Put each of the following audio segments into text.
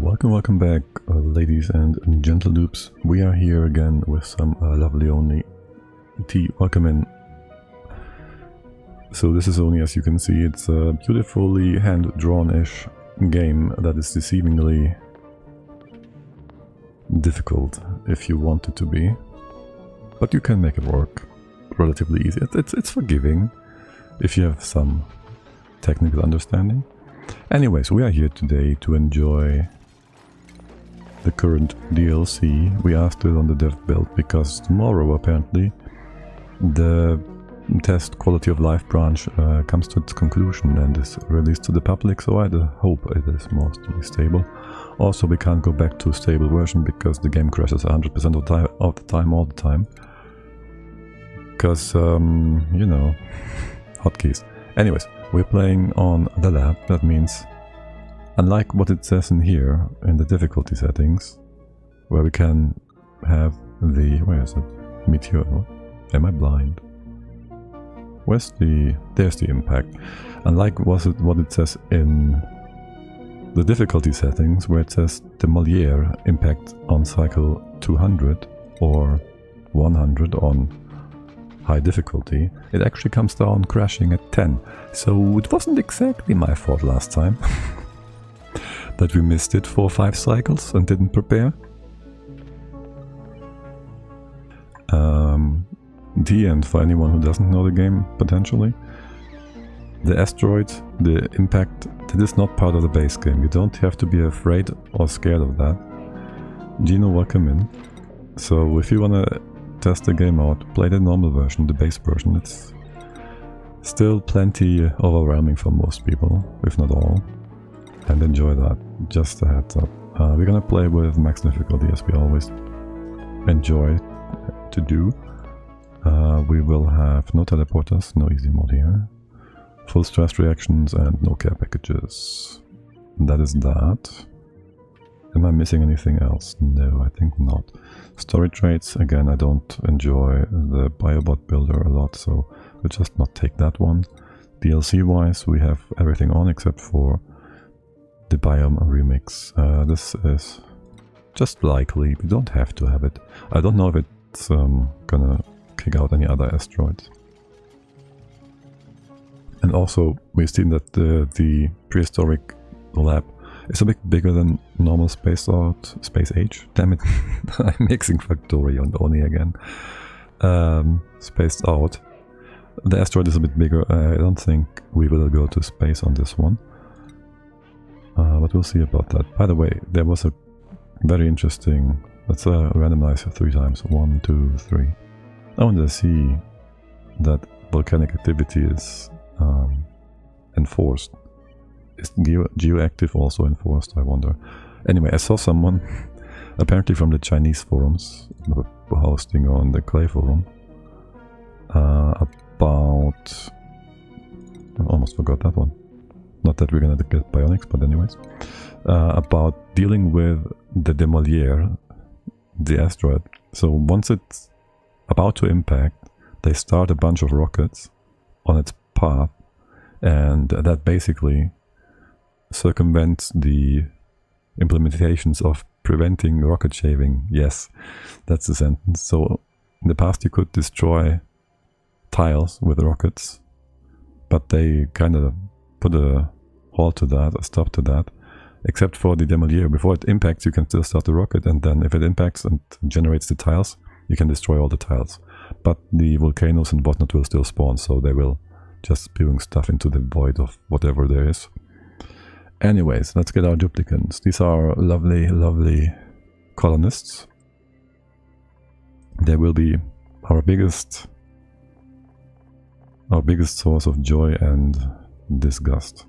Welcome back, ladies and gentle dupes. We are here again with some lovely only tea. Welcome in. So this is only, as you can see, it's a beautifully hand-drawn-ish game that is deceivingly difficult if you want it to be. But you can make it work relatively easy. It's forgiving if you have some technical understanding. Anyways, we are here today to enjoy the current DLC. We are still on the dev build because tomorrow apparently the test quality of life branch comes to its conclusion and is released to the public, so I hope it is mostly stable. Also, we can't go back to a stable version because the game crashes 100% of the time all the time. Because, you know, hotkeys. Anyways, we're playing on the lab. That means, unlike what it says in here, in the difficulty settings, where we can have the... where is it? Meteor... am I blind? Where's the... there's the impact. Unlike what it says in the difficulty settings, where it says Demolier impact on cycle 200 or 100 on high difficulty, it actually comes down crashing at 10. So it wasn't exactly my fault last time that we missed it for 5 cycles and didn't prepare. The end, for anyone who doesn't know the game, potentially. The asteroid, the impact, that is not part of the base game. You don't have to be afraid or scared of that. Dino, welcome in. So if you wanna test the game out, play the normal version, the base version. It's still plenty overwhelming for most people, if not all, and enjoy that. Just a heads up. We're gonna play with max difficulty as we always enjoy to do. We will have no teleporters, no easy mode here, full stress reactions and no care packages. That is that. Am I missing anything else? No, I think not. Story traits, again, I don't enjoy the Biobot builder a lot, so we'll just not take that one. DLC wise, we have everything on except for the biome remix. This is just likely, we don't have to have it. I don't know if it's gonna kick out any other asteroids. And also, we've seen that the prehistoric lab is a bit bigger than normal space age. Damn it, I'm mixing Factorio and Oni again. Spaced out. The asteroid is a bit bigger. I don't think we will go to space on this one. But we'll see about that. By the way, there was a very interesting... let's randomize 3 times. 1, 2, 3. I want to see that volcanic activity is enforced. Is geoactive also enforced, I wonder. Anyway, I saw someone, apparently from the Chinese forums, hosting on the Clay forum, about... I almost forgot that one. Not that we're gonna get bionics, but anyways. About dealing with the Demolier, the asteroid. So once it's about to impact, they start a bunch of rockets on its path, and that basically circumvents the implementations of preventing rocket shaving. Yes, that's the sentence. So in the past you could destroy tiles with rockets, but they kind of put a halt to that, a stop to that, except for the Demolier. Before it impacts, you can still start the rocket, and then if it impacts and generates the tiles, you can destroy all the tiles. But the volcanoes and whatnot will still spawn, so they will just spewing stuff into the void of whatever there is. Anyways, let's get our duplicants. These are lovely, lovely colonists. They will be our biggest source of joy and disgust.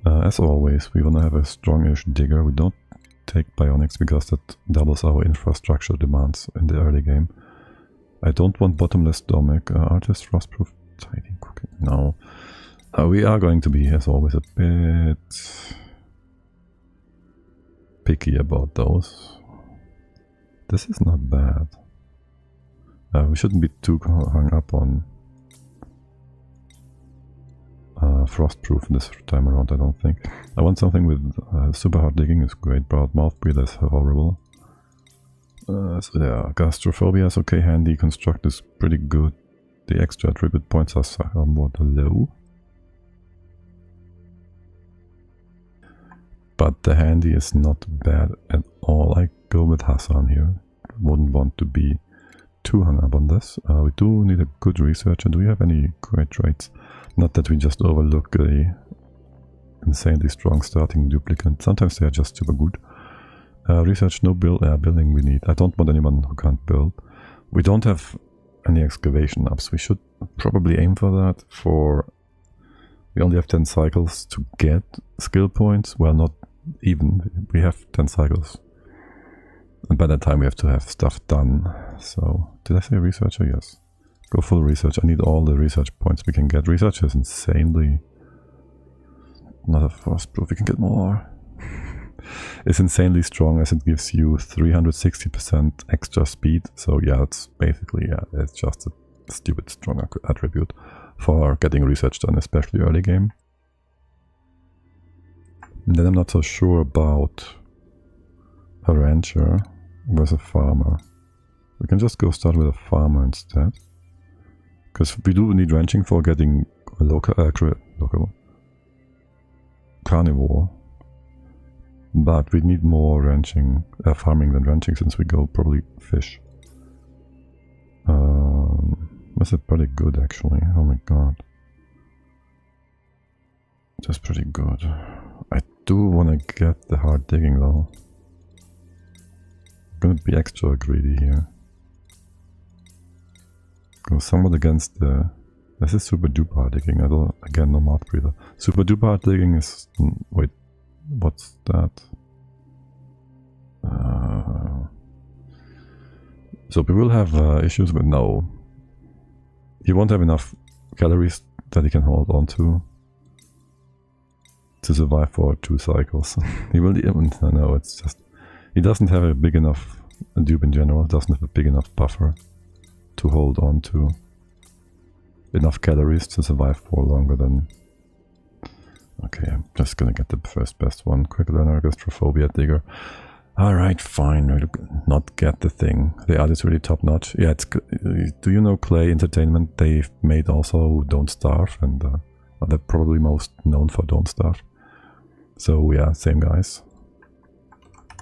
As always, we want to have a strongish digger. We don't take bionics because that doubles our infrastructure demands in the early game. I don't want bottomless stomach. Artist, frostproof, tidy cooking. No. We are going to be, as always, a bit picky about those. This is not bad. We shouldn't be too hung up on frostproof this time around, I don't think. I want something with super hard digging is great, broad mouth breather is horrible. So yeah, gastrophobia is okay, handy, construct is pretty good. The extra attribute points are somewhat low. But the handy is not bad at all. I go with Hassan here. Wouldn't want to be too hung up on this. We do need a good researcher. Do we have any great traits? Not that we just overlook a insanely strong starting duplicant. Sometimes they are just super good. Research, no building we need. I don't want anyone who can't build. We don't have any excavation ups. We should probably aim for that. We only have 10 cycles to get skill points. Well, not even. We have 10 cycles. And by that time we have to have stuff done. So, did I say researcher? Yes. Go full research. I need all the research points we can get. Research is insanely... Not a frostproof. We can get more. It's insanely strong as it gives you 360% extra speed. So yeah, it's basically, it's just a stupid strong attribute for getting research done, especially early game. And then I'm not so sure about a rancher versus a farmer. We can just go start with a farmer instead. Because we do need ranching for getting a local carnivore. But we need more ranching, farming than ranching, since we go probably fish. This is pretty good actually, oh my god. Just pretty good. I do want to get the hard digging though. I'm gonna be extra greedy here. Go somewhat against the... This is super duper hard digging, again no mouth breather. Super duper hard digging is... Wait, what's that? So we will have issues with no. He won't have enough calories that he can hold on to survive for 2 cycles. He will even... No, it's just... He doesn't have a big enough... dupe in general doesn't have a big enough buffer to hold on to enough calories to survive for longer than... Okay, I'm just gonna get the first best one. Quick learner, gastrophobia, digger. Alright, fine. We'll not get the thing. The art is really top notch. Yeah, it's... Do you know Clay Entertainment? They've made also Don't Starve, and they're probably most known for Don't Starve. So yeah, same guys.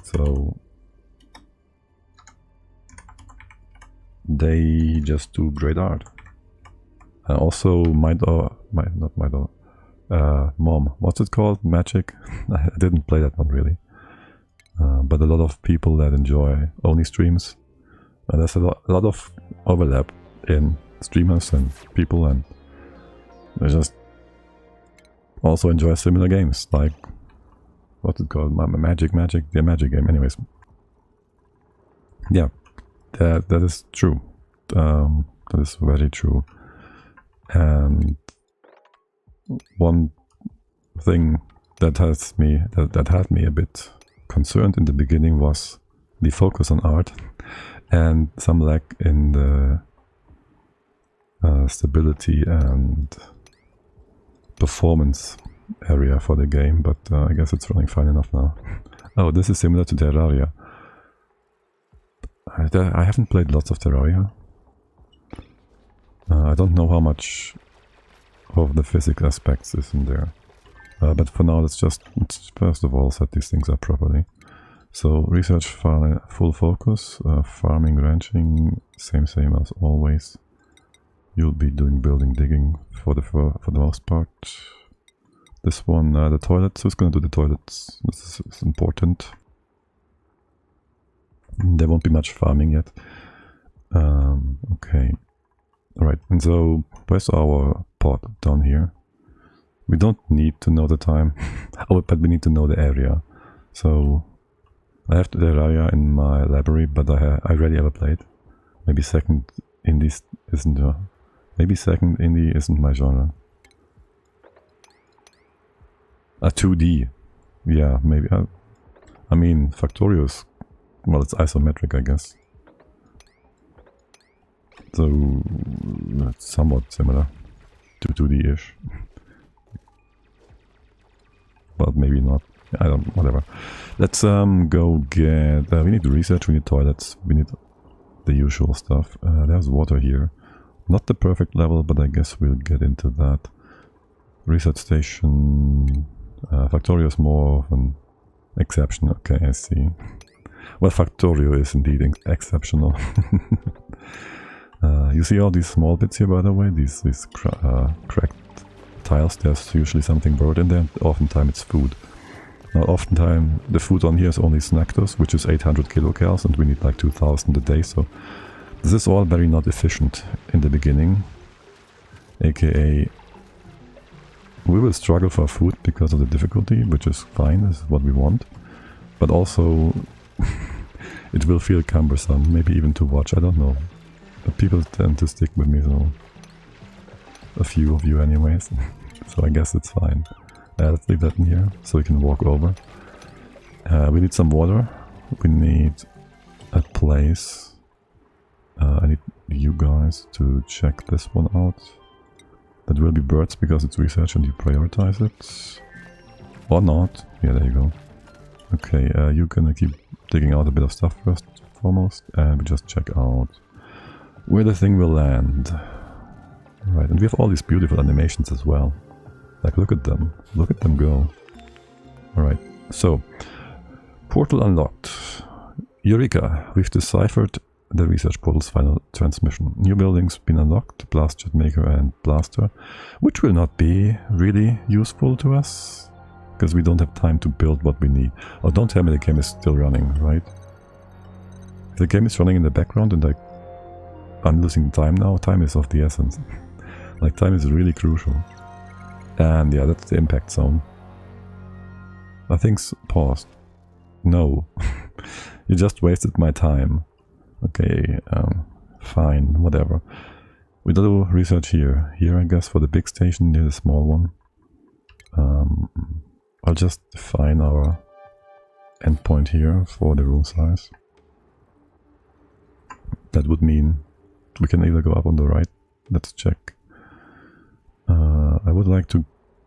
So they just do great art. And also Mom, what's it called? Magic? I didn't play that one really. But a lot of people that enjoy Oni streams. And there's a lot of overlap in streamers and people, and they just also enjoy similar games, like, what's it called? Magic, the Magic game, anyways. Yeah, that is true. That is very true. And one thing that had me a bit concerned in the beginning was the focus on art and some lack in the stability and performance area for the game, but I guess it's running fine enough now. Oh, this is similar to Terraria. I haven't played lots of Terraria. I don't know how much of the physics aspects is in there. But for now, let's first of all set these things up properly. So research full focus, farming, ranching, same as always. You'll be doing building, digging for the most part. This one, the toilets. Who's going to do the toilets? This is important. There won't be much farming yet. Okay. Alright, and so where's our pot? Down here. We don't need to know the time, but we need to know the area. So I have the area in my library, but I rarely ever played. Maybe second indie isn't my genre. 2D, yeah, maybe. I mean, Factorio's, well, it's isometric, I guess. So it's somewhat similar to 2D-ish. but maybe not. I don't, whatever. Let's go get, we need research, we need toilets, we need the usual stuff. There's water here. Not the perfect level, but I guess we'll get into that. Research station, Factorio is more of an exception. Okay, I see. Well, Factorio is indeed exceptional. You see all these small bits here, by the way, these cracked tiles. There's usually something buried in there. Oftentimes it's food. Now, oftentimes the food on here is only Snactos, which is 800 kilocalories, and we need like 2000 a day. So this is all very not efficient in the beginning. AKA, we will struggle for food because of the difficulty, which is fine, this is what we want. But also, it will feel cumbersome, maybe even to watch, I don't know. But people tend to stick with me, so a few of you anyways. So I guess it's fine. Let's leave that in here, so we can walk over. We need some water. We need a place. I need you guys to check this one out. That will be birds because it's research and you prioritize it. Or not. Yeah, there you go. Okay, you're gonna keep digging out a bit of stuff first, foremost, and we just check out where the thing will land. Right, and we have all these beautiful animations as well. Like, look at them go. Alright, so, portal unlocked. Eureka, we've deciphered the research portal's final transmission. New buildings been unlocked, blast jet maker and blaster, which will not be really useful to us, because we don't have time to build what we need. Oh, don't tell me the game is still running, right? If the game is running in the background and I'm losing time now, time is of the essence. Like, time is really crucial. And yeah, that's the impact zone. I think's paused. No. You just wasted my time. Okay, fine, whatever. We do research here. Here, I guess, for the big station, near the small one. I'll just define our endpoint here for the room size. That would mean we can either go up on the right. Let's check. I would like to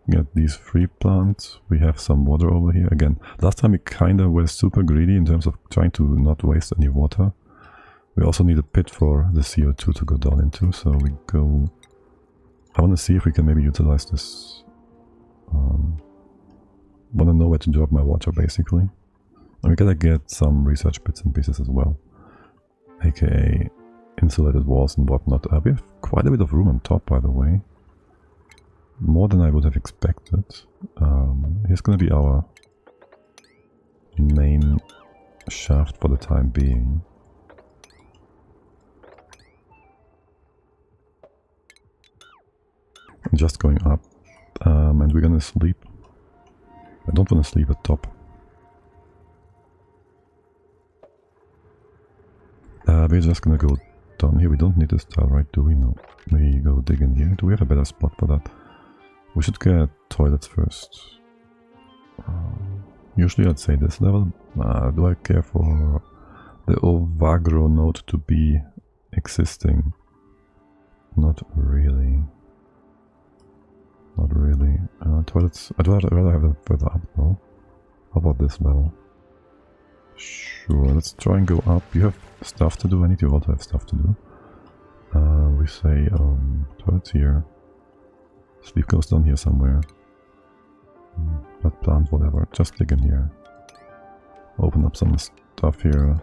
get these free plants. We have some water over here. Again, last time we kinda were super greedy in terms of trying to not waste any water. We also need a pit for the CO2 to go down into, so we go... I want to see if we can maybe utilize this. Want to know where to drop my water, basically. And we gotta get some research bits and pieces as well. AKA insulated walls and whatnot. We have quite a bit of room on top, by the way. More than I would have expected. Here's gonna be our main shaft for the time being. I'm just going up, and we're gonna sleep. I don't want to sleep at top. We're just gonna go down here. We don't need this tile, right? Do we? No. We go dig in here. Do we have a better spot for that? We should get toilets first. Usually I'd say this level. Do I care for the Ovagro node to be existing? Not really. Not really. Toilets, I'd rather have them further up though. How about this level? Sure, let's try and go up. You have stuff to do, I need you all to have stuff to do. We say, toilets here. Sleep goes down here somewhere. Blood plant, whatever. Just dig in here. Open up some stuff here.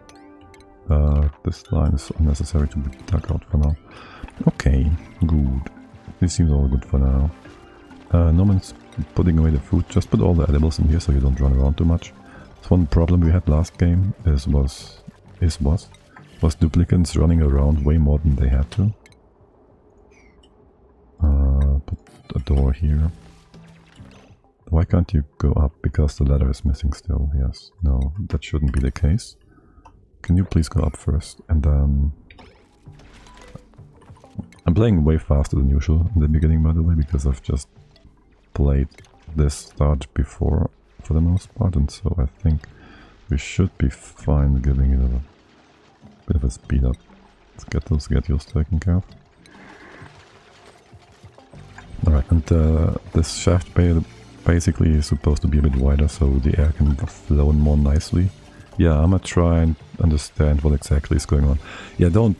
This line is unnecessary to be dug out for now. Okay, good. This seems all good for now. No one's putting away the food. Just put all the edibles in here so you don't run around too much. That's one problem we had last game. Was duplicants running around way more than they had to. Put a door here. Why can't you go up? Because the ladder is missing still. Yes. No, that shouldn't be the case. Can you please go up first? And I'm playing way faster than usual in the beginning, by the way, because I've just played this start before for the most part, and so I think we should be fine giving it a bit of a speed up. Let's get those schedules taken care of. Alright, and this shaft bay basically is supposed to be a bit wider so the air can flow in more nicely. Yeah, I'm gonna try and understand what exactly is going on. Yeah, don't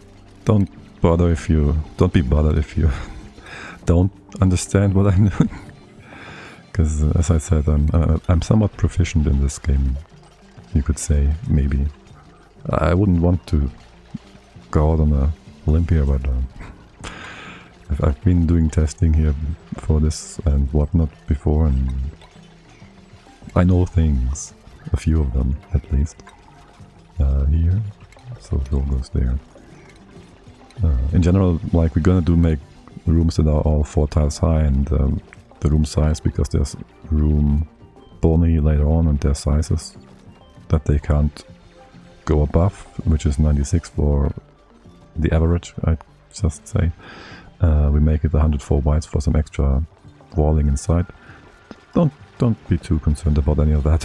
bother if you... Don't be bothered if you don't understand what I'm doing. Because as I said, I'm somewhat proficient in this game, you could say, maybe. I wouldn't want to go out on a limb here, but I've been doing testing here for this and whatnot before, and I know things, a few of them at least. Here, so it all goes there. In general, like, we're gonna make rooms that are all 4 tiles high, and the room size, because there's room only later on and there's sizes that they can't go above, which is 96 for the average, I'd just say. We make it 104 whites for some extra walling inside. Don't be too concerned about any of that.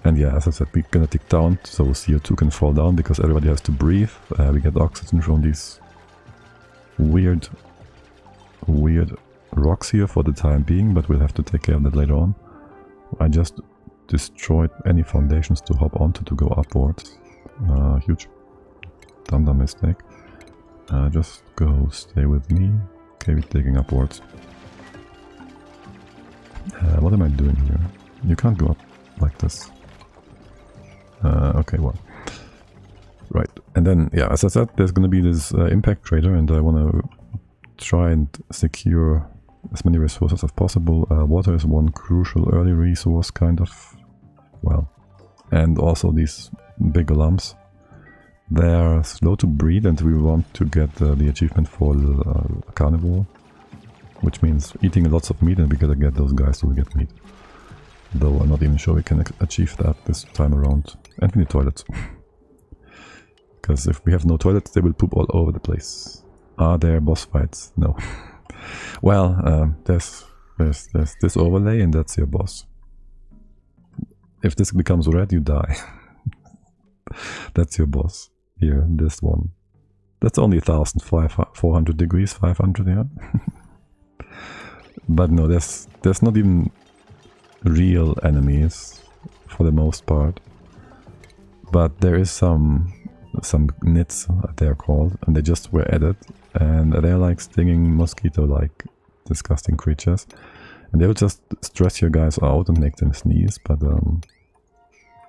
And yeah, as I said, we're gonna tick down so CO2 can fall down because everybody has to breathe. We get oxygen from these weird rocks here for the time being, but we'll have to take care of that later on. I just destroyed any foundations to hop onto to go upwards. Huge dumb mistake. Just go stay with me. Okay, we're digging upwards. What am I doing here? You can't go up like this. Okay, well. Right, and then, yeah, as I said, there's gonna be this impact crater, and I wanna try and secure as many resources as possible. Water is one crucial early resource, kind of. Well, and also these bigger lumps. They're slow to breed, and we want to get the achievement for carnivore, which means eating lots of meat, and we gotta get those guys to get meat. Though I'm not even sure we can achieve that this time around. And we need toilets. Because if we have no toilets, they will poop all over the place. Are there boss fights? No. Well, there's this overlay, and that's your boss. If this becomes red, you die. That's your boss. Here, this one. That's only 1,400 degrees, 500, yeah. But no, there's not even real enemies for the most part. But there is some nits, they're called, and they just were added, and they're like stinging mosquito-like disgusting creatures, and they will just stress your guys out and make them sneeze. But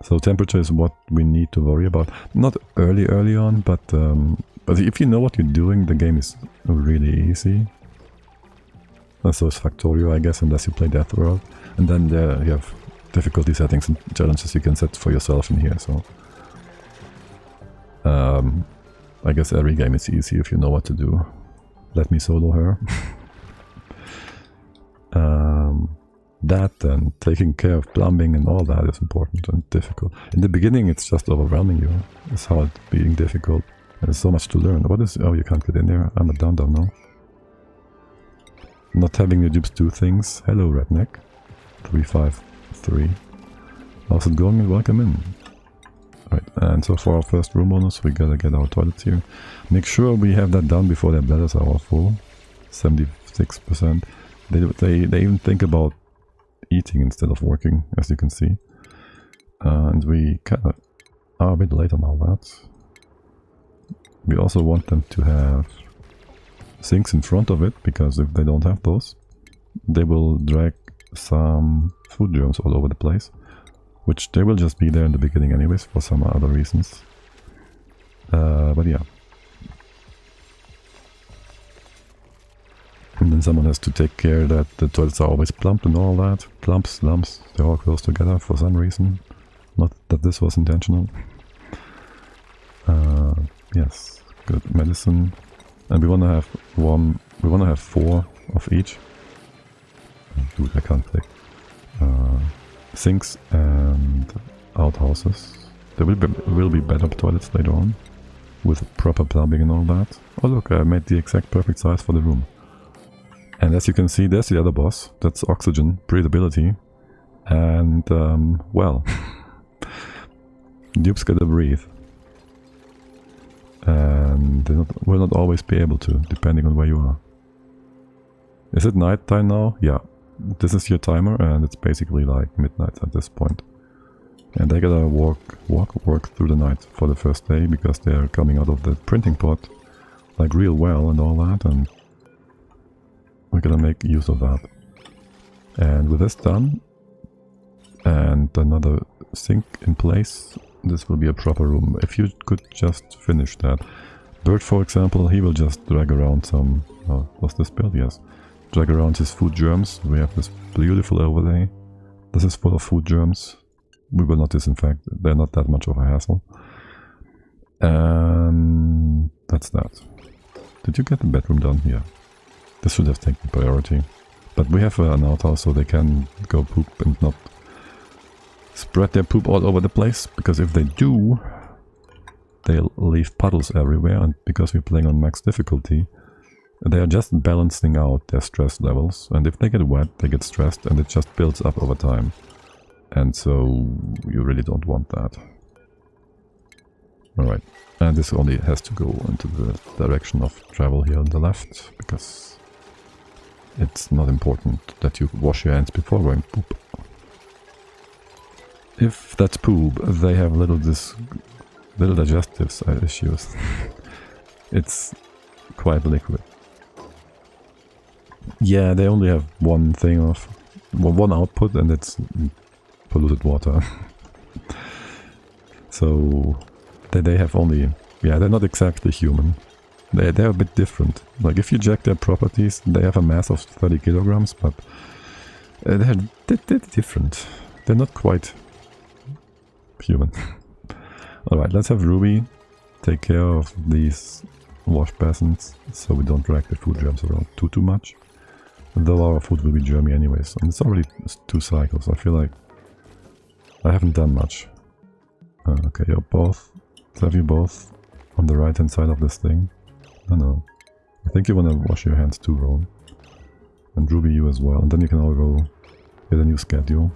so temperature is what we need to worry about. Not early on, but if you know what you're doing, the game is really easy. And so is Factorio, I guess, unless you play Death World, and then there you have difficulty settings and challenges you can set for yourself in here. So I guess every game is easy if you know what to do. Let me solo her. That and taking care of plumbing and all that is important and difficult. In the beginning it's just overwhelming you. It's hard being difficult. There's so much to learn. What is... Oh, you can't get in there. I'm a down now. Not having your dupes do things. Hello, redneck. 353. How's it going? Welcome in. Right, and so for our first room bonus, we gotta get our toilets here. Make sure we have that done before their bladders are all full. 76%. They even think about eating instead of working, as you can see. And we kinda are a bit late on all that. We also want them to have sinks in front of it, because if they don't have those, they will drag some food germs all over the place. Which they will just be there in the beginning anyways, for some other reasons. But yeah. And then someone has to take care that the toilets are always plumped and all that. Plumps, lumps, they're all close together for some reason. Not that this was intentional. Yes, good medicine. And we wanna have 4 of each. Dude, I can't click. Sinks and outhouses. There will be better toilets later on, with proper plumbing and all that. Oh look, I made the exact perfect size for the room. And as you can see, there's the other boss. That's oxygen, breathability. And, well, dupes gotta breathe. And they will not always be able to, depending on where you are. Is it night time now? Yeah. This is your timer and it's basically like midnight at this point. And they gotta work through the night for the first day because they're coming out of the printing pot like real well and all that, and we're gonna make use of that. And with this done and another sink in place, this will be a proper room. If you could just finish that. Bird, for example, he will just drag around some... was this build? Yes. Drag around his food germs. We have this beautiful overlay. This is full of food germs. We will not disinfect. They're not that much of a hassle. And that's that. Did you get the bedroom done? Yeah. This should have taken priority. But we have an outhouse so they can go poop and not spread their poop all over the place. Because if they do, they'll leave puddles everywhere. And because we're playing on max difficulty, they are just balancing out their stress levels, and if they get wet, they get stressed, and it just builds up over time. And so you really don't want that. Alright, and this only has to go into the direction of travel here on the left, because it's not important that you wash your hands before going poop. If that's poop, they have little digestive issues. It's quite liquid. Yeah, they only have one thing of... one output, and it's polluted water. So they have only... yeah, they're not exactly human. They're a bit different. Like, if you check their properties, they have a mass of 30 kilograms, but they're different. They're not quite human. Alright, let's have Ruby take care of these wash basins, so we don't drag the food germs around too much. Though our food will be germy anyways, and it's already 2 cycles. I feel like I haven't done much. Okay, you're both... let's have you both on the right hand side of this thing. No. I think you want to wash your hands too, Ron. And Ruby, you as well. And then you can all go get a new schedule.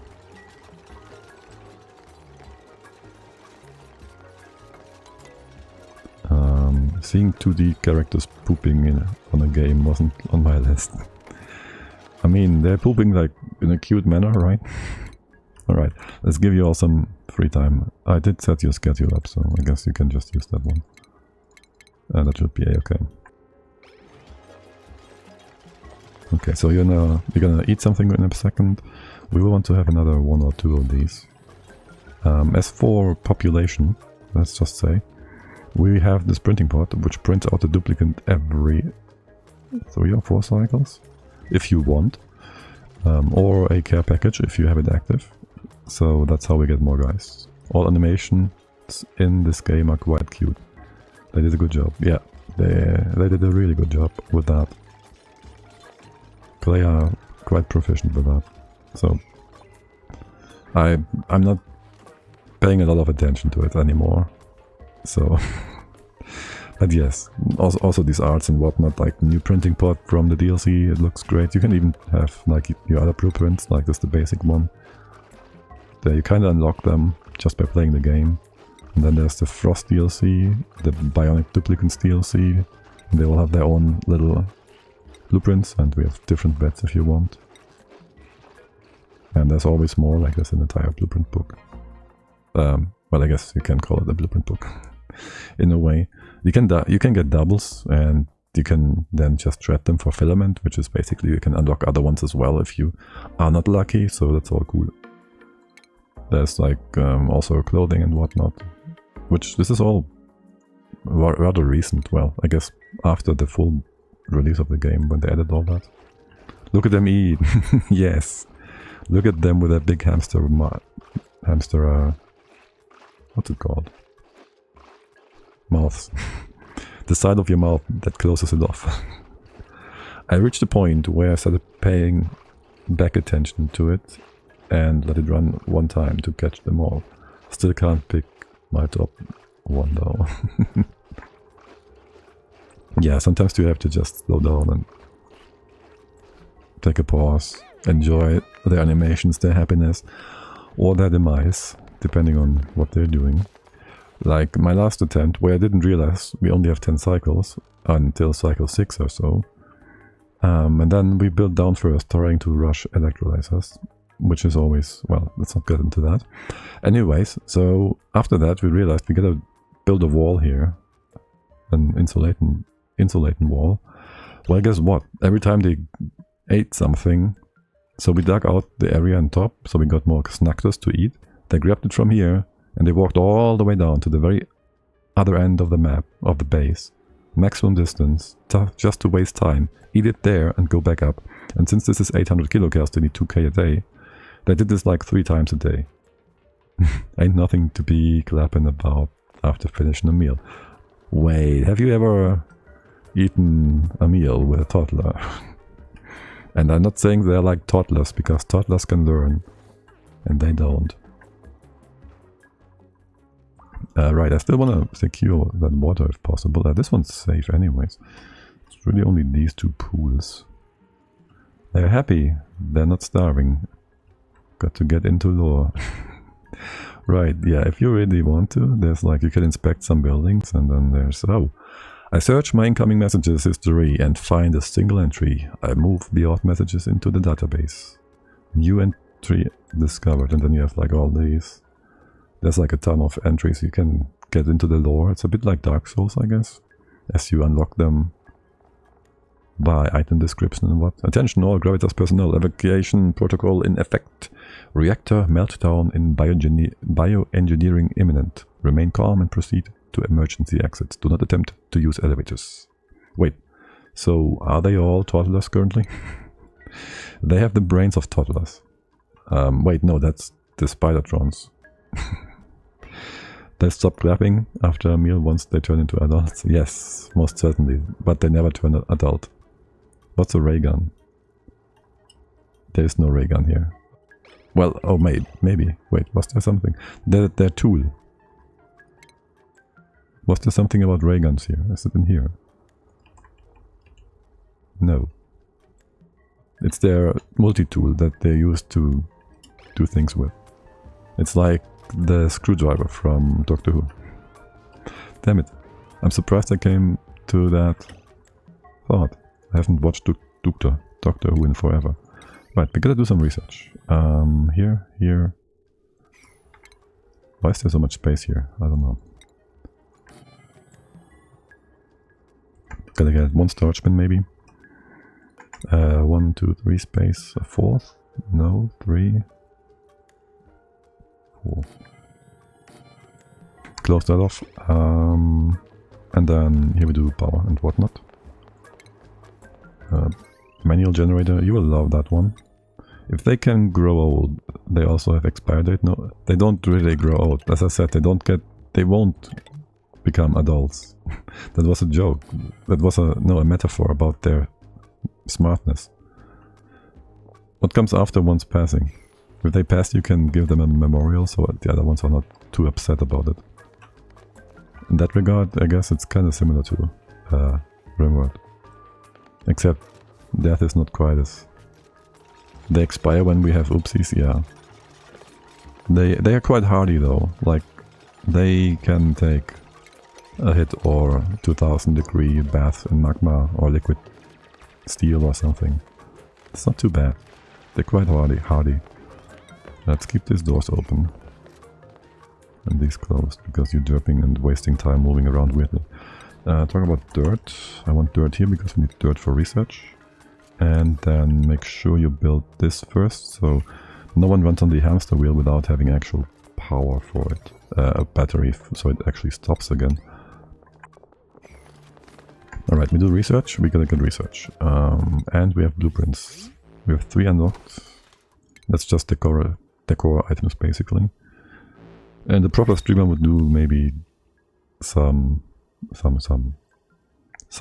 Seeing 2D characters pooping on a game wasn't on my list. I mean, they're pooping like in a cute manner, right? Alright, let's give you all some free time. I did set your schedule up, so I guess you can just use that one. That should be okay. Okay, so you're gonna eat something in a second. We will want to have another 1 or 2 of these. As for population, let's just say, we have this printing pot, which prints out a duplicate every 3 or 4 cycles, if you want, or a care package if you have it active. So that's how we get more guys. All animations in this game are quite cute. They did a good job. Yeah, they did a really good job with that. They are quite proficient with that. So I'm not paying a lot of attention to it anymore. So, but yes, also these arts and whatnot, like the new printing pot from the DLC, it looks great. You can even have like your other blueprints, like this, the basic one. There you kind of unlock them just by playing the game. And then there's the Frost DLC, the Bionic Duplicates DLC. And they all have their own little blueprints, and we have different beds if you want. And there's always more, like there's an entire blueprint book. Well, I guess you can call it a blueprint book. In a way, you can get doubles, and you can then just trade them for filament, which is basically you can unlock other ones as well if you are not lucky. So that's all cool. There's like also clothing and whatnot, which this is all rather recent. Well, I guess after the full release of the game when they added all that. Look at them eat. Yes, look at them with a big hamster. What's it called? Mouths. The side of your mouth that closes it off. I reached a point where I started paying back attention to it and let it run one time to catch them all. Still can't pick my top one though. Yeah, sometimes you have to just slow down and take a pause, enjoy their animations, their happiness, or their demise, depending on what they're doing. Like my last attempt, where I didn't realize we only have 10 cycles until cycle 6 or so. And then we built down first, trying to rush electrolyzers, which is always, well, let's not get into that. Anyways, so after that we realized we gotta build a wall here, an insulating wall. Well, guess what? Every time they ate something, so we dug out the area on top, so we got more snackers to eat. They grabbed it from here, and they walked all the way down to the very other end of the map, of the base. Maximum distance, just to waste time. Eat it there and go back up. And since this is 800 kilocalories, they need 2k a day. They did this like 3 times a day. Ain't nothing to be clapping about after finishing a meal. Wait, have you ever eaten a meal with a toddler? And I'm not saying they're like toddlers, because toddlers can learn, and they don't. Right, I still want to secure that water if possible. This one's safe anyways. It's really only these 2 pools. They're happy, they're not starving. Got to get into lore. Right, yeah, if you really want to, there's like, you can inspect some buildings, and then there's, oh, I search my incoming messages history and find a single entry. I move the odd messages into the database. New entry discovered, and then you have like all these. There's like a ton of entries you can get into the lore. It's a bit like Dark Souls, I guess, as you unlock them by item description and what. Attention all Gravitas personnel, evacuation protocol in effect. Reactor meltdown in bioengineering imminent. Remain calm and proceed to emergency exits. Do not attempt to use elevators. Wait, so are they all toddlers currently? They have the brains of toddlers. Wait, no, that's the Spidertrons. They stop clapping after a meal once they turn into adults. Yes, most certainly, but they never turn adult. What's a ray gun? There is no ray gun here. Well, oh, maybe. Wait, was there something? Their tool. Was there something about ray guns here? Is it in here? No. It's their multi-tool that they use to do things with. It's like the screwdriver from Doctor Who. Damn it. I'm surprised I came to that thought. I haven't watched Doctor Who in forever. Right, we gotta do some research. Here. Why is there so much space here? I don't know. Gotta get 1 storage bin maybe. 1, 2, 3 space. A 4th? No, 3. 4. Close that off. And then here we do power and whatnot. Manual generator, you will love that one. If they can grow old, they also have expiry date. No, they don't really grow old. As I said, they won't become adults. That was a joke. That was a metaphor about their smartness. What comes after one's passing? If they pass, you can give them a memorial, so the other ones are not too upset about it. In that regard, I guess it's kind of similar to Rimworld. Except death is not quite as... They expire when we have oopsies, yeah. They are quite hardy though, like they can take a hit or 2000 degree bath in magma or liquid steel or something. It's not too bad. They're quite hardy. Let's keep these doors open. And these closed, because you're derping and wasting time moving around weirdly. Talk about dirt. I want dirt here because we need dirt for research. And then make sure you build this first, so no one runs on the hamster wheel without having actual power for it. A battery, so it actually stops again. Alright, we do research, we gotta get research. And we have blueprints. We have 3 unlocked. That's just decor items basically. And the proper streamer would do maybe some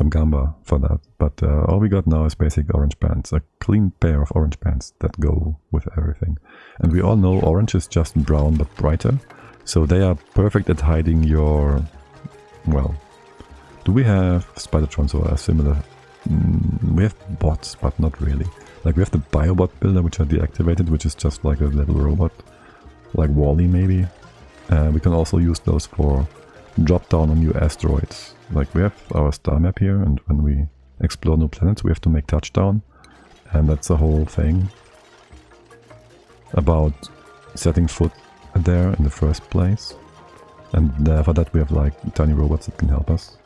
gamba for that, but all we got now is basic orange pants, a clean pair of orange pants that go with everything. And we all know orange is just brown but brighter, so they are perfect at hiding your... well, do we have Spidertrons or a similar... we have bots, but not really. Like we have the biobot builder, which are deactivated, which is just like a little robot, like Wall-E maybe. We can also use those for drop down on new asteroids. Like we have our star map here, and when we explore new planets, we have to make touchdown. And that's the whole thing about setting foot there in the first place. And for that we have like tiny robots that can help us.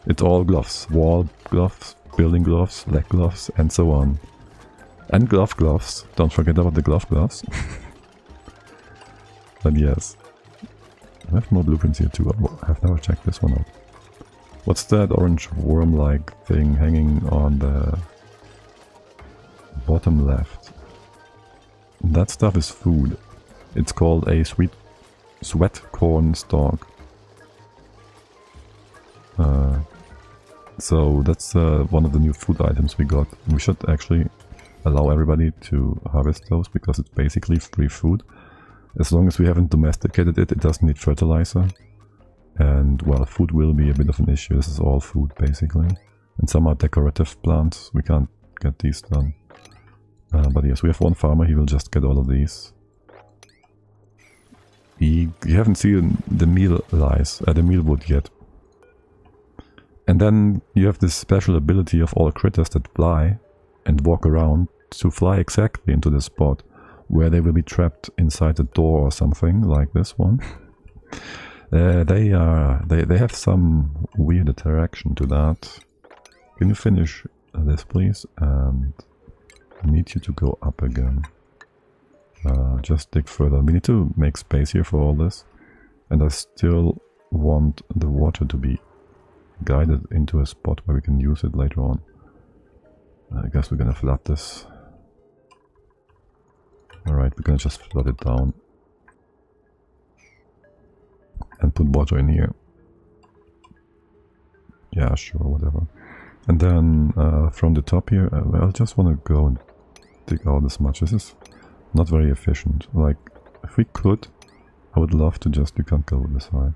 It's all gloves. Wall gloves, building gloves, leg gloves, and so on. And gloves. Don't forget about the gloves. But yes. I have more blueprints here too. I've never checked this one out. What's that orange worm-like thing hanging on the bottom left? That stuff is food. It's called a sweat corn stalk. So that's one of the new food items we got. We should actually allow everybody to harvest those because it's basically free food. As long as we haven't domesticated it, it doesn't need fertilizer. And well, food will be a bit of an issue. This is all food basically. And some are decorative plants. We can't get these done. But yes, we have one farmer. He will just get all of these. You haven't seen the the mealwood yet. And then you have this special ability of all critters that fly and walk around to fly exactly into the spot where they will be trapped inside a door or something like this one. They have some weird interaction to that. Can you finish this please? And I need you to go up again. Just dig further. We need to make space here for all this. And I still want the water to be guided into a spot where we can use it later on. I guess we're gonna flood this. Alright, we're gonna just flood it down. And put water in here. Yeah, sure, whatever. And then from the top here, I just want to go and dig out as much. This is not very efficient. Like, if we could, I would love to just... You can't go this high.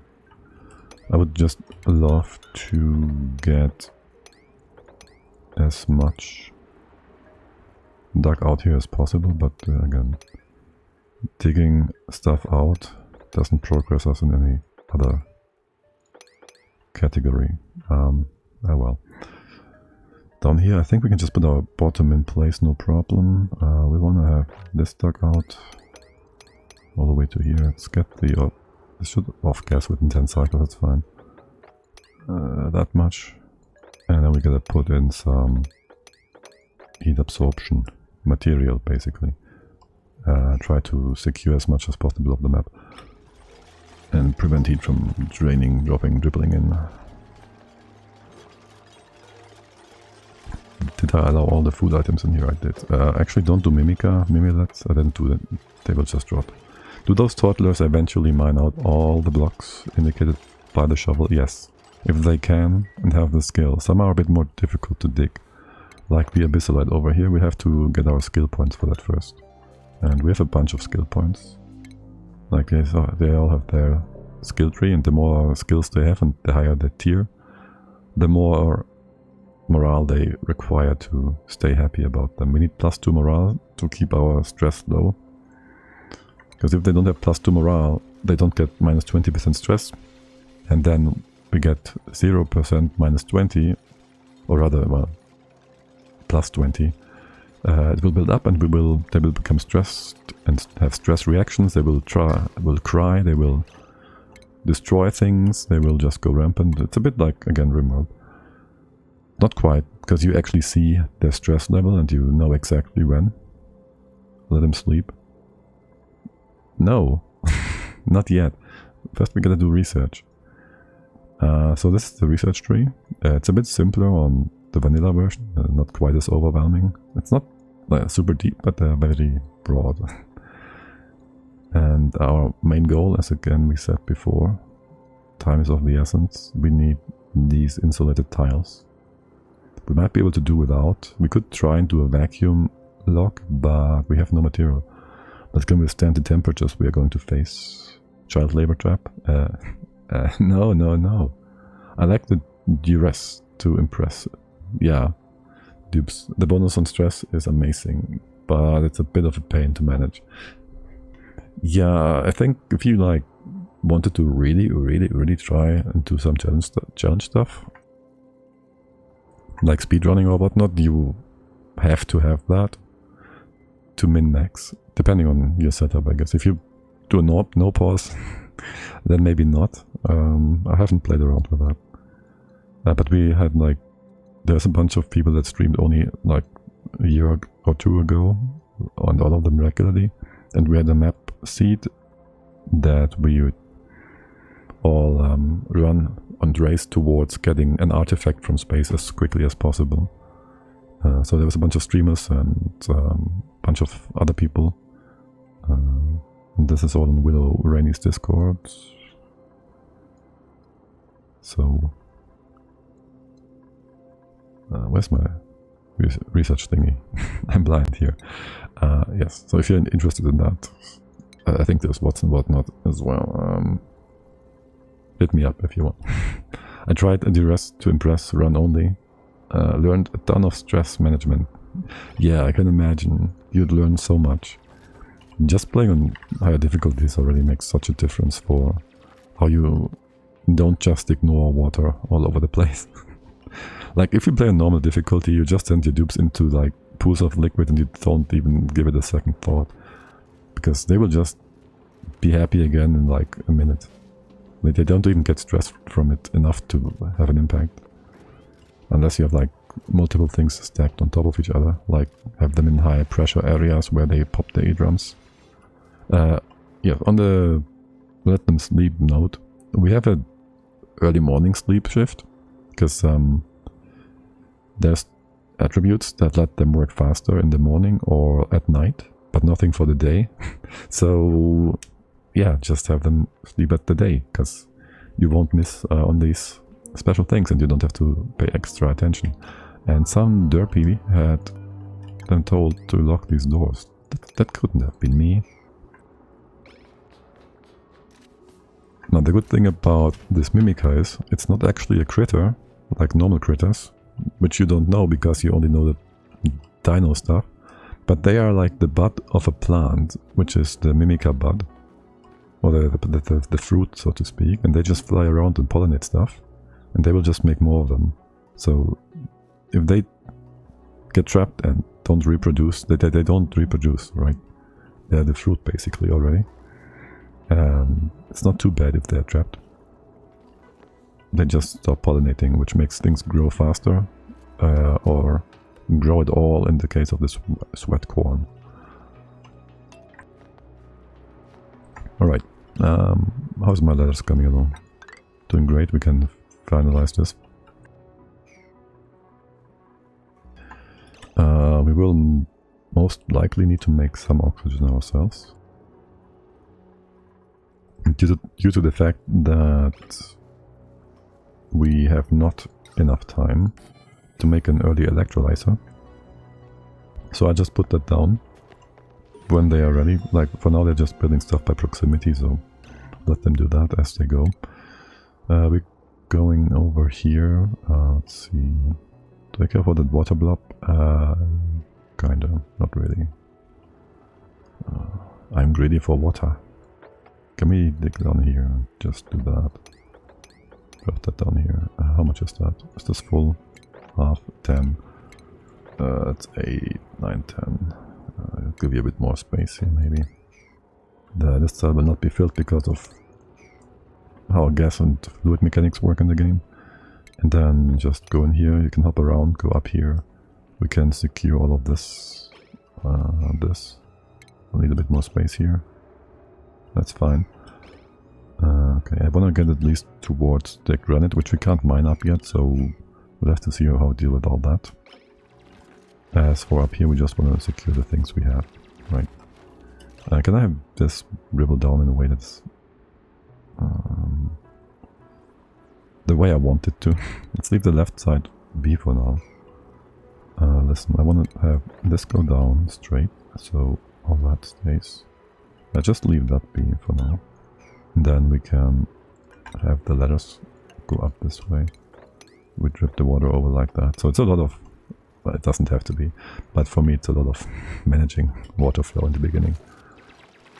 I would just love to get as much dug out here as possible, but again, digging stuff out doesn't progress us in any other category. Oh well. Down here I think we can just put our bottom in place, no problem. We want to have this dug out all the way to here. Let's get the... this should off gas within 10 cycles, that's fine. That much. And then we gotta put in some heat absorption material, basically. Try to secure as much as possible of the map. And prevent heat from draining, dribbling in. Did I allow all the food items in here? I did. Actually, don't do Mimilets. I didn't do that. They will just rot. Do those toddlers eventually mine out all the blocks indicated by the shovel? Yes. If they can and have the skill. Some are a bit more difficult to dig. Like the abyssalite over here, we have to get our skill points for that first. And we have a bunch of skill points. Like they all have their skill tree, and the more skills they have and the higher the tier, the more morale they require to stay happy about them. We need +2 morale to keep our stress low. Because if they don't have +2 morale, they don't get -20% stress. And then we get 0% -20, or rather, well, +20. It will build up and they will become stressed and have stress reactions. They will cry, they will destroy things, they will just go rampant. It's a bit like, again, Rimworld. Not quite, because you actually see their stress level and you know exactly when. Let them sleep. No, not yet. First we gotta do research. So this is the research tree. It's a bit simpler on the vanilla version, not quite as overwhelming. It's not super deep, but very broad. And our main goal, as again we said before, time is of the essence. We need these insulated tiles. We might be able to do without. We could try and do a vacuum lock, but we have no material that can withstand the temperatures we are going to face. Child labor trap? No. I like the duress to impress. Yeah, dupes. The bonus on stress is amazing, but it's a bit of a pain to manage. Yeah, I think if you like wanted to really try and do some challenge stuff, like speedrunning or whatnot, you have to have that to min-max, depending on your setup, I guess. If you do no pause, then maybe not. I haven't played around with that. But we had like, there's a bunch of people that streamed only like a year or two ago, and all of them regularly, and we had a map seed that we would all run and race towards getting an artifact from space as quickly as possible. So there was a bunch of streamers and a bunch of other people. And this is all on Willow Rainey's Discord. So where's my research thingy? I'm blind here. Yes, so if you're interested in that, I think there's what's and whatnot as well. Hit me up if you want. I tried a duress to impress run only. Learned a ton of stress management. Yeah, I can imagine. You'd learn so much. Just playing on higher difficulties already makes such a difference for how you don't just ignore water all over the place. Like if you play on normal difficulty, you just send your dupes into like pools of liquid and you don't even give it a second thought. Because they will just be happy again in like a minute. They don't even get stressed from it enough to have an impact. Unless you have like multiple things stacked on top of each other, like have them in high pressure areas where they pop the eardrums. Yeah, on the let them sleep note, we have a early morning sleep shift, because there's attributes that let them work faster in the morning or at night, but nothing for the day. So yeah, just have them sleep at the day, because you won't miss on these special things and you don't have to pay extra attention. And some derpy had them told to lock these doors. That couldn't have been me. Now the good thing about this Mimica is it's not actually a critter like normal critters, which you don't know because you only know the Dino stuff, but they are like the bud of a plant, which is the Mimica bud, or the fruit, so to speak, and they just fly around and pollinate stuff, and they will just make more of them. So if they get trapped and don't reproduce, they don't reproduce, right? They're the fruit basically already. It's not too bad if they're trapped. They just stop pollinating, which makes things grow faster, or grow at all in the case of this sweat corn. Alright, how's my letters coming along? Doing great, we can finalize this. We will most likely need to make some oxygen ourselves. Due to the fact that we have not enough time to make an early electrolyzer. So I just put that down when they are ready. Like for now they're just building stuff by proximity, so let them do that as they go. We're going over here. Let's see. Do I care for that water blob? Kinda, not really. I'm greedy for water. Can we dig down here? Just do that. Drop that down here. How much is that? Is this full? Half, 10. It's 8, 9, 10. I'll give you a bit more space here, maybe. This cell will not be filled because of how gas and fluid mechanics work in the game. And then just go in here, you can hop around, go up here. We can secure all of this. We'll need a bit more space here. That's fine. Okay, I want to get at least towards the granite, which we can't mine up yet, so we'll have to see how to deal with all that. As for up here, we just want to secure the things we have, right? Can I have this dribble down in a way that's the way I want it to? Let's leave the left side be for now. Listen, I want to have this go down straight, so all that stays. I just leave that be for now. And then we can have the letters go up this way. We drip the water over like that. So it's a lot of, well, it doesn't have to be, but for me it's a lot of managing water flow in the beginning.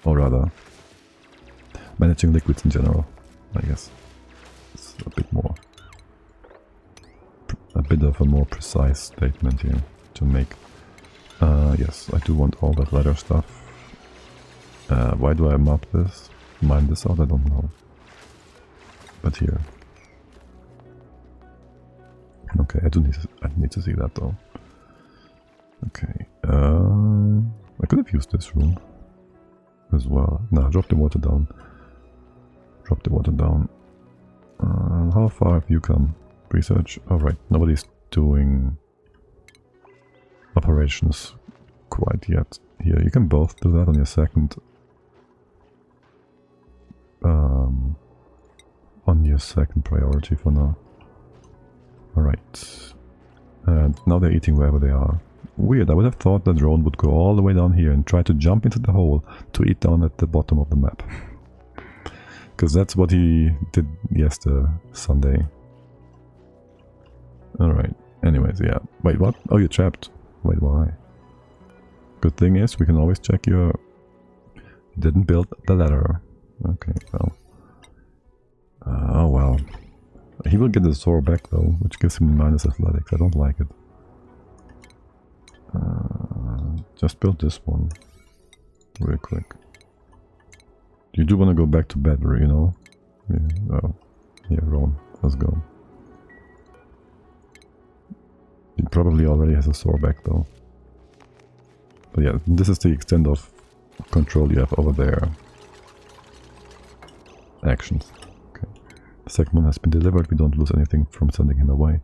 Or rather, managing liquids in general, I guess. It's a bit bit of a more precise statement here to make. Yes, I do want all that ladder stuff. Why do I map this? Mine this out? I don't know. But here. Okay, I need to see that though. Okay, I could have used this room as well. Nah, drop the water down. Drop the water down. How far have you come? Research? Alright, nobody's doing operations quite yet. Here, you can both do that on your second priority for now. Alright. And now they're eating wherever they are. Weird, I would have thought the drone would go all the way down here and try to jump into the hole to eat down at the bottom of the map. Because that's what he did yesterday, Sunday. Alright, anyways, yeah. Wait, what? Oh, you're trapped. Wait, why? Good thing is, we can always check your... Didn't build the ladder. Okay, well. Oh, well. He will get the sword back though, which gives him minus athletics. I don't like it. Just build this one. Real quick. You do want to go back to bed, you know? Yeah, oh. Yeah, Ron, let's go. He probably already has a sword back though. But yeah, this is the extent of control you have over their actions. Okay. The second one has been delivered. We don't lose anything from sending him away.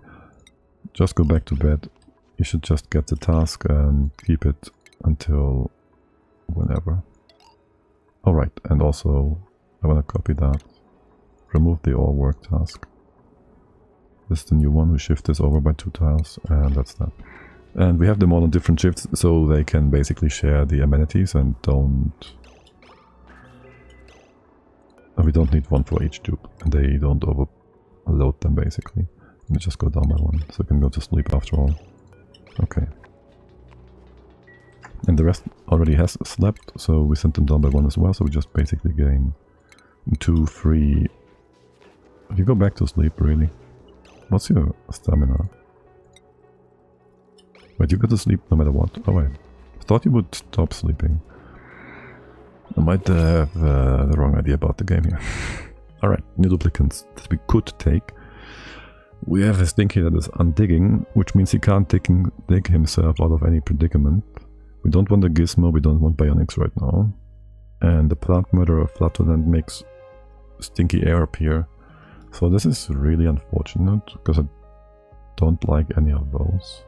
Just go back to bed. You should just get the task and keep it until whenever. Alright, and also I want to copy that. Remove the all work task. This is the new one. We shift this over by 2 tiles, and that's that. And we have them all on different shifts, so they can basically share the amenities and don't... we don't need one for each dupe, and they don't overload them basically. Let me just go down by 1, so I can go to sleep after all. Okay. And the rest already has slept, so we sent them down by 1 as well, so we just basically gain 2 free... If you go back to sleep, really. What's your stamina? Wait, you go to sleep no matter what? Oh wait, I thought you would stop sleeping. I might have the wrong idea about the game here. Alright, new duplicants that we could take. We have a Stinky that is undigging, which means he can't dig himself out of any predicament. We don't want a Gizmo, we don't want Bionics right now. And the Plant Murderer Flatulent makes stinky air appear. So this is really unfortunate, because I don't like any of those.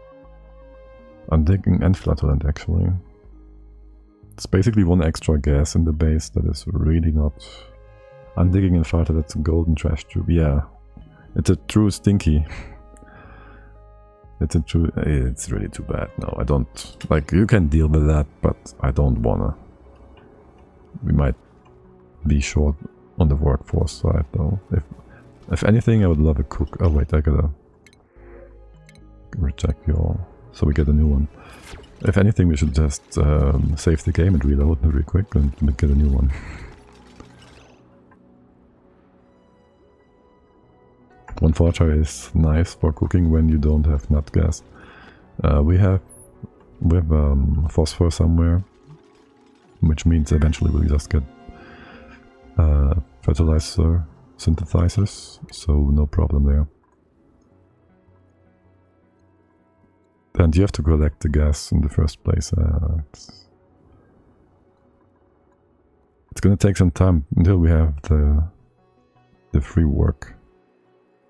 Undigging and Flatulent actually. It's basically 1 extra gas in the base that is really not... Undigging and Flatulent's a golden trash tube, yeah. It's a true stinky. It's really too bad. No, I don't... Like, you can deal with that, but I don't wanna. We might be short on the workforce side though. If anything, I would love a cook. Oh wait, I gotta reject you all, so we get a new one. If anything, we should just save the game and reload really quick and get a new one. One forger is nice for cooking when you don't have nut gas. We have phosphor somewhere, which means eventually we'll just get fertilizer synthesizers, so no problem there. And you have to collect the gas in the first place. It's gonna take some time until we have the free work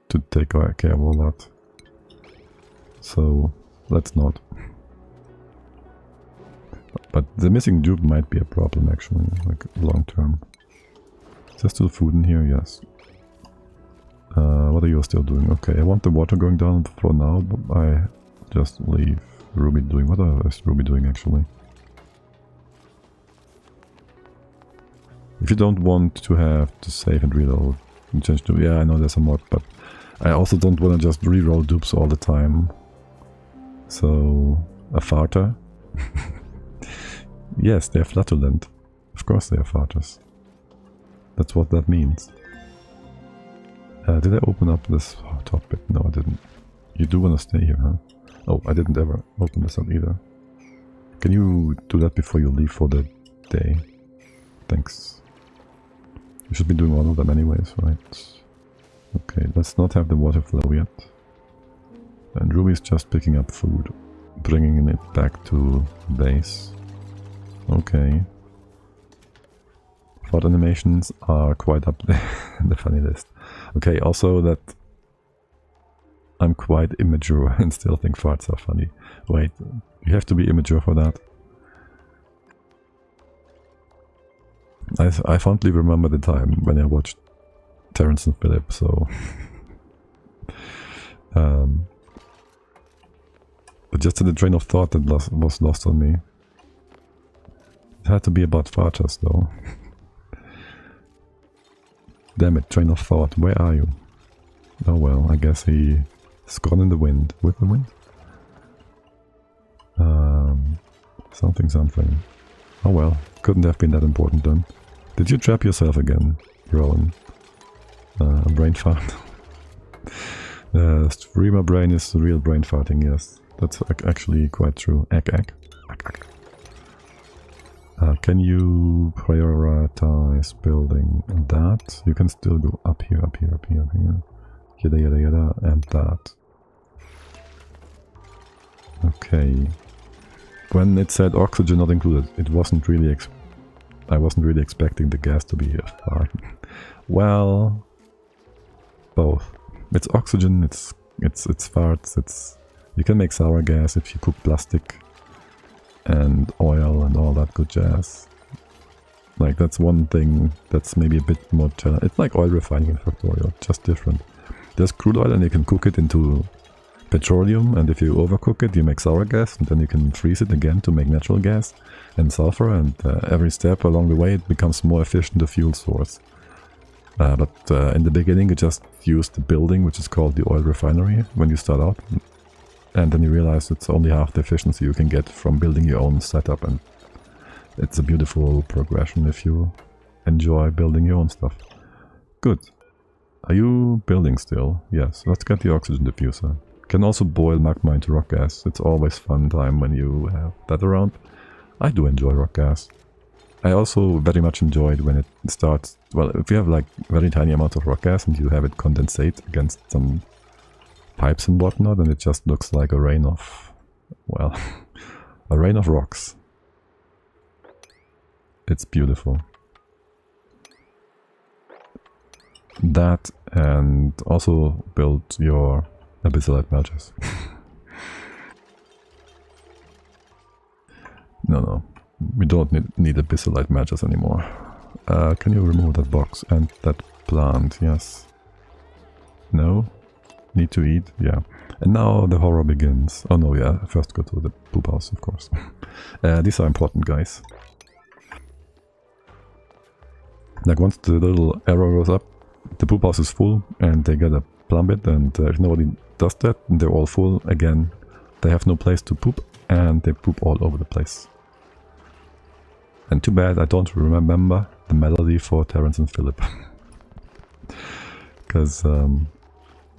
to take care of all that. So let's not. But the missing dupe might be a problem actually, like long term. Is there still food in here? Yes. What are you still doing? Okay, I want the water going down for now, but I just leave Ruby doing. What is Ruby doing actually? If you don't want to have to save and reload, you change to... Yeah, I know there's a mod, but I also don't want to just reroll dupes all the time. So... a farter? Yes, they're flatulent. Of course they are farters. That's what that means. Did I open up this topic? No, I didn't. You do want to stay here, huh? Oh, I didn't ever open this up either. Can you do that before you leave for the day? Thanks. You should be doing one of them anyways, right? Okay, let's not have the water flow yet. And Ruby's just picking up food, bringing it back to base. Okay. Fart animations are quite up there in the funny list. Okay, also that I'm quite immature and still think farts are funny. Wait, you have to be immature for that. I fondly remember the time when I watched Terrence and Phillip, so... but just the train of thought that was lost on me. It had to be about farters though. Damn it, train of thought, where are you? Oh well, I guess he's gone in the wind. With the wind? Something. Oh well, couldn't have been that important then. Did you trap yourself again? Your own brain fart? Streamer brain is real brain farting, yes. That's actually quite true. Egg. Can you prioritize building that? You can still go up here. Yada, and that. Okay. When it said oxygen not included, it wasn't really I wasn't really expecting the gas to be here far. Well, both. It's oxygen, it's farts, you can make sour gas if you cook plastic and oil and all that good jazz. Like, that's one thing that's maybe a bit more challenging. It's like oil refining in Factorio, just different. There's crude oil and you can cook it into petroleum, and if you overcook it you make sour gas, and then you can freeze it again to make natural gas and sulfur, and every step along the way it becomes more efficient a fuel source. But in the beginning you just use the building, which is called the oil refinery, when you start out. And then you realize it's only half the efficiency you can get from building your own setup, and it's a beautiful progression if you enjoy building your own stuff. Good. Are you building still? Yes, let's get the oxygen diffuser. Can also boil magma into rock gas. It's always fun time when you have that around. I do enjoy rock gas. I also very much enjoyed when it starts, well, if you have like very tiny amounts of rock gas and you have it condensate against some pipes and whatnot, and it just looks like a rain of, well, a rain of rocks. It's beautiful. That, and also build your abyssalite melters. No, we don't need abyssalite melters anymore. Can you remove that box and that plant? Yes. No? Need to eat? Yeah. And now the horror begins. Oh no, yeah, first go to the poop house, of course. These are important, guys. Like, once the little arrow goes up, the poop house is full and they get a plummet, and if nobody does that, they're all full again. They have no place to poop and they poop all over the place. And too bad I don't remember the melody for Terrence and Phillip. Because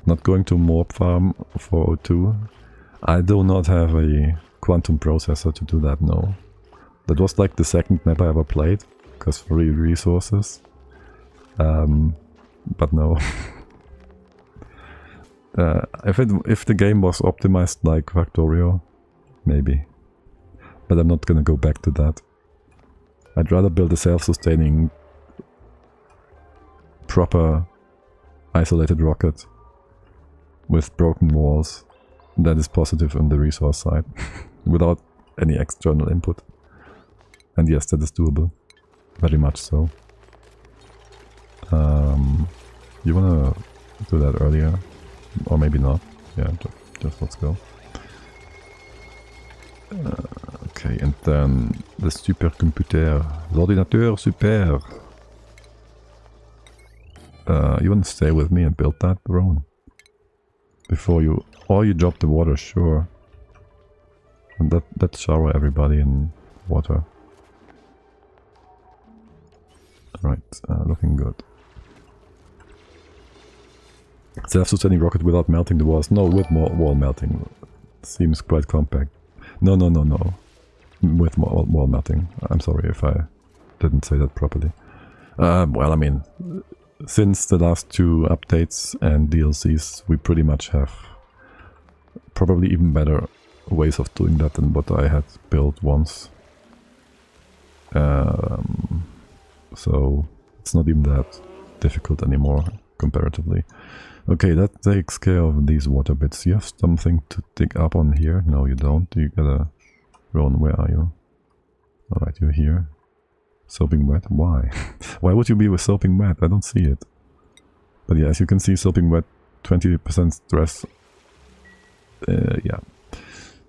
not going to Morp Farm for O2, I do not have a quantum processor to do that, no. That was like the second map I ever played, because free resources. But no. If the game was optimized like Factorio, maybe. But I'm not gonna go back to that. I'd rather build a self-sustaining, proper, isolated rocket with broken walls that is positive on the resource side, without any external input. And yes, that is doable. Very much so. You wanna do that earlier? Or maybe not. Yeah, just let's go. Okay, and then the supercomputer. L'ordinateur super. You wanna stay with me and build that, Rowan? Before you... Or you drop the water, sure. And let's shower everybody in water. Right, looking good. Self-sustaining rocket without melting the walls. No, with more wall melting. Seems quite compact. No. With more wall melting. I'm sorry if I didn't say that properly. Well, I mean, since the last 2 updates and DLCs, we pretty much have probably even better ways of doing that than what I had built once. So it's not even that difficult anymore comparatively. Okay, that takes care of these water bits. You have something to dig up on here? No, you don't. You gotta run. Where are you? Alright, you're here. Soaping wet? Why? Why would you be with soaping wet? I don't see it. But yeah, as you can see, soaping wet, 20% stress. Yeah.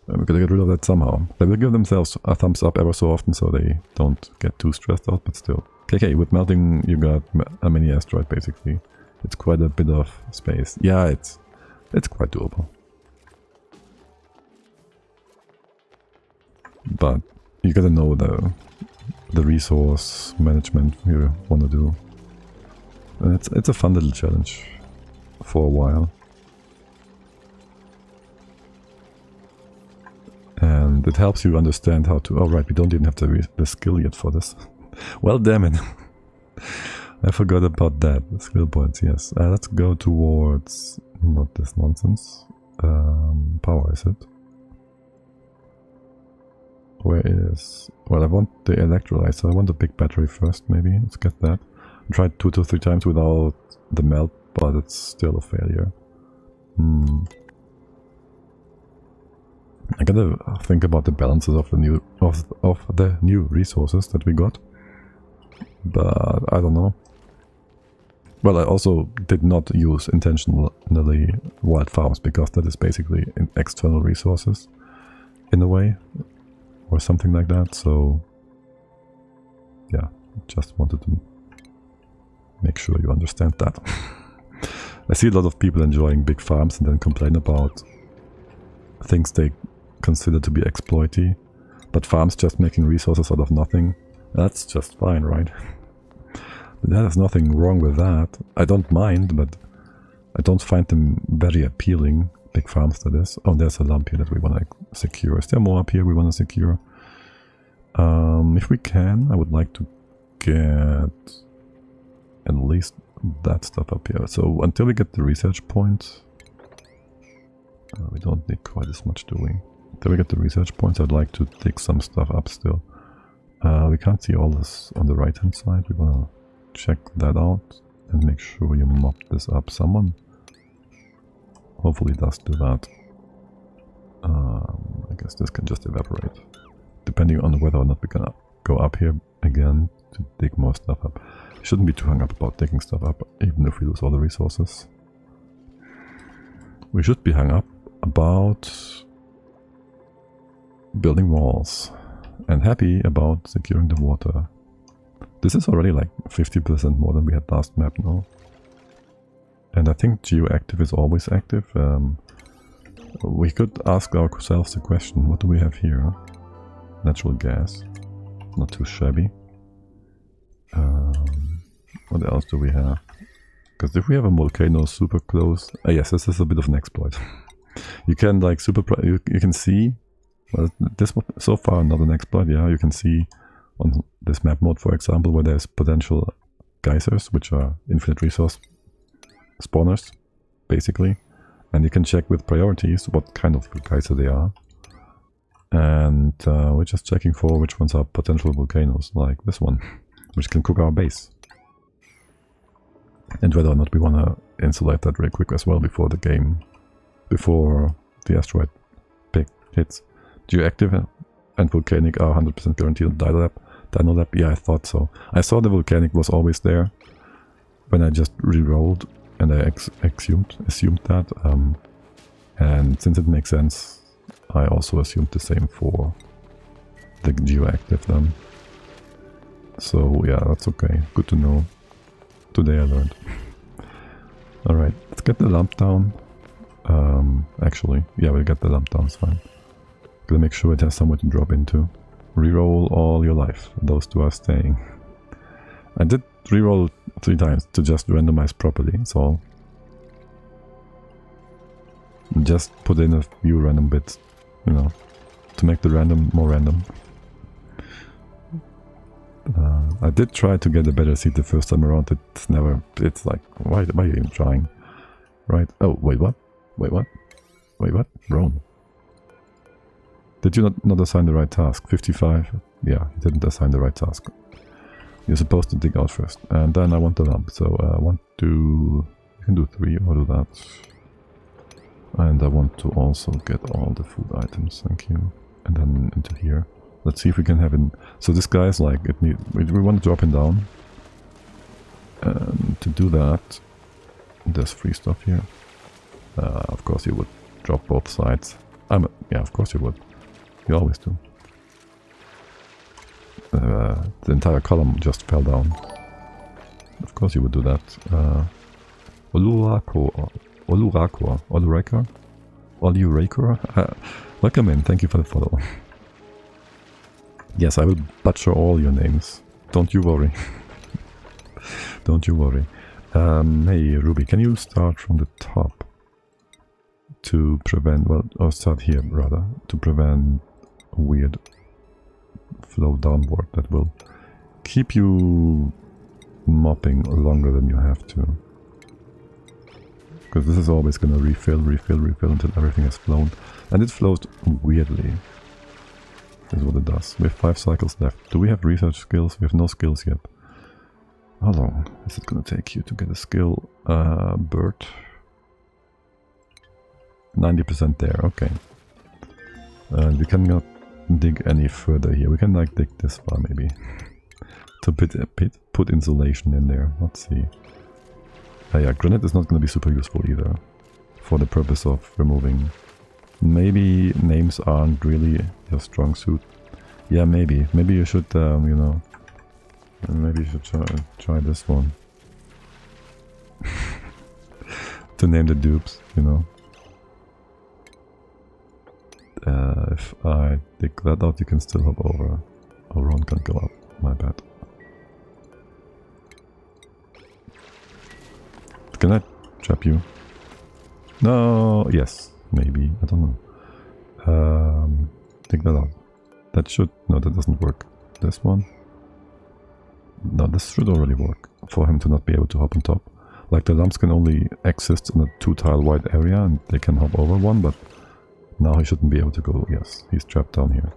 We're gonna get rid of that somehow. They will give themselves a thumbs up ever so often so they don't get too stressed out, but still. Okay, with melting you got a mini asteroid basically. It's quite a bit of space. Yeah, it's quite doable. But you gotta know the resource management you want to do. And it's a fun little challenge for a while. And it helps you understand how to... Oh right, we don't even have the skill yet for this. Well, damn it. I forgot about that. The skill points, yes. Let's go towards... Not this nonsense. Power, is it? Where is... Well, I want the electrolyzer. I want the big battery first, maybe. Let's get that. I tried 2 to 3 times without the melt, but it's still a failure. I gotta think about the balances of the new resources that we got. But I don't know. Well, I also did not use intentionally wild farms because that is basically external resources in a way or something like that. So yeah, just wanted to make sure you understand that. I see a lot of people enjoying big farms and then complain about things they consider to be exploity, but farms just making resources out of nothing. That's just fine, right? There's nothing wrong with that. I don't mind, but I don't find them very appealing. Big farms, that is. Oh, there's a lump here that we want to secure. Is there more up here we want to secure? If we can, I would like to get at least that stuff up here. So until we get the research point, we don't need quite as much, do we? Until we get the research points, I'd like to dig some stuff up still. We can't see all this on the right hand side. We want to check that out and make sure you mop this up. Someone hopefully does do that. I guess this can just evaporate, depending on whether or not we're gonna go up here again to dig more stuff up. Shouldn't be too hung up about digging stuff up, even if we lose all the resources. We should be hung up about building walls and happy about securing the water. This is already like 50% more than we had last map now. And I think geoactive is always active. We could ask ourselves the question, what do we have here? Natural gas. Not too shabby. What else do we have? Because if we have a volcano super close... yes, this is a bit of an exploit. You can like you can see... Well, this was so far not an exploit, yeah. You can see on this map mode, for example, where there's potential geysers, which are infinite resource spawners, basically. And you can check with priorities what kind of geyser they are. And we're just checking for which ones are potential volcanoes, like this one, which can cook our base. And whether or not we want to insulate that really quick as well before the asteroid pick hits. Geoactive and volcanic are 100% guaranteed on Dino Lab. Yeah, I thought so. I saw the volcanic was always there when I just re-rolled, and I assumed that. And since it makes sense, I also assumed the same for the geoactive then. So yeah, that's okay. Good to know. Today I learned. Alright, let's get the lump down. Actually, yeah, we'll get the lump down, it's fine. Gotta make sure it has somewhere to drop into. Reroll all your life. Those two are staying. I did reroll 3 times to just randomize properly, that's all. Just put in a few random bits, you know, to make the random more random. I did try to get a better seed the first time around. It's like, why are you even trying? Right? Oh, wait, what? Wait, what? Wait, what? Wrong. Did you not assign the right task? 55? Yeah, you didn't assign the right task. You're supposed to dig out first. And then I want the lump. So I want to... You can do 3 or do that. And I want to also get all the food items. Thank you. And then into here. Let's see if we can have it. So this guy is like... we want to drop him down. And to do that... There's free stuff here. Of course you would drop both sides. Yeah, of course you would. You always do. The entire column just fell down. Of course you would do that. Olurakor. Welcome in, thank you for the follow. Yes, I will butcher all your names. Don't you worry. Don't you worry. Hey Ruby, can you start from the top? To prevent, well, or start here rather, to prevent a weird flow downward that will keep you mopping longer than you have to. Because this is always going to refill until everything has flown. And it flows weirdly. Is what it does. We have 5 cycles left. Do we have research skills? We have no skills yet. How long is it going to take you to get a skill? Bird. 90% there, okay. And we cannot dig any further here. We can like dig this far maybe. To put insulation in there. Let's see. Yeah, granite is not going to be super useful either. For the purpose of removing. Maybe names aren't really your strong suit. Yeah, maybe. Maybe you should, you know. Maybe you should try this one. To name the dupes, you know. If I dig that out, you can still hop over. Oh, Ron can't go up. My bad. Can I trap you? No. Yes. Maybe. I don't know. Dig that out. That should... No, that doesn't work. This one? No, this should already work. For him to not be able to hop on top. Like the lumps can only exist in a 2-tile wide area and they can hop over one, but now he shouldn't be able to go. Yes, he's trapped down here.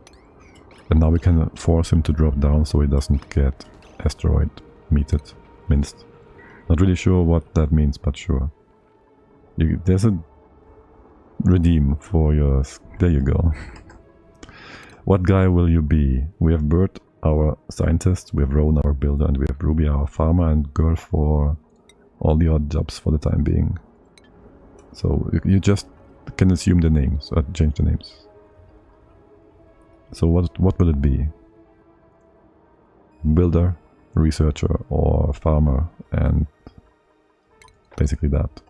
And now we can force him to drop down so he doesn't get asteroid minced. Not really sure what that means, but sure. There's a redeem for yours. There you go. What guy will you be? We have Bert, our scientist, we have Rowan, our builder, and we have Ruby, our farmer, and Girl for all the odd jobs for the time being. So you just can assume the names, or change the names. So what will it be? Builder, researcher, or farmer, and basically that.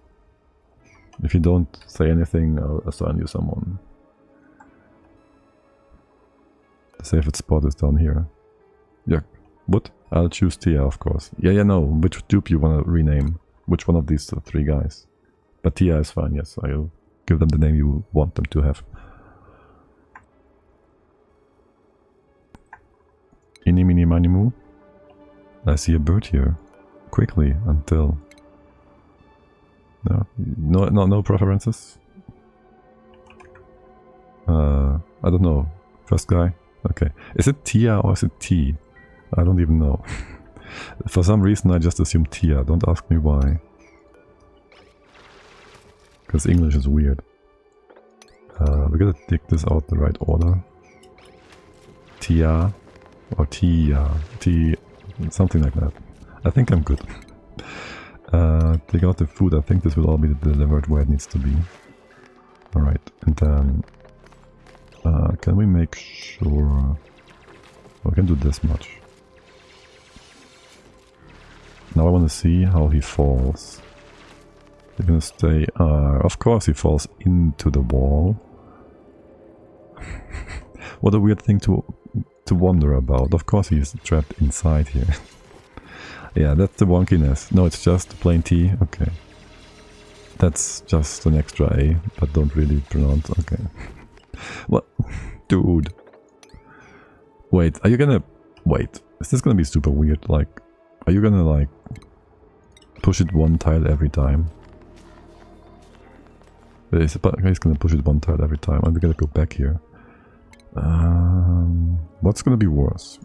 If you don't say anything, I'll assign you someone. The safest spot is down here. Yeah, what? I'll choose Tia, of course. Yeah, no. Which dupe you want to rename? Which one of these 3 guys? But Tia is fine, yes. I'll give them the name you want them to have. Eeny, meeny, miny, moo. I see a bird here. Quickly, until... No preferences? I don't know. First guy? Okay. Is it Tia or is it T? I don't even know. For some reason I just assume Tia. Don't ask me why. Because English is weird. We gotta dig this out the right order. Tia or Tia. T, something like that. I think I'm good. Take out the food. I think this will all be delivered where it needs to be. Alright, and then can we make sure we can do this much? Now I want to see how he falls. He's gonna stay... of course he falls into the wall. What a weird thing to wonder about. Of course he's trapped inside here. Yeah, that's the wonkiness. No, it's just plain T. Okay. That's just an extra A, but don't really pronounce. Okay. What? Dude. Wait, are you gonna... Wait, is this gonna be super weird? Like, are you gonna like... push it one tile every time? He's gonna push it one tile every time. I'm gonna go back here. What's gonna be worse?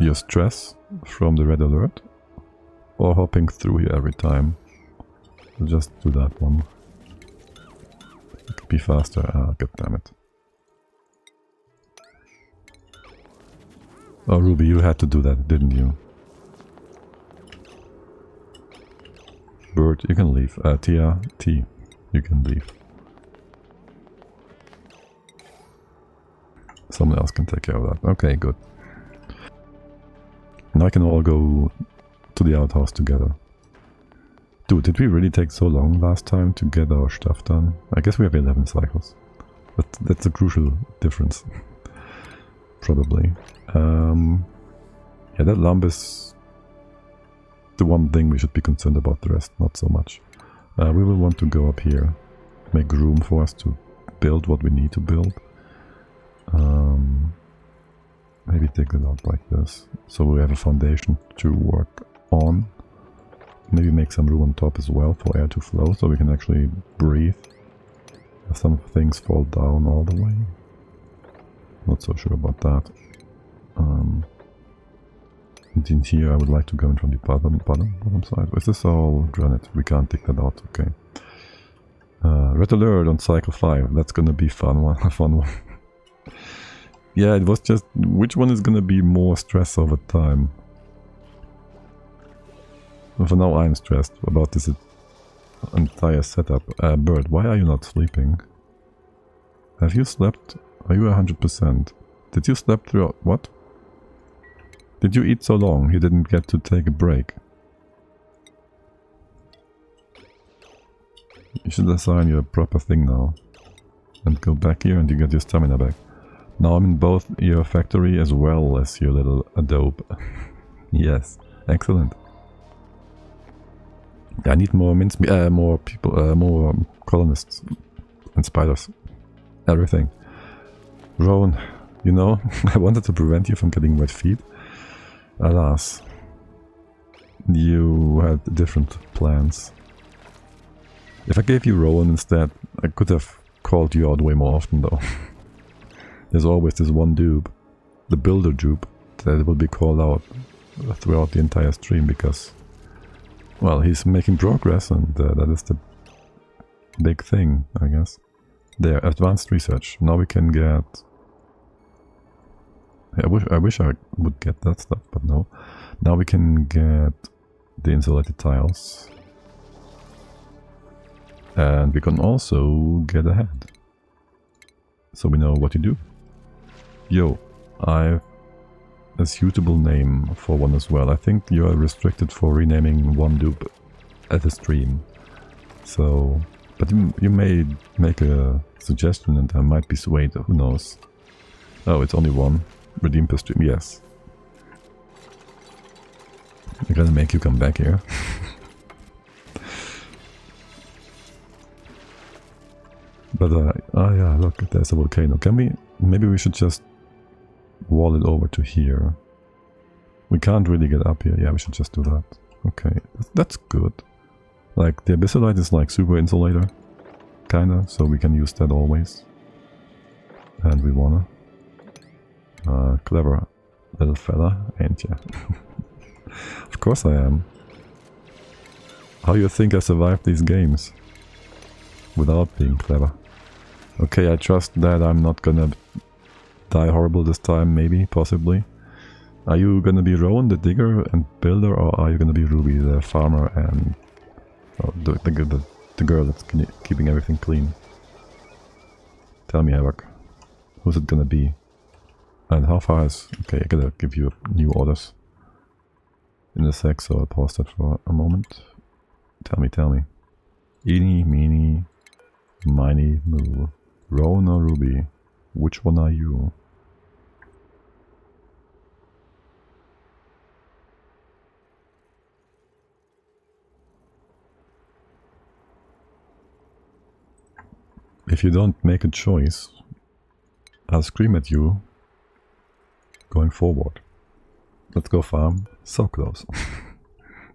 Your stress from the red alert? Or hopping through here every time? We'll just do that one. It could be faster. Ah, god damn it. Oh, Ruby, you had to do that, didn't you? Bird, you can leave. Tia, T, you can leave. Someone else can take care of that. Okay, good. Now I can all go to the outhouse together. Dude, did we really take so long last time to get our stuff done? I guess we have 11 cycles. But that's a crucial difference. Probably. Yeah, that lump is the one thing we should be concerned about, the rest not so much. We will want to go up here, make room for us to build what we need to build. Maybe take it out like this, so we have a foundation to work on. Maybe make some room on top as well for air to flow, so we can actually breathe. Some things fall down all the way. Not so sure about that. And in here I would like to go in from the bottom side. Is this all granite? We can't take that out, okay. Red alert on cycle 5. That's gonna be fun one. A fun one. Yeah, it was just which one is gonna be more stress over time. For now I'm stressed about this entire setup. Bird, why are you not sleeping? Have you slept? Are you 100%? Did you sleep throughout? What? Did you eat so long you didn't get to take a break? You should assign you a proper thing now. And go back here and you get your stamina back. Now I'm in both your factory as well as your little adobe. Yes, excellent. I need more more people, more colonists and spiders. Everything. Rowan, you know, I wanted to prevent you from getting wet feet. Alas, you had different plans. If I gave you Rowan instead, I could have called you out way more often though. There's always this one dupe, the builder dupe, that will be called out throughout the entire stream because, well, he's making progress and that is the big thing, I guess. There, advanced research. Now we can get... I wish I would get that stuff, but no. Now we can get the insulated tiles. And we can also get ahead. So we know what to do. Yo, I've a suitable name for one as well. I think you are restricted for renaming one dupe at a stream. So, but you may make a suggestion and I might be swayed, who knows. Oh, it's only one. Redeem per stream, yes. I'm gonna make you come back here. But, oh yeah, look, there's a volcano. Can we, maybe we should just wall it over to here. We can't really get up here. Yeah, we should just do that. Okay, that's good. Like, the abyssalite is like super insulator, kinda, so we can use that always. And we wanna. Clever little fella, ain't ya? Of course I am. How you think I survived these games? Without being clever. Okay, I trust that I'm not gonna die horrible this time, maybe, possibly. Are you gonna be Rowan, the digger and builder, or are you gonna be Ruby, the farmer and the girl that's keeping everything clean? Tell me, Havoc. Who's it gonna be? And how far is... Okay, I gotta give you new orders in a sec, so I'll pause that for a moment. Tell me. Eeny, meeny, miny, moo. Rowan or Ruby? Which one are you? if you don't make a choice, I'll scream at you going forward. Let's go farm. So close.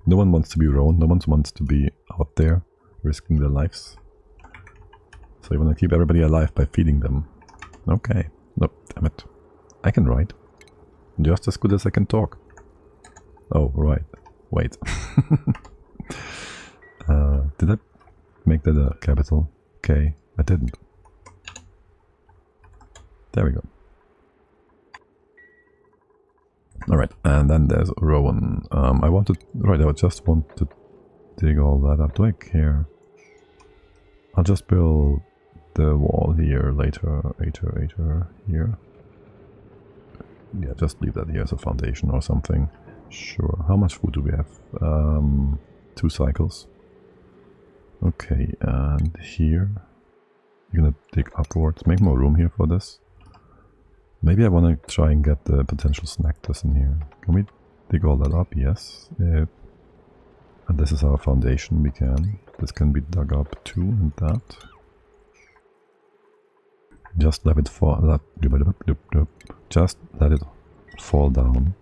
No one wants to be roamed, no one wants to be out there risking their lives. So you want to keep everybody alive by feeding them. Okay. Nope, damn it. I can write. Just as good as I can talk. Oh, right. Wait. Did I make that a capital K? I didn't. There we go. Alright, and then there's Rowan. I just want to dig all that up. Do I care? I'll just build the wall here later, here. Yeah, just leave that here as a foundation or something. Sure. How much food do we have? 2 cycles. Okay, and here you're gonna dig upwards. Make more room here for this. Maybe I want to try and get the potential snack in here. Can we dig all that up? Yes. And this is our foundation. We can. This can be dug up too, and that. Just let it fall. Just let it fall down.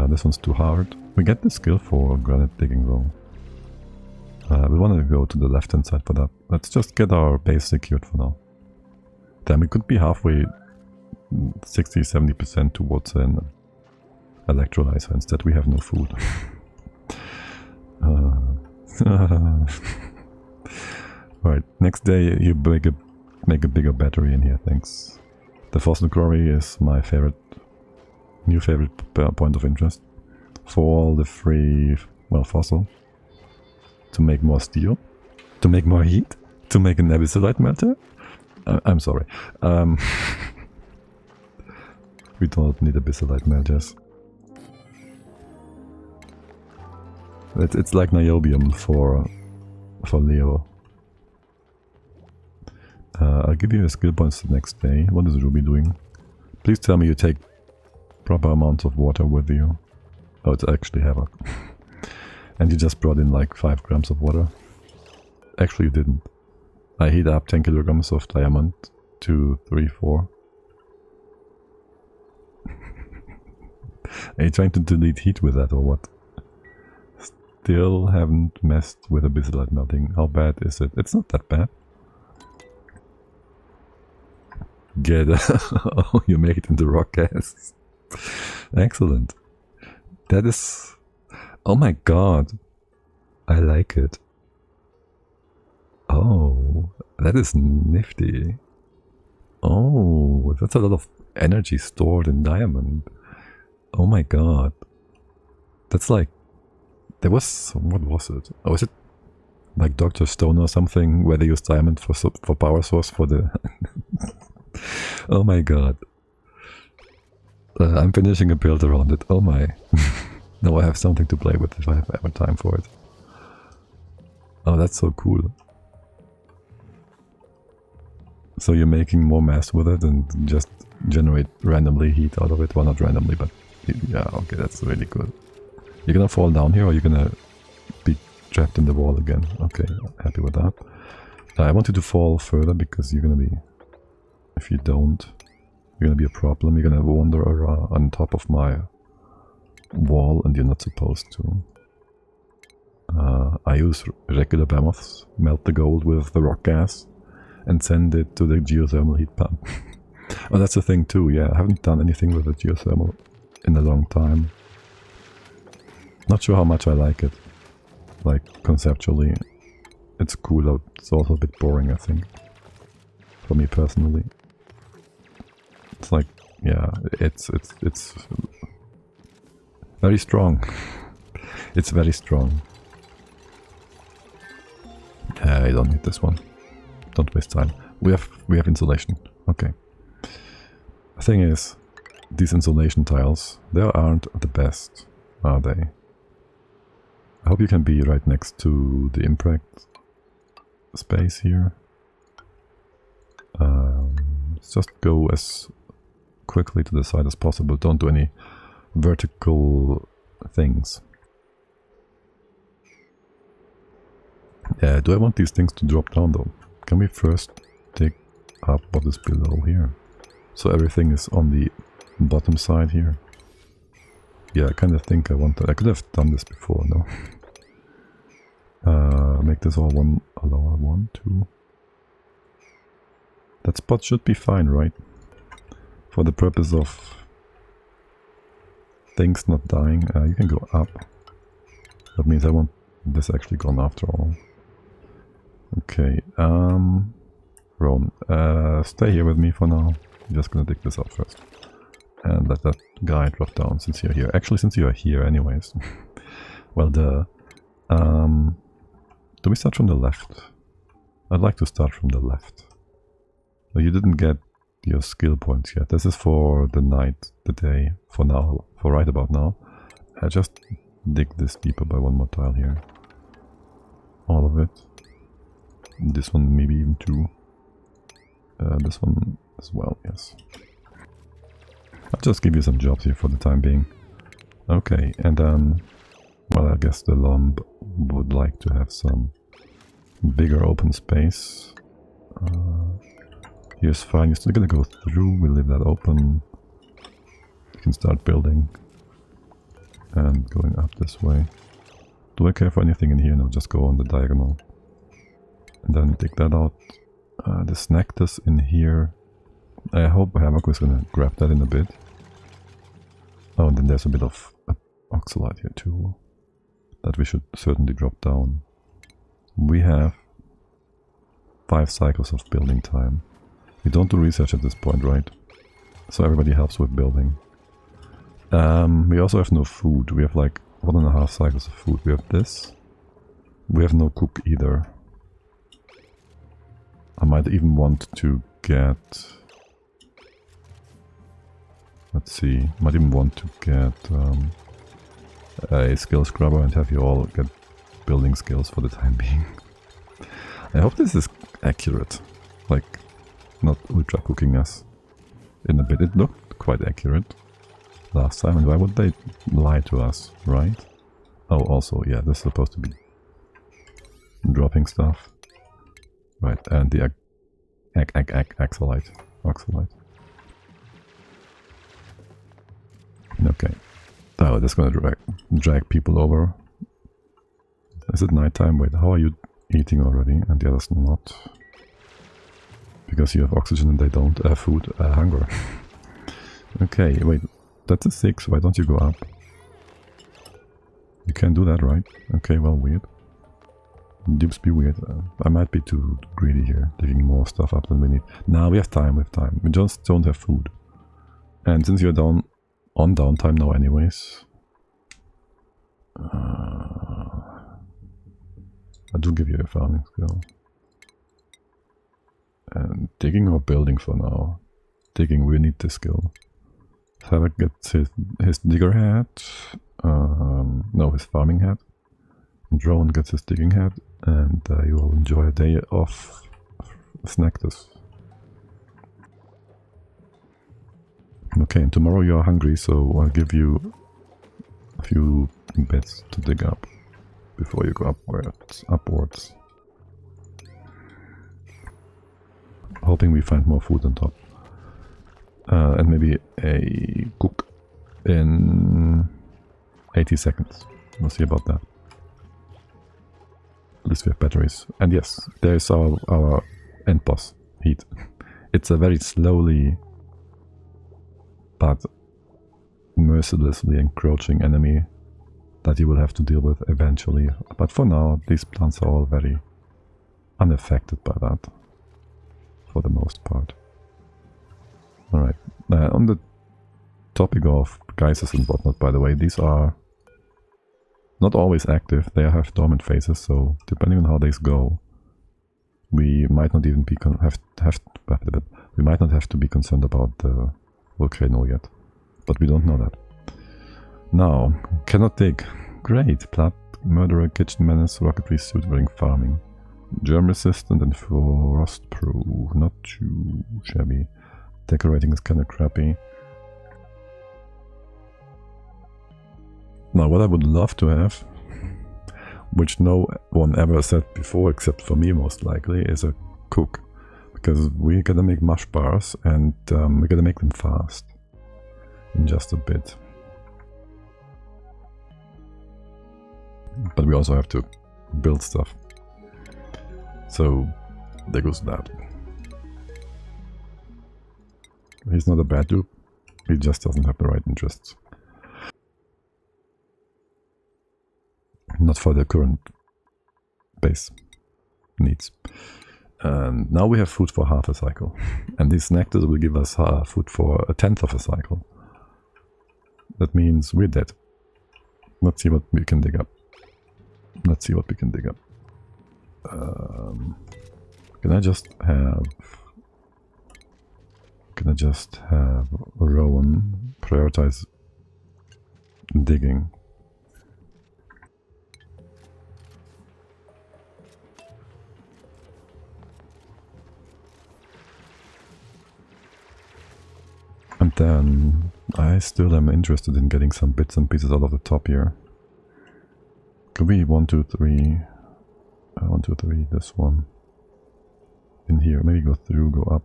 This one's too hard. We get the skill for granite digging though. We want to go to the left hand side for that. Let's just get our base secured for now. Then we could be halfway 60-70% towards an electrolyzer. Instead we have no food. Alright, next day you make a bigger battery in here, thanks. The fossil quarry is my new favorite point of interest. For all the free, well, fossil. To make more steel. To make more heat. To make an abyssite melter. I'm sorry. We don't need abyssite melters. It's like niobium for Leo. I'll give you a skill points the next day. What is Ruby doing? Please tell me you take proper amounts of water with you. Oh, it's actually havoc. And you just brought in like 5 grams of water. Actually you didn't. I heat up 10 kilograms of diamond. 2, 3, 4. Are you trying to delete heat with that or what? Still haven't messed with abyssite melting. How bad is it? It's not that bad. Get oh, you make it into rock gas. Excellent. That is... Oh my god. I like it. Oh, that is nifty. Oh, that's a lot of energy stored in diamond. Oh my god. That's like... There was... What was it? Oh, is it like Dr. Stone or something where they use diamond for power source for the... Oh my god. I'm finishing a build around it. Oh my. Now I have something to play with if I have ever time for it. Oh, that's so cool. So you're making more mass with it and just generate randomly heat out of it. Well, not randomly, but yeah, okay, that's really good. You're gonna fall down here or you're gonna be trapped in the wall again? Okay, happy with that. I want you to fall further because you're gonna be... If you don't, you're gonna be a problem. You're gonna wander around on top of my wall and you're not supposed to. I use regular behemoths, melt the gold with the rock gas and send it to the geothermal heat pump. Oh, that's the thing too, yeah, I haven't done anything with the geothermal in a long time. Not sure how much I like it. Like, conceptually, it's cool, it's also a bit boring, I think. For me personally. It's like, yeah, it's very strong. It's very strong. I don't need this one. Don't waste time. We have insulation. Okay. The thing is, these insulation tiles, they aren't the best, are they? I hope you can be right next to the impact space here. Let's just go as quickly to the side as possible. Don't do any vertical things. Do I want these things to drop down though? Can we first dig up what is below here? So everything is on the bottom side here. Yeah, I kind of think I could have done this before, no? Make this all one lower, 1, 2. That spot should be fine, right? For the purpose of things not dying. You can go up. That means I want this actually gone after all. Okay, Ron, stay here with me for now. I'm just gonna dig this up first. And let that guy drop down since you're here. Actually, since you are here anyways. Well, do we start from the left? I'd like to start from the left. So you didn't get your skill points yet. This is for the night, the day, for now, for right about now. I just dig this deeper by one more tile here. All of it. This one maybe even 2. This one as well, yes. I'll just give you some jobs here for the time being. Okay, and then, well, I guess the lump would like to have some bigger open space. Here's fine, you're still gonna go through, we'll leave that open. You can start building. And going up this way. Do I care for anything in here? No, just go on the diagonal. And then take that out. The snactus in here. I hope Hamako is gonna grab that in a bit. Oh, and then there's a bit of oxalite here too. That we should certainly drop down. We have 5 cycles of building time. We don't do research at this point, right? So everybody helps with building. We also have no food. We have like 1.5 cycles of food. We have this. We have no cook either. I might even want to get... Let's see. Might even want to get a skill scrubber and have you all get building skills for the time being. I hope this is accurate. Like, not ultra cooking us in a bit. It looked quite accurate last time, and why would they lie to us, right? Oh, also, yeah, this is supposed to be dropping stuff. Right, and the oxalite. Okay. Oh, that's gonna drag people over. Is it nighttime? Wait, how are you eating already? And the others not. Because you have oxygen and they don't have food, hunger. Okay, wait, that's a 6, why don't you go up? You can do that, right? Okay, well, weird. Dupes be weird. I might be too greedy here, digging more stuff up than we need. Nah, we have time, We just don't have food. And since you're on downtime now anyways... I do give you a farming skill. And digging or building for now? Digging, we need this skill. Tyler gets his digger hat. No, his farming hat. Drone gets his digging hat. And you will enjoy a day of snactus. Okay, and tomorrow you are hungry, so I'll give you a few bits to dig up before you go upwards. Hoping we find more food on top. And maybe a cook in 80 seconds. We'll see about that. At least we have batteries. And yes, there's our end boss, heat. It's a very slowly but mercilessly encroaching enemy that you will have to deal with eventually. But for now, these plants are all very unaffected by that. For the most part. Alright, on the topic of geysers and whatnot, by the way, these are not always active, they have dormant phases, so depending on how these go, we might not even be we might not have to be concerned about the volcano yet, but we don't know that. Now, cannot dig. Great, plat, murderer, kitchen menace, rocketry suit wearing farming. Germ resistant and frost proof, not too shabby. Decorating is kind of crappy. Now what I would love to have, which no one ever said before except for me most likely, is a cook, because we gotta make mush bars and we gotta make them fast in just a bit. But we also have to build stuff. So there goes that. He's not a bad dupe, he just doesn't have the right interests. Not for the current base needs. And now we have food for half a cycle. And these nectars will give us food for a 10th of a cycle. That means we're dead. Let's see what we can dig up. Let's see what we can dig up. Can I just have Rowan prioritize digging? And then I still am interested in getting some bits and pieces out of the top here. Could be 1, 2, 3. 1, 2, 3. This one. In here. Maybe go through, go up.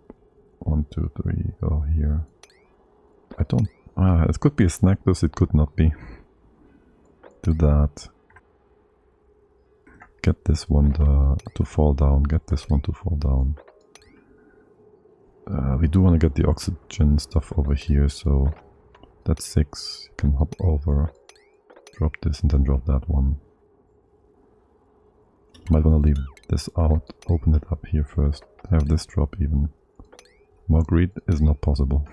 1, 2, 3. Go here. I don't. It could be a snack, this. It could not be. Do that. Get this one to fall down. Get this one to fall down. We do want to get the oxygen stuff over here, so that's 6. You can hop over, drop this, and then drop that one. Might want to leave this out, open it up here first, have this drop even. More greed is not possible.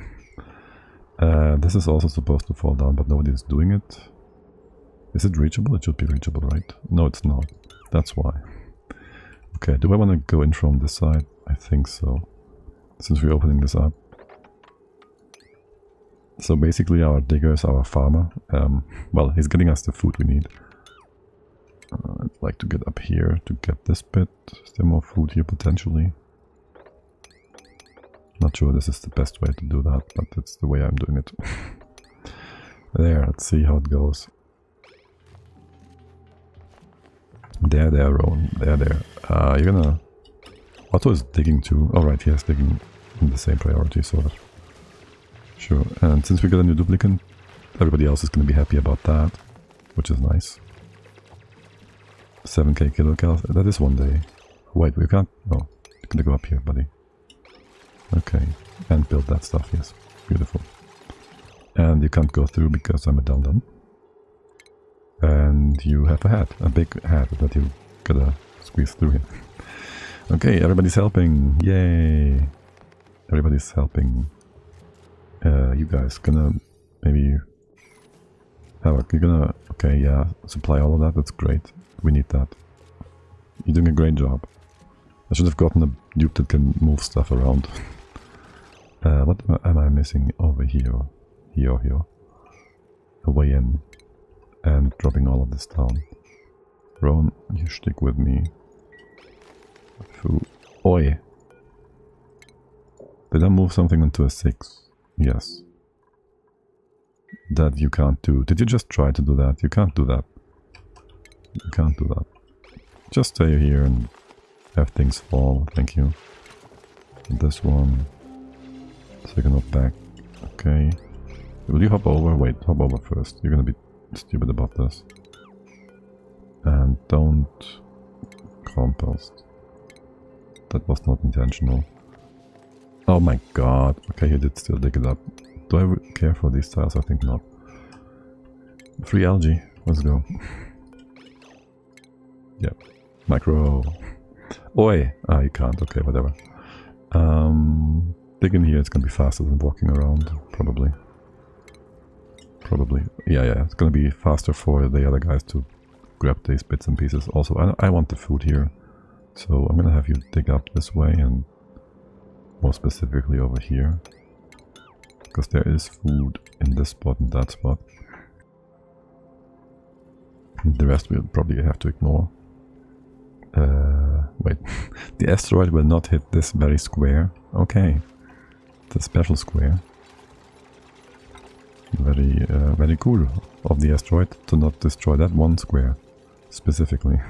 This is also supposed to fall down, but nobody is doing it. Is it reachable? It should be reachable, right? No, it's not. That's why. Okay, do I want to go in from this side? I think so. Since we're opening this up. So basically our digger is our farmer. Well, he's getting us the food we need. I'd like to get up here to get this bit. Is there more food here potentially? Not sure this is the best way to do that, but it's the way I'm doing it. There, let's see how it goes. There, Rowan. There. You're gonna... Otto is digging too. Alright, he has digging in the same priority, sort of. Sure, and since we got a new duplicant, everybody else is going to be happy about that, which is nice. 7k kilocals, that is 1 day. Wait, we can't... Oh, you're going to go up here, buddy. Okay, and build that stuff, yes. Beautiful. And you can't go through because I'm a dum-dum. And you have a hat, a big hat that you gotta squeeze through here. Okay, everybody's helping. Yay! Everybody's helping. You guys gonna maybe have you're gonna okay, yeah, supply all of that. That's great. We need that. You're doing a great job. I should have gotten a dupe that can move stuff around. What am I missing over here? Here. A way in. And dropping all of this down. Rowan, you stick with me. Oi! Did I move something into a 6? Yes. That you can't do. Did you just try to do that? You can't do that. You can't do that. Just stay here and have things fall. Thank you. This one. Second up back. Okay. Will you hop over? Wait, hop over first. You're gonna be stupid about this. And don't compost. That was not intentional. Oh my god. Okay, he did still dig it up. Do I care for these tiles? I think not. Free algae. Let's go. Yep. Micro. Oi! Ah, you can't. Okay, whatever. Digging here, it's gonna be faster than walking around. Probably. Yeah. It's gonna be faster for the other guys to grab these bits and pieces. Also, I want the food here. So I'm gonna have you dig up this way and more specifically over here. Because there is food in this spot and that spot. And the rest we'll probably have to ignore. Wait. The asteroid will not hit this very square. Okay. It's a special square. Very cool of the asteroid to not destroy that one square specifically.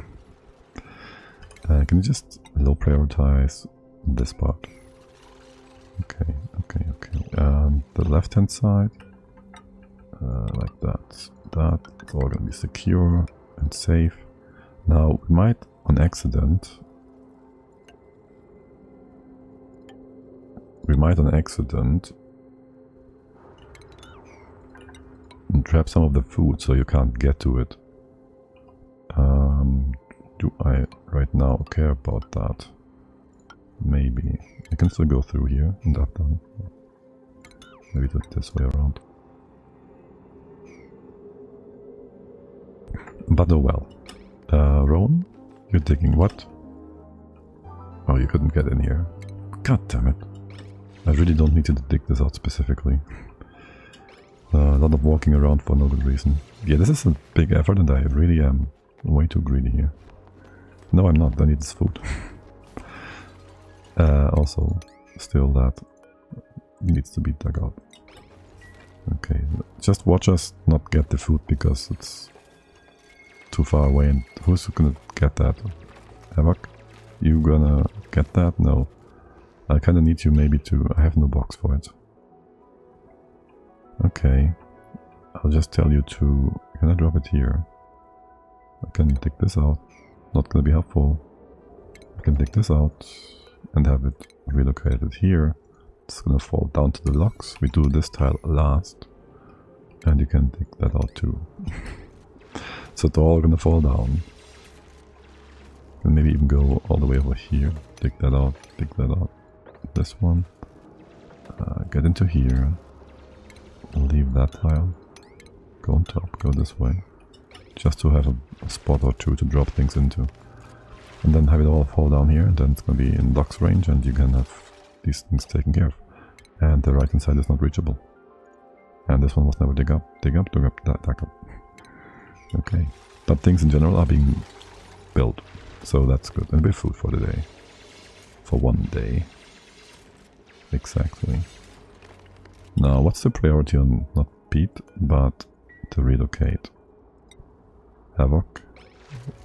Can you just low prioritize this part. Okay. The left hand side, like that. It's all gonna be secure and safe. Now we might on accident trap some of the food so you can't get to it. Do I right now care about that? Maybe. I can still go through here and up down. Maybe do it this way around. But oh well. Rowan, you're digging what? Oh, you couldn't get in here. God damn it. I really don't need to dig this out specifically. A lot of walking around for no good reason. Yeah, this is a big effort and I really am way too greedy here. No, I'm not. I need this food. Also, still that needs to be dug out. Okay, just watch us not get the food because it's too far away. And who's gonna get that? Havoc? You gonna get that? No. I kinda need you maybe to... I have no box for it. Okay. I'll just tell you to... Can I drop it here? I can take this out. Not gonna be helpful. I can take this out and have it relocated here. It's gonna fall down to the logs. We do this tile last. And you can take that out too. So it's all gonna fall down. And maybe even go all the way over here. Take that out, take that out. This one. Get into here. Leave that tile. Go on top, go this way. Just to have a spot or two to drop things into. And then have it all fall down here, and then it's gonna be in logs range and you can have these things taken care of. And the right hand side is not reachable. And this one was never dig up, dig up. Okay. But things in general are being built. So that's good. And we have food for the day. For one day. Exactly. Now, what's the priority on not Pete, but to relocate? Havoc.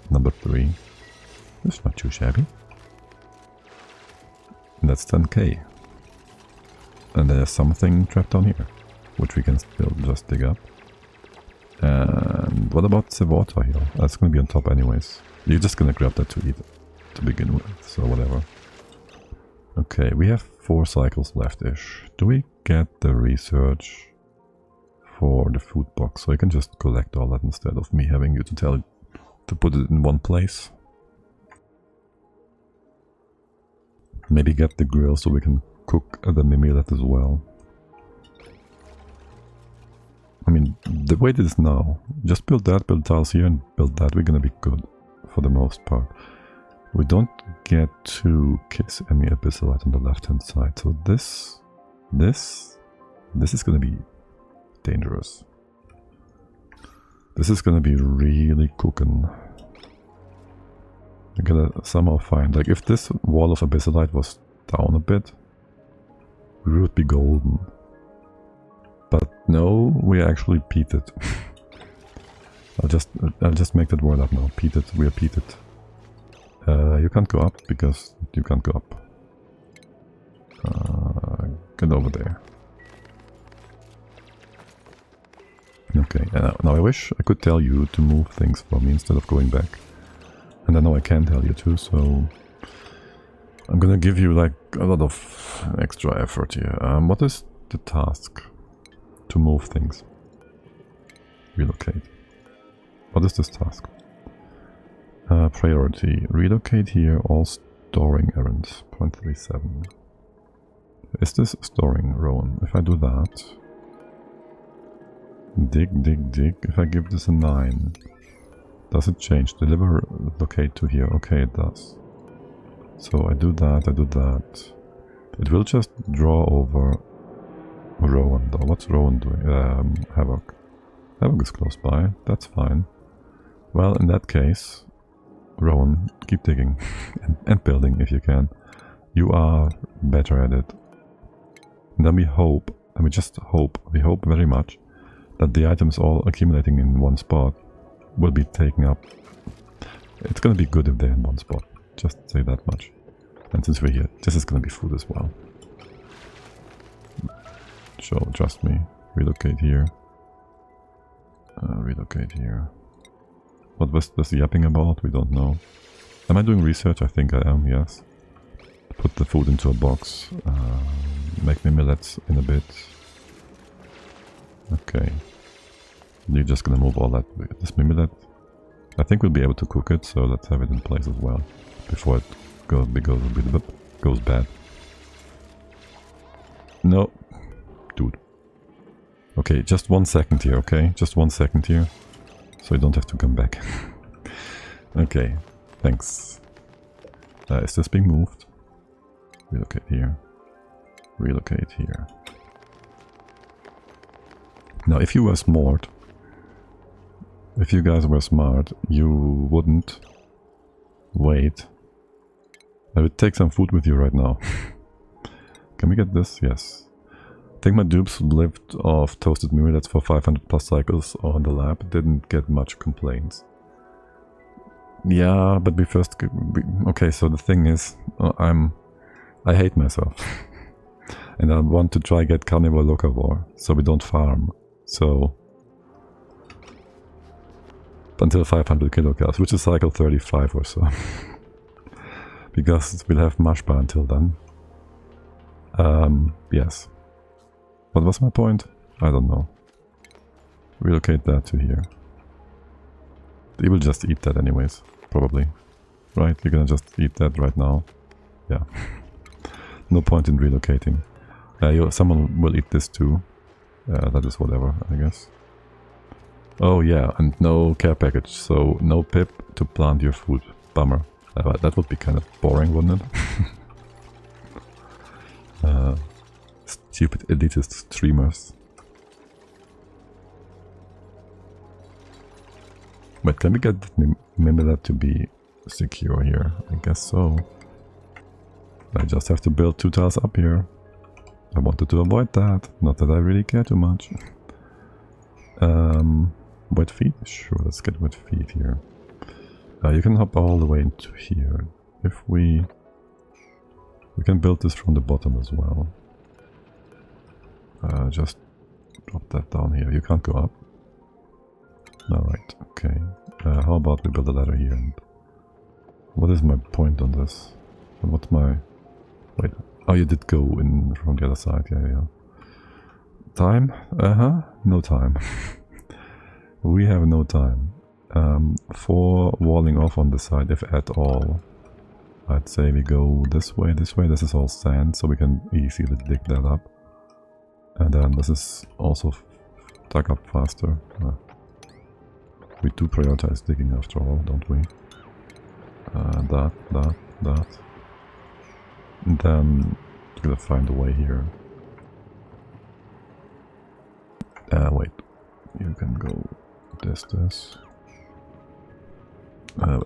Number 3. That's not too shabby. And that's 10k. And there's something trapped down here, which we can still just dig up. And what about the water here? That's gonna be on top anyways. You're just gonna grab that to eat to begin with, so whatever. Okay, we have 4 cycles left-ish. Do we get the research for the food box? So I can just collect all that instead of me having you to tell it to put it in one place. Maybe get the grill so we can cook the mimilet as well. I mean, the way it is now, just build that, build tiles here and build that, we're gonna be good for the most part. We don't get to kiss any abyssalite on the left hand side, so this is gonna be dangerous. This is gonna be really cooking. I gotta somehow find, like, if this wall of abyssalite was down a bit, we would be golden. But no, we actually peated. I'll just make that word up now. Peated, we are peated. You can't go up because you can't go up. Get over there. Okay, now I wish I could tell you to move things for me instead of going back. And I know I can tell you too, so I'm gonna give you like a lot of extra effort here. What is the task? To move things. Relocate. What is this task? Priority. Relocate here, all storing errands. 0.37. Is this storing, Rowan? If I do that... Dig, dig, dig. If I give this a 9... Does it change? Deliver, locate to here. Okay, it does. So I do that, I do that. It will just draw over Rowan though. What's Rowan doing? Havoc. Havoc is close by. That's fine. Well, in that case, Rowan, keep digging and building if you can. You are better at it. And then we hope, and we just hope, we hope very much that the items all accumulating in one spot will be taken up. It's gonna be good if they're in one spot. Just say that much. And since we're here, this is gonna be food as well. So, trust me. Relocate here. Relocate here. What was this yapping about? We don't know. Am I doing research? I think I am, yes. Put the food into a box. Make me millets in a bit. Okay. You're just gonna move all that. This millet. I think we'll be able to cook it, so let's have it in place as well. Before it goes bad. No. Dude. Okay, just 1 second here, okay? Just 1 second here. So you don't have to come back. Okay, thanks. Is this being moved? Relocate here. Relocate here. Now, if you were smart, if you guys were smart, you wouldn't wait. I would take some food with you right now. Can we get this? Yes. I think my dupes lived off toasted millets for 500 plus cycles on the lab. Didn't get much complaints. Yeah, but we first... Okay, so the thing is, I hate myself. And I want to try get carnivore locavore, so we don't farm. So... until 500 kilocalories, which is cycle 35 or so. Because we'll have mush bar until then. Yes. What was my point? I don't know. Relocate that to here. They will just eat that anyways, probably. Right? You're gonna just eat that right now. Yeah. No point in relocating. Someone will eat this too. That is whatever, I guess. Oh yeah, and no care package, so no pip to plant your food. Bummer. That would be kind of boring, wouldn't it? Stupid elitist streamers. But can we get Mimilat to be secure here? I guess so. I just have to build 2 tiles up here. I wanted to avoid that. Not that I really care too much. Wet feet? Sure, let's get wet feet here. You can hop all the way into here. If we can build this from the bottom as well. Just drop that down here. You can't go up. Alright, okay. How about we build a ladder here? And what is my point on this? And what's my... Wait. Oh, you did go in from the other side. Yeah. Time? No time. We have no time. For walling off on the side, if at all, I'd say we go this way. This is all sand, so we can easily dig that up. And then this is also dug up faster. We do prioritize digging after all, don't we? That. And then we're gonna find a way here. Wait. You can go this.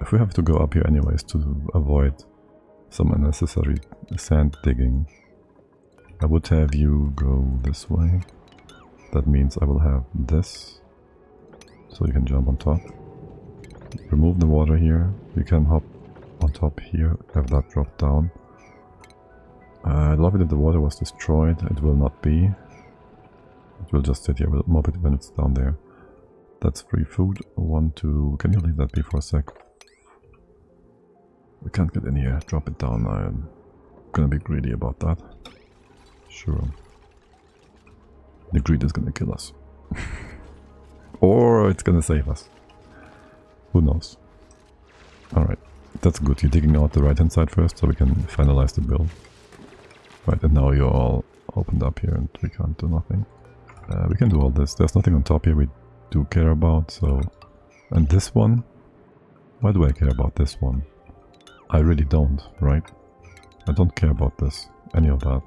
If we have to go up here anyways to avoid some unnecessary sand digging, I would have you go this way. That means I will have this, so you can jump on top. Remove the water here. You can hop on top here, have that drop down. I'd love it if the water was destroyed. It will not be. It will just sit here. We'll mob it when it's down there. That's free food. 1, 2... Can you leave that be for a sec? We can't get in here. Drop it down. I'm gonna be greedy about that. Sure. The greed is gonna kill us. Or it's gonna save us. Who knows? Alright. That's good. You're digging out the right hand side first so we can finalize the build. Right, and now you're all opened up here and we can't do nothing. We can do all this. There's nothing on top here we do care about, so... And this one? Why do I care about this one? I really don't, right? I don't care about this. Any of that.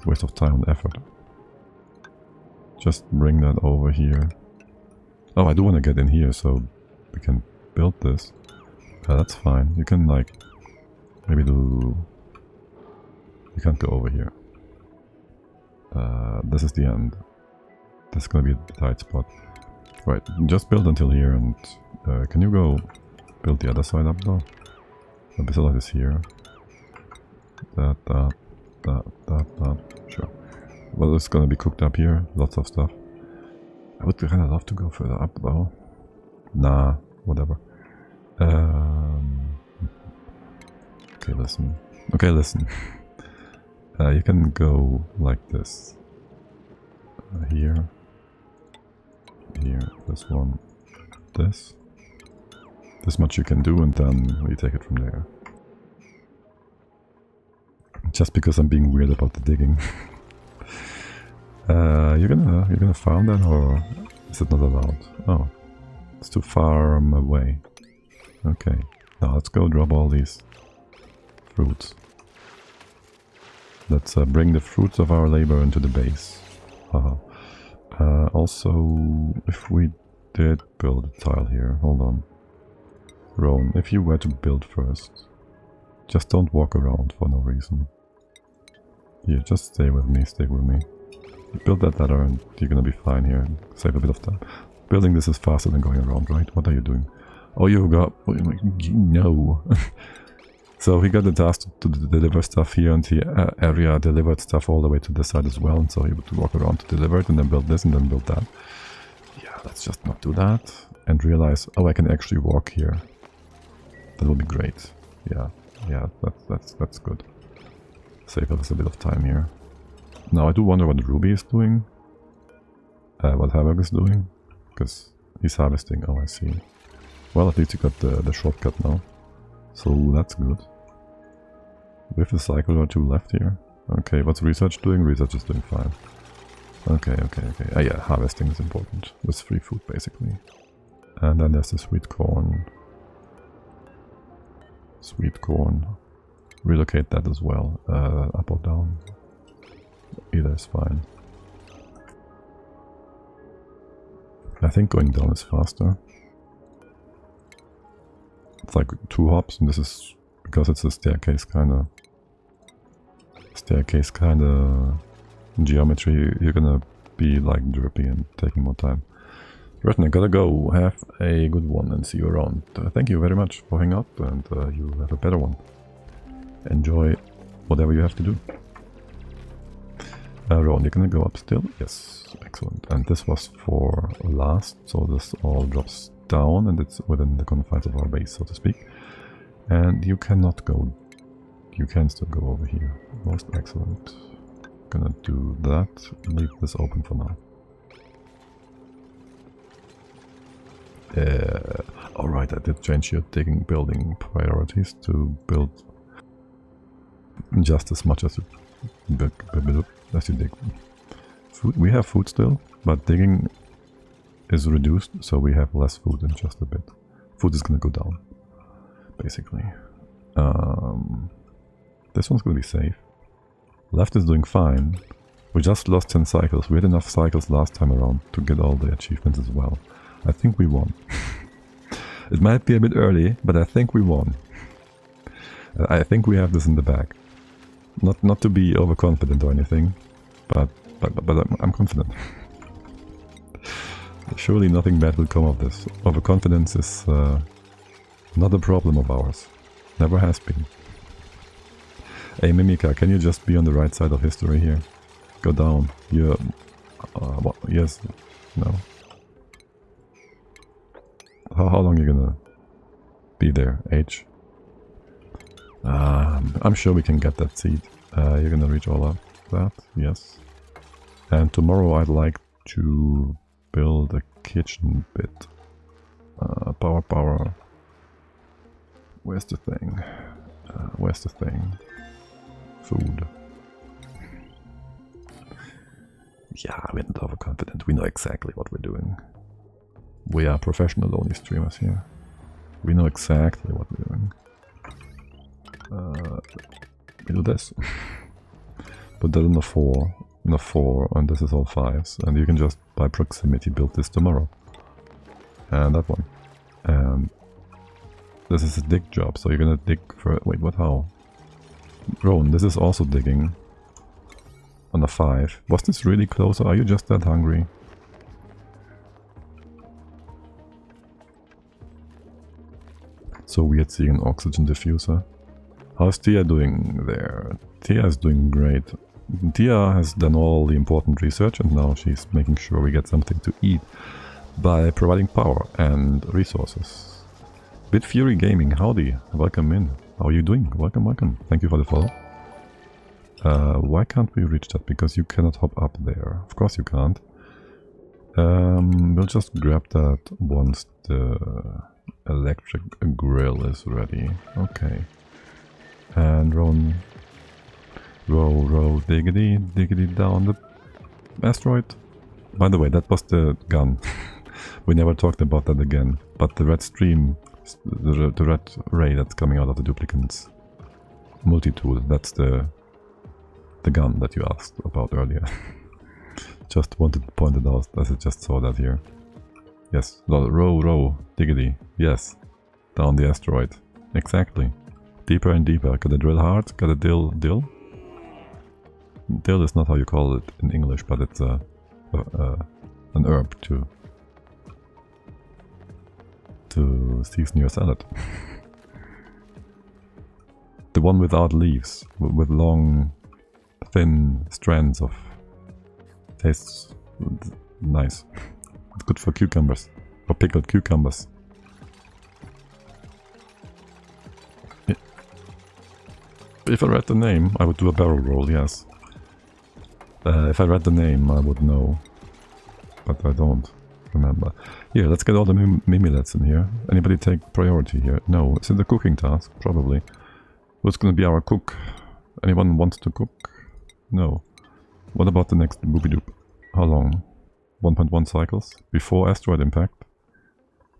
Waste of time and effort. Just bring that over here. Oh, I do want to get in here so we can build this. That's fine. You can like... Maybe do... You can't go over here. This is the end. This is gonna be a tight spot. Right, just build until here and... can you go build the other side up though? The facility is here. Sure. Well, it's gonna be cooked up here. Lots of stuff. I would kind of love to go further up though. Nah, whatever. Okay, listen. Okay, listen. You can go like this. Here. Here. This one. This. This much you can do, and then we take it from there. Just because I'm being weird about the digging. You're gonna farm that, or is it not allowed? Oh, it's too far away. Okay, now let's go drop all these fruits. Let's bring the fruits of our labor into the base. Also, if we did build a tile here, hold on. Roan, if you were to build first, just don't walk around for no reason. Here, just stay with me, Build that ladder and you're gonna be fine here. Save a bit of time. Building this is faster than going around, right? What are you doing? Oh, you got... No. So he got the task to deliver stuff here, and the area delivered stuff all the way to this side as well, and so he would walk around to deliver it, and then build this, and then build that. Yeah, let's just not do that, and realize, oh, I can actually walk here. That would be great. Yeah, that's good. Save us a bit of time here. Now I do wonder what Ruby is doing. What Havoc is doing. Because he's harvesting. Oh, I see. Well, at least you got the shortcut now. So that's good. We have a cycle or two left here. Okay, what's research doing? Research is doing fine. Okay. Yeah, harvesting is important. With free food, basically. And then there's the sweet corn. Sweet corn. Relocate that as well. Up or down. Either is fine. I think going down is faster. It's like 2 hops, and this is because it's a staircase kind of geometry. You're gonna be like drippy and taking more time. Right, I gotta go. Have a good one and see you around. Thank you very much for hanging out, and you have a better one. Enjoy whatever you have to do. Ron, you're gonna go up still? Yes, excellent. And this was for last, so this all drops down, and it's within the confines of our base, so to speak. And you cannot go. You can still go over here. Most excellent. Gonna do that. Leave this open for now. Alright, I did change your building priorities to build just as much as you dig. Food, we have food still, but digging is reduced, so we have less food in just a bit. Food is gonna go down, basically. This one's gonna be safe. Left is doing fine. We just lost 10 cycles. We had enough cycles last time around to get all the achievements as well. I think we won. It might be a bit early, but I think we won. I think we have this in the bag. Not to be overconfident or anything, but I'm confident. Surely nothing bad will come of this. Overconfidence is not a problem of ours. Never has been. Hey Mimica, can you just be on the right side of history here? Go down. You're... what? Yes. No. How long are you gonna be there? H? I'm sure we can get that seed. You're gonna reach all of that? Yes. And tomorrow I'd like to build a kitchen bit. Power. Where's the thing? Food. Yeah, we're not overconfident. We know exactly what we're doing. We are professional only streamers here. We know exactly what we're doing. We do this. Put that in the 4, and this is all 5s. And you can just, by proximity, build this tomorrow. And that one. And this is a dig job, so you're gonna dig for... Wait, what? How? Rowan, this is also digging. On a 5. Was this really close, or are you just that hungry? So weird seeing an oxygen diffuser. How's Tia doing there? Tia is doing great. Tia has done all the important research and now she's making sure we get something to eat by providing power and resources. Bit Fury Gaming, howdy, welcome in. How are you doing? Welcome, welcome. Thank you for the follow. Why can't we reach that? Because you cannot hop up there. Of course you can't. We'll just grab that once the electric grill is ready. Okay. And row, diggity down the asteroid. By the way, that was the gun. We never talked about that again. But the red stream, the red ray that's coming out of the duplicant's multi-tool, that's the gun that you asked about earlier. Just wanted to point it out as I just saw that here. Yes, row, diggity. Yes, down the asteroid. Exactly. Deeper and deeper. Gotta drill hard. Gotta dill. Dill is not how you call it in English, but it's an herb to season your salad. The one without leaves, with long, thin strands of. Tastes nice. It's good for cucumbers, for pickled cucumbers. If I read the name, I would do a barrel roll, yes. If I read the name, I would know. But I don't remember. Here, let's get all the mimilets in here. Anybody take priority here? No. Is it a cooking task? Probably. Who's gonna be our cook? Anyone wants to cook? No. What about the next booby-doop? How long? 1.1 cycles? Before asteroid impact?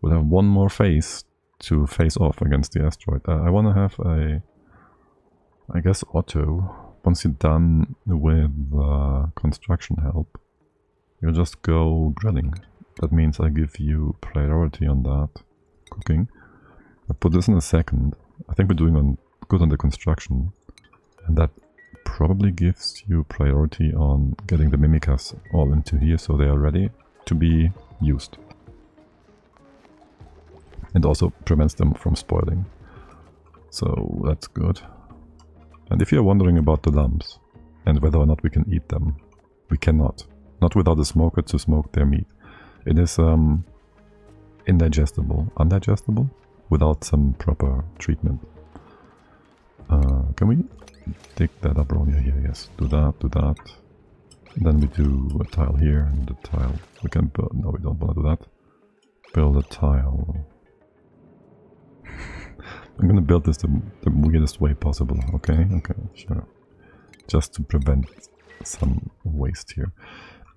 We'll have one more phase to face off against the asteroid. I want to have a... I guess auto. Once you're done with construction help, you'll just go grilling. That means I give you priority on that. Cooking. I'll put this in a second. I think we're doing good on the construction. And that probably gives you priority on getting the mimicas all into here so they are ready to be used. And also prevents them from spoiling. So that's good. And if you're wondering about the lumps and whether or not we can eat them, we cannot. Not without a smoker to smoke their meat. It is indigestible, undigestible, without some proper treatment. Can we dig that up around here? Yes, do that. And then we do a tile here and a tile. We can build, no, we don't want to do that. Build a tile. I'm gonna build this the weirdest way possible, okay? Okay, sure. Just to prevent some waste here.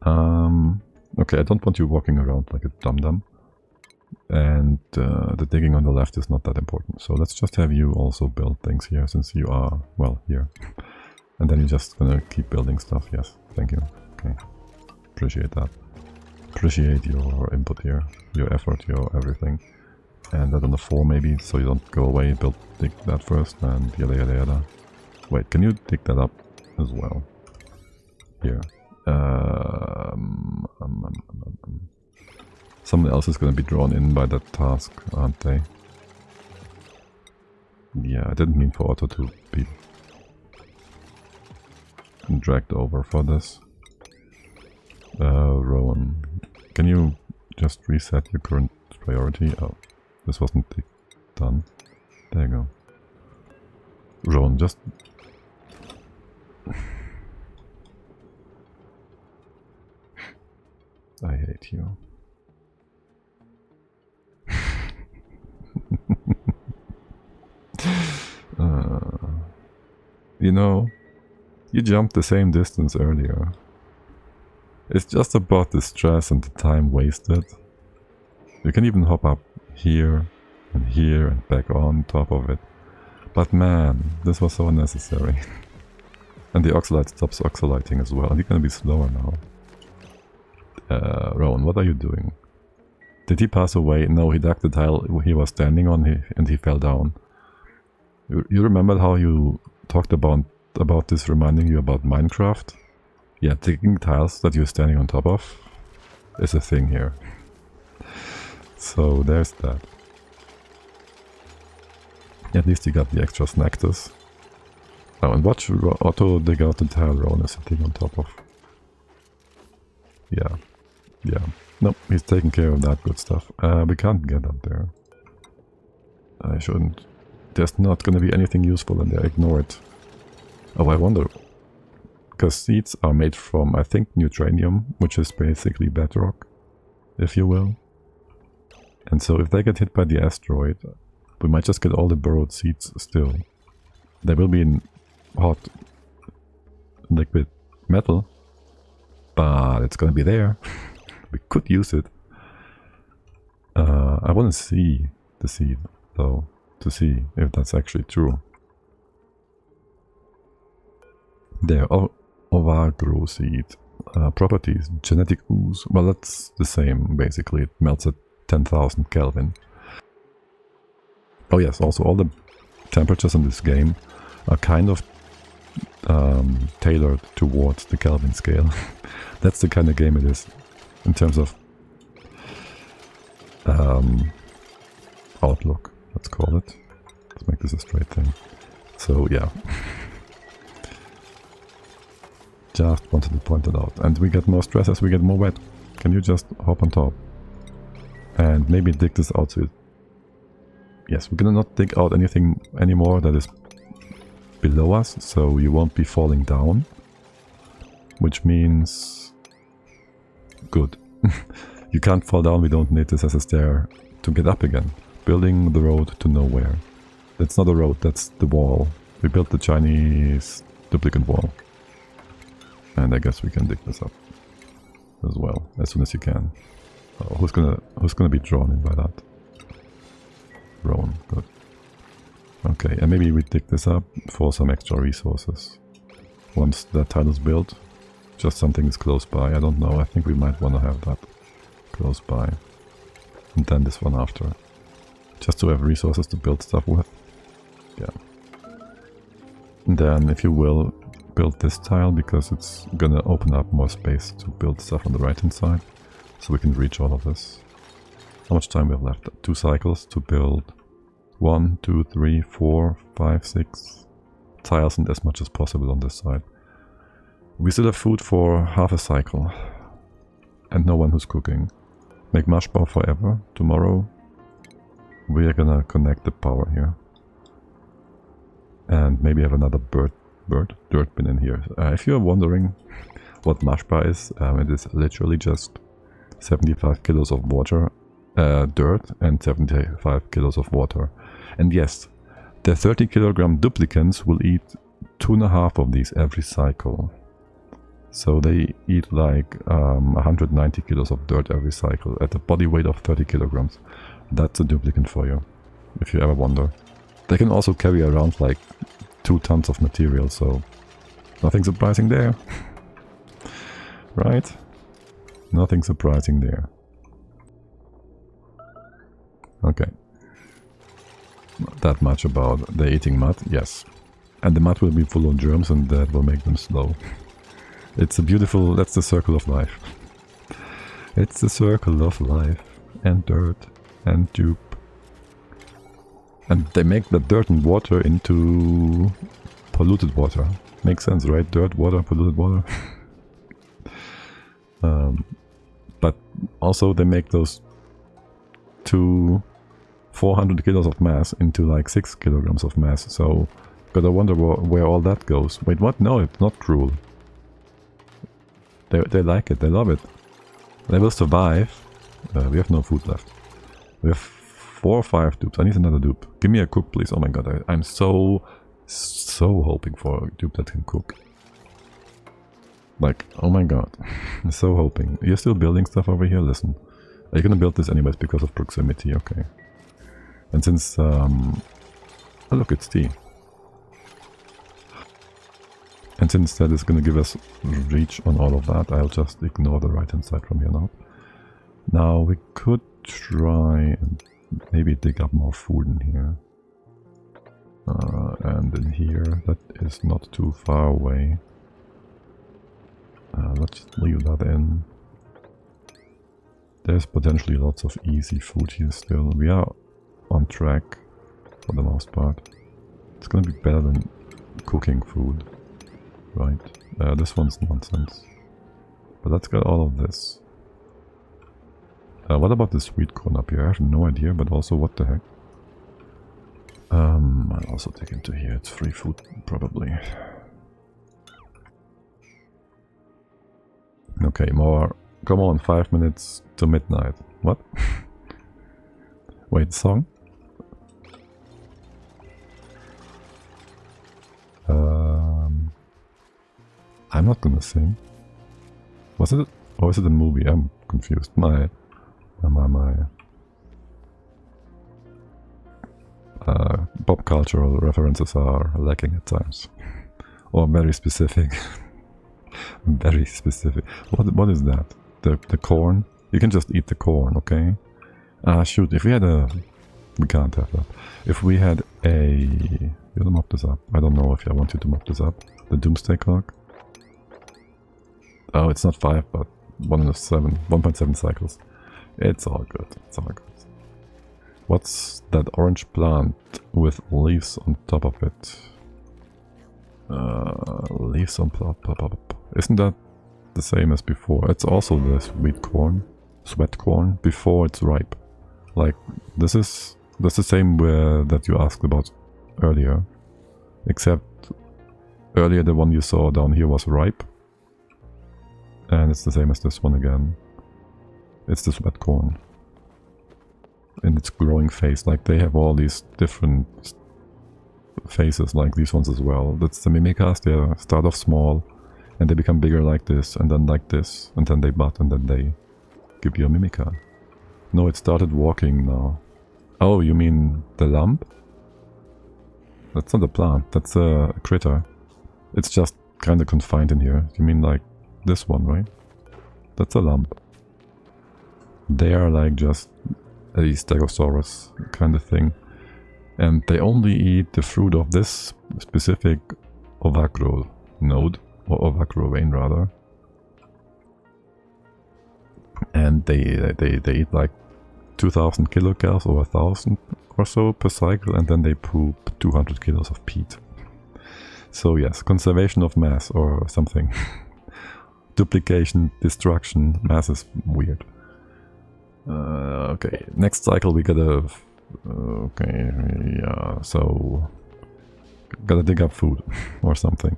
Okay, I don't want you walking around like a dum-dum. And the digging on the left is not that important. So let's just have you also build things here, since you are, well, here. And then you're just gonna keep building stuff, yes. Thank you. Okay. Appreciate that. Appreciate your input here, your effort, your everything. And that on the 4 maybe, so you don't go away, dig that first, and yada yada yada. Wait, can you dig that up as well? Here. Someone else is going to be drawn in by that task, aren't they? Yeah, I didn't mean for Otto to be dragged over for this. Rowan, can you just reset your current priority? Oh, this wasn't done. There you go. Rowan, just... I hate you. You know, you jumped the same distance earlier. It's just about the stress and the time wasted. You can even hop up here and back on top of it. But man, this was so unnecessary. And the oxalite stops oxaliting as well, and you're gonna be slower now. Rowan, what are you doing? Did he pass away? No, he dug the tile he was standing on and he fell down. You remember how you talked about this reminding you about Minecraft? Yeah, digging tiles that you're standing on top of is a thing here. So there's that. At least you got the extra snactus. Oh, and watch Otto dig out the tile Ron is sitting on top of. Yeah. Yeah. Nope, he's taking care of that good stuff. We can't get up there. I shouldn't. There's not gonna be anything useful in there, ignore it. Oh, I wonder. Because seeds are made from, I think, neutranium, which is basically bedrock, if you will. And so if they get hit by the asteroid, we might just get all the burrowed seeds still. They will be in hot liquid metal, but it's gonna be there. We could use it. I want to see the seed, though, to see if that's actually true. There, Ovagro seed. Properties, genetic ooze. Well, that's the same, basically. It melts at 10,000 Kelvin. Oh yes, also all the temperatures in this game are kind of tailored towards the Kelvin scale. That's the kind of game it is, in terms of outlook, let's call it. Let's make this a straight thing. So yeah. Just wanted to point it out. And we get more stress as we get more wet. Can you just hop on top? And maybe dig this out so it... Yes, we're gonna not dig out anything anymore that is below us, so you won't be falling down. Which means... good. You can't fall down, we don't need this as a stair to get up again. Building the road to nowhere. That's not a road, that's the wall. We built the Chinese duplicate wall. And I guess we can dig this up as well, as soon as you can. Oh, who's gonna be drawn in by that? Rowan, good. Okay, and maybe we dig this up for some extra resources. Once that tile is built, just something is close by, I don't know, I think we might want to have that close by. And then this one after. Just to have resources to build stuff with. Yeah. And then, if you will, build this tile, because it's gonna open up more space to build stuff on the right hand side. So we can reach all of this. How much time we have left? 2 cycles to build 1, 2, 3, 4, 5, 6 tiles, and as much as possible on this side. We still have food for half a cycle. And no one who's cooking. Make mush bar forever. Tomorrow we are gonna connect the power here. And maybe have another dirt bin in here. If you're wondering what mush bar is, it is literally just 75 kilos of water, dirt, and 75 kilos of water. And yes, the 30 kilogram duplicants will eat 2.5 of these every cycle. So they eat like 190 kilos of dirt every cycle at a body weight of 30 kilograms. That's a duplicant for you, if you ever wonder. They can also carry around like 2 tons of material, so nothing surprising there. Right? Nothing surprising there. Okay. Not that much about the eating mud, yes. And the mud will be full of germs, and that will make them slow. It's a beautiful... that's the circle of life. It's the circle of life. And dirt. And dupe. And they make the dirt and water into polluted water. Makes sense, right? Dirt, water, polluted water. But also they make those 400 kilos of mass into like 6 kilograms of mass. So, gotta wonder where all that goes. Wait, what? No, it's not cruel. They like it, they love it. They will survive. We have no food left. We have 4 or 5 dupes. I need another dupe. Give me a cook, please. Oh my god, I'm so hoping for a dupe that can cook. Like, oh my god. I'm so hoping. You're still building stuff over here? Listen. Are you gonna build this anyways because of proximity? Okay. And since, oh look, it's tea. And since that is gonna give us reach on all of that, I'll just ignore the right hand side from here now. Now, we could try and maybe dig up more food in here. And in here, that is not too far away. Let's leave that in. There's potentially lots of easy food here still. We are on track for the most part. It's gonna be better than cooking food, right? This one's nonsense. But let's get all of this. What about the sweet corn up here? I have no idea, but also what the heck? I'll also dig into here. It's free food, probably. Okay, more. Come on, 5 minutes to midnight. What? Wait, song? I'm not gonna sing. Was it? Or is it a movie? I'm confused. My. Pop cultural references are lacking at times. Or very specific. Very specific. What is that? The corn? You can just eat the corn, okay? Shoot, if we had a... We can't have that. If we had a... You mop this up. I don't know if I want you to mop this up. The doomsday clock. Oh, it's not 5, but 1.7 cycles. It's all good. It's all good. What's that orange plant with leaves on top of it? Leaves on top. Isn't that the same as before? It's also the sweet corn, sweat corn, before it's ripe. Like, that's the same that you asked about earlier. Except, earlier the one you saw down here was ripe. And it's the same as this one again. It's the sweat corn. In its growing phase, like they have all these different phases like these ones as well. That's the Mimikas. They start off small and they become bigger like this and then they bud and then they give you a Mimica. No, it started walking now. Oh, you mean the lump? That's not a plant, that's a critter. It's just kind of confined in here. You mean like this one, right? That's a lump. They are like just a stegosaurus kind of thing. And they only eat the fruit of this specific ovacro node, or ovacro vein rather. And they eat like 2000 kilocalories or 1000 or so per cycle, and then they poop 200 kilos of peat. So yes, conservation of mass or something. Duplication, destruction, mass is weird. Okay, next cycle we gotta... Okay, yeah, so... Gotta dig up food or something.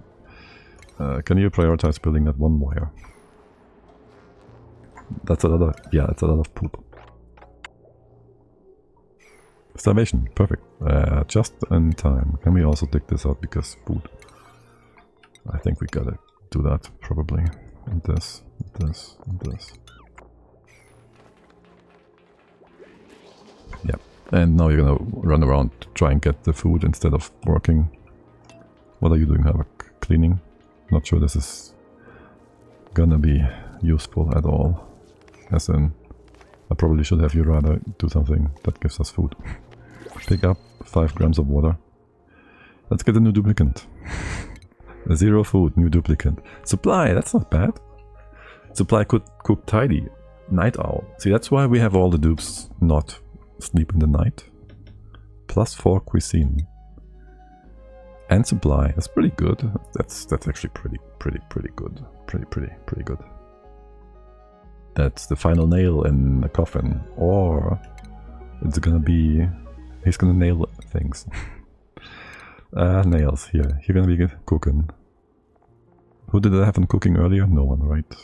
Can you prioritize building that one wire? That's a lot of... Yeah, it's a lot of poop. Starvation, perfect. Just in time. Can we also dig this out because food? I think we gotta do that, probably. And this, this, and this. Yeah. And now you're gonna run around to try and get the food instead of working. What are you doing, Havoc? Cleaning? Not sure this is gonna be useful at all. As in, I probably should have you rather do something that gives us food. Pick up 5 grams of water. Let's get a new duplicant. 0 food, new duplicant. Supply, that's not bad. Supply could cook tidy. Night owl. See, that's why we have all the dupes not sleep in the night. +4 cuisine. And supply. That's pretty good. That's actually pretty good. Pretty good. That's the final nail in the coffin. Or it's gonna be... He's gonna nail things. Nails here. You're gonna be cooking. Who did I have in cooking earlier? No one, right?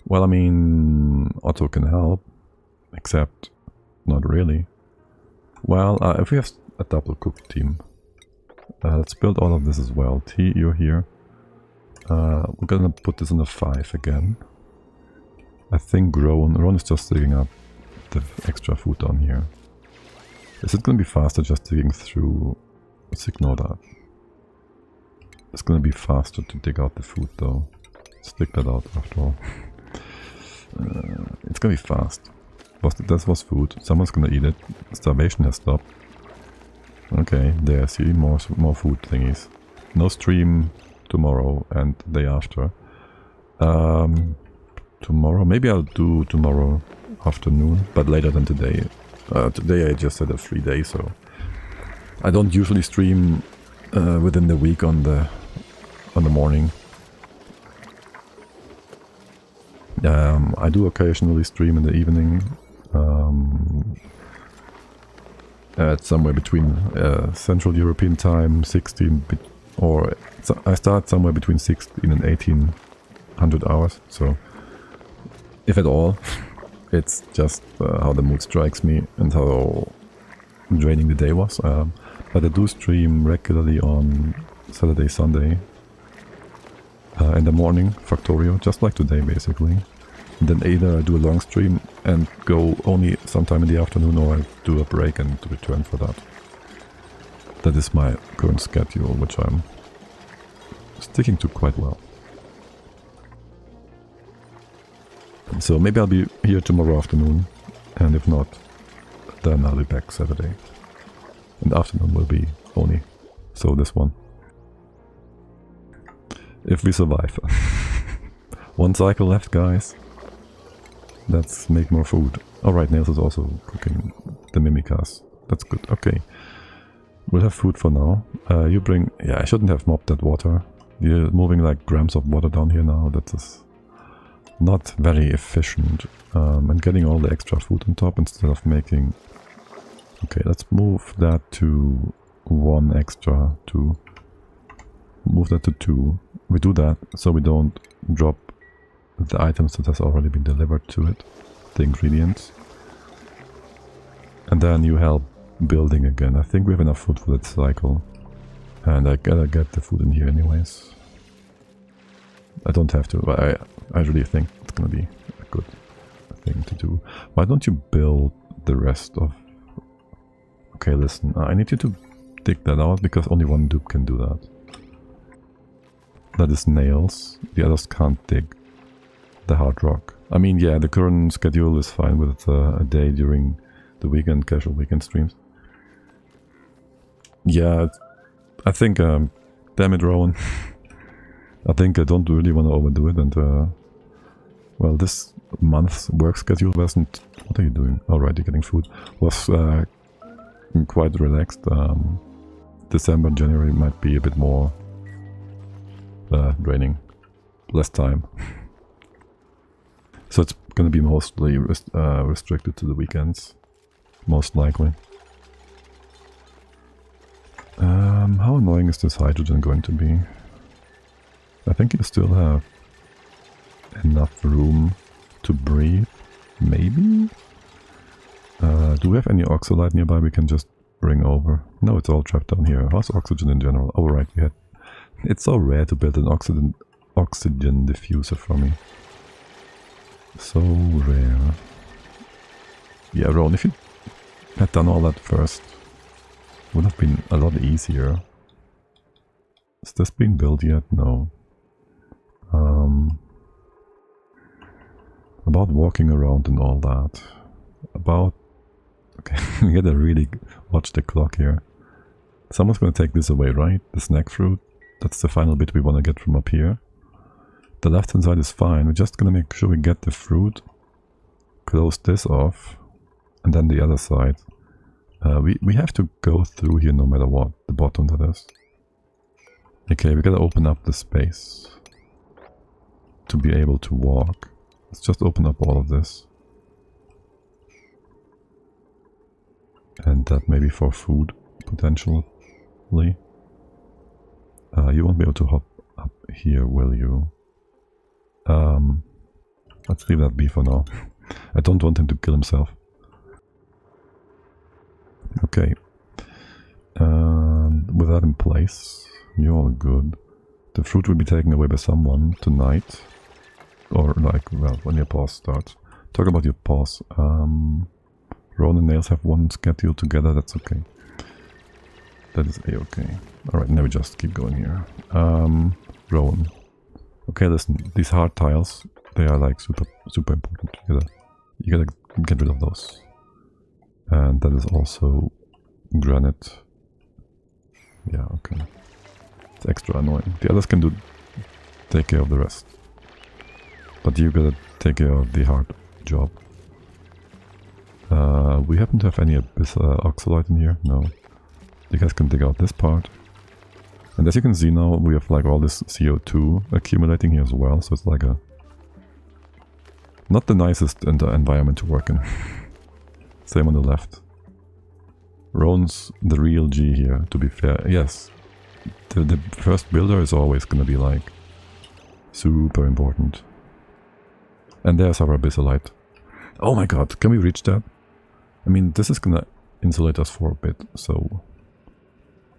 Well, I mean, Otto can help. Except, not really. Well, if we have a double cook team. Let's build all of this as well. T, you're here. We're gonna put this on a 5 again. I think Ron is just digging up the extra food down here. Is it gonna be faster just digging through? Let's ignore that. It's gonna be faster to dig out the food though. Let's dig that out after all. It's gonna be fast. That was food. Someone's gonna eat it. Starvation has stopped. Okay, there, see, more food thingies. No stream tomorrow and the day after. Tomorrow, maybe I'll do tomorrow afternoon, but later than today. Today I just had a free day, so I don't usually stream within the week on the morning. I do occasionally stream in the evening. At somewhere between Central European time, 16, or I start somewhere between 16 and 1800 hours. So, if at all, it's just how the mood strikes me and how draining the day was. But I do stream regularly on Saturday, Sunday, in the morning, Factorio, just like today basically. And then either I do a long stream and go only sometime in the afternoon, or I do a break and return for that. That is my current schedule, which I'm sticking to quite well. So maybe I'll be here tomorrow afternoon, and if not, then I'll be back Saturday. And the afternoon will be only so this one. If we survive. One cycle left, guys. Let's make more food. Alright, Nails is also cooking the mimicas. That's good. Okay. We'll have food for now. You bring... Yeah, I shouldn't have mopped that water. You're moving like grams of water down here now. That is not very efficient. And getting all the extra food on top instead of making... Okay, let's move that to 1 extra. 2. Move that to 2. We do that so we don't drop the items that has already been delivered to it, the ingredients. And then you help building again. I think we have enough food for that cycle. And I gotta get the food in here anyways. I don't have to, but I really think it's gonna be a good thing to do. Why don't you build the rest of... Okay, listen, I need you to dig that out because only one dupe can do that. That is Nails. The others can't dig the hard rock. I mean, yeah, the current schedule is fine with a day during the weekend, casual weekend streams. Yeah, I think, damn it, Rowan. I think I don't really want to overdo it, and, well, this month's work schedule wasn't... What are you doing? Alright, you're getting food. Was quite relaxed. December, January might be a bit more draining. Less time. So it's gonna be mostly restricted to the weekends. Most likely. How annoying is this hydrogen going to be? I think you still have enough room to breathe. Maybe? Do we have any oxalite nearby we can just bring over? No, it's all trapped down here. How's oxygen in general? Oh right, we had... It's so rare to build an oxygen diffuser for me. So rare. Yeah, Ron, if you had done all that first, would have been a lot easier. Has this been built yet? No. About walking around and all that. About... Okay, we gotta really watch the clock here. Someone's gonna take this away, right? The snack fruit. That's the final bit we wanna get from up here. The left hand side is fine. We're just gonna make sure we get the fruit. Close this off. And then the other side. We have to go through here no matter what. The bottom, that is. Okay, we gotta open up the space. To be able to walk. Let's just open up all of this. And that maybe for food, potentially. You won't be able to hop up here, will you? Let's leave that be for now. I don't want him to kill himself. Okay. With that in place, you're all good. The fruit will be taken away by someone tonight. Or like, well, when your pause starts. Talk about your pause. Ron and Nails have one schedule together, that's okay. That is a-okay. Alright, now we just keep going here. Rowan. Okay, listen, these hard tiles, they are like super important. You gotta get rid of those. And that is also granite. Yeah, okay. It's extra annoying. The others can take care of the rest. But you gotta take care of the hard job. We happen to have any oxalite in here? No. You guys can dig out this part. And as you can see now, we have like all this CO2 accumulating here as well, so it's like a... not the nicest environment to work in. Same on the left. Roan's the real G here, to be fair. Yes, the first builder is always gonna be like super important. And there's our abyssalite. Oh my god, can we reach that? I mean, this is gonna insulate us for a bit, so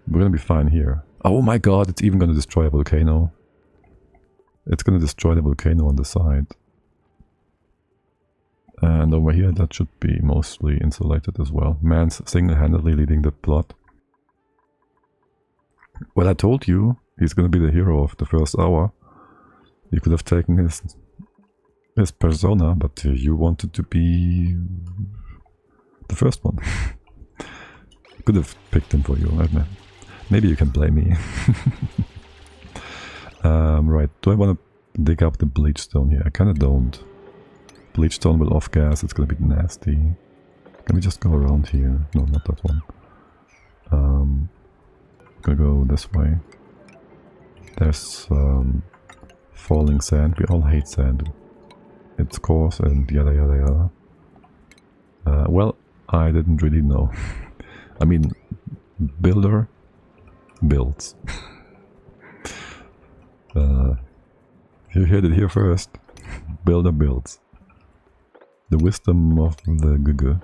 we're gonna be fine here. Oh my god, it's even gonna destroy a volcano. It's gonna destroy the volcano on the side. And over here, that should be mostly insulated as well. Man's single-handedly leading the plot. Well, I told you, he's gonna be the hero of the first hour. You could have taken his persona, but you wanted to be the first one. Could have picked him for you, right? Maybe you can blame me. Right, do I want to dig up the bleach stone here? I kinda don't. Bleach stone will off-gas, it's gonna be nasty. Can we just go around here? No, not that one. Gonna go this way. There's falling sand. We all hate sand. It's coarse and yada yada yada. Well, I didn't really know. I mean, builder builds. You heard it here first. Builder builds. The wisdom of the Gugu.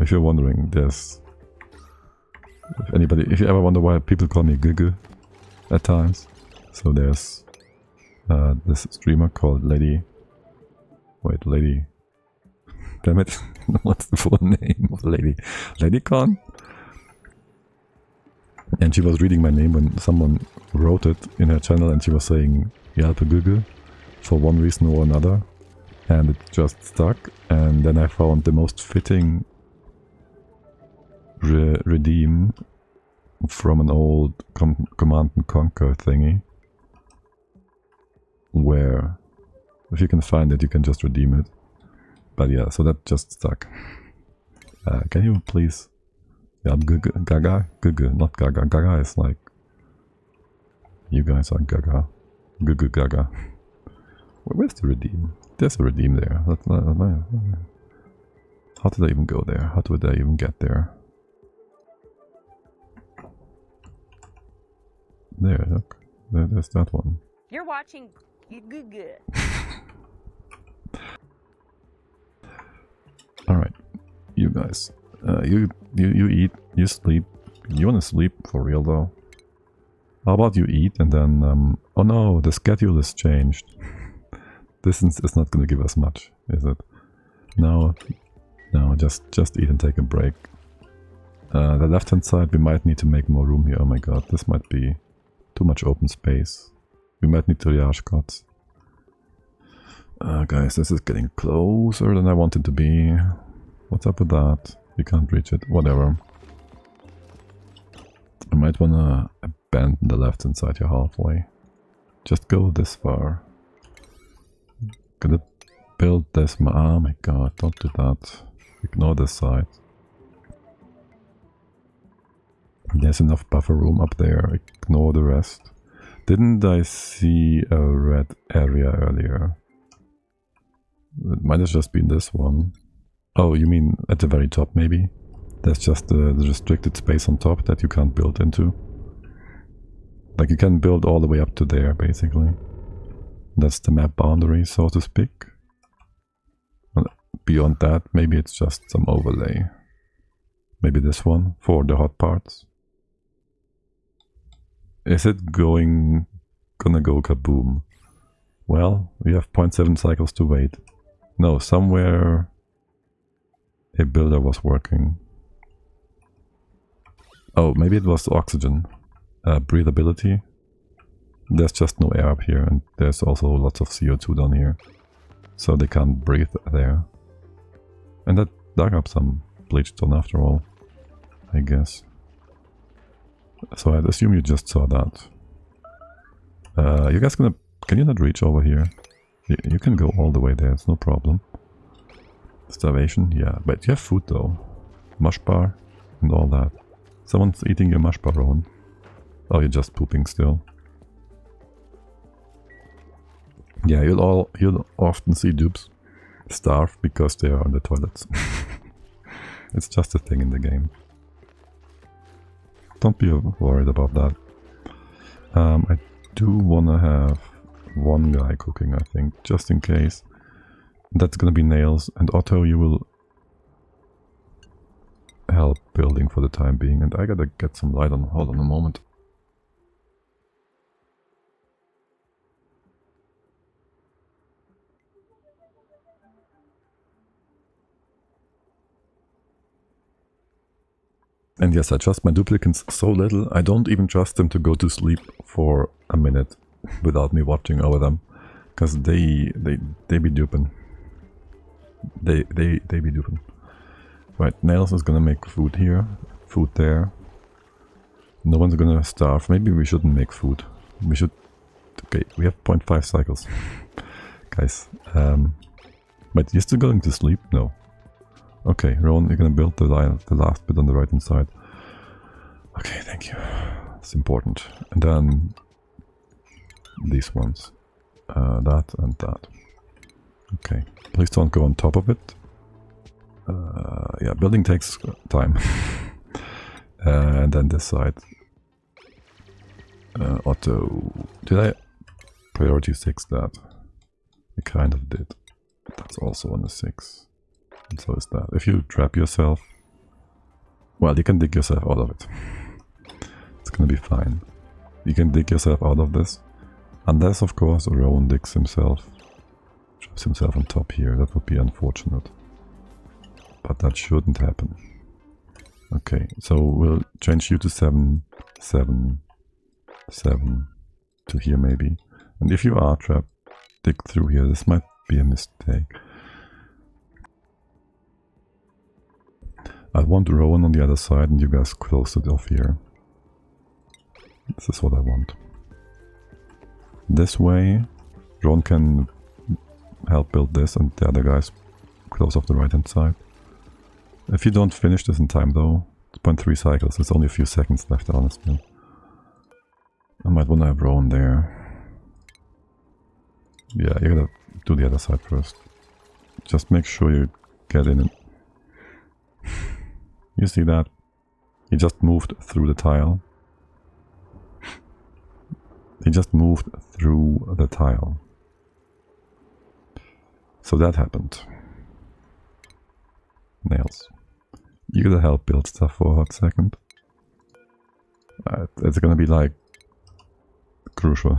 If you're wondering, there's... if you ever wonder why people call me Gugu at times, so there's this streamer called Lady... Wait, Lady... Damn it, what's the full name of Lady? LadyCon? And she was reading my name when someone wrote it in her channel and she was saying Yalpe Gugu for one reason or another, and it just stuck. And then I found the most fitting redeem from an old Command and Conquer thingy, where if you can find it you can just redeem it. But yeah, so that just stuck. Can you please... Yeah, Gaga? Gugu, not Gaga. Gaga is like... You guys are Gaga. Gugu Gaga. Where's the redeem? There's a redeem there. How did I even go there? How did I even get there? There, look. There's that one. You're watching Gugu. Alright, you guys. You eat, you sleep. You wanna sleep for real though? How about you eat and then... oh no, the schedule is changed. This is not gonna give us much, is it? No, just eat and take a break. The left hand side, we might need to make more room here. Oh my god, this might be too much open space. We might need triage cots. Guys, this is getting closer than I want it to be. What's up with that? You can't reach it. Whatever. I might wanna abandon the left hand side here halfway. Just go this far. Gonna build this. Oh my god, don't do that. Ignore this side. There's enough buffer room up there. Ignore the rest. Didn't I see a red area earlier? It might have just been this one. Oh, you mean at the very top maybe? There's just the restricted space on top that you can't build into. Like you can build all the way up to there basically. That's the map boundary, so to speak. Beyond that, maybe it's just some overlay. Maybe this one for the hot parts. Is it gonna go kaboom? Well, we have 0.7 cycles to wait. No, somewhere a builder was working. Oh, maybe it was oxygen. Breathability. There's just no air up here, and there's also lots of CO2 down here. So they can't breathe there. And that dug up some bleachstone after all, I guess. So I'd assume you just saw that. You guys can you not reach over here? You can go all the way there, it's no problem. Starvation, yeah, but you have food though. Mush bar and all that. Someone's eating your mush bar, Rowan. Oh, you're just pooping still. Yeah, you'll often see dupes starve because they are on the toilets. It's just a thing in the game. Don't be worried about that. I do wanna have one guy cooking, I think, just in case. That's gonna be Nails, and Otto, you will help building for the time being, and I gotta get some light on. Hold on a moment. And yes, I trust my duplicants so little, I don't even trust them to go to sleep for a minute without me watching over them. Because they be duping. They be duping. Right, Nails is gonna make food here, food there. No one's gonna starve. Maybe we shouldn't make food. We should... Okay, we have 0.5 cycles. Guys, but you're still going to sleep? No. Okay, Rowan, you're gonna build the last bit on the right hand side. Okay, thank you. It's important. And then these ones. That and that. Okay, please don't go on top of it. Yeah, building takes time. And then this side. Auto. Did I priority 6 that? I kind of did. That's also on the 6. And so is that. If you trap yourself, well, you can dig yourself out of it. It's gonna be fine. You can dig yourself out of this. Unless, of course, Rowan digs himself. Traps himself on top here. That would be unfortunate. But that shouldn't happen. Okay, so we'll change you to 7, 7, 7 to here maybe. And if you are trapped, dig through here. This might be a mistake. I want Rowan on the other side and you guys close it off here. This is what I want. This way, Rowan can help build this and the other guys close off the right hand side. If you don't finish this in time though, it's 0.3 cycles, it's only a few seconds left honestly. I might want to have Rowan there. Yeah, you gotta do the other side first. Just make sure you get in it. You see that? He just moved through the tile. He just moved through the tile. So that happened. Nails. You gotta help build stuff for a hot second. It's gonna be like crucial.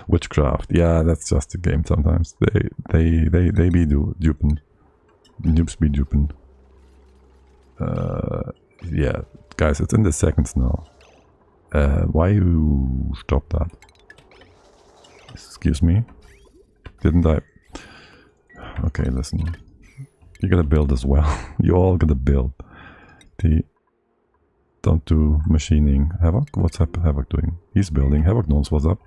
Witchcraft. Yeah, that's just a game sometimes. They be duping. Noobs be duping. Yeah, guys, it's in the seconds now. Why you stop that? Excuse me? Didn't I? Okay, listen. You gotta build as well. You all gotta build. Don't do machining. Havoc? What's Havoc doing? He's building. Havoc knows what's up.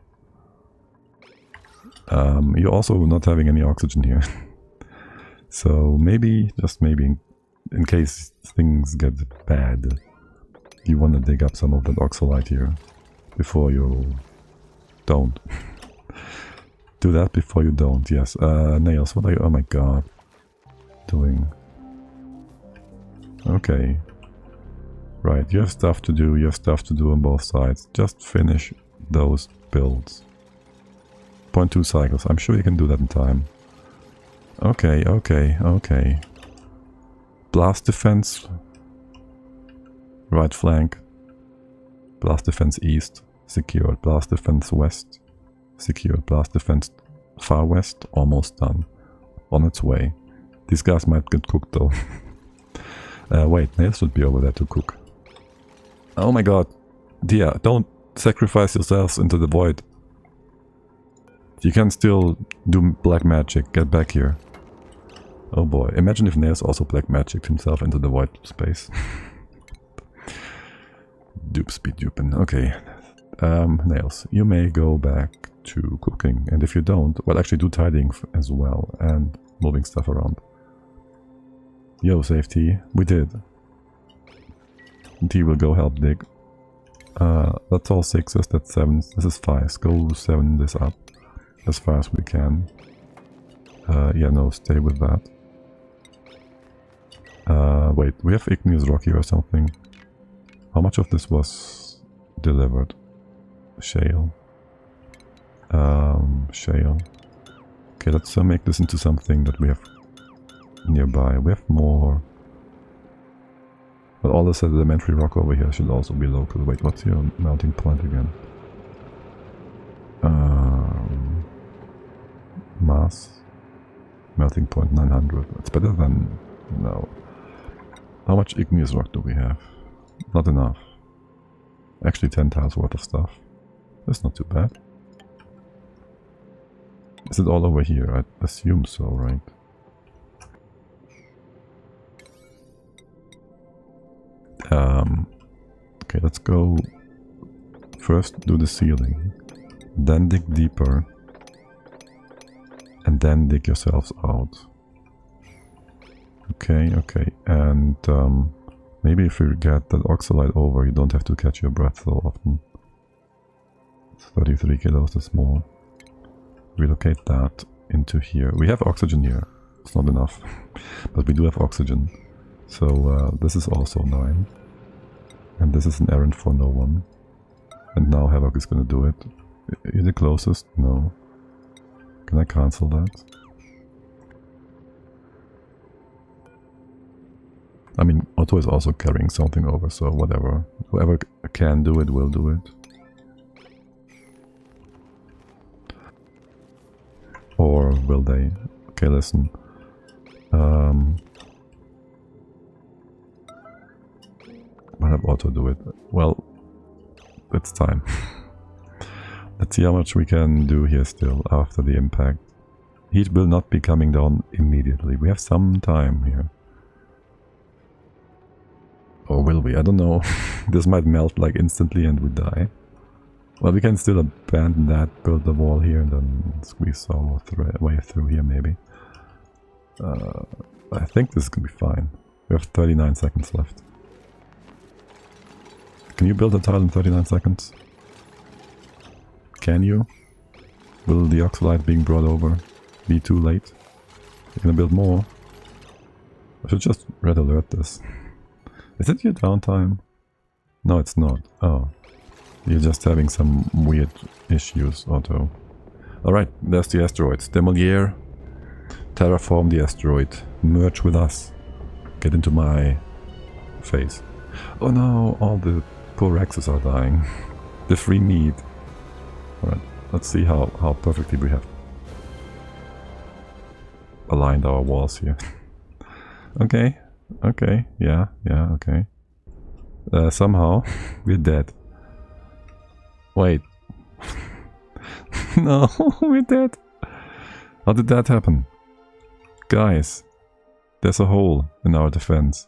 You're also not having any oxygen here. So maybe, just maybe, in case things get bad, you want to dig up some of that oxalite here before you don't. Do that before you don't, yes. Nails, what are you, oh my god, doing? Okay. Right, you have stuff to do, on both sides. Just finish those builds. 0.2 cycles, I'm sure you can do that in time. Okay, okay, okay. Blast defense. Right flank. Blast defense east. Secured. Blast defense west. Secured. Blast defense far west. Almost done. On its way. These guys might get cooked though. Wait, Nails should be over there to cook. Oh my god. Dear, don't sacrifice yourselves into the void. You can still do black magic. Get back here. Oh boy. Imagine if Nails also black magicked himself into the void space. Dupes be duping. Okay. Nails, you may go back to cooking. And if you don't, well, actually do tidying as well. And moving stuff around. Yo, safety. We did. And he will go help dig. That's all 6s, that's 7s, this is 5s. Go 7 this up as far as we can. Yeah, no, stay with that. Wait, we have igneous rock here or something. How much of this was delivered? Shale. Shale. Okay, let's make this into something that we have nearby. We have more. But all this elementary rock over here should also be local. Wait, what's your melting point again? Mass. Melting point 900. It's better than... no. How much igneous rock do we have? Not enough. Actually 10 tiles worth of stuff. That's not too bad. Is it all over here? I assume so, right? Okay, let's go... first do the ceiling. Then dig deeper. And then dig yourselves out. Okay, okay. And maybe if you get that oxalite over, you don't have to catch your breath so often. It's 33 kilos, that's more. Relocate that into here. We have oxygen here. It's not enough. But we do have oxygen. So this is also 9. And this is an errand for no one. And now Havoc is gonna do it. You're the closest? No. Can I cancel that? I mean, Otto is also carrying something over, so whatever. Whoever can do it will do it. Or will they? Okay, listen. Why have Otto do it? Well, it's time. Let's see how much we can do here still after the impact. Heat will not be coming down immediately. We have some time here. Or will we? I don't know. This might melt like instantly and we die. Well, we can still abandon that, build the wall here and then squeeze our way through here maybe. I think this is gonna be fine. We have 39 seconds left. Can you build a tile in 39 seconds? Can you? Will the oxalite being brought over be too late? You're gonna build more? I should just red alert this. Is it your downtime? No, it's not. Oh. You're just having some weird issues, Otto. Alright, there's the asteroids. Demolier. Terraform the asteroid. Merge with us. Get into my face. Oh no, all the poor Rexes are dying. The free meat. Alright, let's see how perfectly we have aligned our walls here. Okay, okay, yeah, okay. Somehow, we're dead. Wait. No, we're dead. How did that happen? Guys, there's a hole in our defense.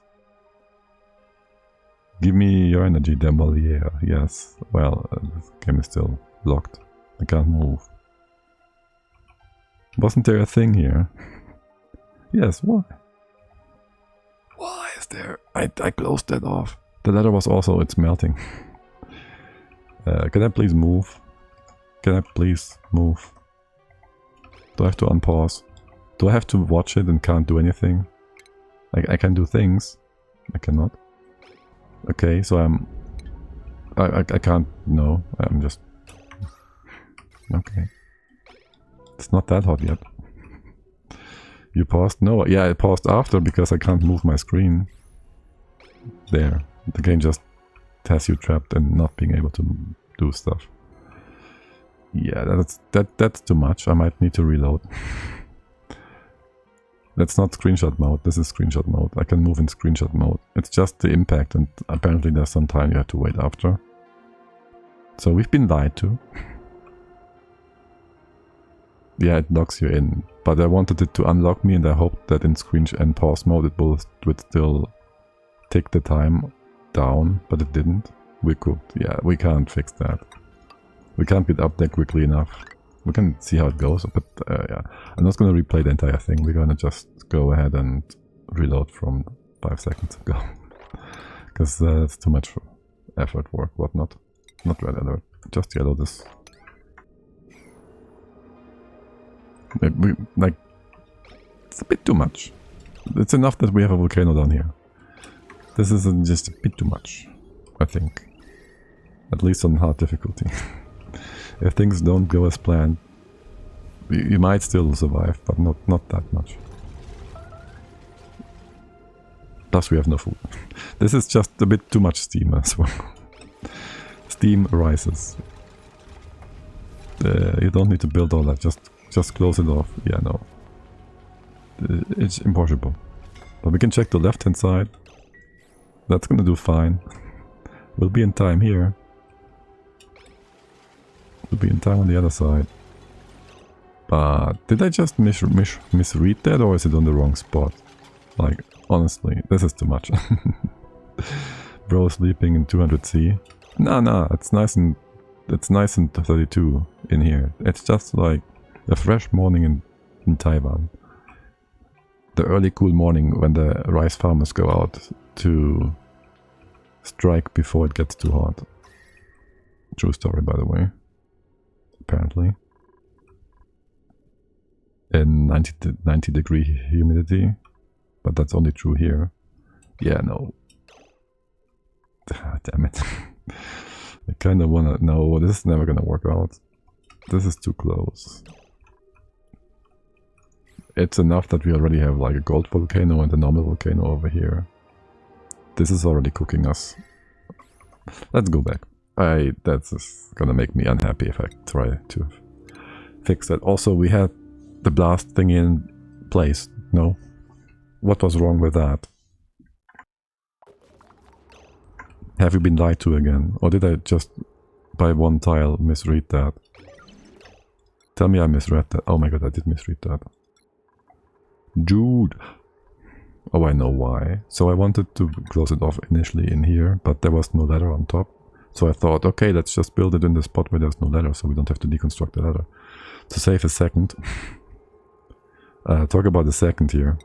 Give me your energy, Demolier. Yes, well, this game is still locked. I can't move. Wasn't there a thing here? Yes, why? Why is there? I closed that off. The ladder was also, it's melting. Can I please move? Can I please move? Do I have to unpause? Do I have to watch it and can't do anything? I can do things. I cannot. Okay, so I can't, no, I'm just... Okay. It's not that hot yet. You paused? No, yeah, I paused after because I can't move my screen. There. The game just has you trapped and not being able to do stuff. Yeah, that's too much. I might need to reload. That's not screenshot mode, this is screenshot mode. I can move in screenshot mode. It's just the impact and apparently there's some time you have to wait after. So we've been lied to. Yeah, it locks you in. But I wanted it to unlock me and I hoped that in screenshot and pause mode it would still tick the time down, but it didn't. We cooked. Yeah, we can't fix that. We can't beat up there quickly enough. We can see how it goes, but yeah. I'm not gonna replay the entire thing. We're gonna just go ahead and reload from 5 seconds ago. Because it's too much effort, work, whatnot. Not red alert, just yellow this. Like, it's a bit too much. It's enough that we have a volcano down here. This is just a bit too much, I think. At least on hard difficulty. If things don't go as planned, you might still survive, but not that much. Plus we have no food. This is just a bit too much steam as well. Steam rises. You don't need to build all that, just close it off. Yeah, no. It's impossible. But we can check the left hand side. That's gonna do fine. We'll be in time here. We'll be in time on the other side. But did I just misread that, or is it on the wrong spot? Like, honestly, this is too much. Bro sleeping in 200C. Nah, it's nice and 32 in here. It's just like a fresh morning in Taiwan. The early cool morning when the rice farmers go out to strike before it gets too hot. True story, by the way. Apparently. In 90 degree humidity. But that's only true here. Yeah, no. Damn it. I kinda wanna... No, this is never gonna work out. This is too close. It's enough that we already have like a gold volcano and a normal volcano over here. This is already cooking us. Let's go back. That's just gonna make me unhappy if I try to fix that. Also, we had the blast thing in place. No? What was wrong with that? Have you been lied to again? Or did I just, by one tile, misread that? Tell me I misread that. Oh my god, I did misread that. Dude! Oh, I know why. So I wanted to close it off initially in here, but there was no ladder on top. So I thought, okay, let's just build it in the spot where there's no ladder, so we don't have to deconstruct the ladder. To save a second. Talk about the second here.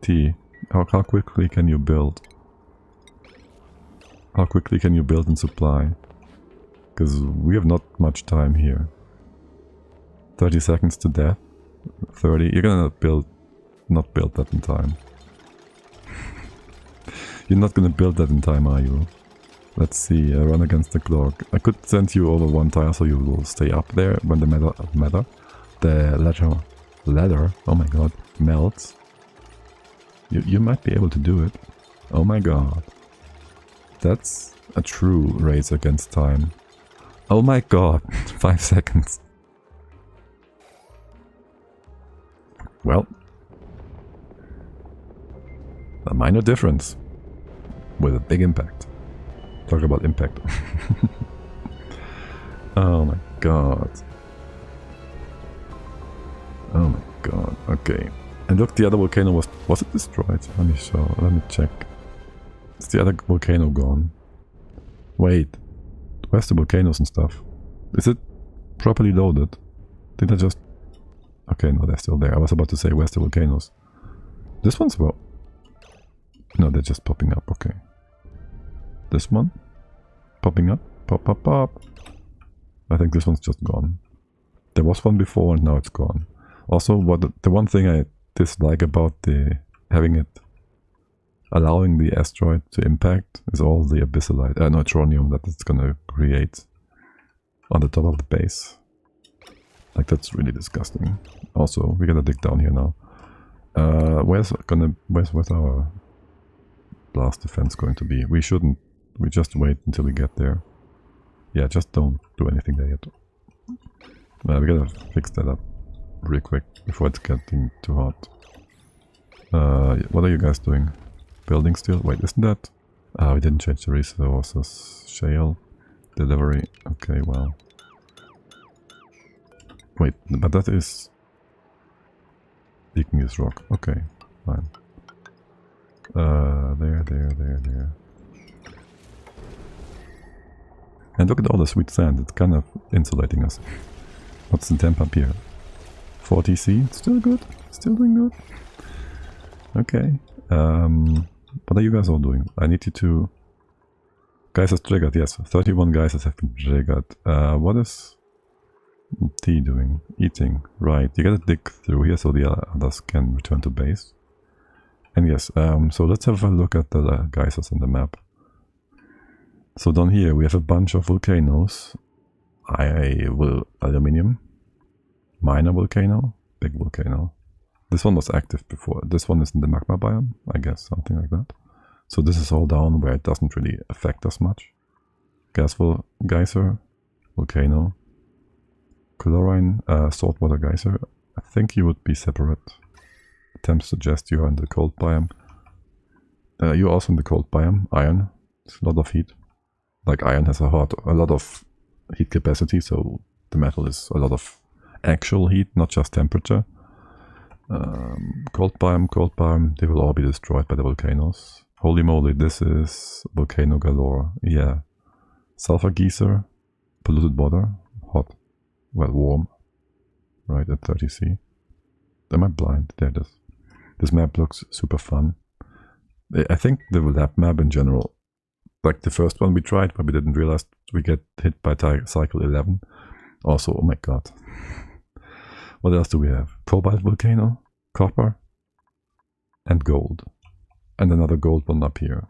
T. How quickly can you build? How quickly can you build and supply? Because we have not much time here. 30 seconds to death. 30. You're gonna not build that in time. You're not gonna build that in time, are you? Let's see. Run against the clock. I could send you over one tile so you will stay up there when the ladder. Oh my god. Melts. You might be able to do it. Oh my god. That's a true race against time. Oh my god. 5 seconds. Well. A minor difference. With a big impact. Talk about impact. Oh my god. Oh my god. Okay. And look, the other volcano was it destroyed? Let me check. Is the other volcano gone? Wait. Where's the volcanoes and stuff? Is it properly loaded? Did I just... Okay, no, they're still there. I was about to say, where's the volcanoes? This one's well... No, they're just popping up, okay. This one? Popping up? Pop, pop, pop. I think this one's just gone. There was one before and now it's gone. Also, the one thing I dislike about allowing the asteroid to impact is all the abyssalite, neutronium that it's gonna create on the top of the base. Like, that's really disgusting. Also, we gotta dig down here now. Where's our blast defense going to be? We just wait until we get there. Yeah, just don't do anything there yet. We gotta fix that up real quick before it's getting too hot. What are you guys doing? Building still? Wait, isn't that... we didn't change the resources. Shale. Delivery. Okay, well. Wait, but that is... igneous rock. Okay, fine. There. And look at all the sweet sand. It's kind of insulating us. What's the temp up here? 40C? Still good? Still doing good? Okay. What are you guys all doing? I need you to... Geysers triggered, yes. 31 geysers have been triggered. What is T doing? Eating, right. You gotta dig through here so the others can return to base. And yes, so let's have a look at the geysers on the map. So down here we have a bunch of volcanoes. Aluminium. Minor volcano. Big volcano. This one was active before. This one is in the magma biome, I guess, something like that. So this is all down where it doesn't really affect us much. Gasful geyser, volcano, chlorine, saltwater geyser. I think you would be separate. Attempts suggest you're in the cold biome. You're also in the cold biome. Iron, it's a lot of heat. Like iron has a lot of heat capacity, so the metal is a lot of actual heat, not just temperature. Cold biome, they will all be destroyed by the volcanoes. Holy moly, this is volcano galore. Yeah. Sulfur geyser, polluted water, hot, well, warm, right at 30°C. Am I blind? There it is. This map looks super fun. I think the lab map in general, like the first one we tried, but we didn't realize we get hit by cycle 11. Also, oh my god. What else do we have? Cobalt volcano, copper, and gold. And another gold one up here.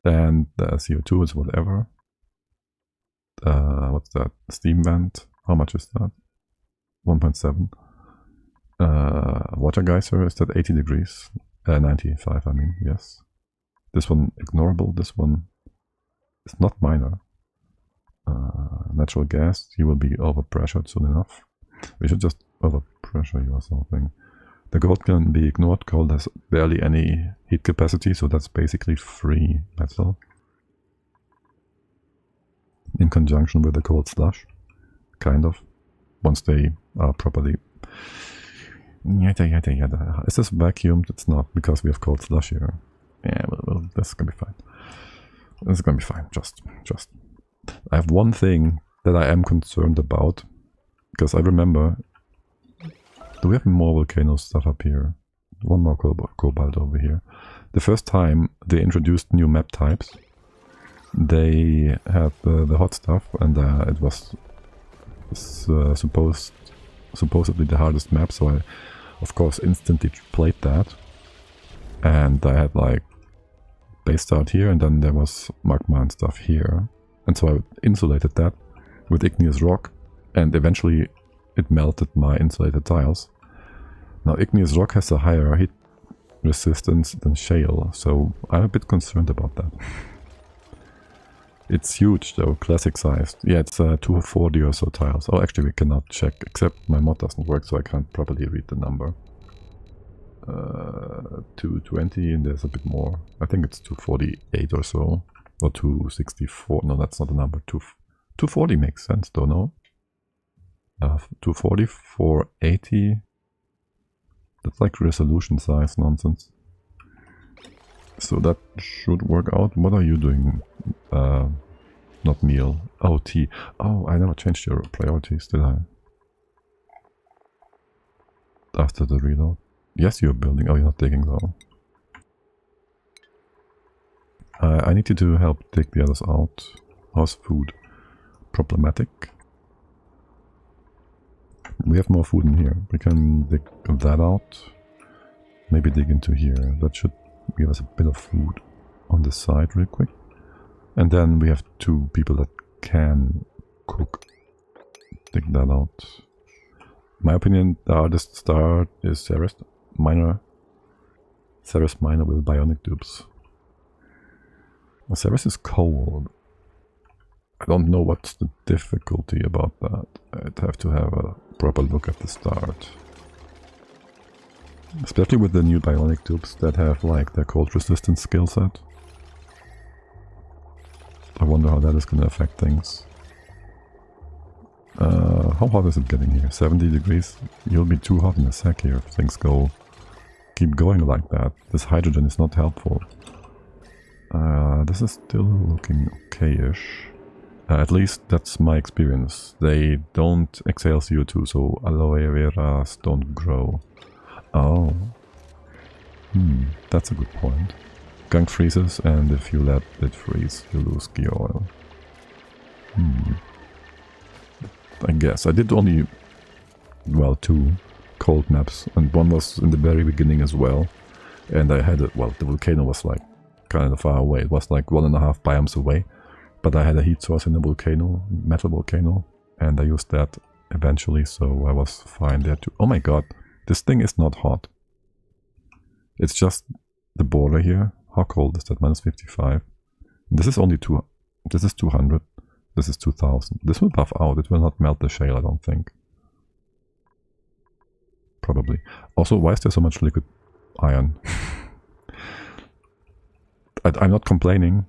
And the CO2 is whatever. What's that? Steam vent. How much is that? 1.7. Water geyser, is that 80 degrees? 95, I mean, yes. This one ignorable, this one is not minor. Natural gas, you will be overpressured soon enough. We should just overpressure you or something. The gold can be ignored. Gold has barely any heat capacity, so that's basically free metal. In conjunction with the cold slush, kind of, once they are properly... Yada yada yada. Is this vacuumed? It's not, because we have cold slush here. Yeah, well, this is gonna be fine. This is gonna be fine, just. I have one thing that I am concerned about, because I remember... Do we have more volcano stuff up here? One more cobalt over here. The first time they introduced new map types, they had the hot stuff, and it was supposedly the hardest map, so I, of course, instantly played that. And I had like base start here, and then there was magma and stuff here. And so I insulated that with igneous rock, and eventually it melted my insulated tiles. Now igneous rock has a higher heat resistance than shale, so I'm a bit concerned about that. It's huge though, classic sized. Yeah, it's 240 or so tiles. Oh, actually we cannot check, except my mod doesn't work, so I can't properly read the number. 220, and there's a bit more. I think it's 248 or so, or 264. No, that's not the number. 240 makes sense though, no? 240, 480. That's like resolution size nonsense. So that should work out. What are you doing? Not meal. Oh, tea. Oh, I never changed your priorities, did I? After the reload. Yes, you're building. Oh, you're not digging though. I need you to help take the others out. How's food? Problematic. We have more food in here. We can dig that out. Maybe dig into here. That should give us a bit of food on the side real quick. And then we have 2 people that can cook. Dig that out. My opinion, the hardest start is Ceres Minor. Ceres Minor with bionic tubes. Ceres is cold. I don't know what's the difficulty about that. I'd have to have a proper look at the start. Especially with the new bionic tubes that have like their cold resistance skill set. I wonder how that is going to affect things. How hot is it getting here? 70 degrees? You'll be too hot in a sec here if things keep going like that. This hydrogen is not helpful. This is still looking okay-ish. At least that's my experience. They don't exhale CO2, so aloe veras don't grow. Oh. That's a good point. Gunk freezes, and if you let it freeze, you lose gear oil. I guess. I did only, well, 2 cold maps, and one was in the very beginning as well. And I had it, well, the volcano was like kind of far away. It was like 1.5 biomes away. But I had a heat source in the volcano, metal volcano, and I used that eventually, so I was fine there too. Oh my god, this thing is not hot. It's just the border here. How cold is that? -55. This is only 2. This is 200. This is 2000. This will buff out. It will not melt the shale, I don't think. Probably. Also, why is there so much liquid iron? I'm not complaining.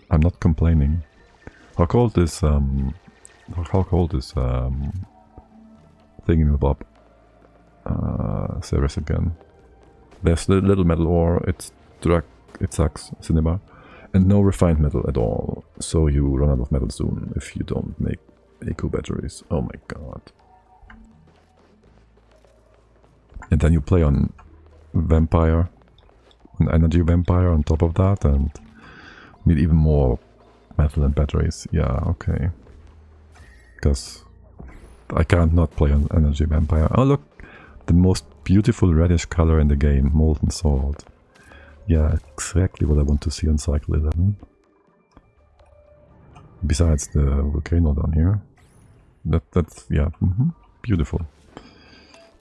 I'm not complaining. How cold is Thingamabob? Ceres again. There's the little metal ore, it sucks, cinema. And no refined metal at all. So you run out of metal soon if you don't make eco batteries. Oh my god. And then you play on vampire, an energy vampire on top of that, and need even more metal and batteries. Yeah, okay. Because I can't not play on energy vampire. Oh look, the most beautiful reddish color in the game, molten salt. Yeah, exactly what I want to see on cycle 11. Besides the volcano down here. That's yeah, beautiful.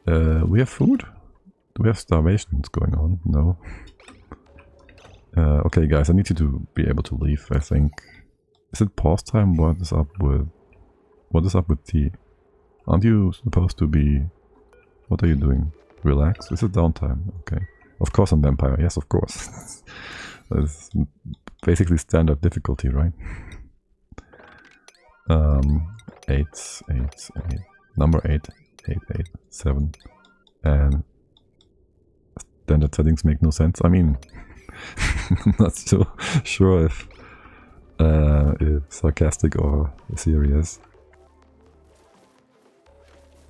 We have food? Do we have starvations going on? No. Okay guys, I need you to be able to leave, I think. Is it pause time? What is up with tea? Aren't you supposed to be... What are you doing? Relax? Is it downtime? Okay. Of course I'm vampire, yes of course. That's basically standard difficulty, right? 8, number 8, 8, 8, 7, and standard settings make no sense. I mean, I'm not so sure if sarcastic or serious.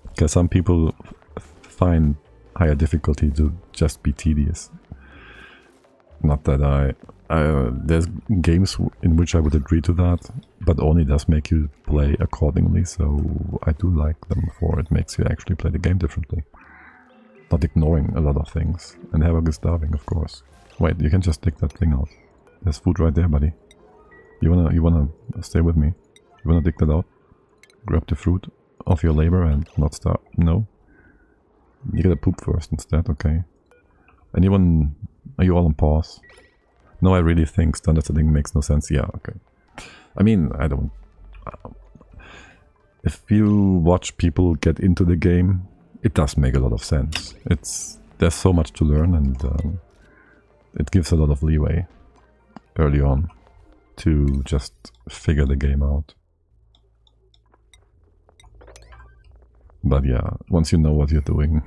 Because some people find higher difficulty to just be tedious. Not that there's games in which I would agree to that, but only does make you play accordingly, so I do like them for it makes you actually play the game differently. Not ignoring a lot of things. And Havoc is starving, of course. Wait, you can just dig that thing out. There's food right there, buddy. You wanna stay with me? You wanna dig that out? Grab the fruit of your labor and not starve? No? You gotta poop first instead, okay. Anyone... Are you all on pause? No, I really think standard setting makes no sense. Yeah, okay. I mean, I don't... if you watch people get into the game, it does make a lot of sense. There's so much to learn, and it gives a lot of leeway early on to just figure the game out. But yeah, once you know what you're doing,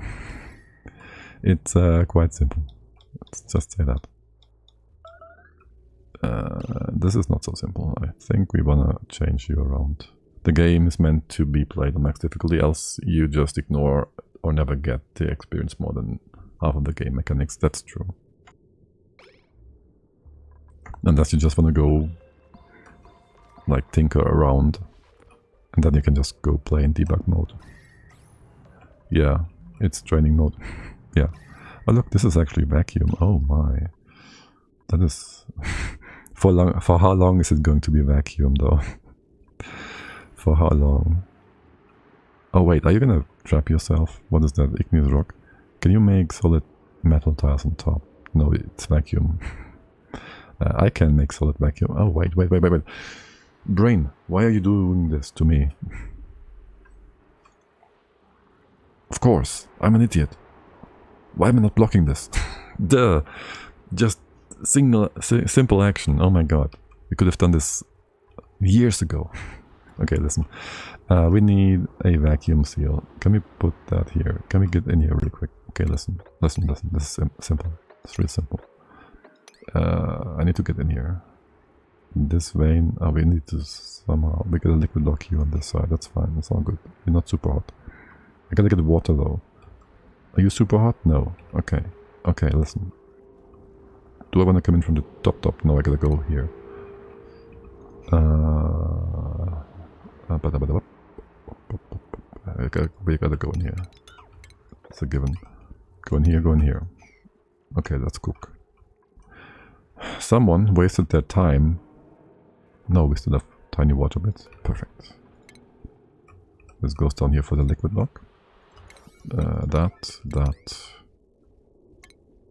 it's quite simple. Let's just say that. This is not so simple. I think we wanna change you around. The game is meant to be played on max difficulty, else you just ignore or never get to experience more than half of the game mechanics. That's true. Unless you just wanna go like tinker around, and then you can just go play in debug mode. Yeah, it's training mode. Yeah. Oh look, this is actually vacuum. Oh my. That is... For how long is it going to be vacuum though? For how long? Oh wait, are you gonna trap yourself? What is that? Igneous rock? Can you make solid metal tiles on top? No, it's vacuum. I can make solid vacuum. Oh wait. Brain, why are you doing this to me? Of course, I'm an idiot. Why am I not blocking this? Duh! Just simple action. Oh my god. We could have done this years ago. Okay, listen. We need a vacuum seal. Can we put that here? Can we get in here really quick? Okay, listen. This is simple. It's really simple. I need to get in here. This vein. Oh, we need to somehow... We get a liquid lock here on this side. That's fine. That's all good. You're not super hot. I gotta get water though. Are you super hot? No. Okay. Okay, listen. Do I want to come in from the top? No, I gotta go here. We gotta go in here. It's a given. Go in here. Okay, let's cook. Someone wasted their time. No, we still have tiny water bits. Perfect. This goes down here for the liquid block. That.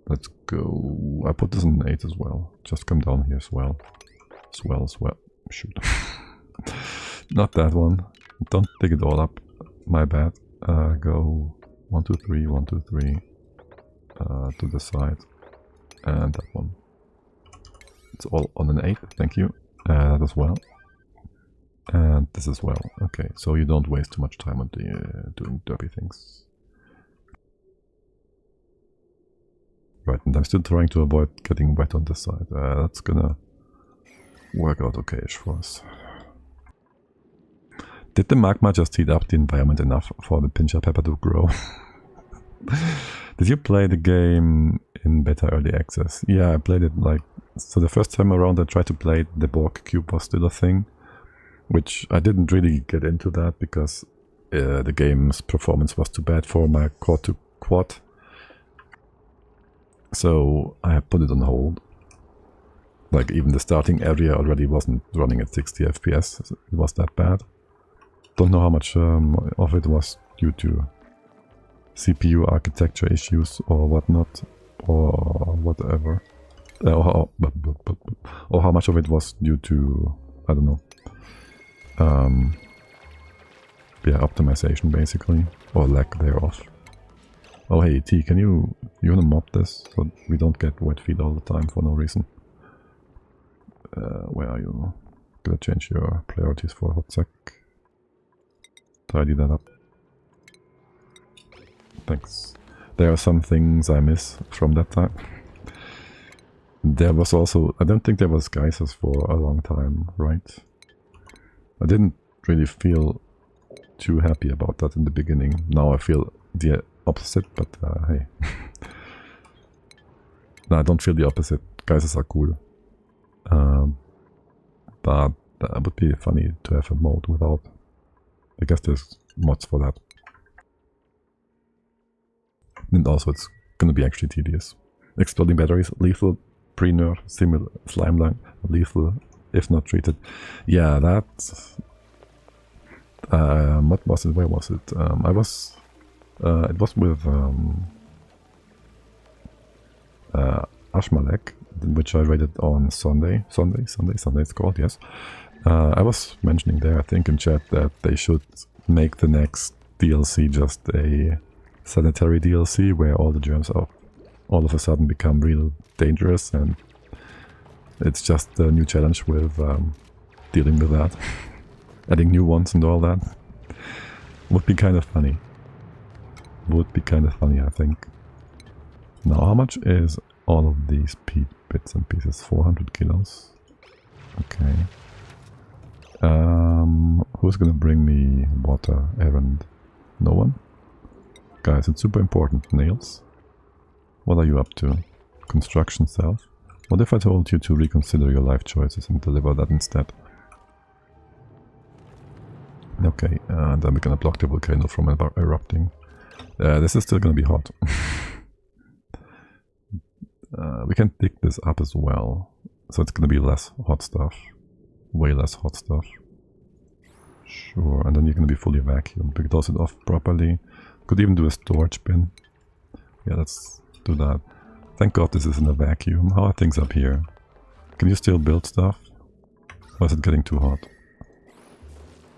Let's go. I put this in 8 as well. Just come down here as well. Swell. Shoot. Not that one. Don't dig it all up. My bad. Go 1, 2, 3, 1, 2, 3. To the side. And that one. It's all on an 8. Thank you. That as well. And this as well. Okay, so you don't waste too much time on the, doing derpy things. Right, and I'm still trying to avoid getting wet on this side. That's gonna work out okay-ish for us. Did the magma just heat up the environment enough for the pincher pepper to grow? Did you play the game in beta early access? Yeah, I played it like... So the first time around I tried to play it, the Borg cube was still a thing. Which I didn't really get into that because the game's performance was too bad for my core to quad. So I put it on hold. Like even the starting area already wasn't running at 60 FPS. It was that bad. Don't know how much of it was due to CPU architecture issues or whatnot, or whatever. Or how much of it was due to, I don't know. Yeah, optimization basically, or lack thereof. Oh hey T, can you wanna mop this so we don't get wet feet all the time for no reason? Where are you? Gotta change your priorities for a hot sec. Tidy that up. Thanks. There are some things I miss from that time. There was also, I don't think there was geysers for a long time, right? I didn't really feel too happy about that in the beginning. Now I feel the opposite, but hey. No, I don't feel the opposite. Geysers are cool. But that would be funny to have a mode without. I guess there's mods for that. And also it's gonna be actually tedious. Exploding batteries, lethal, pre-nerf, similar, slime lung, lethal, if not treated. Yeah, that... what was it? Where was it? It was with Ashmalek, which I rated on Sunday it's called, yes. I was mentioning there, I think in chat, that they should make the next DLC just a sanitary DLC where all the germs are all of a sudden become real dangerous, and it's just a new challenge with dealing with that. Adding new ones and all that. Would be kind of funny. Would be kind of funny, I think. Now, how much is all of these bits and pieces? 400 kilos. Okay. Who's gonna bring me water errand? No one? Guys, it's super important. Nails? What are you up to? Construction self? What if I told you to reconsider your life choices and deliver that instead? Okay, then we're gonna block the volcano from erupting. This is still gonna be hot. We can dig this up as well. So it's gonna be less hot stuff. Way less hot stuff. Sure, and then you're gonna be fully vacuumed. We could close it off properly. Could even do a storage bin. Yeah, let's do that. Thank God this isn't a vacuum. How are things up here? Can you still build stuff? Or is it getting too hot?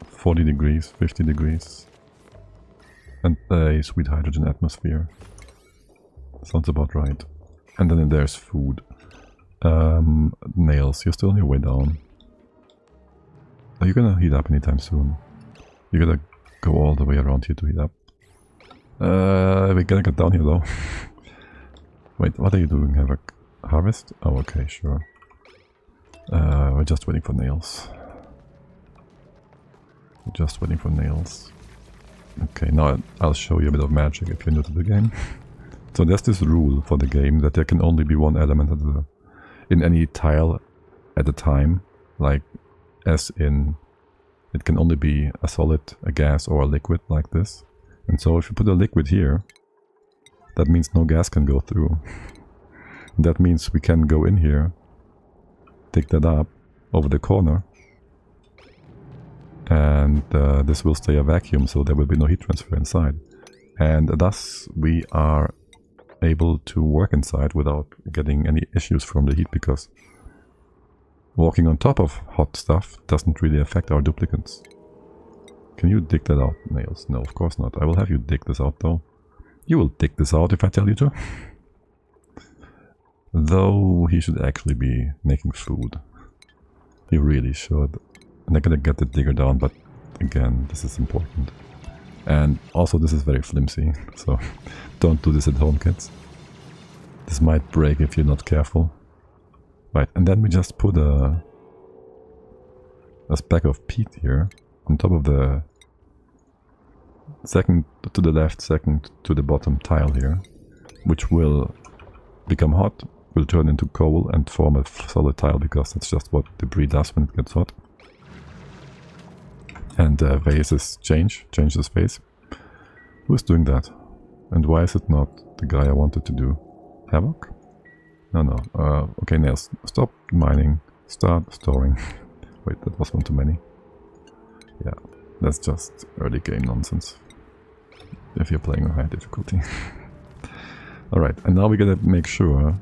40 degrees, 50 degrees. And a sweet hydrogen atmosphere. Sounds about right. And then there's food. Nails, you're still on your way down. Are you gonna heat up anytime soon? You gotta go all the way around here to heat up. We gotta get down here though. Wait, what are you doing, Havoc? Harvest? Oh, okay, sure. We're just waiting for nails. Just waiting for nails. Okay, now I'll show you a bit of magic if you're new to the game. So there's this rule for the game that there can only be one element in any tile at a time, like as in it can only be a solid, a gas, or a liquid like this. And so if you put a liquid here, that means no gas can go through. That means we can go in here, take that up over the corner, and this will stay a vacuum, so there will be no heat transfer inside. And thus we are able to work inside without getting any issues from the heat, because walking on top of hot stuff doesn't really affect our duplicates. Can you dig that out, Nails? No, of course not. I will have you dig this out though. You will dig this out if I tell you to. Though he should actually be making food. He really should. And I'm gonna get the digger down, but again, this is important. And also this is very flimsy, so don't do this at home, kids. This might break if you're not careful. Right, and then we just put a speck of peat here on top of the second to the left, second to the bottom tile here, which will become hot, will turn into coal and form a solid tile, because that's just what debris does when it gets hot. And vases changes phase. Who's doing that? And why is it not the guy I wanted to do? Havoc? No. Okay, Nails, stop mining. Start storing. Wait, that was one too many. Yeah, that's just early game nonsense. If you're playing on high difficulty. Alright, and now we gotta make sure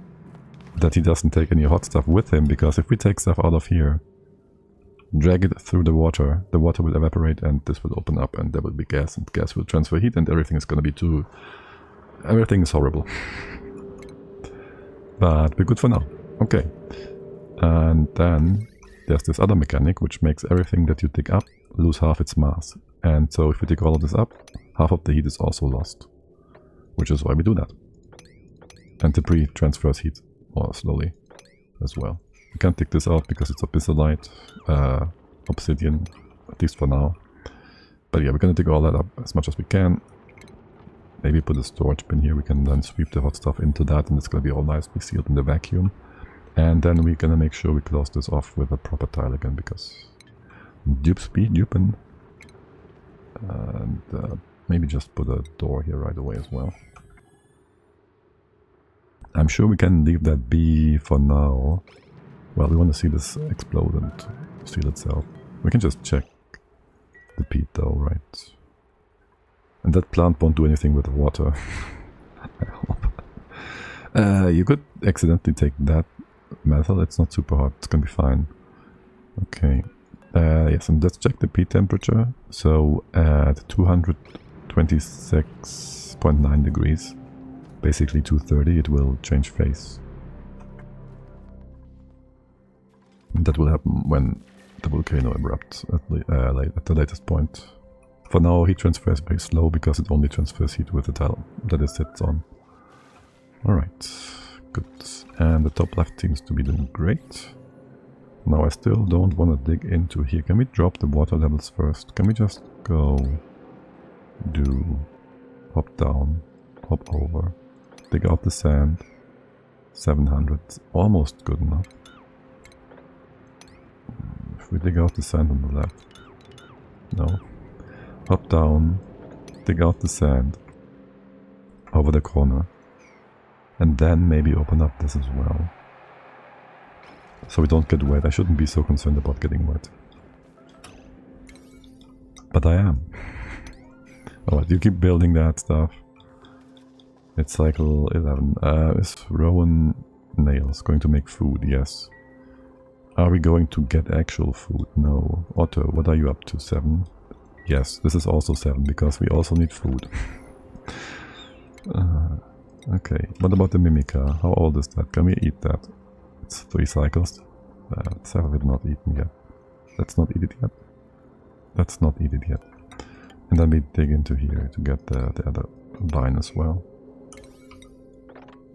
that he doesn't take any hot stuff with him, because if we take stuff out of here, drag it through the water will evaporate and this will open up and there will be gas, and gas will transfer heat, and everything is gonna be everything is horrible. But we're good for now. Okay. And then there's this other mechanic which makes everything that you dig up lose half its mass. And so if we dig all of this up, half of the heat is also lost. Which is why we do that. And debris transfers heat more slowly as well. We can't dig this out because it's abyssalite, obsidian, at least for now. But yeah, we're gonna dig all that up as much as we can. Maybe put a storage bin here, we can then sweep the hot stuff into that, and it's gonna be all nicely sealed in the vacuum. And then we're gonna make sure we close this off with a proper tile again, because dupes be dupin. And maybe just put a door here right away as well. I'm sure we can leave that be for now. Well, we want to see this explode and seal itself. We can just check the peat though, right? And that plant won't do anything with the water. I hope. You could accidentally take that metal. It's not super hot. It's gonna be fine. Okay. Yes, and let's check the peat temperature. So at 226.9 degrees, basically 230, it will change phase. And that will happen when the volcano erupts at the latest point. For now, heat transfer is very slow because it only transfers heat with the tile that it sits on. Alright, good. And the top left seems to be doing great. Now I still don't want to dig into here. Can we drop the water levels first? Can we just go, hop down, hop over, dig out the sand. 700, almost good enough. If we dig out the sand on the left, no. Hop down, dig out the sand over the corner, and then maybe open up this as well. So we don't get wet. I shouldn't be so concerned about getting wet. But I am. Alright, you keep building that stuff. It's cycle 11. Is Rowan Nails going to make food? Yes. Are we going to get actual food? No. Otto, what are you up to? 7? Yes, this is also 7 because we also need food. Okay, what about the Mimica? How old is that? Can we eat that? It's 3 cycles. Let's have it not eaten yet. Let's not eat it yet. Let's not eat it yet. And then we dig into here to get the other vine as well.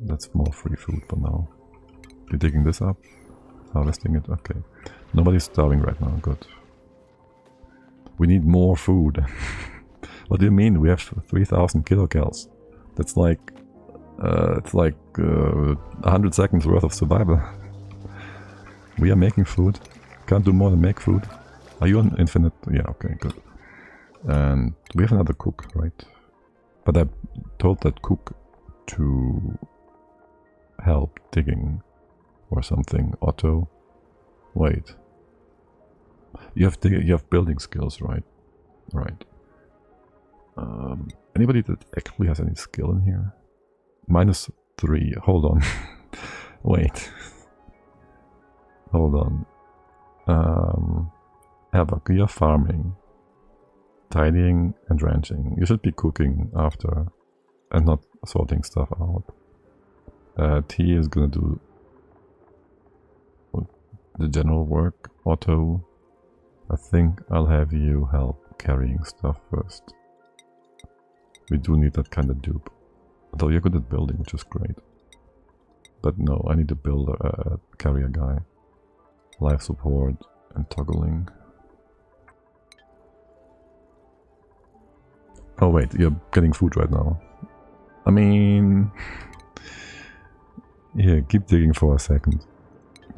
That's more free food for now. You're digging this up? Harvesting it? Okay. Nobody's starving right now, good. We need more food. What do you mean? We have 3000 kilocals. That's like It's like 100 seconds worth of survival. We are making food. Can't do more than make food. Are you on infinite? Yeah, okay, good. And we have another cook, right? But I told that cook to help digging or something. Otto. Wait. You have building skills, right? Right. Anybody that actually has any skill in here? -3. Hold on. Wait. Hold on. Havoc, you're farming, tidying and ranching. You should be cooking after and not sorting stuff out. T is gonna do the general work. Otto, I think I'll have you help carrying stuff first. We do need that kind of dupe. Although you're good at building, which is great. But no, I need to build a carrier guy. Life support and toggling. Oh wait, you're getting food right now. I mean... Here, keep digging for a second.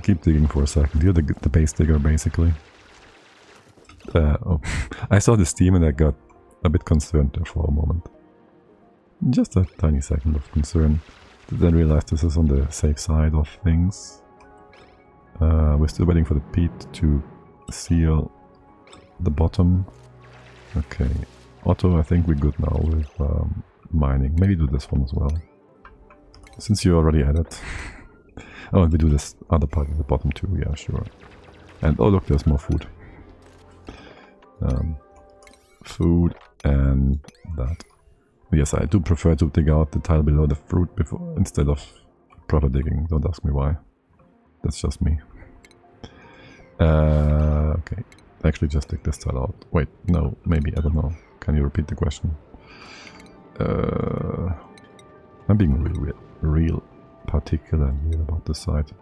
Keep digging for a second. You're the base digger, basically. Oh. I saw the steam and I got a bit concerned there for a moment. Just a tiny second of concern. Then realized this is on the safe side of things. We're still waiting for the peat to seal the bottom. Okay. Otto, I think we're good now with mining. Maybe do this one as well. Since you're already at it. Oh, and we do this other part at the bottom too. Yeah, sure. And oh look, there's more food. Food and that. Yes, I do prefer to dig out the tile below the fruit before instead of proper digging. Don't ask me why. That's just me. Okay. Actually, just dig this tile out. Wait, no, maybe, I don't know. Can you repeat the question? I'm being real particular and weird about this site.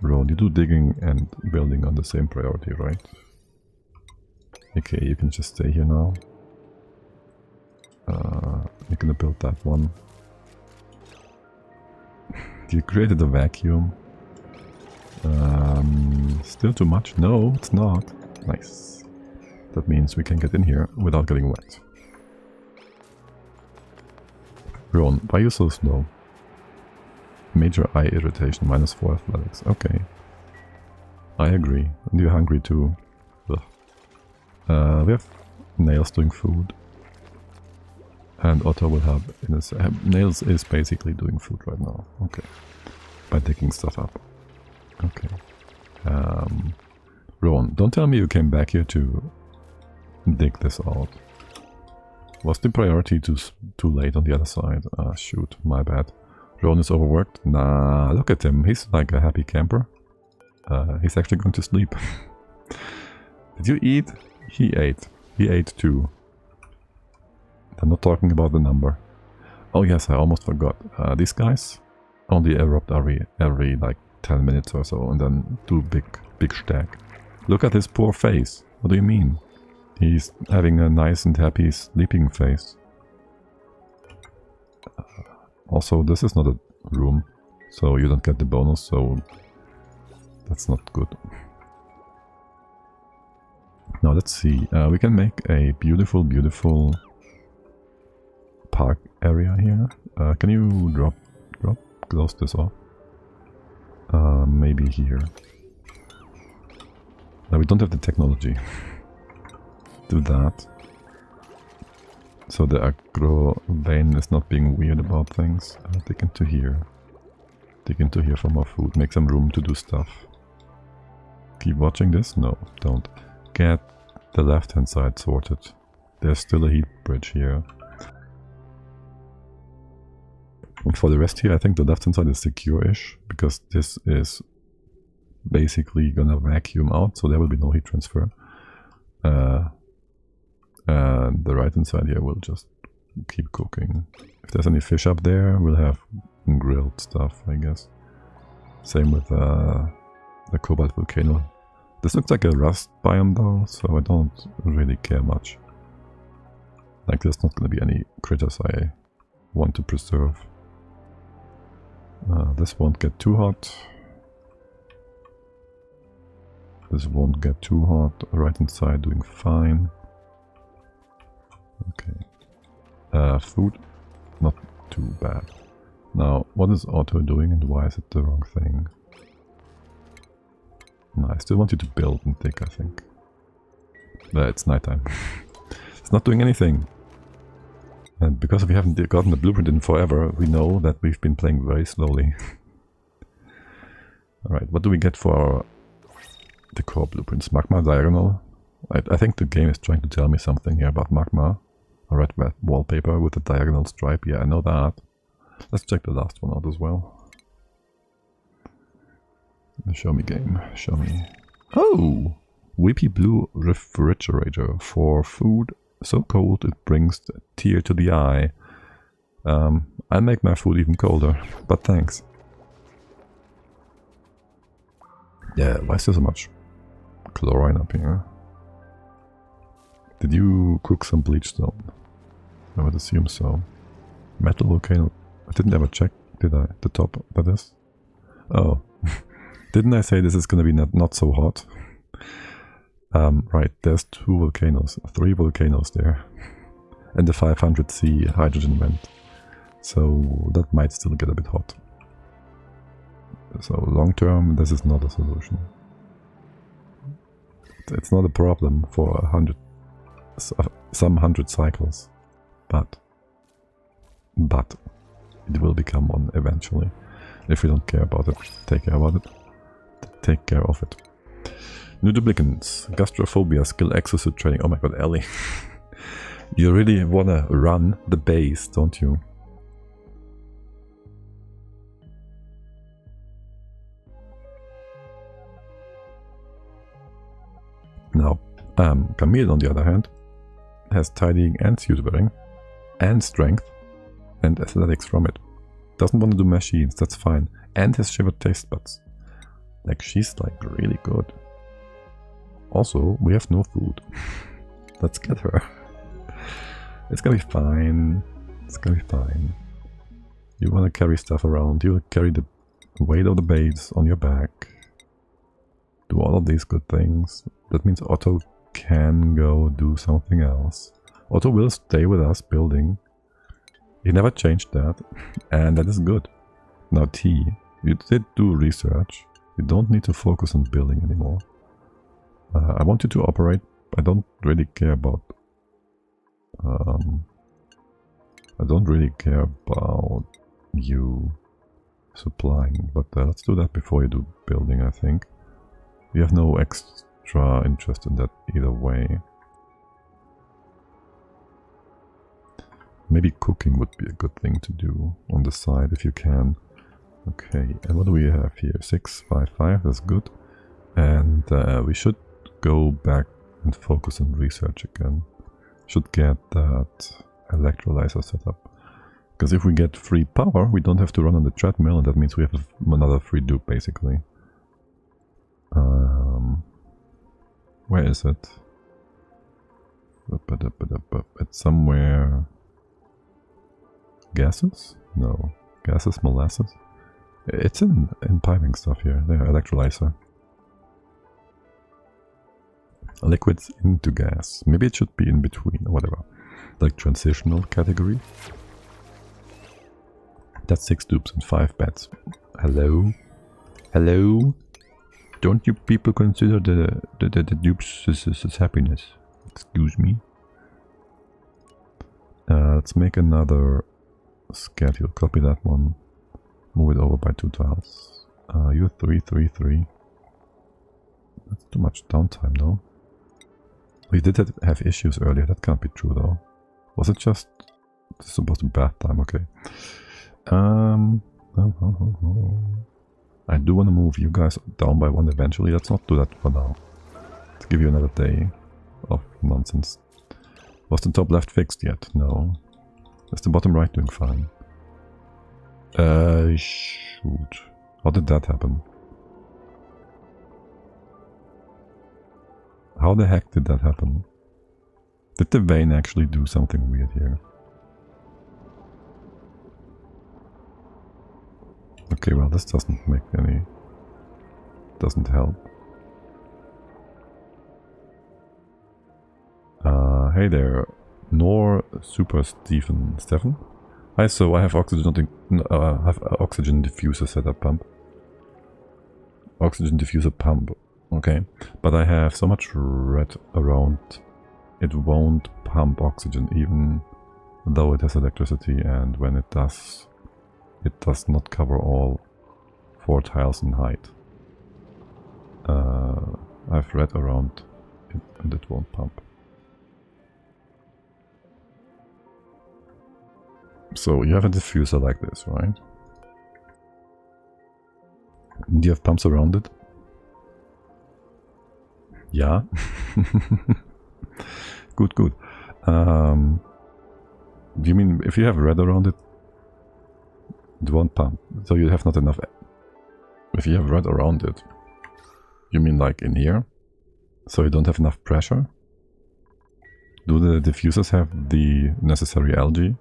Ron, you do digging and building on the same priority, right? Okay, you can just stay here now. You're gonna build that one. You created a vacuum. Still too much? No, it's not. Nice. That means we can get in here without getting wet. Ron, why are you so slow? Major eye irritation, -4 athletics. Okay. I agree. And you're hungry too. We have Nails doing food. And Otto will help in his... Nails is basically doing food right now. Okay. By digging stuff up. Okay. Ron, don't tell me you came back here to dig this out. Was the priority too late on the other side? Ah, shoot, my bad. Ron is overworked? Nah, look at him. He's like a happy camper. He's actually going to sleep. Did you eat? He ate. He ate too. I'm not talking about the number. Oh yes, I almost forgot. These guys only erupt every like 10 minutes or so and then do big stack. Look at his poor face. What do you mean? He's having a nice and happy sleeping face. Also, this is not a room, so you don't get the bonus, so that's not good. Now let's see. We can make a beautiful park area here. Can you close this off? Maybe here. No, we don't have the technology. Do that. So the aggro vein is not being weird about things. Dig into here. Dig into here for more food. Make some room to do stuff. Keep watching this? No, don't. Get the left hand side sorted. There's still a heat bridge here. And for the rest here, I think the left hand side is secure-ish, because this is basically gonna vacuum out, so there will be no heat transfer. And the right hand side here will just keep cooking. If there's any fish up there, we'll have grilled stuff, I guess. Same with the cobalt volcano. This looks like a rust biome though, so I don't really care much. Like there's not going to be any critters I want to preserve. This won't get too hot. This won't get too hot. Right inside doing fine. Okay. Food, not too bad. Now, what is auto doing and why is it the wrong thing? No, I still want you to build and dig, I think. It's nighttime. It's not doing anything. And because we haven't gotten the blueprint in forever, we know that we've been playing very slowly. Alright, what do we get for the core blueprints? Magma diagonal. I think the game is trying to tell me something here about magma. A red wallpaper with a diagonal stripe. Yeah, I know that. Let's check the last one out as well. Show me game. Show me. Oh! Whippy blue refrigerator for food so cold it brings a tear to the eye. I'll make my food even colder, but thanks. Yeah, why is there so much chlorine up here? Did you cook some bleach stone? I would assume so. Metal volcano. I didn't ever check, did I? The top, that is? Oh. Didn't I say this is gonna be not so hot? Right, there's 2 volcanoes, 3 volcanoes there. And the 500C hydrogen vent. So that might still get a bit hot. So long term, this is not a solution. It's not a problem for some 100 cycles. But it will become one eventually. If we don't care about it, take care about it. Take care of it. New duplicants, gastrophobia, skill exosuit training. Oh my god, Ellie. You really wanna run the base, don't you? Now, Camille on the other hand has tidying and suit wearing and strength and athletics from it. Doesn't want to do machines, that's fine. And has shivered taste buds. Like she's like really good. Also, we have no food. Let's get her. It's gonna be fine. It's gonna be fine. You wanna carry stuff around. You will carry the weight of the base on your back. Do all of these good things. That means Otto can go do something else. Otto will stay with us building. He never changed that. And that is good. Now T, you did do research. You don't need to focus on building anymore. I want you to operate. I don't really care about... I don't really care about you supplying, but let's do that before you do building, I think. You have no extra interest in that either way. Maybe cooking would be a good thing to do on the side if you can. Okay, and what do we have here? 6, 5, 5, that's good. And we should go back and focus on research again. Should get that electrolyzer set up. Because if we get free power, we don't have to run on the treadmill, and that means we have another free dupe basically. Where is it? It's somewhere... Gases? No. Gases, molasses? It's in piping stuff here. There, electrolyzer. Liquids into gas. Maybe it should be in between, or whatever. Like transitional category. That's 6 dupes and 5 beds. Hello? Hello? Don't you people consider the dupes as happiness? Excuse me? Let's make another schedule. Copy that one. Move it over by 2 tiles. You're 3, 3, 3. That's too much downtime though. We did have issues earlier. That can't be true though. Was it just supposed to be bath time? Okay. I do want to move you guys down by 1 eventually. Let's not do that for now. Let's give you another day of nonsense. Was the top left fixed yet? No. Is the bottom right doing fine? Shoot. How did that happen? How the heck did that happen? Did the vein actually do something weird here? Okay, well, this doesn't make any... doesn't help. Hey there, Nor Super Stephen. Hi, so I have oxygen diffuser setup pump. Oxygen diffuser pump. Okay, but I have so much red around, it won't pump oxygen even though it has electricity, and when it does not cover all 4 tiles in height. I have red around it and it won't pump. So you have a diffuser like this, right? Do you have pumps around it? Yeah. Good, good. Do you mean if you have red around it, it won't pump? So you have not enough. If you have red around it, you mean like in here? So you don't have enough pressure? Do the diffusers have the necessary algae?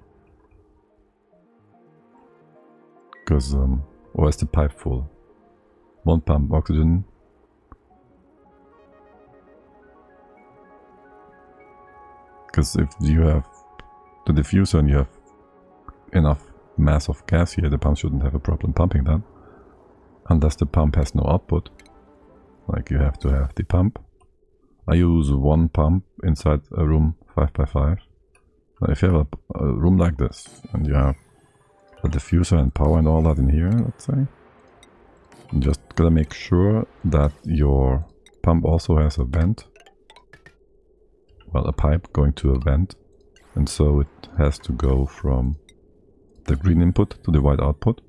Because, or is the pipe full? Won't pump oxygen. Because if you have the diffuser and you have enough mass of gas here, the pump shouldn't have a problem pumping that. Unless the pump has no output. Like you have to have the pump. I use 1 pump inside a room 5x5. If you have a room like this and you have a diffuser and power and all that in here, let's say, you just gotta make sure that your pump also has a vent. Well, a pipe going to a vent, and so it has to go from the green input to the white output.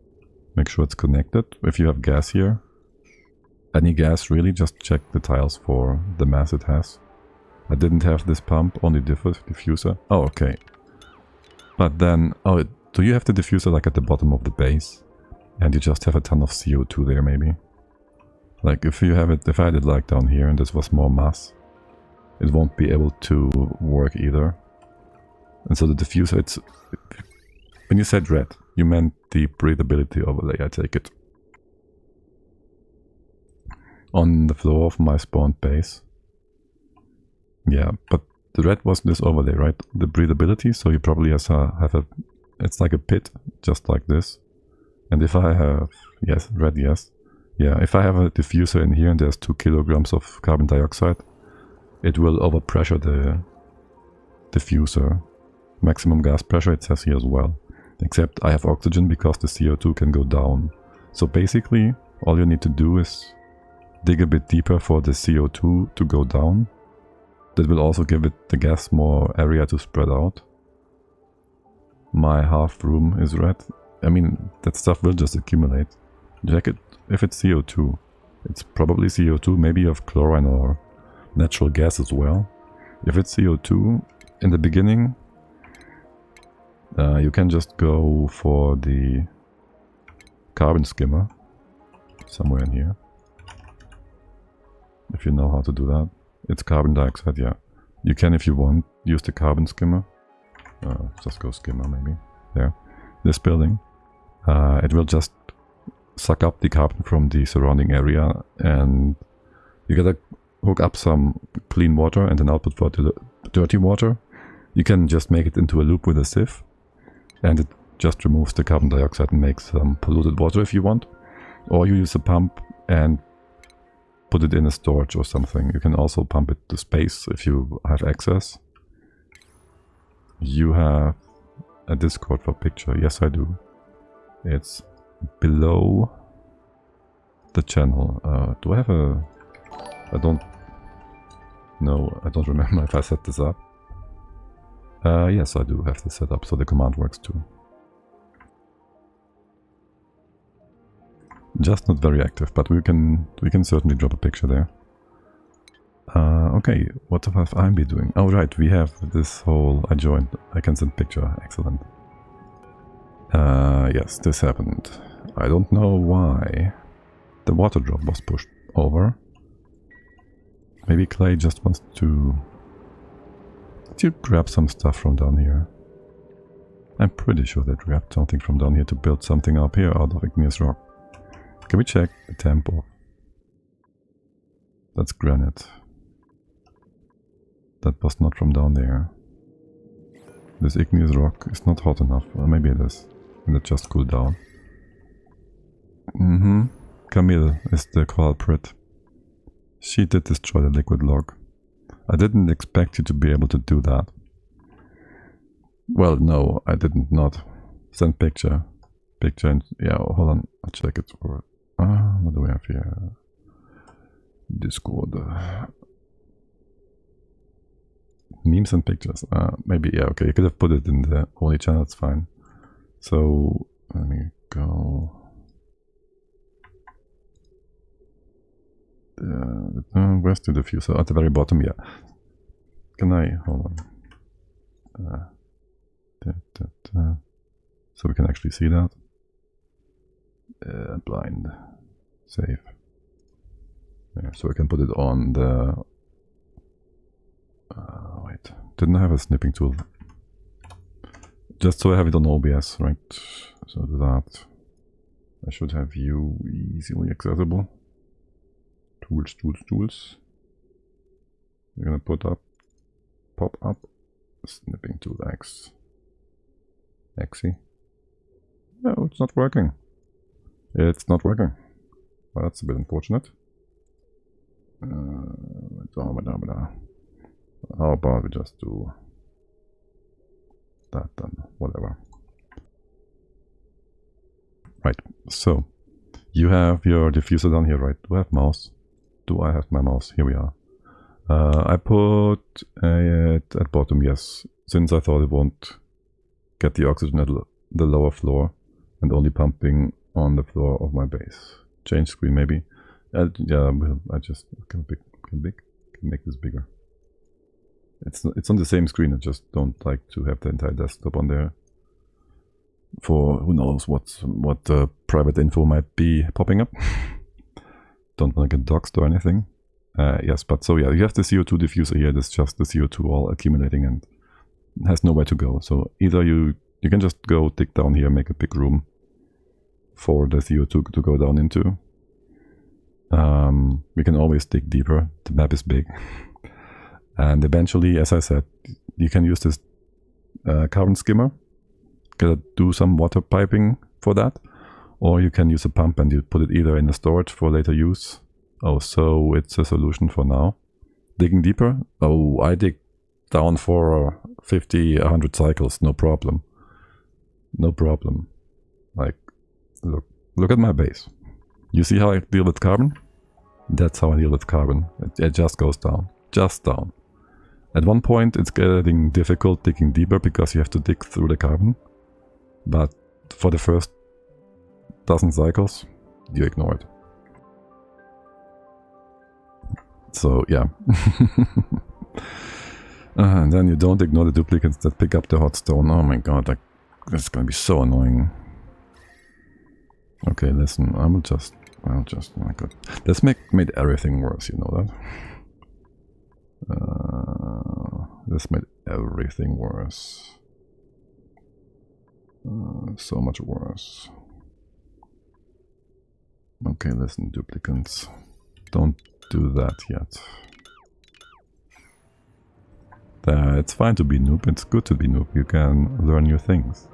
Make sure it's connected. If you have gas here, any gas really, just check the tiles for the mass it has. I didn't have this pump, only diffuser. Oh, okay. But then, oh, do you have the diffuser like at the bottom of the base? And you just have a ton of CO2 there maybe? Like if you have it, if I had it like down here and this was more mass, it won't be able to work either. And so the diffuser, it's... When you said red, you meant the breathability overlay, I take it. On the floor of my spawned base. Yeah, but the red was this overlay, right? The breathability, so you probably have a... It's like a pit, just like this. And if I have... Yes, red, yes. Yeah, if I have a diffuser in here and there's 2 kilograms of carbon dioxide, it will overpressure the diffuser. Maximum gas pressure, it says here as well. Except I have oxygen because the CO2 can go down. So basically, all you need to do is dig a bit deeper for the CO2 to go down. That will also give it, the gas, more area to spread out. My half room is red. I mean, that stuff will just accumulate. Check it, if it's CO2. It's probably CO2, maybe you have chlorine or natural gas as well. If it's CO2, in the beginning, you can just go for the carbon skimmer. Somewhere in here. If you know how to do that. It's carbon dioxide, yeah. You can, if you want, use the carbon skimmer. Just go skimmer maybe. There. This building. It will just suck up the carbon from the surrounding area, and you gotta hook up some clean water and an output for the dirty water. You can just make it into a loop with a sieve, and it just removes the carbon dioxide and makes some polluted water if you want. Or you use a pump and put it in a storage or something. You can also pump it to space if you have access. You have a Discord for picture. Yes, I do. It's below the channel. Do I have a... I don't know. I don't remember if I set this up. Yes, I do have this set up, so the command works too. Just not very active, but we can certainly drop a picture there. Okay, what have I been doing? Oh right, we have this whole... I joined. I can send picture. Excellent. Yes, this happened. I don't know why the water drop was pushed over. Maybe Clay just wants to Did you grab some stuff from down here? I'm pretty sure they grabbed something from down here to build something up here out of igneous rock. Can we check the tempo? That's granite. That was not from down there. This igneous rock is not hot enough. Or maybe it is. And it just cooled down. Camille is the culprit. She did destroy the liquid log. I didn't expect you to be able to do that. Well, no, I didn't not. Send picture. Picture and... yeah, hold on. I'll check it for... what do we have here? Discord. Memes and pictures. Maybe, yeah, okay. You could have put it in the only channel, it's fine. So, let me go... where's the diffuser? At the very bottom, yeah. Can I... hold on. So we can actually see that. Blind. Save. Yeah, so we can put it on the... wait. Didn't I have a snipping tool? Just so I have it on OBS, right? So that... I should have view easily accessible. Tools, tools, tools. We're gonna put up... pop up. Snipping tool X. Xy. No, it's not working. It's not working. Well, that's a bit unfortunate. How about we just do that then? Whatever. Right, so you have your diffuser down here, right? Do I have mouse? Do I have my mouse? Here we are. I put it at bottom, yes, since I thought it won't get the oxygen at the lower floor and only pumping on the floor of my base. Change screen maybe. Yeah, I just can make this bigger. It's on the same screen. I just don't like to have the entire desktop on there. For who knows what private info might be popping up. Don't want to get doxed or anything. Yes, but so yeah, you have the CO2 diffuser here. That's just the CO2 all accumulating and has nowhere to go. So either you can just go dig down here, make a big room for the CO2 to go down into. We can always dig deeper. The map is big. And eventually, as I said, you can use this carbon skimmer. Gotta do some water piping for that. Or you can use a pump and you put it either in the storage for later use. Oh, so it's a solution for now. Digging deeper? Oh, I dig down for 50, 100 cycles, no problem. No problem. Like, look at my base. You see how I deal with carbon? That's how I deal with carbon. It just goes down. Just down. At one point it's getting difficult digging deeper because you have to dig through the carbon. But for the first dozen cycles, you ignore it. So yeah. And then you don't ignore the duplicates that pick up the hot stone. Oh my god, that's gonna be so annoying. Okay, listen, I'll just, oh my god. This made everything worse, you know that? This made everything worse. So much worse. Okay, listen, duplicates. Don't do that yet. It's fine to be noob, it's good to be noob, you can learn new things.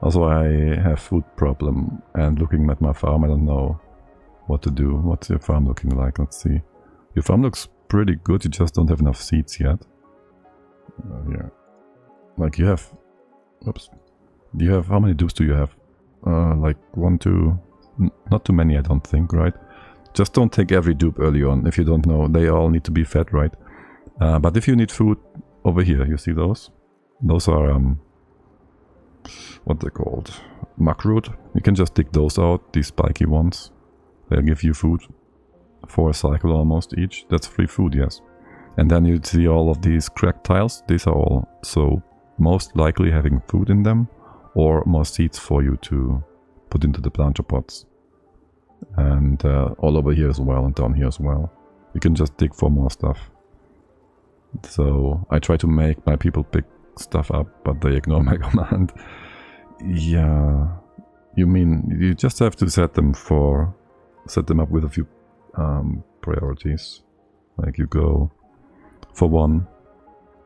Also, I have food problem, and looking at my farm, I don't know what to do. What's your farm looking like? Let's see. Your farm looks pretty good, you just don't have enough seeds yet. Yeah. Like you have... Oops. Do you have... How many dupes do you have? Like 1, 2... Not too many, I don't think, right? Just don't take every dupe early on, if you don't know. They all need to be fed, right? But if you need food, over here, you see those? Those are... what they're called? Muckroot. You can just dig those out, these spiky ones. They'll give you food. For a cycle almost each. That's free food, yes. And then you see all of these cracked tiles. These are all so most likely having food in them. Or more seeds for you to put into the planter pots. And all over here as well and down here as well. You can just dig for more stuff. So I try to make my people pick stuff up, but they ignore my command. Yeah, you mean you just have to set them up with a few priorities. Like you go for one.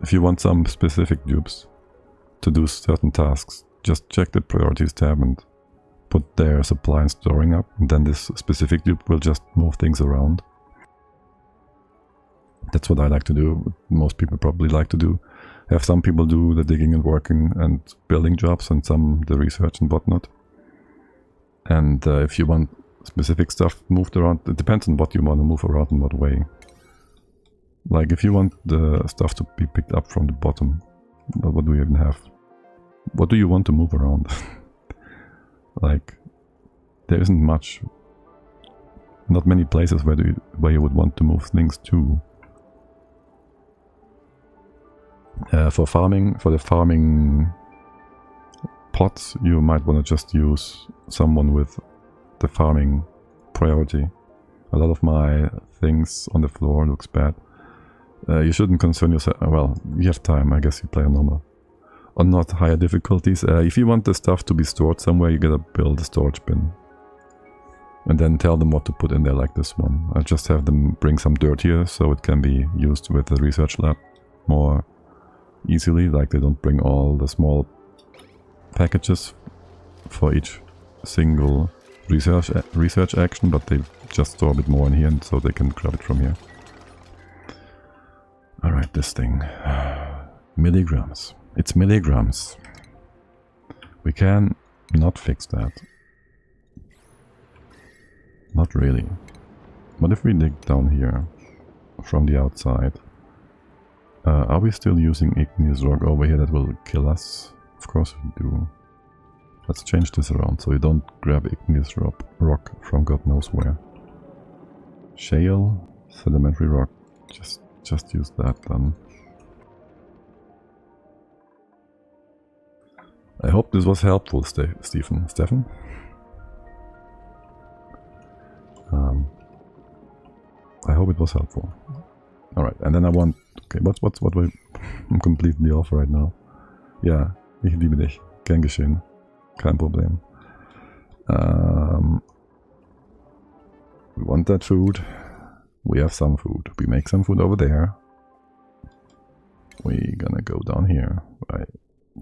If you want some specific dupes to do certain tasks, just check the priorities tab and put their supply and storing up, and then this specific dupe will just move things around. That's what I like to do. Most people probably like to do. Have some people do the digging and working and building jobs, and some the research and whatnot. And if you want specific stuff moved around, it depends on what you want to move around in what way. Like if you want the stuff to be picked up from the bottom, what do you even have? What do you want to move around? Like, there isn't much, not many places where you would want to move things to. For the farming pots, you might want to just use someone with the farming priority. A lot of my things on the floor looks bad. You shouldn't concern yourself. Well, you have time. I guess you play on normal. On not higher difficulties. If you want the stuff to be stored somewhere, you gotta build a storage bin. And then tell them what to put in there, like this one. I'll just have them bring some dirt here, so it can be used with the research lab more easily. Like they don't bring all the small packages for each single research action, but they just store a bit more in here, and so they can grab it from here. Alright, this thing. Milligrams. It's milligrams. We can not fix that. Not really. What if we dig down here from the outside? Are we still using igneous rock over here that will kill us? Of course we do. Let's change this around so you don't grab igneous rock from God knows where. Shale, sedimentary rock. Just use that then. I hope this was helpful, Stephen. I hope it was helpful. Alright, and then I want... Okay, I'm completely off right now. Ja, ich liebe dich. Gern geschehen. Kein Problem. We want that food. We have some food. We make some food over there. We're gonna go down here. Right.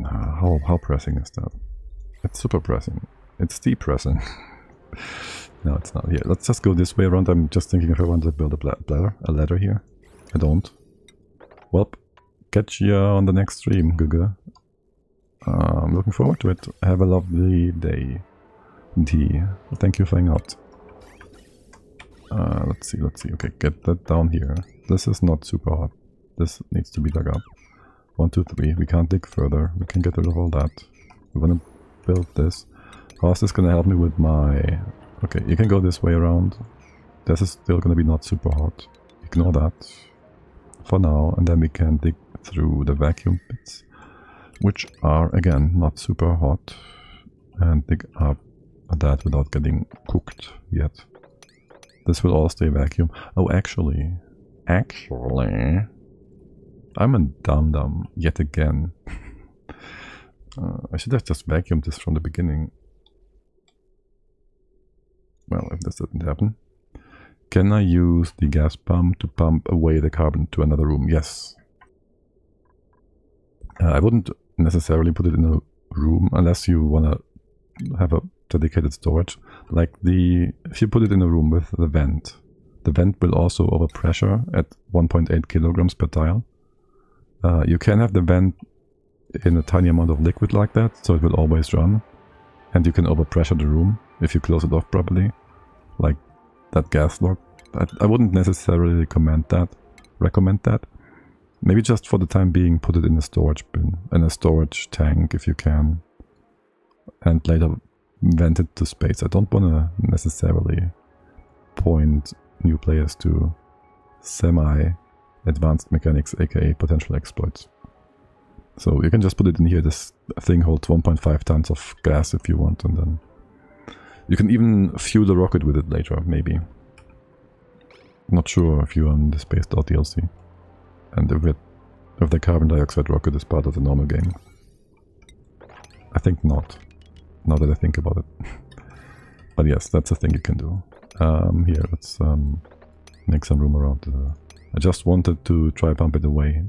How pressing is that? It's super pressing. It's depressing. No, it's not here. Let's just go this way around. I'm just thinking if I want to build a ladder here. I don't. Well, catch ya on the next stream, Guga. I'm looking forward to it. Have a lovely day. Thank you for hanging out. Let's see. Okay, get that down here. This is not super hot. This needs to be dug up. 1, 2, 3. We can't dig further. We can get rid of all that. We want to build this. How is this going to help me with my... Okay, you can go this way around. This is still going to be not super hot. Ignore that for now. And then we can dig through the vacuum pits, which are, again, not super hot. And dig up that without getting cooked yet. This will all stay vacuum. Oh, actually, I'm a dum-dum yet again. I should have just vacuumed this from the beginning. Well, if this didn't happen. Can I use the gas pump to pump away the carbon to another room? Yes. I wouldn't necessarily put it in a room unless you want to have a dedicated storage. Like if you put it in a room with the vent will also overpressure at 1.8 kilograms per tile. You can have the vent in a tiny amount of liquid like that, so it will always run. And you can overpressure the room if you close it off properly, like that gas lock. I wouldn't necessarily recommend that. Maybe just for the time being, put it in a storage bin, in a storage tank if you can, and later vent it to space. I don't want to necessarily point new players to semi-advanced mechanics, aka potential exploits. So you can just put it in here. This thing holds 1.5 tons of gas if you want, and then you can even fuel a rocket with it later, maybe. Not sure if you're on the space.dlc. And if the carbon dioxide rocket is part of the normal game. I think not, now that I think about it. But yes, that's a thing you can do. Here, let's make some room around. I just wanted to try pump it away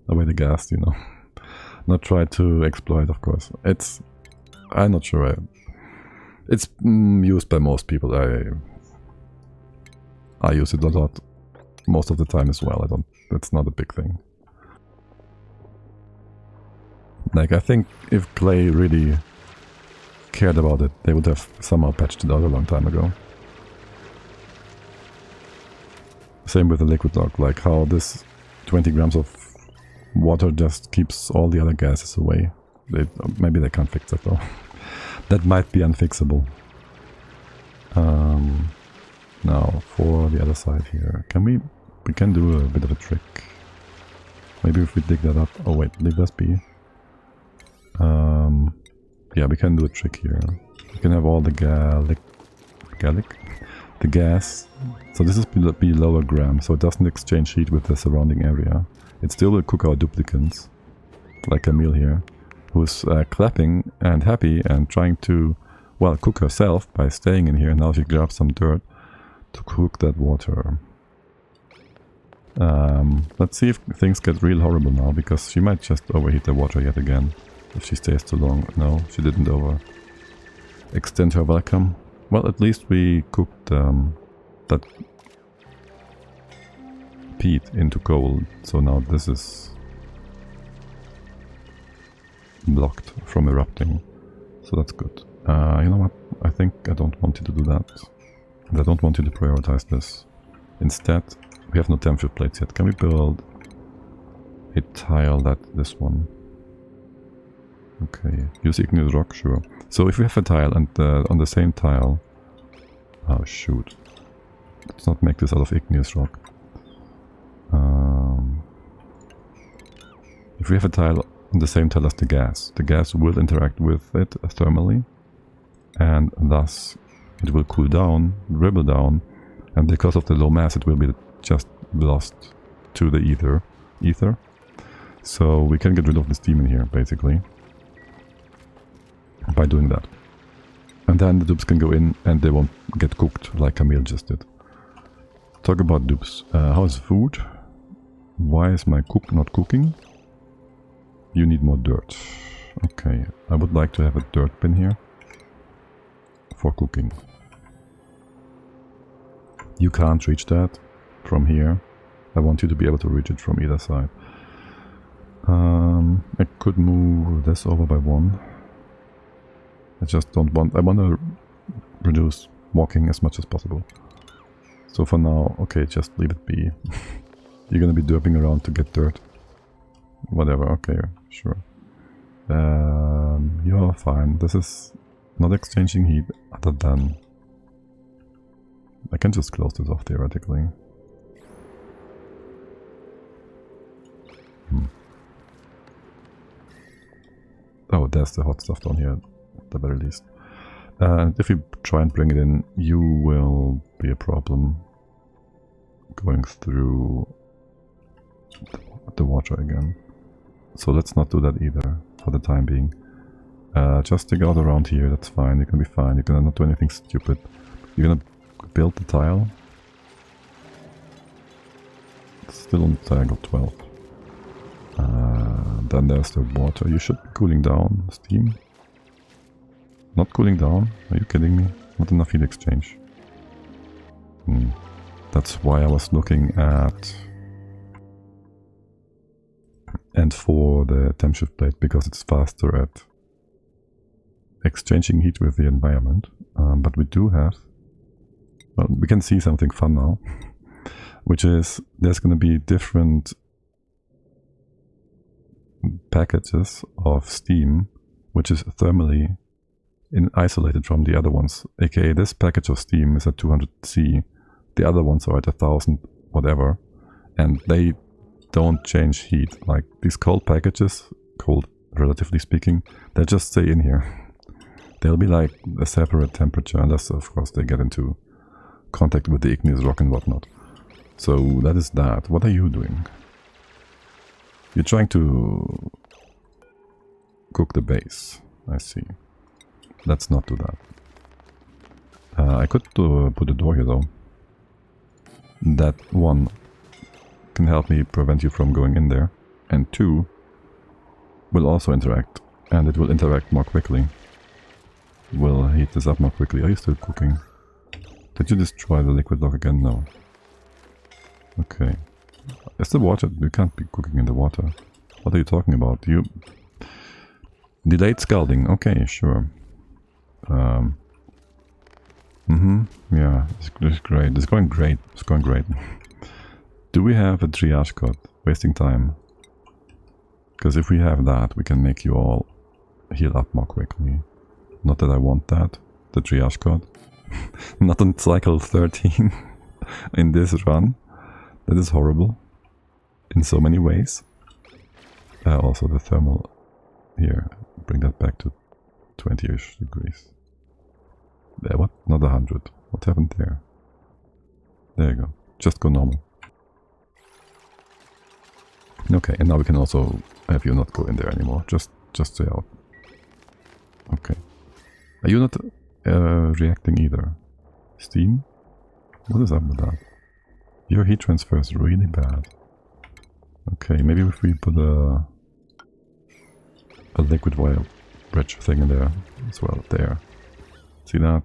the gas, you know. Not try to exploit, of course. I'm not sure. It's used by most people. I use it a lot, most of the time as well. It's not a big thing. Like, I think if Clay really cared about it, they would have somehow patched it out a long time ago. Same with the liquid lock, like how this 20 grams of water just keeps all the other gases away. Maybe they can't fix that though. That might be unfixable. Now for the other side here, we can do a bit of a trick. Maybe if we dig that up. Oh wait, leave this be. Yeah, we can do a trick here. We can have all the the gas. So this is below a gram, so it doesn't exchange heat with the surrounding area. It still will cook our duplicants, like Camille here, who's clapping and happy and trying to, well, cook herself by staying in here. Now she grabs some dirt to cook that water. Let's see if things get real horrible now, because she might just overheat the water yet again if she stays too long. No, she didn't extend her welcome. Well, at least we cooked that peat into coal, so now this is blocked from erupting, so that's good. You know what, I think I don't want you to do that. I don't want you to prioritize this. Instead, we have no temperature plates yet. Can we build a tile this one? Okay, use igneous rock, sure. So if we have a tile and on the same tile... Oh shoot. Let's not make this out of igneous rock. If we have a tile on the same tile as the gas will interact with it thermally, and thus it will cool down, dribble down, and because of the low mass it will be just lost to the ether. So we can get rid of the steam in here, basically, by doing that. And then the dupes can go in and they won't get cooked like Camille just did. Talk about dupes. How's food? Why is my cook not cooking? You need more dirt. Okay, I would like to have a dirt bin here for cooking. You can't reach that from here. I want you to be able to reach it from either side. I could move this over by 1. I just don't want... I want to reduce walking as much as possible. So for now, okay, just leave it be. You're gonna be derping around to get dirt. Whatever, okay, sure. You're fine. This is not exchanging heat other than... I can just close this off theoretically. Oh, there's the hot stuff down here, at the very least. And if you try and bring it in, you will be a problem going through the water again. So let's not do that either, for the time being. Just dig out around here, that's fine, you can be fine, you're gonna not do anything stupid. You're gonna build the tile. It's still on triangle 12. Then there's the water. You should be cooling down. Steam. Not cooling down? Are you kidding me? Not enough heat exchange. That's why I was looking at... And for the temp shift plate, because it's faster at exchanging heat with the environment. But we do have... Well, we can see something fun now. Which is, there's going to be different packages of steam, which is thermally isolated from the other ones. AKA this package of steam is at 200 C, the other ones are at 1000 whatever, and they don't change heat. Like these cold packages, cold relatively speaking, they just stay in here. They'll be like a separate temperature, unless of course they get into contact with the igneous rock and whatnot. So that is that. What are you doing? You're trying to cook the base. I see. Let's not do that. I could put a door here though. That one can help me prevent you from going in there. And 2 will also interact. And it will interact more quickly. Will heat this up more quickly. Are you still cooking? Did you destroy the liquid block again? No. Okay. Is the water... You can't be cooking in the water. What are you talking about? You... Delayed scalding. Okay, sure. Yeah, it's great. It's going great. It's going great. Do we have a triage code? Wasting time. Because if we have that, we can make you all heal up more quickly. Not that I want that. The triage code. Not on cycle 13 in this run. That is horrible. In so many ways. Also the thermal here. Bring that back to 20-ish degrees. There, what? Not 100. What happened there? There you go. Just go normal. Okay, and now we can also have you not go in there anymore. Just stay out. Okay. Are you not reacting either? Steam? What is up with that? Your heat transfer is really bad. Okay, maybe if we put a liquid wire bridge thing in there as well. There. See that?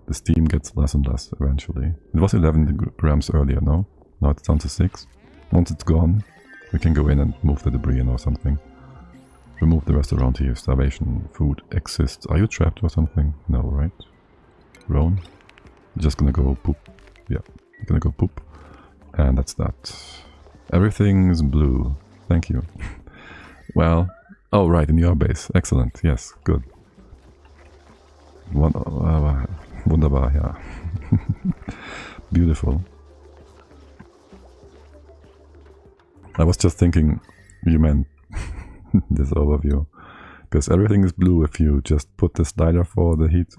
The steam gets less and less eventually. It was 11 grams earlier, no? Now it's down to 6. Once it's gone, we can go in and move the debris in or something. Remove the rest around here. Starvation. Food exists. Are you trapped or something? No, right? Roan? Just gonna go poop. Yeah, gonna go poop. And that's that. Everything is blue. Thank you. Well, oh right, in your base. Excellent. Yes, good. Wunderbar, yeah. Beautiful. I was just thinking you meant this overview. Because everything is blue if you just put the slider for the heat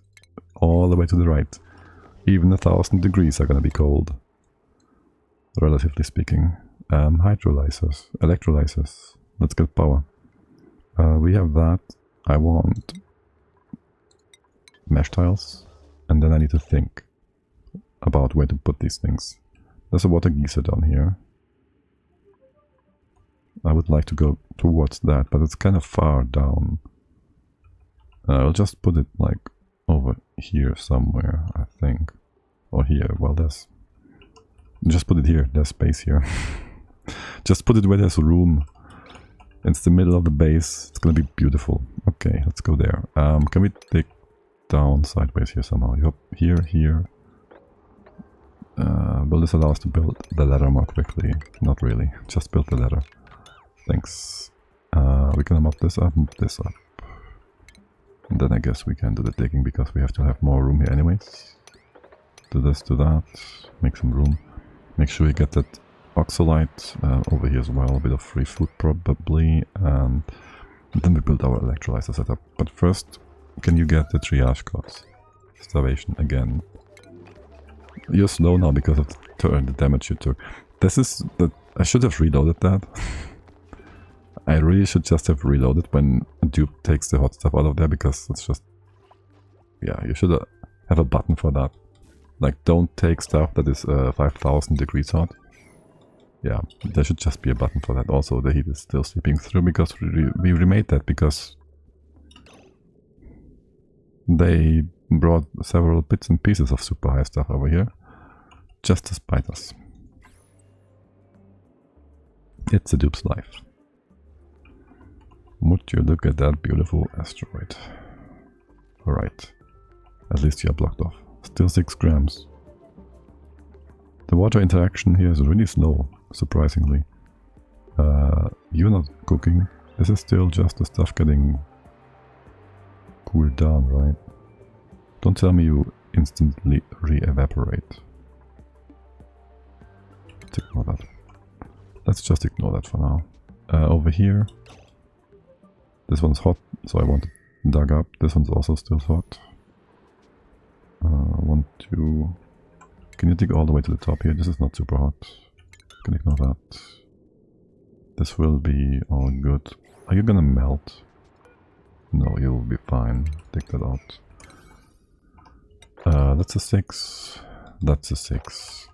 all the way to the right. Even 1000 degrees are gonna be cold. Relatively speaking. Hydrolyzers. Electrolyzers. Let's get power. We have that. I want mesh tiles. And then I need to think about where to put these things. There's a water geyser down here. I would like to go towards that, but it's kind of far down. I'll just put it like over here somewhere, I think. Or here, well there's... Just put it here, there's space here. Just put it where there's room. It's the middle of the base, it's gonna be beautiful. Okay, let's go there. Can we dig down sideways here somehow? Yep, here. Will this allow us to build the ladder more quickly? Not really, just build the ladder. Thanks. We're gonna mop this up. And then I guess we can do the digging because we have to have more room here anyways. Do this, do that. Make some room. Make sure you get that oxalite over here as well. A bit of free food probably. And then we build our electrolyzer setup. But first, can you get the triage codes? Starvation again. You're slow now because of the damage you took. This is... I should have reloaded that. I really should just have reloaded when a dupe takes the hot stuff out of there, because it's just... Yeah, you should have a button for that. Like, don't take stuff that is 5000 degrees hot. Yeah, there should just be a button for that. Also, the heat is still seeping through because we remade that because they brought several bits and pieces of super high stuff over here just to spite us. It's a dupe's life. Would you look at that beautiful asteroid? Alright. At least you're blocked off. Still 6 grams. The water interaction here is really slow, surprisingly. You're not cooking. This is still just the stuff getting cooled down, right? Don't tell me you instantly re-evaporate. Let's ignore that. Let's just ignore that for now. Over here, this one's hot, so I want it dug up. This one's also still hot. 1, 2... Can you dig all the way to the top here? This is not super hot. Can ignore that. This will be all good. Are you gonna melt? No, you'll be fine. Take that out. That's a 6. That's a 6.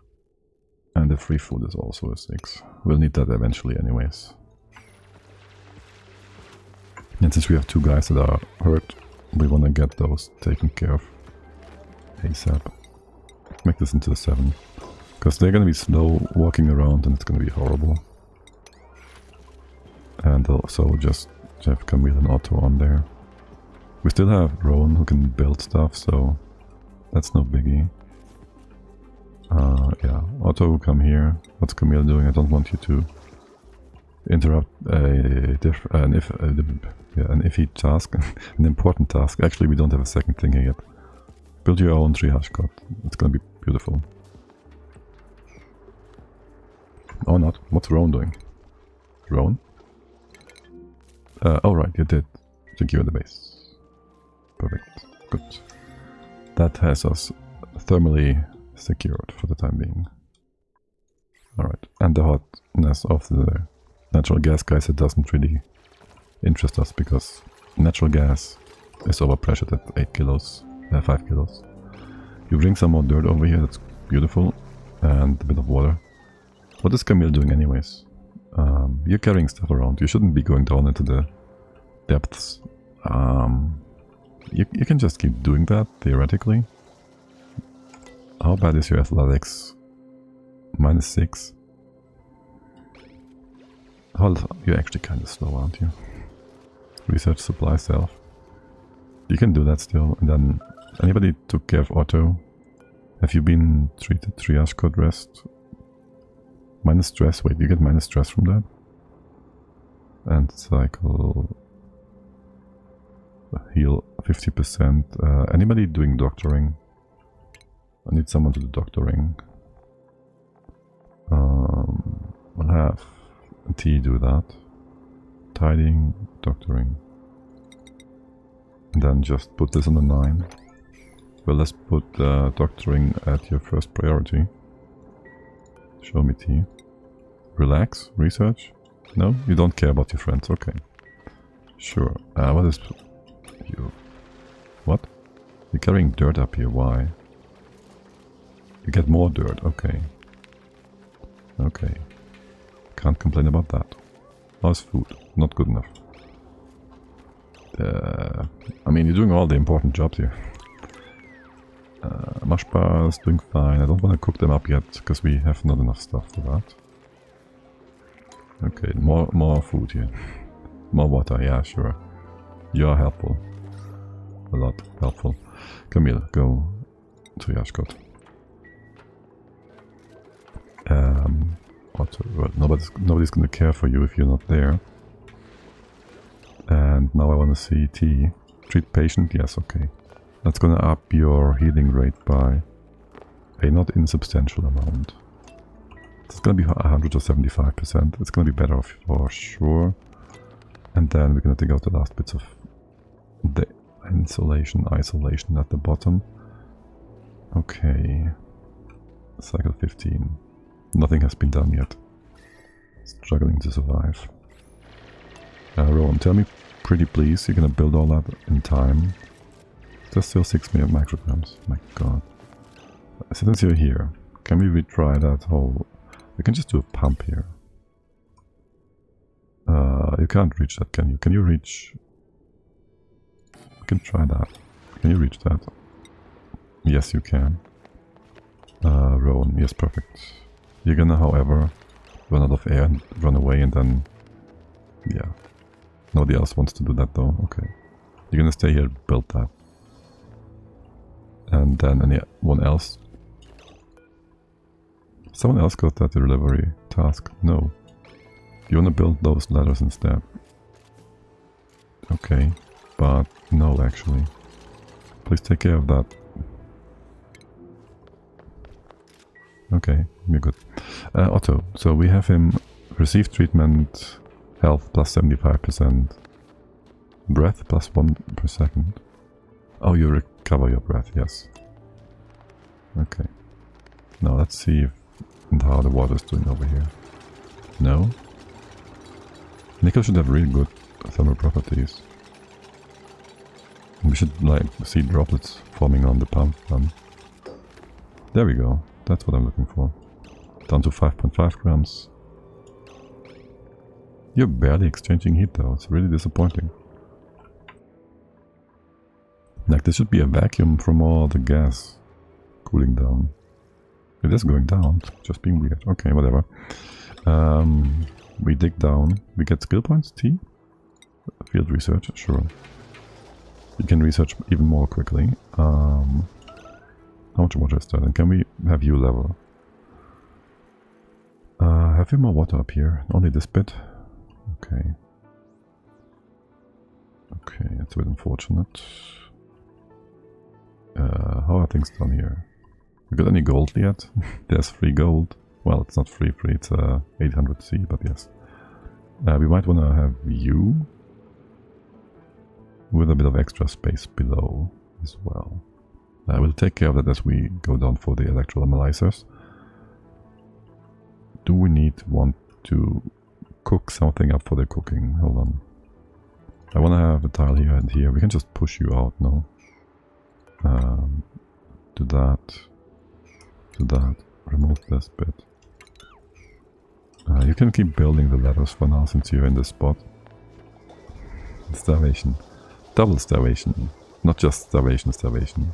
And the free food is also a 6. We'll need that eventually anyways. And since we have 2 guys that are hurt, we want to get those taken care of ASAP. Make this into a 7. Because they're going to be slow walking around and it's going to be horrible. And also just have Camille and Otto on there. We still have Rowan who can build stuff, so that's no biggie. Yeah, Otto, come here. What's Camille doing? I don't want you to interrupt an iffy task, an important task. Actually, we don't have a second thing here yet. Build your own triage code. It's gonna be beautiful. Or not. What's Rowan doing? Rowan? Oh right, you did secure the base. Perfect. Good. That has us thermally secured for the time being. Alright, and the hotness of the natural gas guys, it doesn't really interest us because natural gas is overpressured at 8 kilos, 5 kilos. You bring some more dirt over here, that's beautiful, and a bit of water. What is Camille doing anyways? You're carrying stuff around, you shouldn't be going down into the depths. You can just keep doing that, theoretically. How bad is your athletics? -6. You're actually kind of slow, aren't you? Research supply self. You can do that still. And then, anybody took care of Otto? Have you been treated? Triage code rest? Minus stress. Wait, you get minus stress from that? And cycle. Heal 50%. Anybody doing doctoring? I need someone to do doctoring. We'll have T do that. Tidying, doctoring. And then just put this on a 9. Well, let's put doctoring at your first priority. Show me T. Relax, research. No, you don't care about your friends, okay. Sure. What is you? What? You're carrying dirt up here, why? You get more dirt, okay. Okay. Can't complain about that. How's food? Not good enough. I mean, you're doing all the important jobs here. Mush bars, doing fine. I don't want to cook them up yet, because we have not enough stuff for that. Okay, more food here. More water, yeah, sure. You are helpful. A lot helpful. Camille, go to Yashkot. Well, nobody's gonna care for you if you're not there. And now I want to see T. Treat patient, yes, okay. That's gonna up your healing rate by a not insubstantial amount. It's gonna be 100 or 75%. It's gonna be better for sure. And then we're gonna take out the last bits of the isolation at the bottom. Okay. Cycle 15. Nothing has been done yet. Struggling to survive. Rowan, tell me pretty please, you're gonna build all that in time. There's still 6 micrograms. My god. Since you're here, can we retry that whole... We can just do a pump here. You can't reach that, can you? Can you reach... We can try that. Can you reach that? Yes, you can. Rowan, yes, perfect. You're gonna, however, run out of air and run away and then... Yeah. Nobody else wants to do that though, okay. You're gonna stay here, build that. And then anyone else? Someone else got that delivery task? No. You wanna build those ladders instead? Okay, but no actually. Please take care of that. Okay, we're good. Otto, so we have him receive treatment, health plus 75%, breath plus 1 per second. Oh, you recover your breath, yes. Okay. Now let's see if and how the water is doing over here. No? Nickel should have really good thermal properties. We should like see droplets forming on the pump. There we go. That's what I'm looking for. Down to 5.5 grams. You're barely exchanging heat though. It's really disappointing. Like there should be a vacuum from all the gas cooling down. It is going down. It's just being weird. Okay, whatever. We dig down. We get skill points. T. Field research. Sure. You can research even more quickly. How much water is that? And can we have you level? Have we more water up here? Only this bit? Okay. Okay, that's a bit unfortunate. How are things done here? We got any gold yet? There's free gold. Well, it's not free, it's 800C, but yes. We might want to have you with a bit of extra space below as well. We'll take care of that as we go down for the electro analyzers. Do we want to cook something up for the cooking? Hold on. I want to have a tile here and here. We can just push you out, no? Do that. Do that. Remove this bit. You can keep building the ladders for now since you're in this spot. Starvation. Double starvation. Not just starvation, starvation.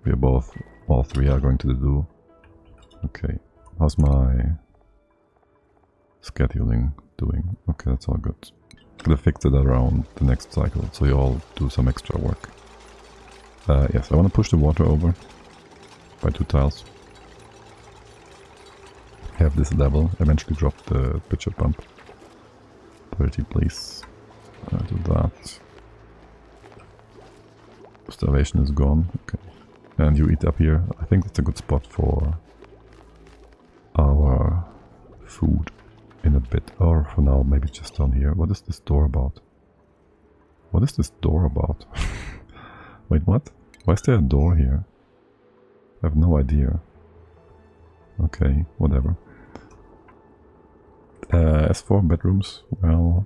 We are both, all three are going to do. Okay. How's my scheduling doing? Okay, that's all good. Gonna fix it around the next cycle, so you all do some extra work. Yes, I want to push the water over by 2 tiles. Have this level, eventually drop the pitcher pump. 30 please. Do that. Starvation is gone. Okay. And you eat up here. I think that's a good spot for our food in a bit. Or for now, maybe just down here. What is this door about? What is this door about? Wait, what? Why is there a door here? I have no idea. Okay, whatever. As for bedrooms, well...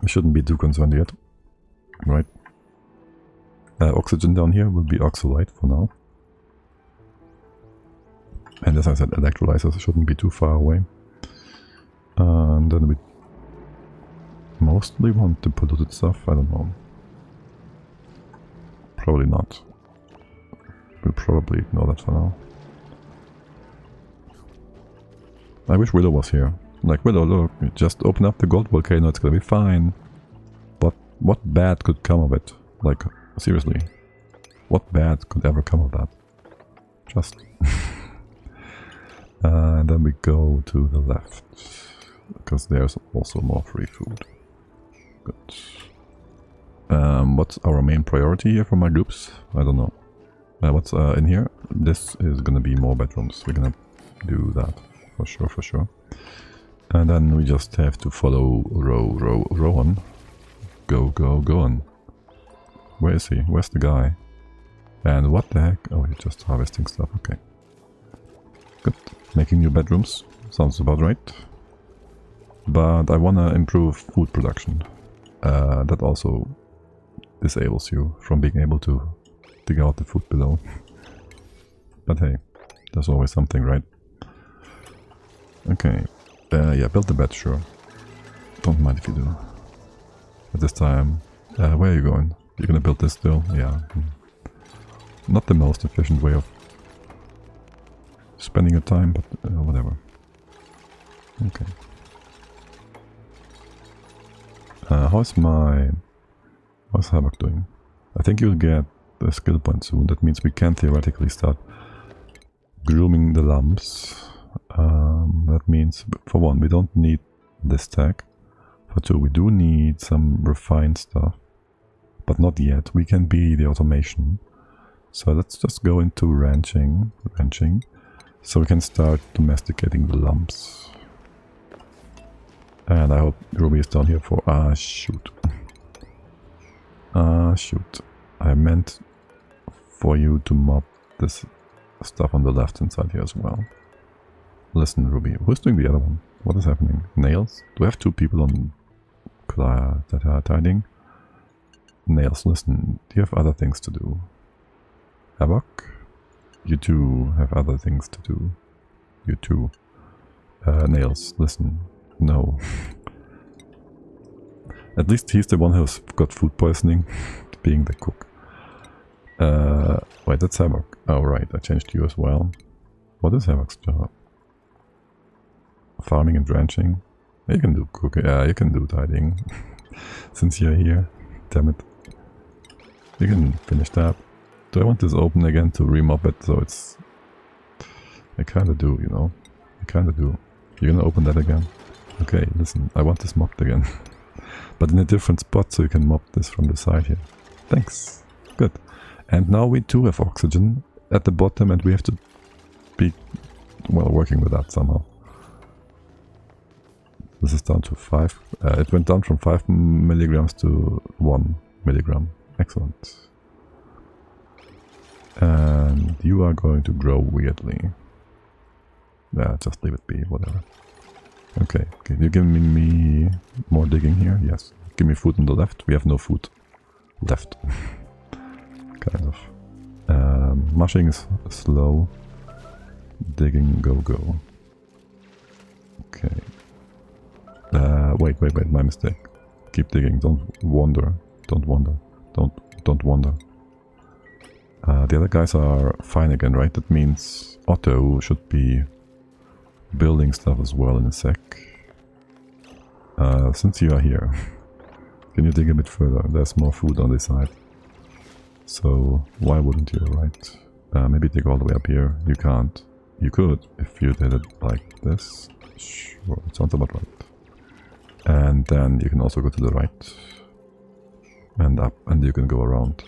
we shouldn't be too concerned yet. Right. Oxygen down here will be oxalite for now. And as I said, electrolyzers shouldn't be too far away. And then we mostly want the polluted stuff, I don't know. Probably not. We'll probably ignore that for now. I wish Willow was here. Like, Willow, look, just open up the gold volcano, it's gonna be fine. But what bad could come of it? Like, seriously. What bad could ever come of that? Just... and then we go to the left. Because there's also more free food. Good. What's our main priority here for my groups? I don't know. What's in here? This is gonna be more bedrooms. We're gonna do that. For sure, for sure. And then we just have to follow row on. Go on. Where is he? Where's the guy? And what the heck? Oh, he's just harvesting stuff. Okay. Good. Making new bedrooms. Sounds about right. But I want to improve food production. That also disables you from being able to dig out the food below. But hey, there's always something, right? Okay. Yeah, build the bed, sure. Don't mind if you do. At this time, where are you going? You're gonna build this still? Yeah. Not the most efficient way of spending your time, but whatever. Okay. How's Havoc doing? I think you'll get the skill point soon. That means we can theoretically start grooming the lumps. That means, for one, we don't need this tag. For two, we do need some refined stuff. But not yet. We can be the automation. So let's just go into ranching. So we can start domesticating the lumps. And I hope Ruby is down here for... ah, shoot. Shoot. I meant for you to mob this stuff on the left hand side here as well. Listen, Ruby. Who's doing the other one? What is happening? Nails? Do I have 2 people on that are tidying? Nails, listen. Do you have other things to do? Havoc? You too have other things to do. You too. Nails, listen. No. At least he's the one who's got food poisoning, being the cook. Wait, that's Havoc. Oh right, I changed you as well. What is Havoc's job? Farming and ranching. You can do cooking. You can do tidying. Since you're here. Damn it. You can finish that. Do I want this open again to remop it so it's... I kinda do, you know. I kinda do. You're gonna open that again? Okay, listen, I want this mopped again. But in a different spot so you can mop this from the side here. Thanks. Good. And now we too have oxygen at the bottom and we have to be, well, working with that somehow. This is down to 5. It went down from 5 milligrams to 1 milligram. Excellent. And you are going to grow weirdly. Yeah, just leave it be, whatever. Okay, can you give me more digging here? Yes. Give me food on the left. We have no food left. Kind of. Mushing is slow. Digging, go. Okay. Wait, my mistake. Keep digging, don't wander. Don't wander. The other guys are fine again, right? That means Otto should be building stuff as well in a sec. Since you are here, can you dig a bit further? There's more food on this side. So why wouldn't you, right? Maybe dig all the way up here. You can't. You could if you did it like this. Sure, it sounds about right. And then you can also go to the right. And up, and you can go around.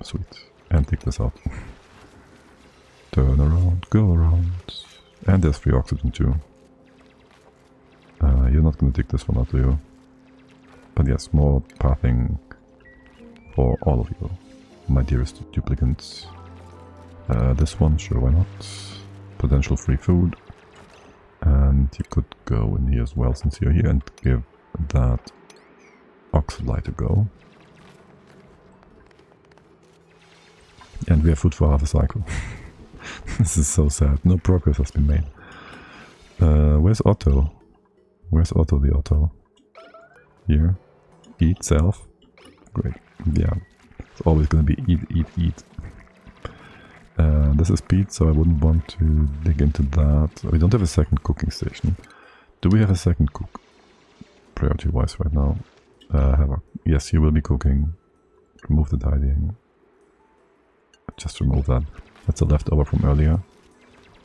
Sweet. And take this out. Turn around, go around. And there's free oxygen too. You're not gonna take this one out, are you? But yes, more pathing for all of you, my dearest duplicants. This one, sure, why not? Potential free food. And you could go in here as well since you're here and give that oxalite a go. And we have food for half a cycle. This is so sad. No progress has been made. Where's Otto? Where's Otto the Otto? Here. Eat self. Great. Yeah. It's always gonna be eat. This is Pete, so I wouldn't want to dig into that. We don't have a second cooking station. Do we have a second cook? Priority wise right now. Yes, you will be cooking. Remove the tidying. Just remove that. That's a leftover from earlier.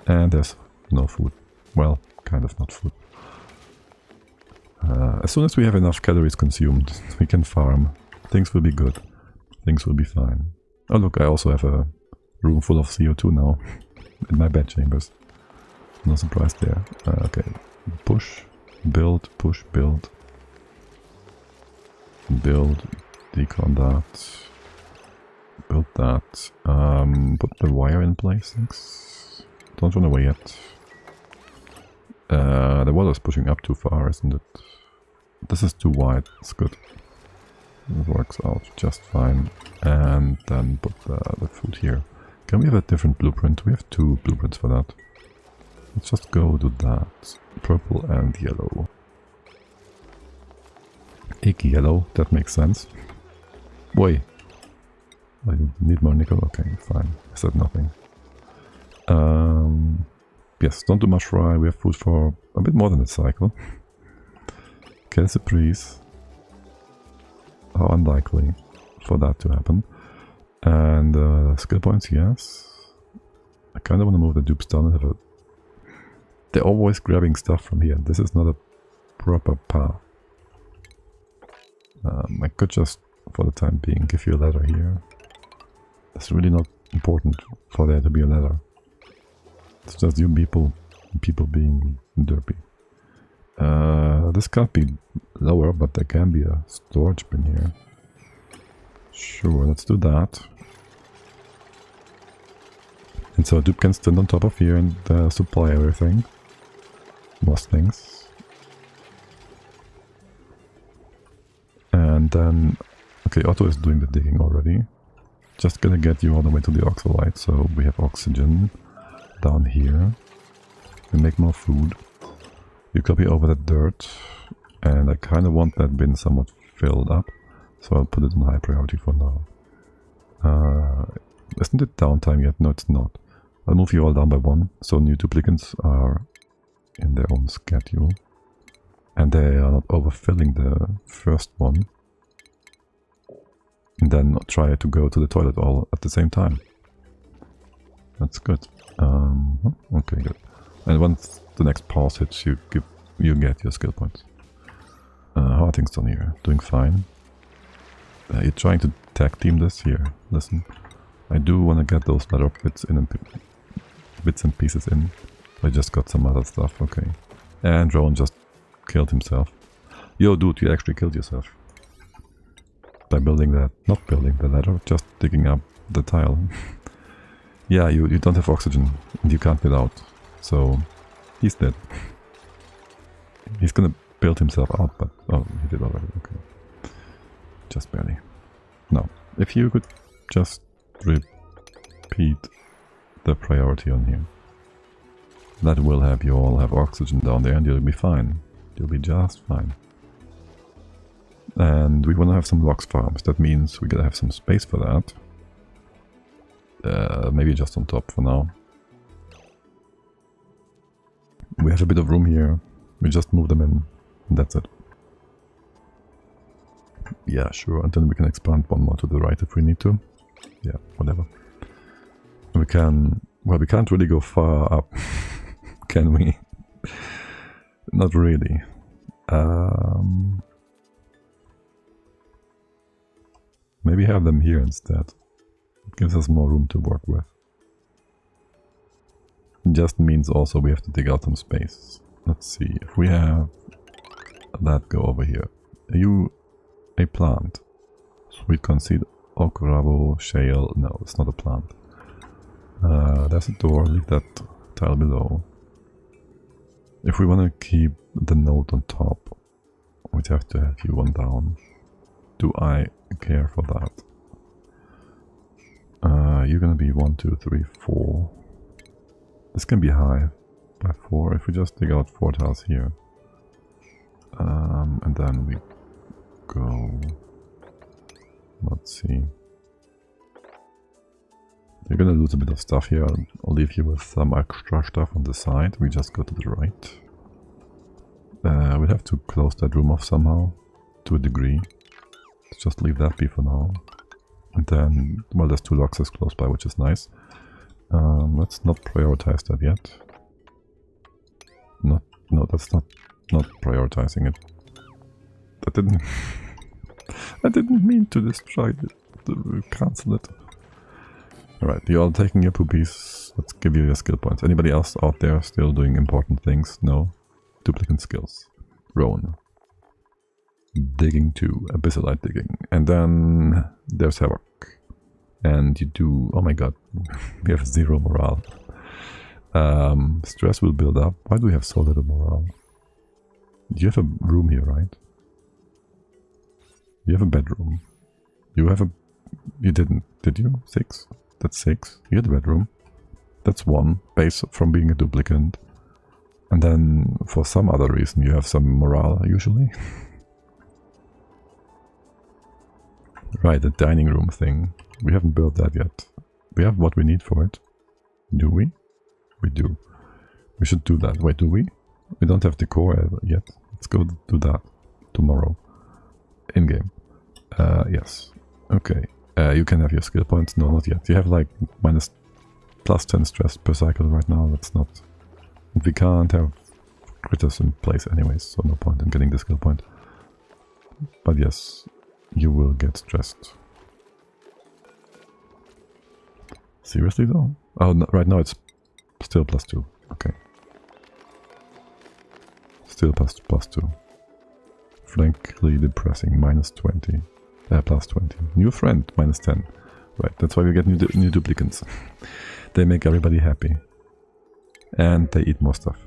And there's no food. Well, kind of not food. As soon as we have enough calories consumed, we can farm. Things will be good. Things will be fine. Oh look, I also have a room full of CO2 now. In my bed chambers. No surprise there. Okay. Push, build, push, build. Build, decon that. Build that. Put the wire in place, thanks. Don't run away yet. The water's pushing up too far, isn't it? This is too wide, it's good. It works out just fine. And then put the food here. Can we have a different blueprint? We have 2 blueprints for that. Let's just go do that. Purple and yellow. Icky yellow, that makes sense. Boy. I need more nickel? Okay, fine. I said nothing. Yes, don't do much fry. We have food for a bit more than a cycle. Kill surprise. How unlikely for that to happen. And skill points, yes. I kind of want to move the dupes down and have a... They're always grabbing stuff from here. This is not a proper path. I could just, for the time being, give you a ladder here. It's really not important for there to be a ladder. It's just you people being derpy. This can't be lower, but there can be a storage bin here. Sure, let's do that. And so Dupe can stand on top of here and supply everything. most things. And then, okay, Otto is doing the digging already. Just gonna get you all the way to the oxalite, so we have oxygen down here. We make more food. You copy over the dirt, and I kind of want that bin somewhat filled up, so I'll put it on high priority for now. Isn't it downtime yet? No, it's not. I'll move you all down by 1, so new duplicants are in their own schedule. And they are not overfilling the first one. And then try to go to the toilet all at the same time. That's good. Okay, good. And once the next pause hits, you get your skill points. How are things done here? Doing fine. You're trying to tag team this here. Listen, I do want to get those letter bits in and bits and pieces in. I just got some other stuff. Okay. And Rowan just killed himself. Yo, dude, you actually killed yourself. By building that, not building the ladder, just digging up the tile. Yeah, you don't have oxygen and you can't get out. So, he's dead. He's gonna build himself out, but... Oh, he did already, okay. Just barely. Now, if you could just repeat the priority on here. That will have you all have oxygen down there and you'll be fine. You'll be just fine. And we want to have some logs farms. That means we gotta have some space for that. Maybe just on top for now. We have a bit of room here. We just move them in. And that's it. Yeah, sure. And then we can expand one more to the right if we need to. Yeah, whatever. We can... Well, we can't really go far up. Can we? Not really. Maybe have them here instead. It gives us more room to work with. It just means also we have to dig out some space. Let's see, if we have that go over here. Are you a plant? Sweet conceit, oak, rubble, shale. No, it's not a plant. There's a door, leave that tile below. If we want to keep the node on top, we'd have to have you one down. Do I care for that? You're gonna be 1, 2, 3, 4. This can be high by 4 if we just dig out 4 tiles here. And then we go... Let's see. You're gonna lose a bit of stuff here. I'll leave you with some extra stuff on the side. We just go to the right. We'll have to close that room off somehow, to a degree. Let's just leave that be for now. And then, well, there's 2 logs close by, which is nice. Let's not prioritize that yet. No, that's not prioritizing it. That didn't... I didn't mean to destroy it, to cancel it. Alright, you're all taking your poopies. Let's give you your skill points. Anybody else out there still doing important things? No? Duplicate skills. Rowan. Digging 2. Abyssalite digging. And then there's Havoc. And you do... Oh my god. We have 0 morale. Stress will build up. Why do we have so little morale? You have a room here, right? You have a bedroom. You have a... You didn't, did you? 6? That's 6. You had a bedroom. That's 1, based from being a duplicant. And then, for some other reason, you have some morale, usually. Right, the dining room thing. We haven't built that yet. We have what we need for it. Do we? We do. We should do that. Wait, do we? We don't have decor yet. Let's go do that tomorrow. In-game. Yes. Okay. You can have your skill points. No, not yet. You have like plus 10 stress per cycle right now. That's not... We can't have critters in place anyways, so no point in getting the skill point. But yes, you will get stressed. Seriously though? Oh, no, right now it's still plus 2. Okay. Still plus 2. Frankly depressing, minus 20. Plus 20. New friend, minus 10. Right, that's why we get new duplicants. They make everybody happy. And they eat more stuff.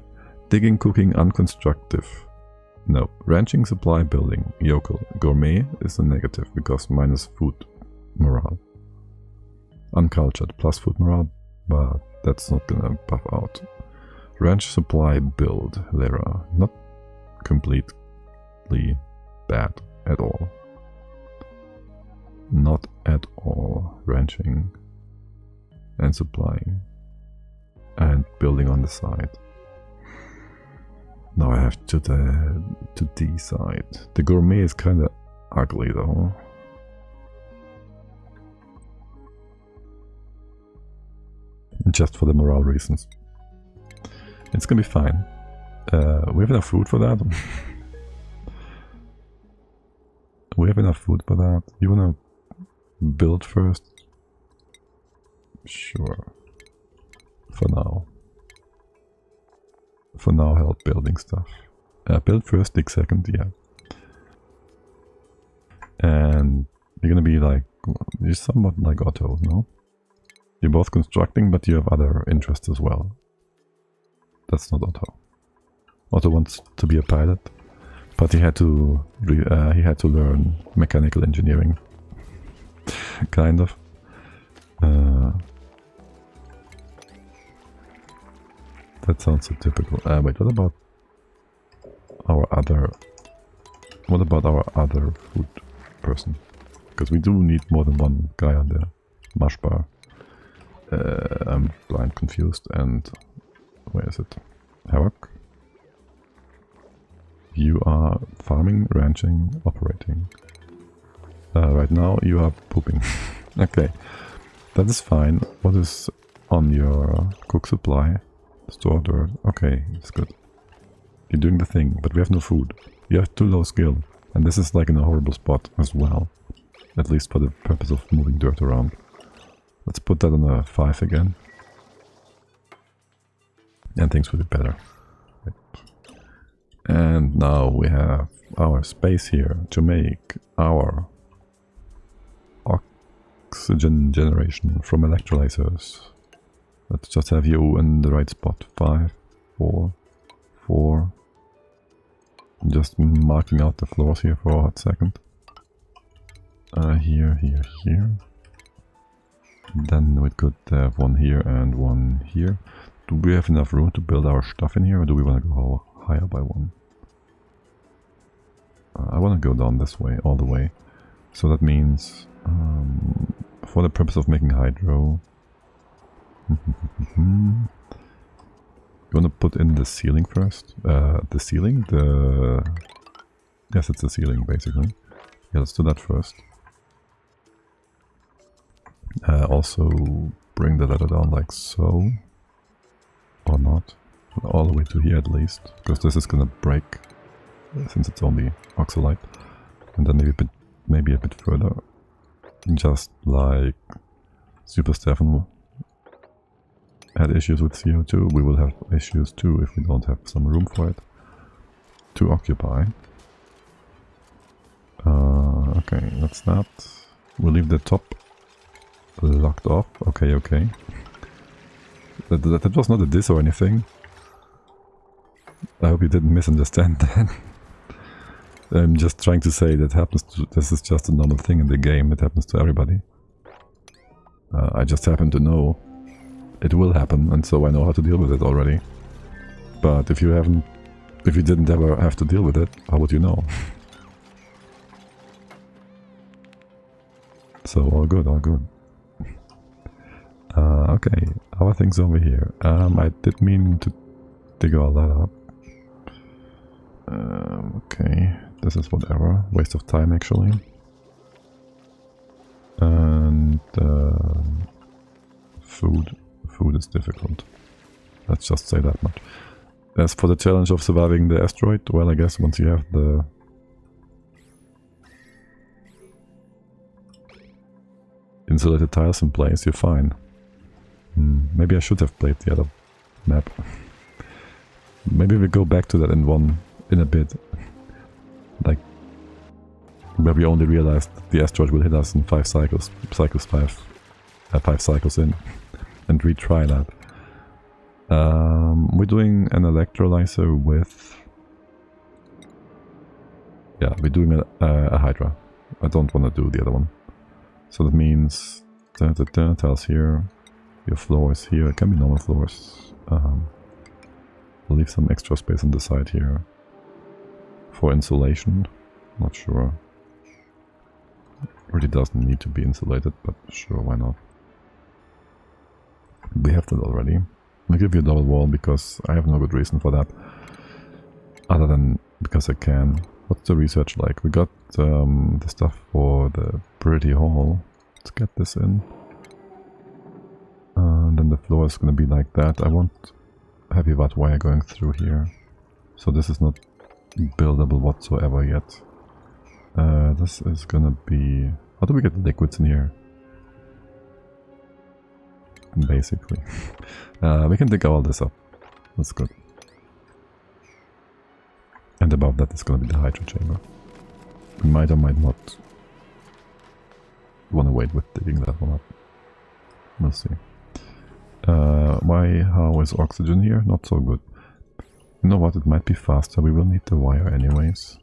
Digging, cooking, unconstructive. No. Ranching, supply, building. Yokel. Gourmet is a negative because minus food morale. Uncultured, plus food morale, but that's not gonna buff out. Ranch, supply, build. Lera. Not completely bad at all. Not at all. Ranching and supplying and building on the side. Now I have to decide. The gourmet is kind of ugly though. Just for the morale reasons. It's gonna be fine. We have enough food for that. We have enough food for that. You wanna build first? Sure. For now. For now, help building stuff. Build first, dig second, yeah. And you're gonna be like, you're somewhat like Otto, no? You're both constructing, but you have other interests as well. That's not Otto. Otto wants to be a pilot, but he had to learn mechanical engineering, kind of. That sounds so typical. Wait, what about our other food person? Because we do need more than one guy on the mush bar. I'm blind confused, and where is it? Havoc? You are farming, ranching, operating. Right now you are pooping. Okay, that is fine. What is on your cook supply? Store dirt. Okay, it's good. You're doing the thing, but we have no food. You have too low skill, and this is like in a horrible spot as well. At least for the purpose of moving dirt around. Let's put that on a 5 again. And things will be better. And now we have our space here to make our oxygen generation from electrolyzers. Let's just have you in the right spot. 5, 4, 4. Just marking out the floors here for a hot second. Here, here, here. Then we could have one here and one here. Do we have enough room to build our stuff in here, or do we want to go higher by one? I want to go down this way, all the way. So that means, for the purpose of making hydro, you want to put in the ceiling first? The ceiling? Yes, it's the ceiling, basically. Yeah, let's do that first. Also, bring the ladder down like so. Or not. All the way to here at least. Because this is gonna break, since it's only oxalite. And then maybe a bit further. Just like Super Stefan had issues with CO2, we will have issues too if we don't have some room for it to occupy. Okay, that's that. We'll leave the top locked off. Okay, okay. That was not a diss or anything. I hope you didn't misunderstand that. I'm just trying to say that this is just a normal thing in the game. It happens to everybody. I just happen to know it will happen, and so I know how to deal with it already. But if you didn't ever have to deal with it, how would you know? So all good, all good. Okay, our things over here. I did mean to dig all that up. Okay, this is whatever. Waste of time, actually. And food. Food is difficult. Let's just say that much. As for the challenge of surviving the asteroid, well, I guess once you have the insulated tiles in place, you're fine. Maybe I should have played the other map. Maybe we go back to that in a bit. Like, where we only realized the asteroid will hit us in 5 cycles. 5 cycles in. And retry that. We're doing an electrolyzer with... Yeah, we're doing a Hydra. I don't want to do the other one. So that means... tiles here. Your floors here. It can be normal floors. We'll leave some extra space on the side here. For insulation. Not sure. Really doesn't need to be insulated, but sure, why not? We have that already. I'll give you a double wall because I have no good reason for that. Other than because I can. What's the research like? We got the stuff for the pretty hall. Let's get this in. And then the floor is going to be like that. I want heavy watt wire going through here. So this is not buildable whatsoever yet. This is going to be... How do we get the liquids in here? Basically. We can dig all this up. That's good. And above that is going to be the hydro chamber. We might or might not want to wait with digging that one up. We'll see. How is oxygen here? Not so good. You know what? It might be faster. We will need the wire anyways.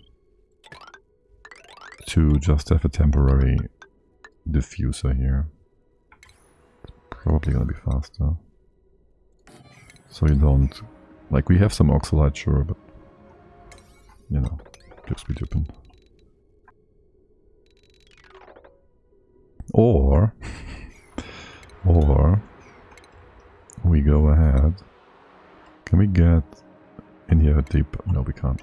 To just have a temporary diffuser here. It's probably gonna be faster. So you don't... Like, we have some oxalite, sure, but... You know, just be dipping. Or... we go ahead. Can we get in here deep? No, we can't.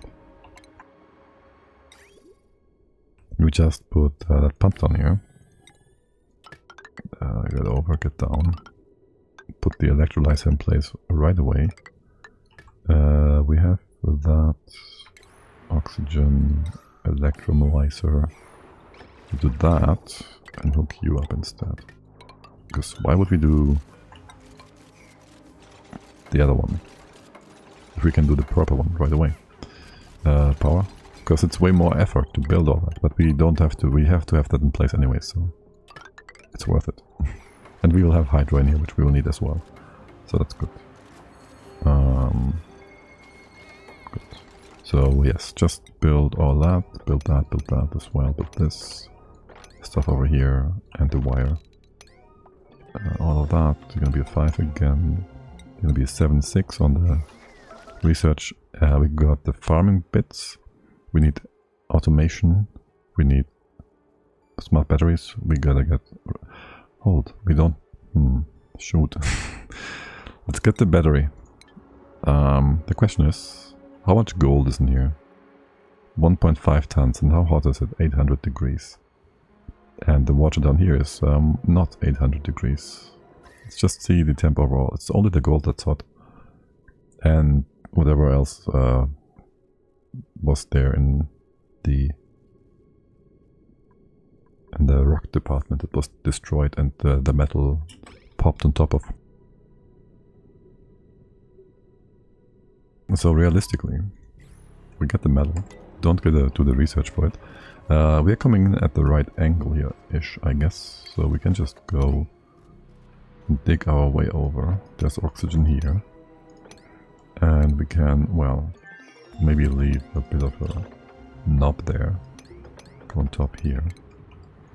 We just put that pump down here. Get over, get down. Put the electrolyzer in place right away. We have that oxygen electrolyzer. Do that and hook you up instead. Because why would we do the other one if we can do the proper one right away? Power. Because it's way more effort to build all that, but we don't have to, we have to have that in place anyway, so it's worth it. And we will have hydro in here, which we will need as well, so that's good. Good. So yes, just build all that, build that as well, build this stuff over here, and the wire. All of that, it's gonna be a 5 again, gonna be a 7-6 on the research. We got the farming bits. We need automation, we need smart batteries, we gotta get... Hold, we don't... shoot. Let's get the battery. The question is, how much gold is in here? 1.5 tons, and how hot is it? 800 degrees. And the water down here is not 800 degrees. Let's just see the temp overall. It's only the gold that's hot. And whatever else... was there in the rock department. It was destroyed and the metal popped on top of. So realistically, we get the metal, don't get to the research for it. We are coming in at the right angle here-ish, I guess, so we can just go and dig our way over. There's oxygen here. And we can, well... maybe leave a bit of a knob there. Go on top here.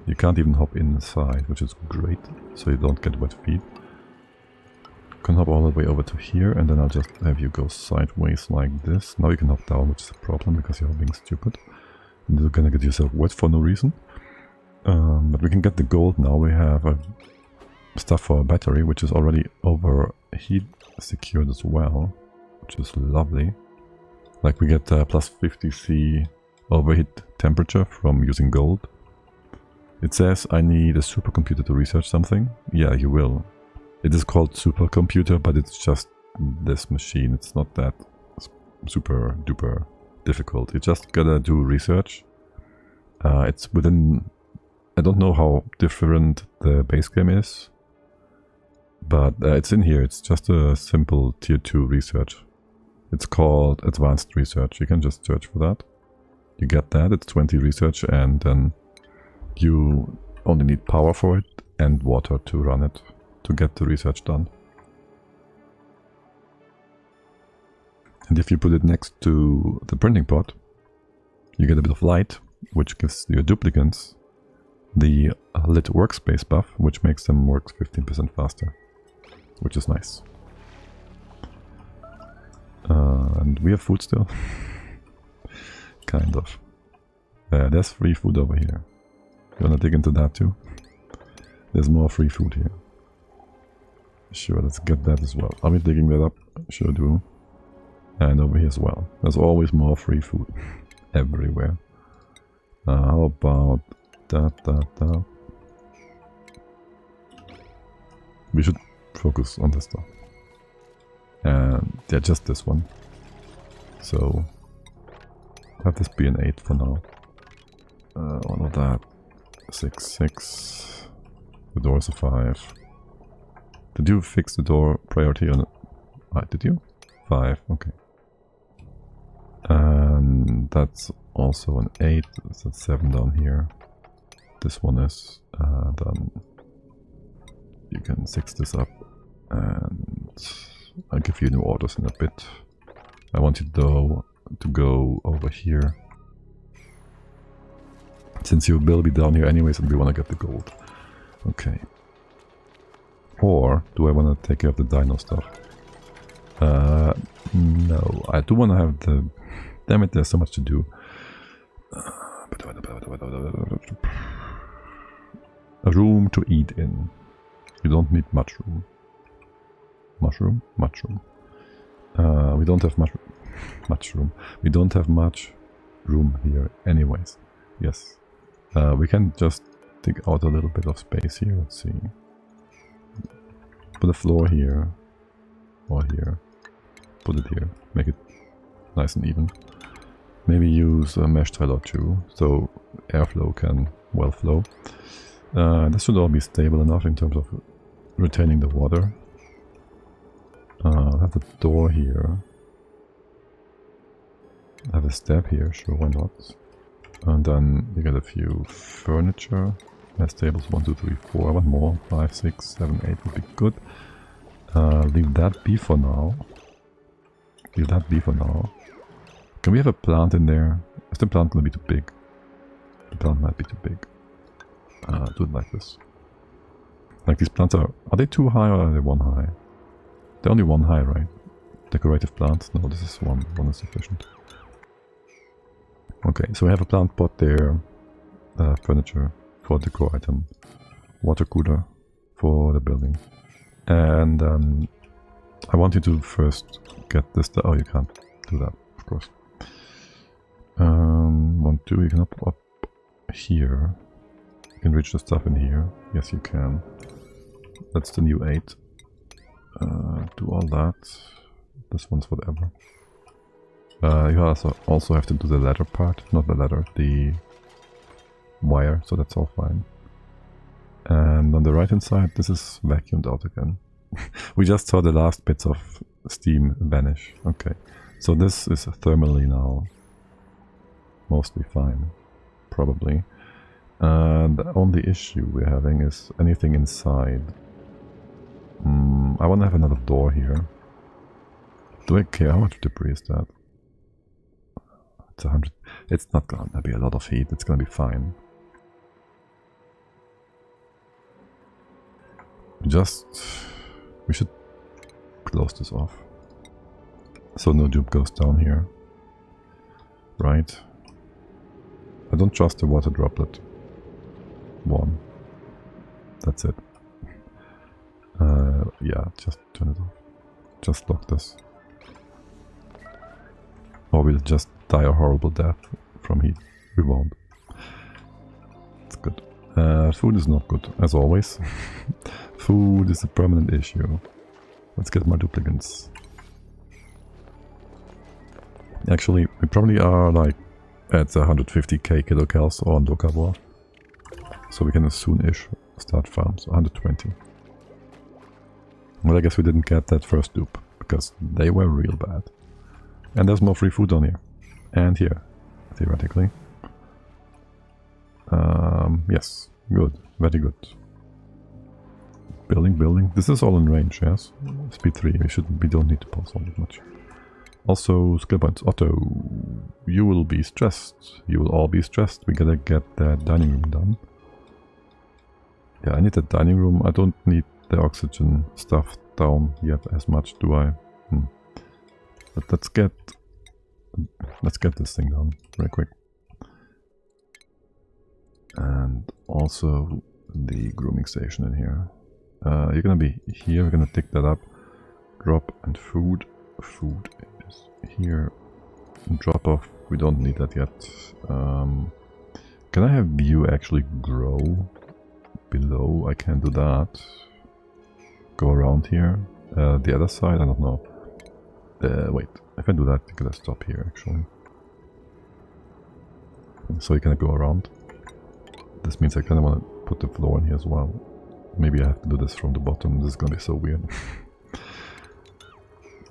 You can't even hop inside, which is great, so you don't get wet feet. You can hop all the way over to here, and then I'll just have you go sideways like this. Now you can hop down, which is a problem because you're being stupid. And you're gonna get yourself wet for no reason. But we can get the gold now. We have stuff for a battery, which is already overheat secured as well, which is lovely. Like we get plus 50 C overheat temperature from using gold. It says I need a supercomputer to research something. Yeah, you will. It is called supercomputer, but it's just this machine. It's not that super duper difficult. You just gotta do research. It's within... I don't know how different the base game is, but it's in here. It's just a simple tier 2 research. It's called Advanced Research. You can just search for that. You get that, it's 20 research, and then you only need power for it and water to run it, to get the research done. And if you put it next to the printing pot, you get a bit of light, which gives your duplicants the lit workspace buff, which makes them work 15% faster, which is nice. And we have food still. Kind of. There's free food over here. You wanna dig into that too? There's more free food here. Sure, let's get that as well. Are we digging that up? Sure do. And over here as well. There's always more free food. Everywhere. How about that? We should focus on this stuff. And yeah, just this one. So have this be an 8 for now. One of that. 6, 6. The door's a 5. Did you fix the door priority on it? Did you? 5, okay. And that's also an 8. That's 7 down here. This one is done. You can 6 this up, and I'll give you new orders in a bit. I want you though to go over here, since you will be down here anyways and we want to get the gold. Okay. Or do I want to take care of the Dino stuff? No, I do want to have the... Damn it, there's so much to do. A room to eat in. You don't need much room. Mushroom? Mushroom. We don't have much room. We don't have much room here anyways. Yes. We can just dig out a little bit of space here. Let's see. Put a floor here. Or here. Put it here. Make it nice and even. Maybe use a mesh tile or two, so airflow can well flow. This should all be stable enough in terms of retaining the water. Have a door here. Have a step here, sure, why not? And then you get a few furniture. Mass tables 1, 2, 3, 4. I want more. 5, 6, 7, 8 would be good. Leave that be for now. Leave that be for now. Can we have a plant in there? Is the plant gonna be too big? The plant might be too big. Do it like this. Like these plants are they too high or are they 1 high? They're only 1 high, right? Decorative plants? No, this is 1. 1 is sufficient. Okay, so we have a plant pot there. Furniture for decor item. Water cooler for the building. And I want you to first get this. Oh, you can't do that, of course. 1, 2, you can up here. You can reach the stuff in here. Yes, you can. That's the new 8. Do all that. This one's whatever. You also have to do the ladder part. Not the ladder, the wire, so that's all fine. And on the right hand side, this is vacuumed out again. We just saw the last bits of steam vanish. Okay, so this is thermally now mostly fine, probably. The only issue we're having is anything inside. I want to have another door here. Do I care how much debris is that? It's 100. It's not gonna be a lot of heat. It's gonna be fine. We should close this off. So no dupe goes down here. Right. I don't trust the water droplet. 1. That's it. Yeah, just turn it off. Just lock this. Or we'll just die a horrible death from heat. We won't. It's good. Food is not good, as always. Food is a permanent issue. Let's get more duplicants. Actually, we probably are like at 150k kilocals on Dokabwa. So we can soon-ish start farms. 120. Well, I guess we didn't get that first dupe, because they were real bad. And there's more free food on here. And here, theoretically. Yes, good, very good. Building. This is all in range, yes? Speed 3, we don't need to pause all that much. Also, skill points. Otto, you will be stressed. You will all be stressed. We gotta get that dining room done. Yeah, I need the dining room. I don't need the oxygen stuff down yet as much, do I? But let's get this thing done very quick. And also the grooming station in here. You're gonna be here. We're gonna pick that up. Drop and food. Food is here. Drop off. We don't need that yet. Can I have view actually grow below? I can't do that. Go around here. The other side, I don't know. Wait, if I do that, you gotta stop here actually. So you can go around. This means I kinda wanna put the floor in here as well. Maybe I have to do this from the bottom. This is gonna be so weird.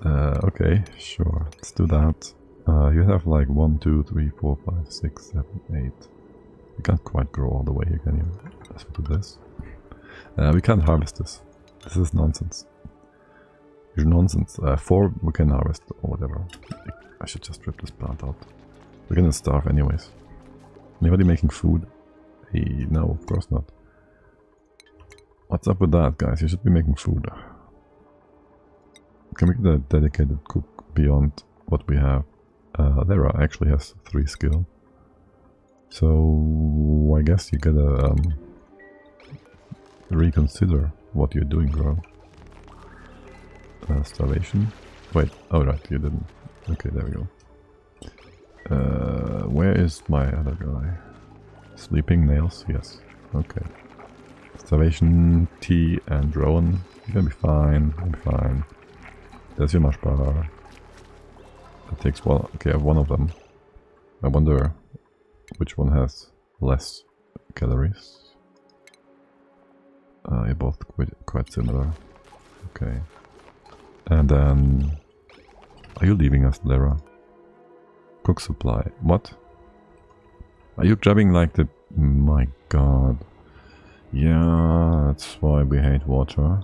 Okay, sure. Let's do that. You have like 1, 2, 3, 4, 5, 6, 7, 8. You can't quite grow all the way here, can you? Let's do this. We can't harvest this. This is nonsense. It's nonsense. 4 we can harvest or whatever. I should just rip this plant out. We're gonna starve anyways. Anybody making food? Hey, no, of course not. What's up with that, guys? You should be making food. Can we get a dedicated cook beyond what we have? Lara actually has 3 skill. So I guess you gotta reconsider what you're doing, girl. Starvation. Wait, oh right, you didn't. Okay, there we go. Where is my other guy? Sleeping nails? Yes. Okay. Starvation, tea, and drone. You're gonna be fine. You'll be fine. There's your mush bar. That takes one. Okay, I have one of them. I wonder which one has less calories. You're both quite similar. Okay. And then... Are you leaving us, Lara? Cook supply. What? Are you grabbing like the... My god. Yeah, that's why we hate water.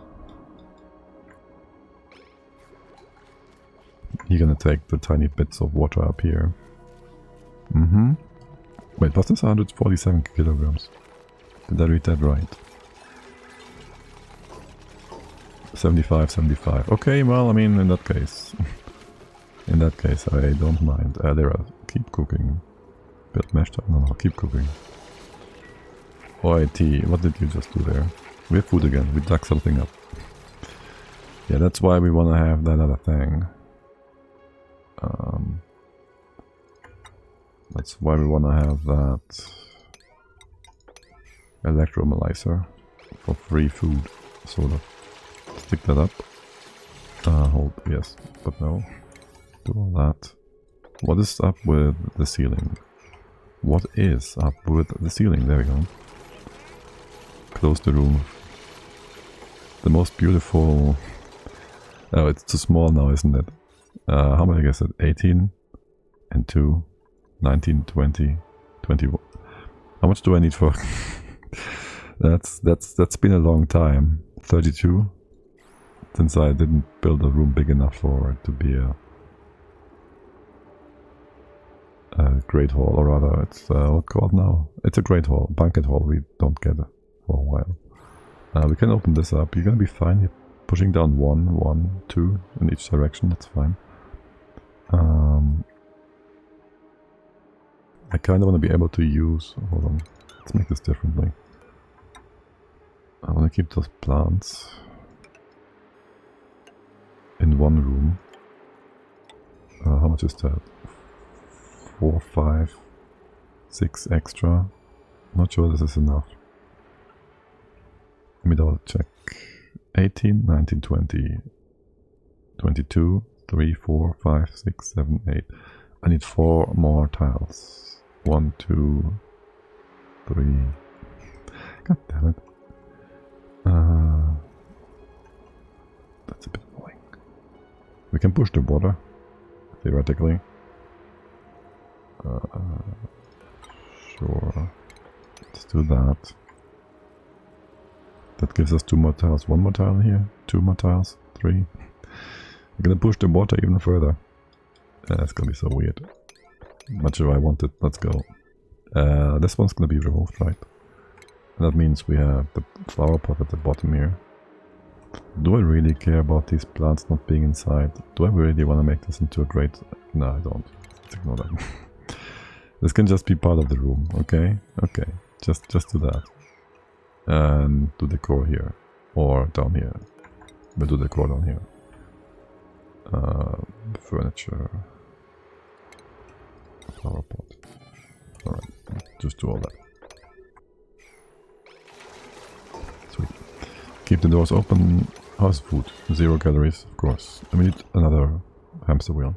You're gonna take the tiny bits of water up here. Wait, was this 147 kilograms? Did I read that right? 75, 75. Okay, well, I mean, in that case... in that case, I don't mind. Lara, keep cooking. Build mesh time? No, keep cooking. OIT, what did you just do there? We have food again, we dug something up. Yeah, that's why we want to have that other thing. That's why we want to have that electrolyzer for free food, sort of. Stick that up. Hold, yes, but no. Do all that. What is up with the ceiling? What is up with the ceiling? There we go. Close the room. The most beautiful... Oh, it's too small now, isn't it? How many is it? 18 and 2, 19, 20, 21. How much do I need for... that's been a long time. 32. Since I didn't build a room big enough for it to be a great hall, or rather it's what's called now? It's a great hall, banquet hall we don't get for a while. We can open this up. You're gonna be fine. You're pushing down 1, 1, 2 in each direction. That's fine. I kind of want to be able to use... Hold on. Let's make this differently. I want to keep those plants in one room. How much is that? 4, 5, 6 extra. Not sure this is enough. Let me double check. 18, 19, 20, 22, 3, 4, 5, 6, 7, 8. I need 4 more tiles. 1, 2, 3. God damn it. That's a bit annoying. We can push the water, theoretically. Sure. Let's do that. That gives us 2 more tiles. 1 more tile here. 2 more tiles. 3. We're gonna push the water even further. That's gonna be so weird. Not sure I want it. Let's go. This one's gonna be removed, right? And that means we have the flower pot at the bottom here. Do I really care about these plants not being inside? Do I really want to make this into a grate? No, I don't. Let's ignore that. This can just be part of the room, okay? Okay, just do that. And do decor here. Or down here. We'll do decor down here. Furniture. Flower pot. Alright, just do all that. Sweet. Keep the doors open. How's food? 0 calories, of course. And we need another hamster wheel.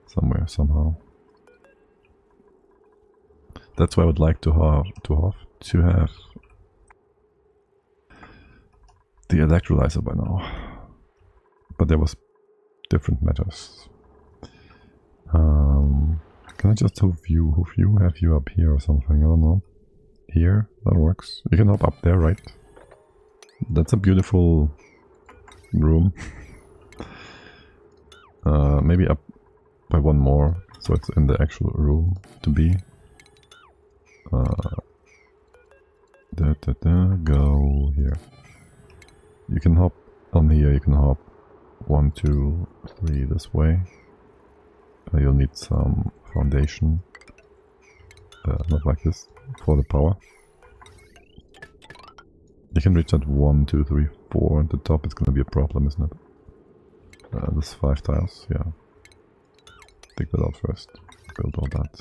Somewhere, somehow. That's why I would like to have the electrolyzer by now. But there was different matters. Can I just hoof you? Have you up here or something? I don't know. Here? That works. You can hop up there, right? That's a beautiful room. Maybe up by one more, so it's in the actual room to be. Go here. You can hop on here, you can hop 1, 2, 3 this way. You'll need some foundation. Not like this, for the power. You can reach that 1, 2, 3, 4 at the top. It's gonna be a problem, isn't it? This 5 tiles, yeah. Take that out first. Build all that.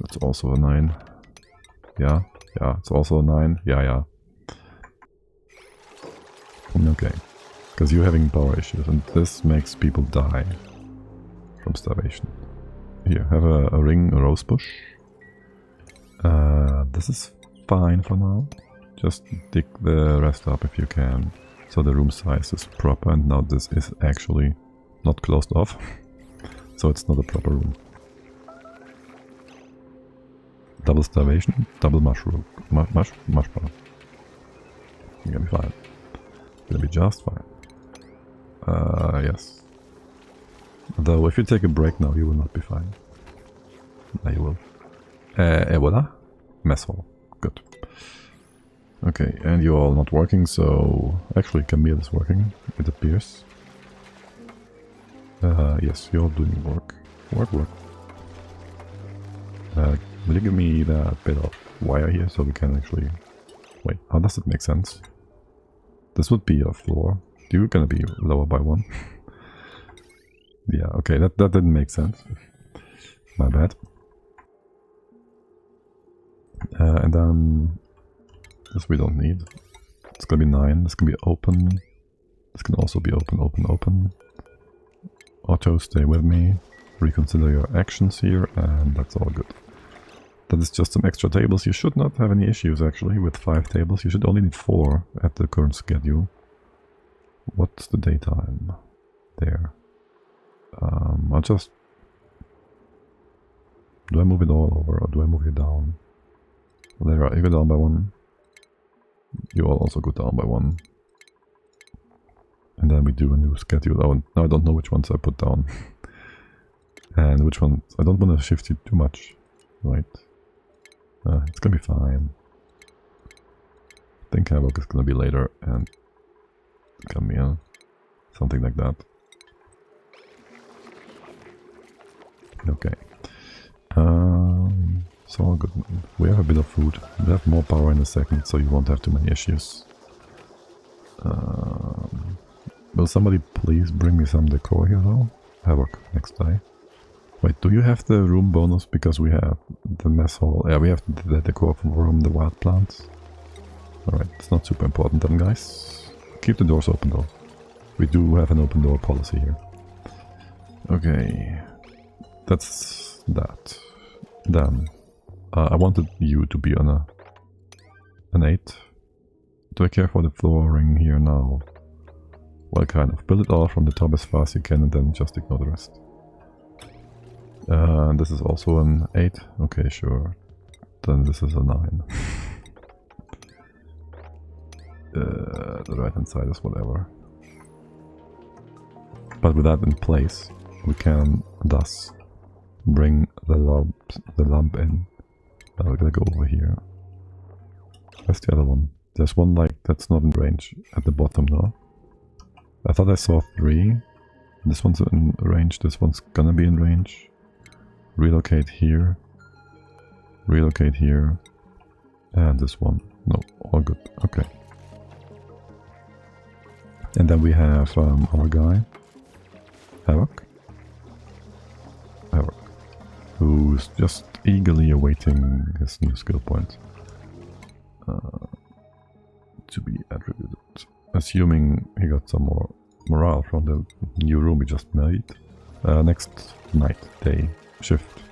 That's also a 9. Yeah, it's also a 9. Yeah. Okay. Because you're having power issues, and this makes people die from starvation. Here, have a ring, a rose bush. This is fine for now. Just dig the rest up if you can. So the room size is proper, and now this is actually not closed off. So it's not a proper room. Double starvation, double mushroom. Mush bar. You're gonna be fine. You're gonna be just fine. Yes. Though if you take a break now, you will not be fine. No, you will. Voila. Mess hall. Good. Okay, and you're all not working, so... Actually, Camille is working, it appears. Yes, you're doing work. Work. Will you give me that bit of wire here, so we can actually... Wait, how does it make sense? This would be a floor. You're gonna be lower by 1. Yeah, okay, that didn't make sense. My bad. And then... This we don't need. It's gonna be 9. This can be open. This can also be open. Auto, stay with me. Reconsider your actions here, and that's all good. That is just some extra tables. You should not have any issues actually with 5 tables. You should only need 4 at the current schedule. What's the daytime? There. I'll just... Do I move it all over, or do I move it down? Well, there, you go down by 1. You all also go down by 1. And then we do a new schedule. Oh, now I don't know which ones I put down. And which ones... I don't want to shift you too much. Right. It's gonna be fine. I think Havoc is gonna be later, and Camille. Something like that. Okay. It's all good. We have a bit of food. We have more power in a second, so you won't have too many issues. Will somebody please bring me some decor here though? Havoc, next day. Wait, do you have the room bonus? Because we have the mess hall. Yeah, we have the decor from the wild plants. Alright, it's not super important then, guys. Keep the doors open though. We do have an open door policy here. Okay. That's that. Then, I wanted you to be on an 8. Do I care for the flooring here now? Well, kind of. Build it all from the top as far as you can and then just ignore the rest. This is also an 8. Okay, sure. Then this is a 9. The right hand side is whatever. But with that in place, We can thus bring the lump in. We're gonna go over here. Where's the other one? There's one like that's not in range at the bottom now. I thought I saw 3. This one's in range, this one's gonna be in range. Relocate here. Relocate here. And this one. No, all good. Okay. And then we have our guy. Havoc. Who's just eagerly awaiting his new skill point to be attributed. Assuming he got some more morale from the new room we just made. Next night, day, shift.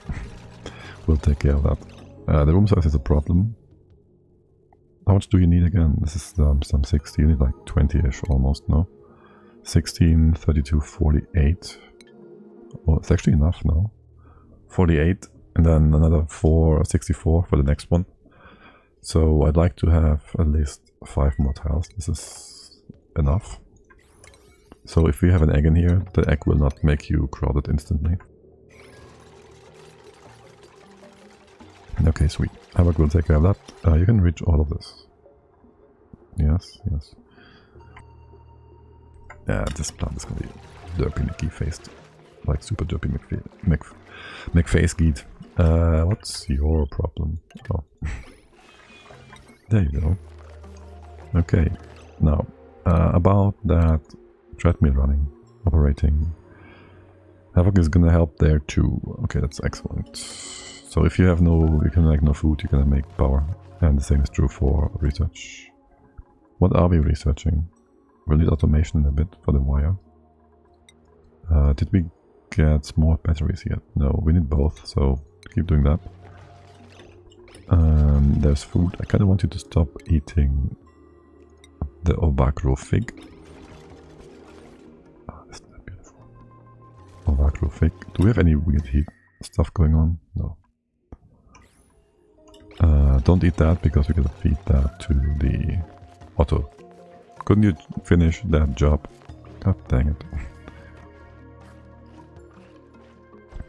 We'll take care of that. The room size is a problem. How much do you need again? This is some 60, you need like 20-ish almost, no? 16, 32, 48. Oh, it's actually enough now. 48, and then another 64 for the next one. So I'd like to have at least 5 more tiles. This is enough. So if we have an egg in here, the egg will not make you crowded instantly. Okay, sweet. Havoc will take care of that. You can reach all of this. Yes, yes. Yeah, this plant is gonna be derpy McGee-faced. Like super derpy McFace-geed. What's your problem? Oh. There you go. Okay, now, about that treadmill running, operating. Havoc is gonna help there too. Okay, that's excellent. So if you have you can make no food, you can make power. And the same is true for research. What are we researching? We'll need automation in a bit for the wire. Did we get small batteries yet? No, we need both, so keep doing that. There's food. I kinda want you to stop eating the Ovacro fig. Oh, isn't that beautiful? Ovacro fig. Do we have any weird heat stuff going on? No. Don't eat that because we're gonna feed that to the Otto. Couldn't you finish that job? God dang it.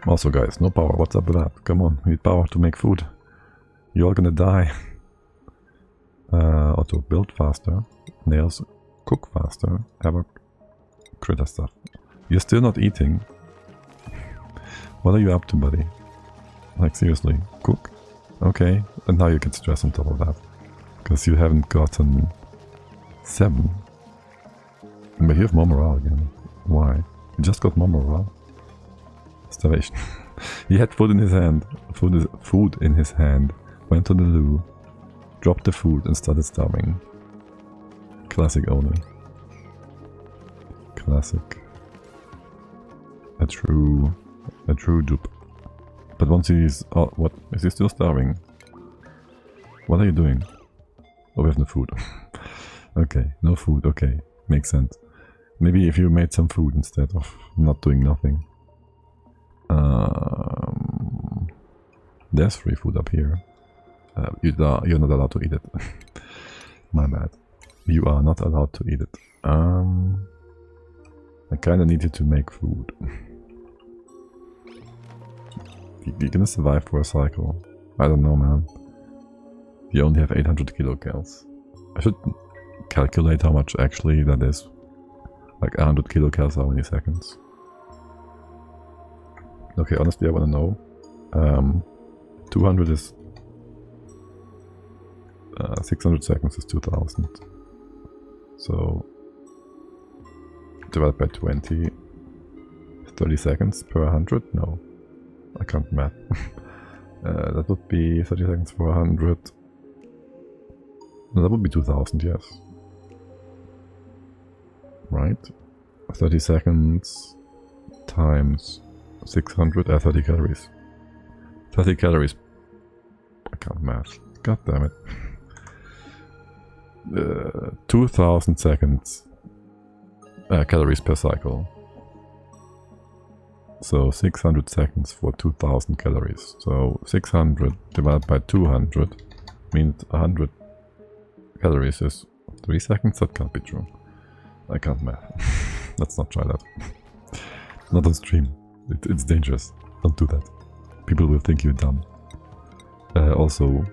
Also guys, no power. What's up with that? Come on, we need power to make food. You're all gonna die. Otto, build faster. Nails, cook faster. Havoc, critter stuff. You're still not eating. What are you up to, buddy? Like seriously, cook? Okay, and now you get stress on top of that. Because you haven't gotten 7. But you have more morale again. Why? You just got more morale. Starvation. He had food in his hand. Food in his hand. Went to the loo. Dropped the food and started starving. Classic owner. Classic. A true dupe. But once he's... Oh, what? Is he still starving? What are you doing? Oh, we have no food. Okay, no food. Okay, makes sense. Maybe if you made some food instead of not doing nothing. There's free food up here. You're not allowed to eat it. My bad. You are not allowed to eat it. I kinda need you to make food. You're gonna survive for a cycle. I don't know, man. You only have 800 kilocals. I should calculate how much actually that is. Like 100 kilocals, how many seconds? Okay, honestly I wanna know. 200 is... 600 seconds is 2000. So... divided by 20... 30 seconds per 100? No. I can't math. That would be 30 seconds for 100. No, that would be 2000, yes. Right? 30 seconds times 600, 30 calories. 30 calories. I can't math. God damn it. 2000 seconds. Calories per cycle. So 600 seconds for 2000 calories. So 600 divided by 200 means 100 calories is 3 seconds? That can't be true. I can't math. Let's not try that. Not on stream. It's dangerous. Don't do that. People will think you're dumb. Also,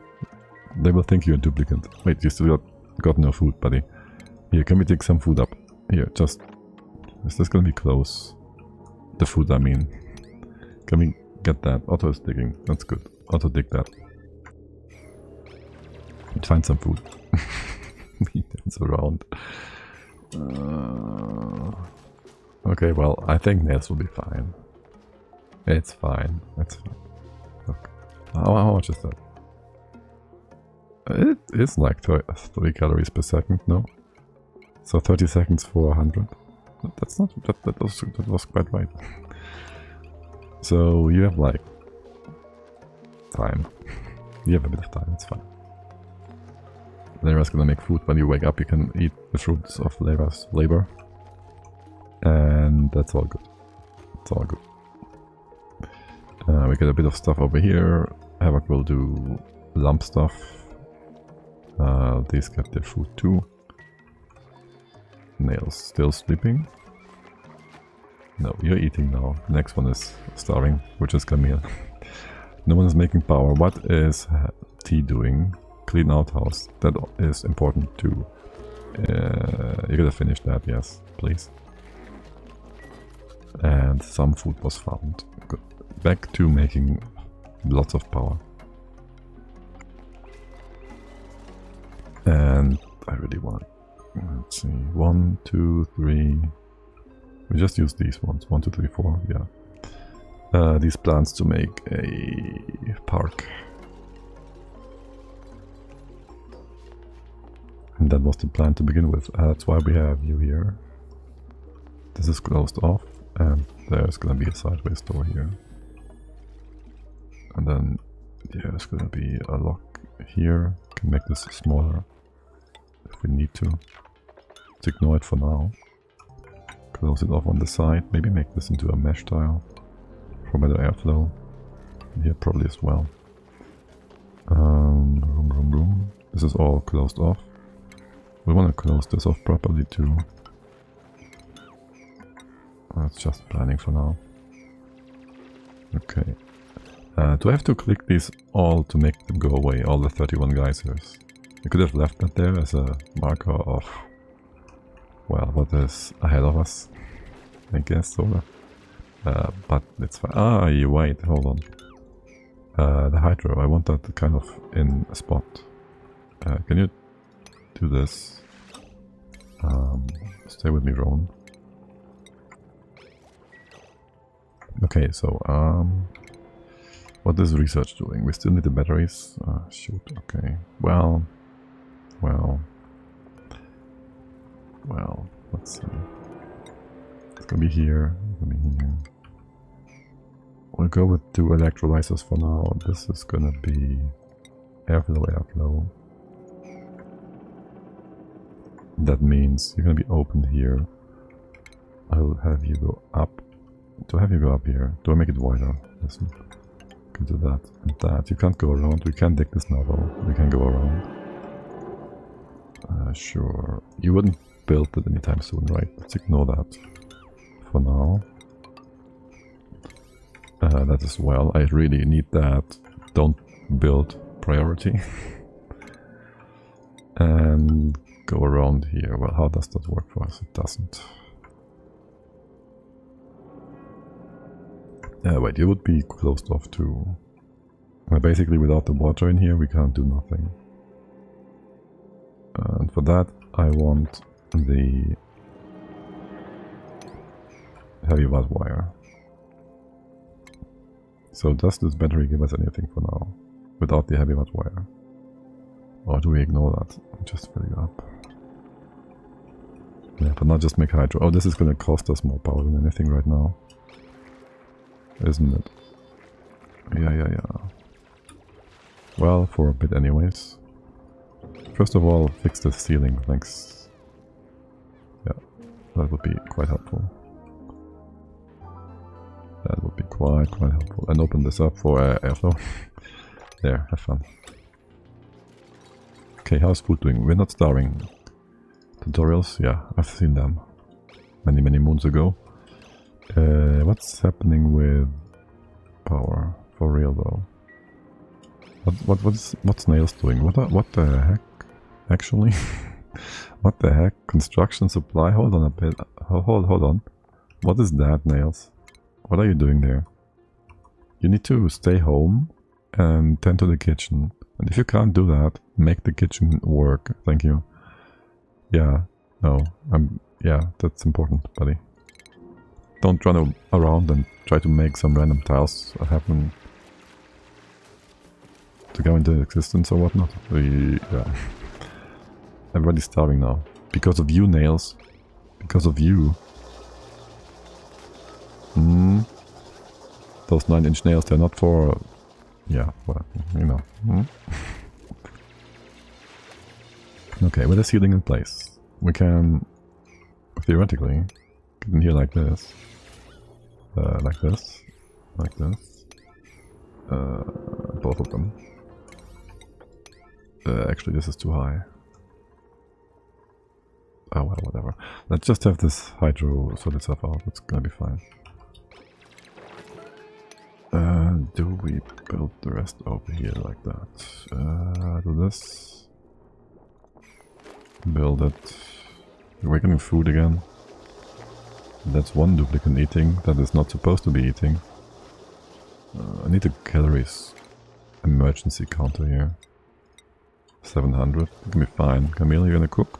they will think you're a duplicant. Wait, you still got no food, buddy. Here, can we dig some food up? Here, just... Is this gonna be close? The food, I mean. Can we get that? Otto is digging. That's good. Otto, dig that. And find some food. It's around. Okay, well, I think nails will be fine. It's fine. It's fine. Look. How much is that? It is like 3 calories per second, no? So 30 seconds for 100. That's not... That was quite right. So you have like... time. You have a bit of time, it's fine. Lera's gonna make food. When you wake up, you can eat the fruits of Lera's labor. And that's all good. It's all good. We get a bit of stuff over here. Havoc will do lump stuff. These get their food too. Nails still sleeping. No, you're eating now. Next one is starving, which is Camille. No one is making power. What is T doing? Clean outhouse. That is important too. You gotta finish that, yes, please. And some food was found. Good. Back to making lots of power. And I really want... Let's see. 1, 2, 3... We just use these ones. 1, 2, 3, 4. Yeah. These plants to make a park. And that was the plan to begin with. That's why we have you here. This is closed off. And there's gonna be a sideways door here. And then there's gonna be a lock here. Can make this smaller if we need to. Let's ignore it for now. Close it off on the side. Maybe make this into a mesh tile for better airflow. Here probably as well. Room. This is all closed off. We want to close this off properly too. That's just planning for now. Okay. Do I have to click these all to make them go away? All the 31 geysers. You could have left that there as a marker of, well, what is ahead of us. I guess, sort of. But it's fine. Ah, you wait, hold on. The hydro, I want that kind of in a spot. Can you do this? Stay with me, Rowan. Okay, so, what is research doing? We still need the batteries. Shoot, okay. Well, let's see. It's gonna be here, We'll go with 2 electrolyzers for now. This is gonna be airflow. That means you're gonna be open here. I will have you go up. Do I have you go up here? Do I make it wider? Listen. Can do that and that. You can't go around. We can't dig this now though. We can go around. Sure. You wouldn't build it anytime soon, right? Let's ignore that for now. That as well. I really need that. Don't build priority. And go around here. Well, how does that work for us? It doesn't. Wait, you would be closed off too. Well, basically, without the water in here, we can't do nothing. And for that, I want the heavy watt wire. So does this battery give us anything for now? Without the heavy watt wire? Or do we ignore that? Just fill it up. Yeah, but not just make hydro. Oh, this is gonna cost us more power than anything right now. Isn't it? Yeah. Well, for a bit anyways. First of all, fix the ceiling, thanks. Yeah, that would be quite helpful. That would be quite helpful. And open this up for airflow. There, have fun. Okay, how's food doing? We're not starving. Tutorials? Yeah, I've seen them. Many moons ago. What's happening with power? For real though. What's Nails doing? What the heck? Actually? What the heck? Construction supply? Hold on a bit. Hold on. What is that, Nails? What are you doing there? You need to stay home and tend to the kitchen. And if you can't do that, make the kitchen work. Thank you. Yeah. No. Yeah, that's important, buddy. Don't run around and try to make some random tiles happen to go into existence or whatnot. Yeah. Everybody's starving now. Because of you, Nails. Because of you. Those 9-inch nails, they're not for... Yeah, well, you know. Okay, with the ceiling in place, we can theoretically get in here like this. Like this. Like this. Both of them. Actually, this is too high. Oh well, whatever. Let's just have this hydro sort itself out. It's gonna be fine. Do we build the rest over here like that? Do this. Build it. We're getting food again. That's one duplicate eating that is not supposed to be eating. I need a calories emergency counter here. 700. It can be fine. Camille, you gonna cook?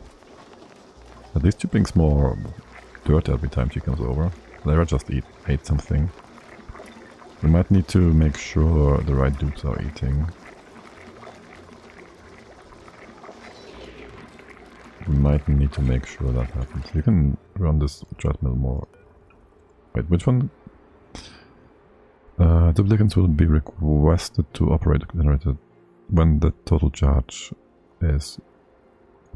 At least she brings more dirt every time she comes over. Lara just ate something. We might need to make sure the right dupes are eating. We might need to make sure that happens. You can run this treadmill more. Wait, which one? Duplicants will be requested to operate the generator when the total charge is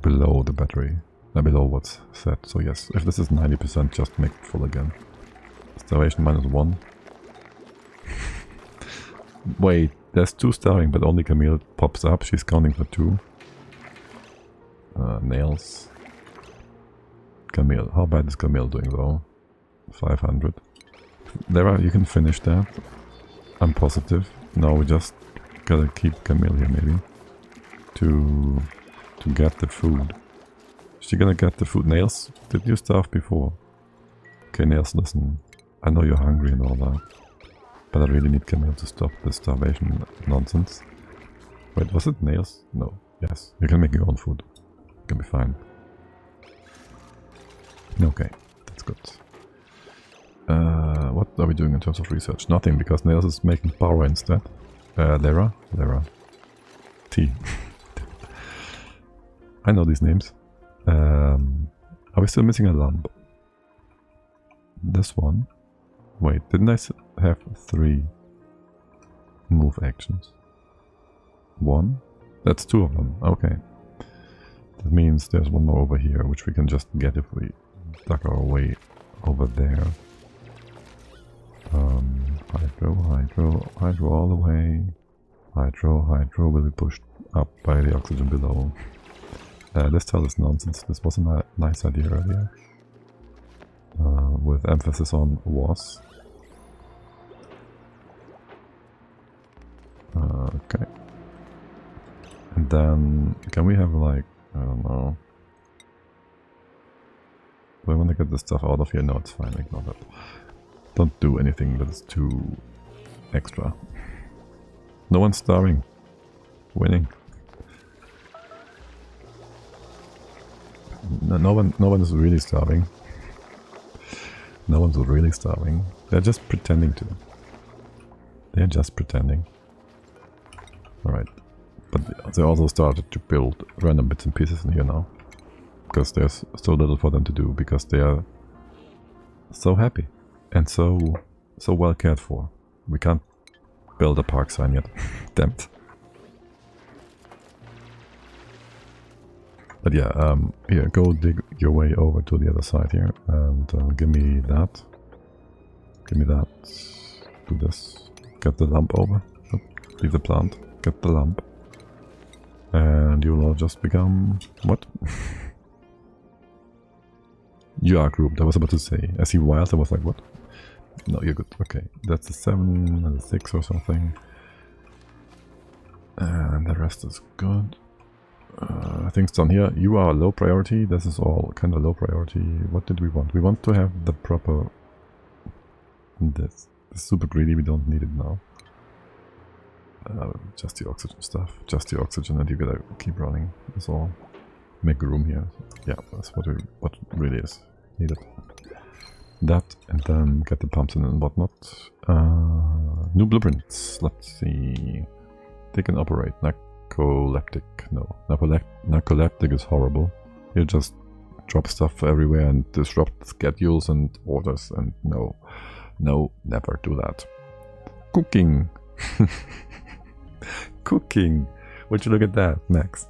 below the battery. Below what's set. So yes, if this is 90%, just make it full again. Starvation -1. Wait, there's 2 starving, but only Camille pops up. She's counting for 2. Nails. Camille. How bad is Camille doing though? 500. Lara, you can finish that. I'm positive. Now we just gotta keep Camille here maybe. To get the food. Is she gonna get the food? Nails, did you starve before? Okay, Nails, listen. I know you're hungry and all that. But I really need Camille to stop the starvation nonsense. Wait, was it Nails? No. Yes. You can make your own food. You can be fine. Okay, that's good. What are we doing in terms of research? Nothing, because Nails is making power instead. Lara? T. I know these names. Are we still missing a lamp? This one? Wait, didn't I have 3 move actions? 1? That's 2 of them, okay. That means there's one more over here, which we can just get if we duck our way over there. Hydro all the way. Hydro will be pushed up by the oxygen below. This tile is nonsense. This was a nice idea earlier. With emphasis on was. Okay. And then, can we have like, I don't know. Do I want to get this stuff out of here? No, it's fine, ignore that. Don't do anything that is too extra. No one's starving. Winning. No one is really starving. No one's really starving. They're just pretending to. They're just pretending. Alright. But they also started to build random bits and pieces in here now. Because there's so little for them to do, because they are so happy. And so well cared for. We can't build a park sign yet. Damn it. But yeah, here, go dig your way over to the other side here, and give me that. Give me that. Do this. Get the lamp over. Oh, leave the plant. Get the lamp. And you'll all just become... what? You are grouped, I was about to say. I see wild, I was like, what? No, you're good. Okay, that's a 7 and a 6 or something. And the rest is good. Things done here. You are low priority. This is all kind of low priority. What did we want? We want to have the proper... This is super greedy. We don't need it now. Just the oxygen stuff. Just the oxygen, and you gotta keep running. That's all. Make room here. Yeah, that's what really is needed. That, and then get the pumps in and whatnot. New blueprints. Let's see. They can operate. Narcoleptic. No. Narcoleptic is horrible. You just drop stuff everywhere and disrupt schedules and orders, and no. No, never do that. Cooking. Cooking. Would you look at that, Max?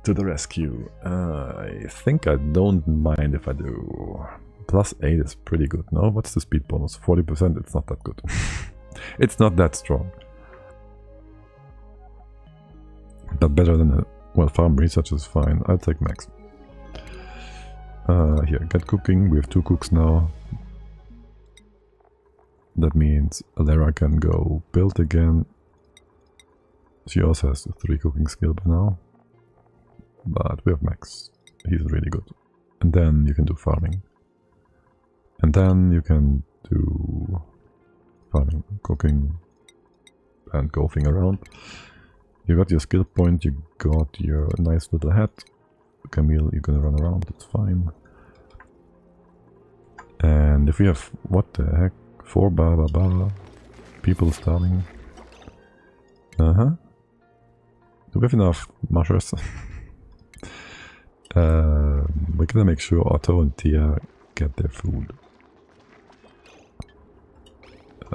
To the rescue. I think I don't mind if I do. +8 is pretty good, no? What's the speed bonus? 40%? It's not that good. It's not that strong. But better than a... Well, farm research is fine. I'll take max. Here, get cooking. We have 2 cooks now. That means Lara can go build again. She also has 3 cooking skill by now. But we have Max. He's really good. And then you can do farming. And then you can do farming, cooking, and golfing around. You got your skill point, you got your nice little hat. Camille, you're gonna run around, it's fine. And if we have, what the heck, 4 people starving. Do we have enough mushers? We're gonna make sure Otto and Tia get their food.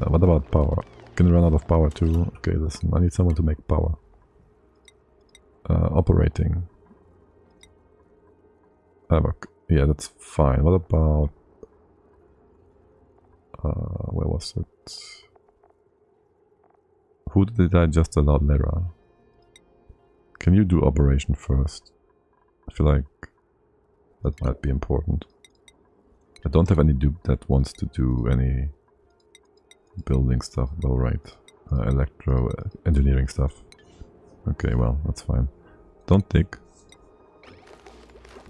What about power? Gonna run out of power too. Okay, listen, I need someone to make power. Operating. Havoc. Yeah, that's fine. What about... where was it? Who did I just allow? Lara? Can you do operation first? I feel like that might be important. I don't have any dupe that wants to do any building stuff though, right? Electro engineering stuff. Okay, well, that's fine. Don't dig.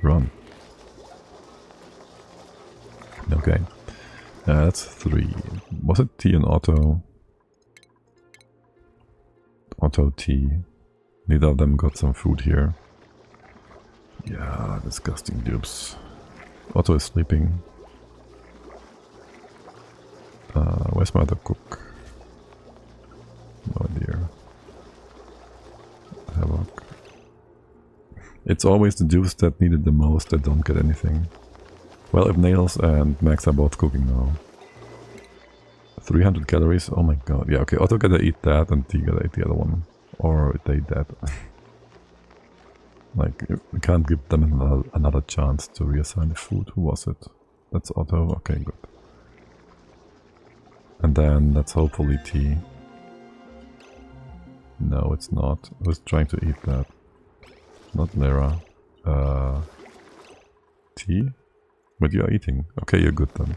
Run. Okay. That's 3. Was it T and Auto? Auto T. Neither of them got some food here. Yeah, disgusting dupes. Otto is sleeping. Where's my other cook? No idea. Havoc. It's always the dupes that needed the most that don't get anything. Well, if Nails and Max are both cooking now. 300 calories, oh my god. Yeah, okay, Otto gotta eat that and T gotta eat the other one. Or they dead. Like, we can't give them another chance to reassign the food. Who was it? That's Otto. Okay, good. And then that's hopefully T. No, it's not. I was trying to eat that. Not Lara. T? But you are eating. Okay, you're good then.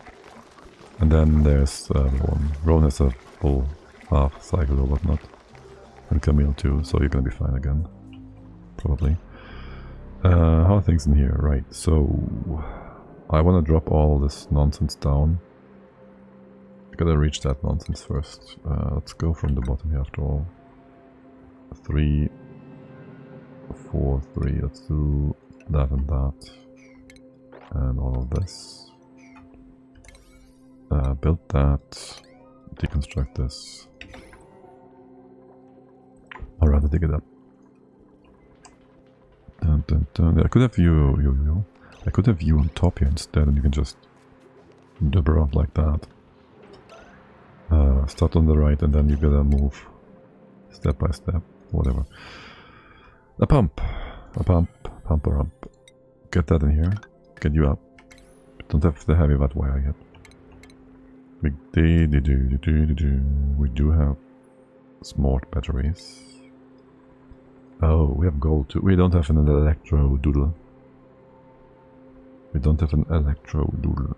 And then there's Rowan. Rowan has a full half cycle or whatnot. And Camille too, so you're gonna be fine again. Probably. How are things in here? Right, so... I wanna drop all this nonsense down. I gotta reach that nonsense first. Let's go from the bottom here after all. 3, 4, 3. Let's do that and that. And all of this. Build that. Deconstruct this. Or rather dig it up. Dun, dun, dun. I could have you. I could have you on top here instead, and you can just dub around like that. Start on the right, and then you gotta move step by step, whatever. A pump, a rump. Get that in here. Get you up. Don't have the heavy wet wire yet. We do have smart batteries. Oh, we have gold too. We don't have an electro doodle. We don't have an electro doodle.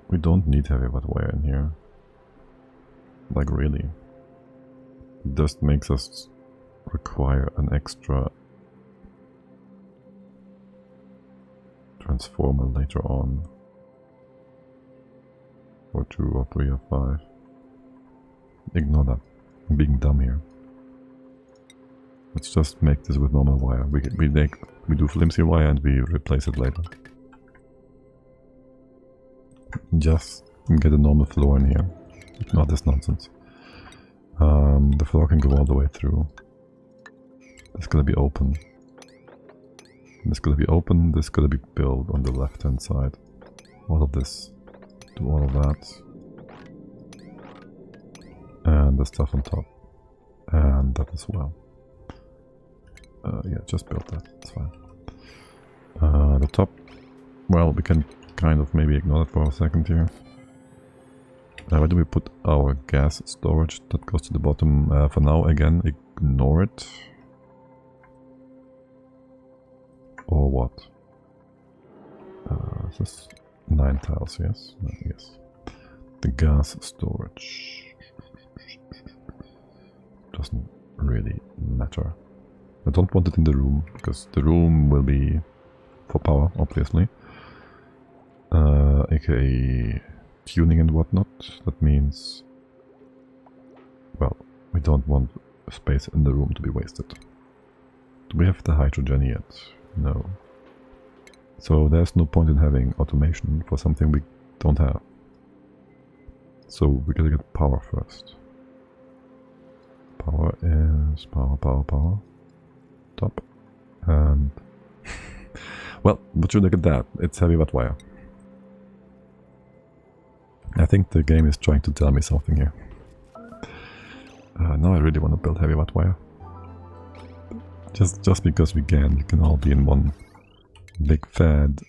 We don't need heavy wet wire in here. Like really. It just makes us require an extra transformer later on. Or 2 or 3 or 5. Ignore that. I'm being dumb here. Let's just make this with normal wire. We do flimsy wire and we replace it later. Just get a normal floor in here. Ignore this nonsense. The floor can go all the way through. This is gonna be open. This is gonna be open. This is gonna be built on the left hand side. All of this. Do all of that. And the stuff on top. And that as well. Yeah, just build that. It's fine. The top. Well, we can kind of maybe ignore that for a second here. Where do we put our gas storage? That goes to the bottom. For now, again, ignore it. Or what? This is 9 tiles, yes? Yes. The gas storage. Doesn't really matter. I don't want it in the room, because the room will be for power, obviously. AKA tuning and whatnot. That means, well, we don't want space in the room to be wasted. Do we have the hydrogen yet? No. So there's no point in having automation for something we don't have. So we gotta get power first. Power is power. Top. And well, would you look at that? It's heavy watt wire. I think the game is trying to tell me something here. Now I really want to build heavy watt wire. Just because we can all be in one big fad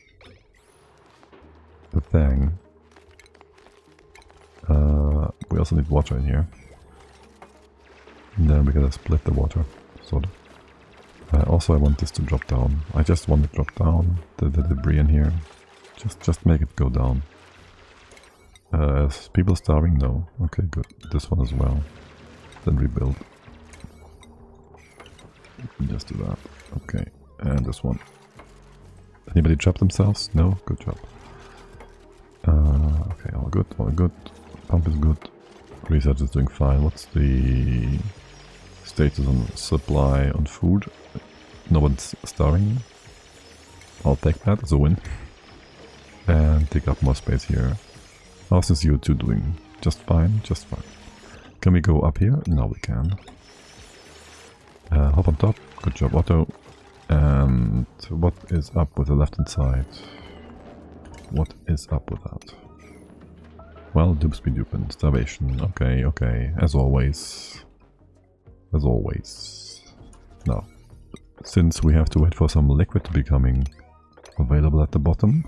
thing. We also need water in here. And then we gotta split the water, sort of. Also I want this to drop down. I just want it to drop down, the debris in here. Just make it go down. Is people starving? No. Okay, good. This one as well. Then rebuild. Just do that. Okay. And this one. Anybody trap themselves? No? Good job. Okay, all good, all good. Pump is good. Research is doing fine. What's the status on supply on food? No one's starving. I'll take that as a win. And take up more space here. How's this CO2 doing? Just fine, just fine. Can we go up here? No, we can. Hop on top. Good job, Otto. And what is up with the left hand side? What is up with that? Well, doopsby doopin. Starvation. Okay, okay. As always. As always. Now, since we have to wait for some liquid to be coming available at the bottom,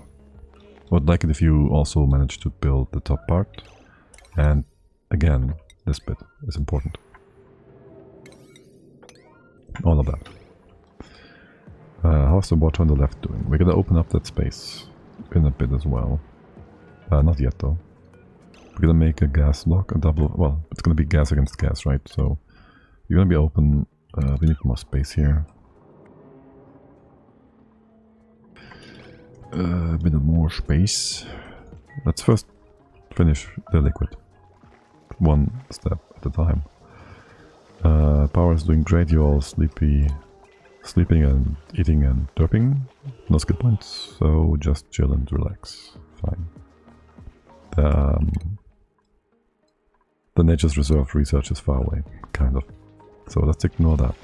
I would like it if you also manage to build the top part. And again, this bit is important. All of that. How's the water on the left doing? We're gonna open up that space in a bit as well. Not yet though. We're gonna make a gas block, a double, well, it's gonna be gas against gas, right? So you're gonna be open. We need more space here. A bit more space. Let's first finish the liquid. One step at a time. Power is doing great. You're all sleeping and eating and derping. No skill points, so just chill and relax. Fine. The Nature's Reserve research is far away, kind of. So let's ignore that.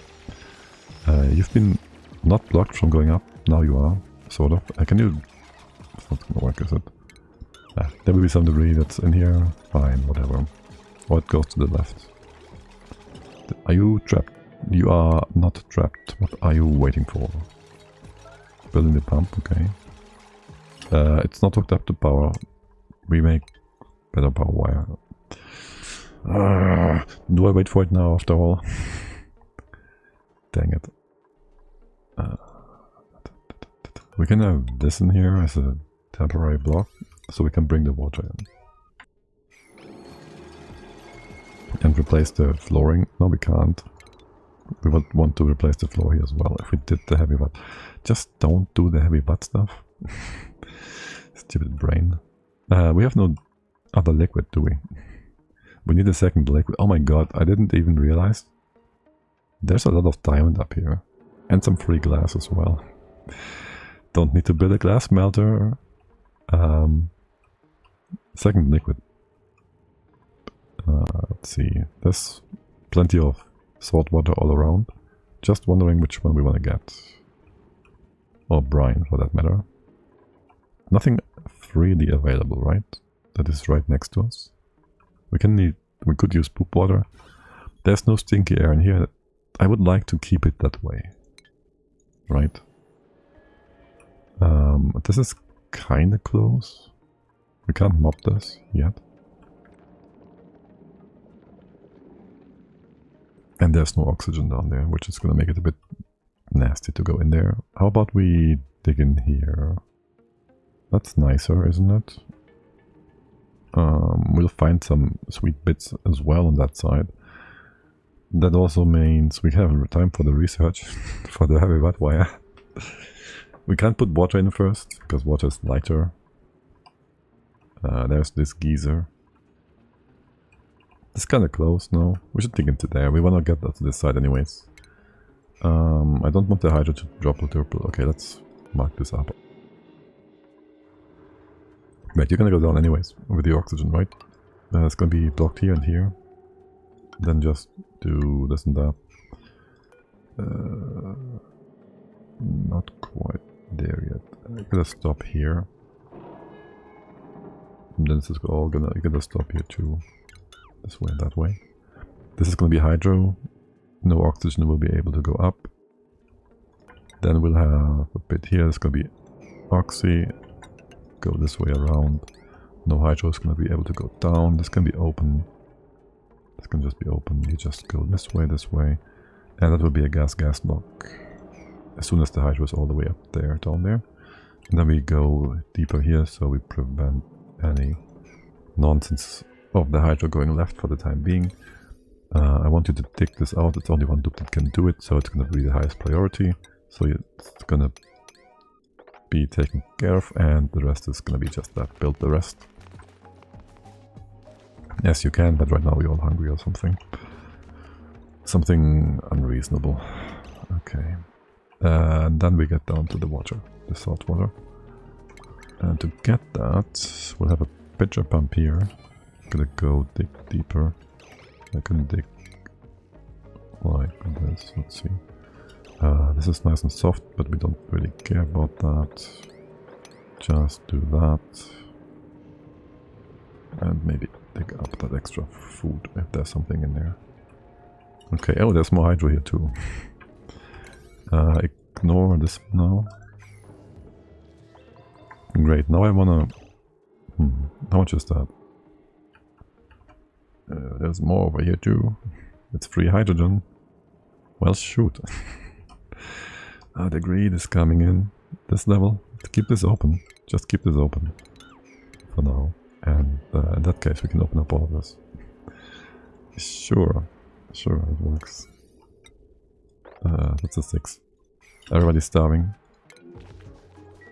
You've been not blocked from going up. Now you are, sort of. Can you... It's not gonna work, is it? There will be some debris that's in here. Fine, whatever. Or it goes to the left. Are you trapped? You are not trapped. What are you waiting for? Building the pump, okay. It's not hooked up to power. We make better power wire. Do I wait for it now after all? Dang it. We can have this in here as a temporary block, so we can bring the water in. And replace the flooring. No, we can't. We would want to replace the floor here as well if we did the heavy butt. Just don't do the heavy butt stuff. Stupid brain. We have no other liquid, do we? We need a second liquid. Oh my god, I didn't even realize. There's a lot of diamond up here. And some free glass as well. Don't need to build a glass melter. Second liquid. Let's see. There's plenty of salt water all around. Just wondering which one we want to get. Or brine, for that matter. Nothing freely available, right? That is right next to us. We could use poop water. There's no stinky air in here. I would like to keep it that way. Right? This is kinda close. We can't mop this yet. And there's no oxygen down there, which is gonna make it a bit nasty to go in there. How about we dig in here? That's nicer, isn't it? We'll find some sweet bits as well on that side. That also means we have time for the research for the heavy wet wire. We can't put water in first, because water is lighter. There's this geyser. It's kind of close, no? We should dig into there. We want to get that to this side anyways. I don't want the hydro to drop with purple. Okay, let's mark this up. Wait, you're gonna go down anyways with the oxygen, right? It's gonna be blocked here and here. Then just do this and that. Not quite there yet. I'm gonna stop here. And then this is all gonna, you're gonna stop here too. This way and that way. This is gonna be hydro. No oxygen will be able to go up. Then we'll have a bit here. It's gonna be oxy. Go this way around. No hydro is gonna be able to go down. This can be open. This can just be open. You just go this way. And that will be a gas block. As soon as the hydro is all the way up there, down there. And then we go deeper here, so we prevent any nonsense of the hydro going left for the time being. I want you to dig this out. It's only one dupe that can do it, so it's going to be the highest priority. So it's going to be taken care of, and the rest is going to be just that. Build the rest. Yes, you can, but right now we're all hungry or something. Something unreasonable. Okay. And then we get down to the water, the salt water. And to get that, we'll have a pitcher pump here. Gonna go dig deeper. I can dig like this. Let's see. This is nice and soft, but we don't really care about that. Just do that. And maybe dig up that extra food if there's something in there. Okay, oh, there's more hydro here too. Ignore this now. Great, now I wanna... how much is that? There's more over here too. It's free hydrogen. Well, shoot. The greed is coming in. This level. Keep this open. Just keep this open. For now. And in that case we can open up all of this. Sure. Sure, it works. That's a 6. Everybody's starving.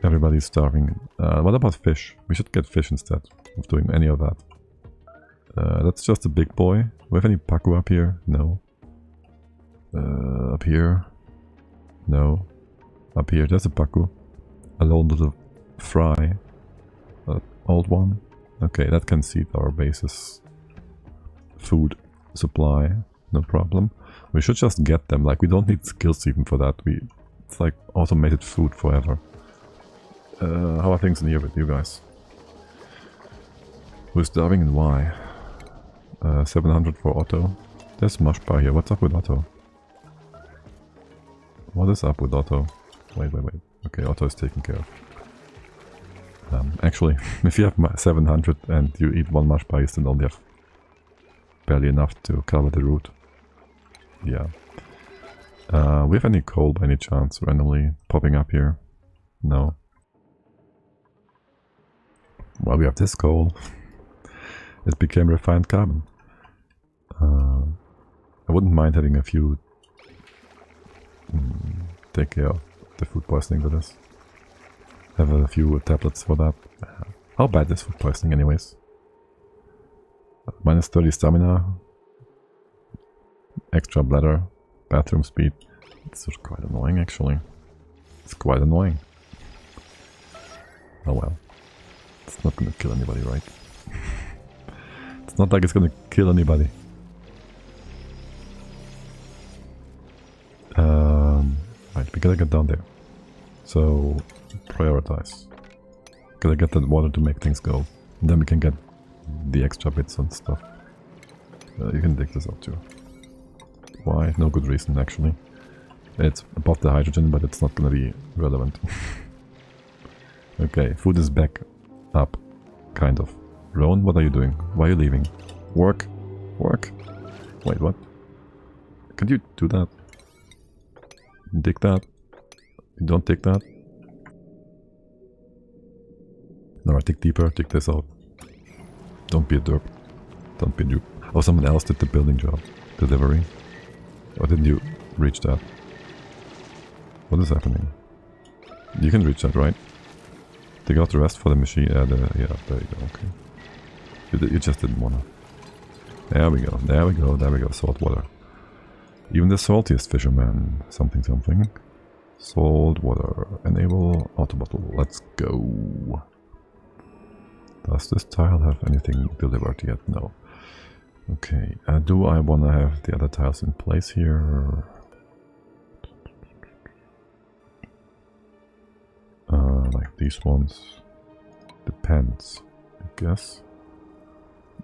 Everybody's starving. What about fish? We should get fish instead of doing any of that. That's just a big boy. Do we have any paku up here? No. Up here? No. Up here, there's a paku. A lone little fry. Old one. Okay, that can seed our basis. Food supply. No problem. We should just get them. Like, we don't need skills even for that. It's like automated food forever. How are things in here with you guys? Who's starving and why? 700 for Otto. There's mush bar here. What's up with Otto? What is up with Otto? Wait. Okay, Otto is taken care of. Actually, if you have 700 and you eat one mush bar, you still only have barely enough to cover the route. Yeah. We have any coal by any chance randomly popping up here? No. Well, we have this coal. It became refined carbon. I wouldn't mind having a few take care of the food poisoning for this. Have a few tablets for that. How bad is food poisoning anyways? Minus 30 stamina. Extra bladder. Bathroom speed. It's quite annoying actually. It's quite annoying. Oh well. It's not gonna kill anybody, right? It's not like it's gonna kill anybody. Right, we gotta get down there. So, prioritize. Gotta get that water to make things go. And then we can get the extra bits and stuff. You can dig this up too. Why? No good reason actually. It's above the hydrogen, but it's not gonna be relevant. Okay, food is back up. Kind of. Rowan, what are you doing? Why are you leaving? Work? Work? Wait, what? Can you do that? Dig that? You don't dig that? No, dig deeper, dig this out. Don't be a derp. Don't be a dupe. Oh, someone else did the building job. Delivery. Or didn't you reach that? What is happening? You can reach that, right? Dig out the rest for the machine. Yeah, there you go, okay. You just didn't wanna. There we go, there we go, there we go. Salt water. Even the saltiest fisherman. Something, something. Salt water. Enable auto bottle. Let's go. Does this tile have anything delivered yet? No. Okay. Do I want to have the other tiles in place here? Like these ones. Depends, I guess.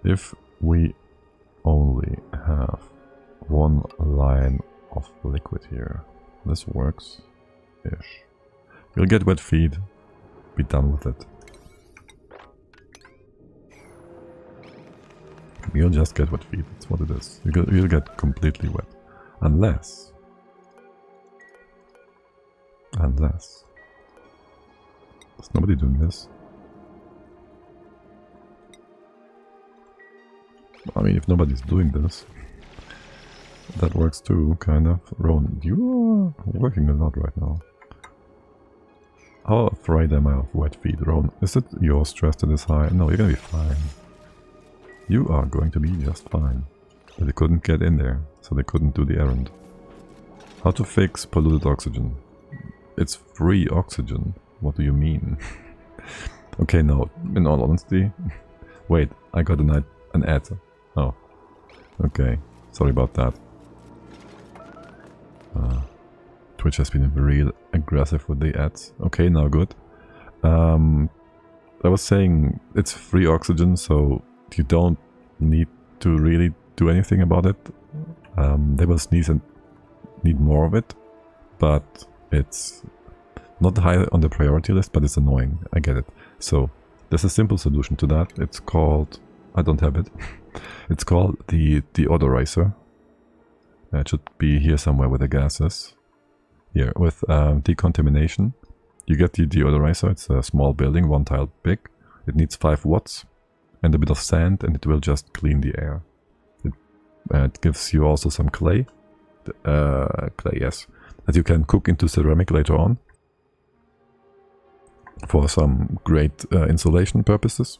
If we only have one line of liquid here, this works-ish. You'll get wet feed. Be done with it. You'll just get wet feed. That's what it is. You'll get completely wet. Unless... Is nobody doing this? I mean, if nobody's doing this, that works too, kind of. Rowan, you are working a lot right now. How afraid am I of wet feet, Rowan? Is it your stress that is high? No, you're gonna be fine. You are going to be just fine. But they couldn't get in there, so they couldn't do the errand. How to fix polluted oxygen? It's free oxygen. What do you mean? Okay, no, in all honesty. Wait, I got an ad. Oh, okay. Sorry about that. Twitch has been real aggressive with the ads. Okay, now good. I was saying it's free oxygen, so you don't need to really do anything about it. They will sneeze and need more of it, but it's not high on the priority list, but it's annoying. I get it. So there's a simple solution to that. It's called... I don't have it. It's called the deodorizer. It should be here somewhere with the gases. Here, with decontamination. You get the deodorizer. It's a small building, 1 tile big. It needs 5 watts and a bit of sand, and it will just clean the air. It gives you also some clay. Clay, yes. That you can cook into ceramic later on. For some great insulation purposes.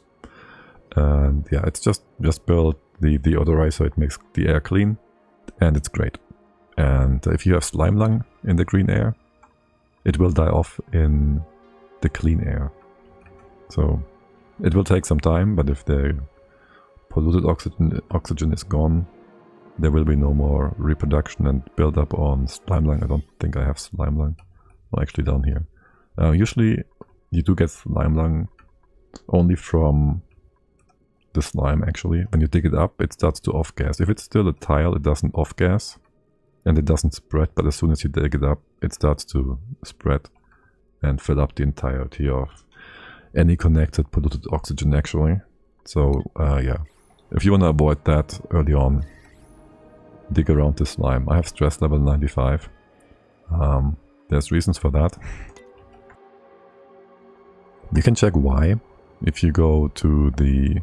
And yeah, it's just build the deodorizer. It makes the air clean, and it's great. And if you have slime lung in the green air, it will die off in the clean air. So it will take some time, but if the polluted oxygen is gone, there will be no more reproduction and build up on slime lung. I don't think I have slime lung. Well, actually down here. Usually you do get slime lung only from the slime, actually. When you dig it up, it starts to off-gas. If it's still a tile, it doesn't off-gas and it doesn't spread, but as soon as you dig it up, it starts to spread and fill up the entirety of any connected polluted oxygen, actually. So, yeah. If you want to avoid that early on, dig around the slime. I have stress level 95. There's reasons for that. You can check why if you go to the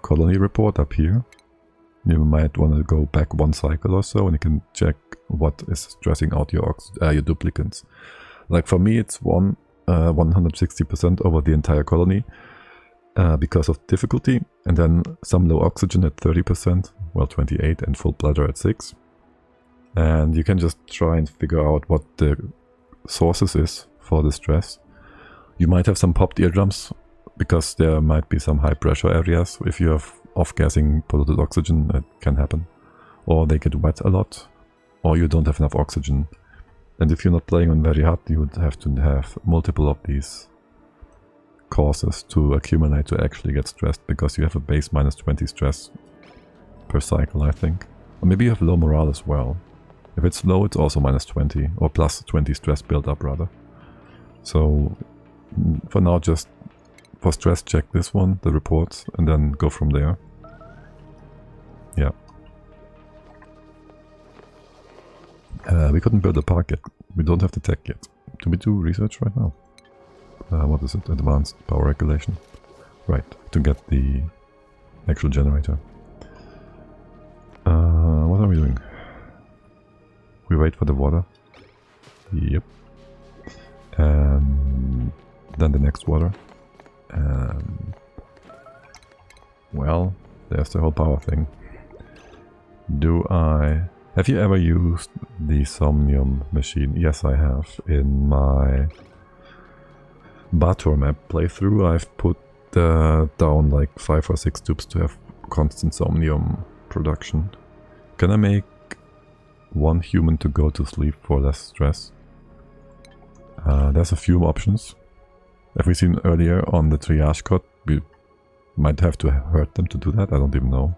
colony report up here. you might want to go back one cycle or so, and you can check what is stressing out your duplicants. Like for me, it's 160% over the entire colony because of difficulty, and then some low oxygen at 30%, well 28, and full bladder at 6. And you can just try and figure out what the sources is for the stress. You might have some popped eardrums because there might be some high pressure areas. If you have off-gassing polluted oxygen, it can happen. Or they get wet a lot, or you don't have enough oxygen. And if you're not playing on very hard, you would have to have multiple of these causes to accumulate to actually get stressed, because you have a base minus 20 stress per cycle, I think. Or maybe you have low morale as well. If it's low, it's also minus 20, or plus 20 stress build up rather. So for now, just for stress, check this one, the reports, and then go from there. Yeah. We couldn't build a park yet. We don't have the tech yet. Do we do research right now? What is it? Advanced power regulation. Right, to get the actual generator. What are we doing? We wait for the water. Yep. And then the next water. Well, there's the whole power thing. Have you ever used the Somnium machine? Yes, I have. In my Bator map playthrough, I've put down like 5 or 6 tubes to have constant Somnium production. Can I make one human to go to sleep for less stress? There's a few options. As we seen earlier on the triage code, we might have to hurt them to do that. I don't even know.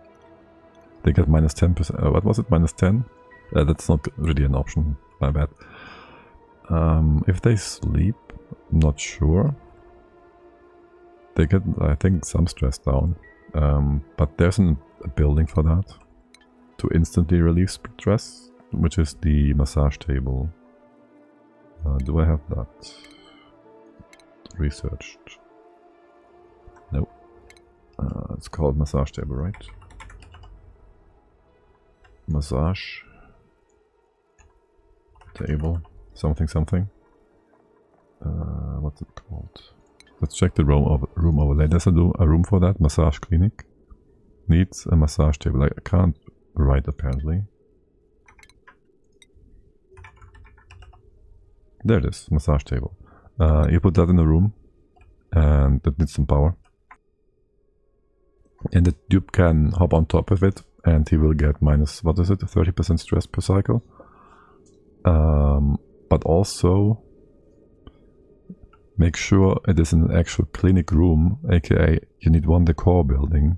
They get minus 10%. What was it? Minus 10? That's not really an option. My bad. If they sleep, I'm not sure. They get, I think, some stress down. But there's a building for that. To instantly relieve stress, which is the massage table. Do I have that researched? No. It's called massage table, right? Massage table, something. What's it called? Let's check the room overlay. There's a room for that. Massage clinic needs a massage table. I can't write apparently. There it is, massage table. You put that in the room, and it needs some power. And the dupe can hop on top of it, and he will get minus, what is it, 30% stress per cycle. But also make sure it is an actual clinic room, aka you need one decor building.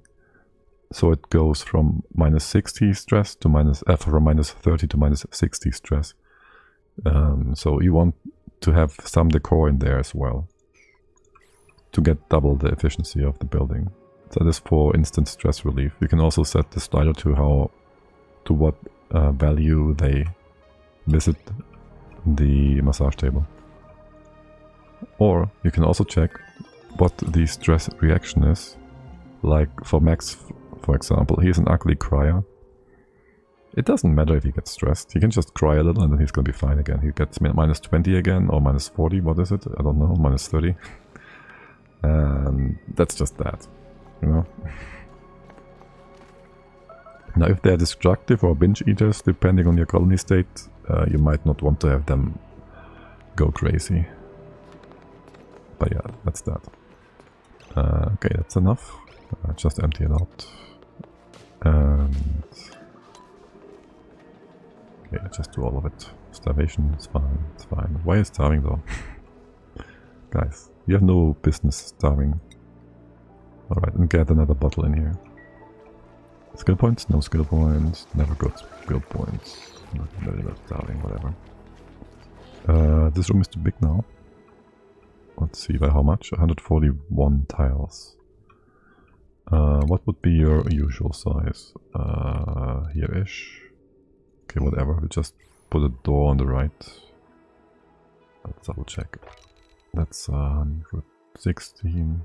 So it goes from minus 60 stress to from minus 30 to minus 60 stress. So you want to have some decor in there as well to get double the efficiency of the building. That is for instant stress relief. You can also set the slider to what value they visit the massage table. Or you can also check what the stress reaction is. Like for Max, for example, he's an ugly crier. It doesn't matter if he gets stressed. He can just cry a little and then he's gonna be fine again. He gets minus 20 again, or minus 40, what is it? I don't know, minus 30. And that's just that, you know? Now if they're destructive or binge eaters, depending on your colony state, you might not want to have them go crazy. But yeah, that's that. Okay, that's enough. Just empty it out. And okay, just do all of it. Starvation is fine, it's fine. Why is starving though? Guys, you have no business starving. Alright, and get another bottle in here. Skill points? No skill points. Never got skill points. Not really not starving, whatever. This room is too big now. Let's see by how much? 141 tiles. What would be your usual size? Here-ish. Okay, whatever. We'll just put a door on the right. Let's double check. That's 116.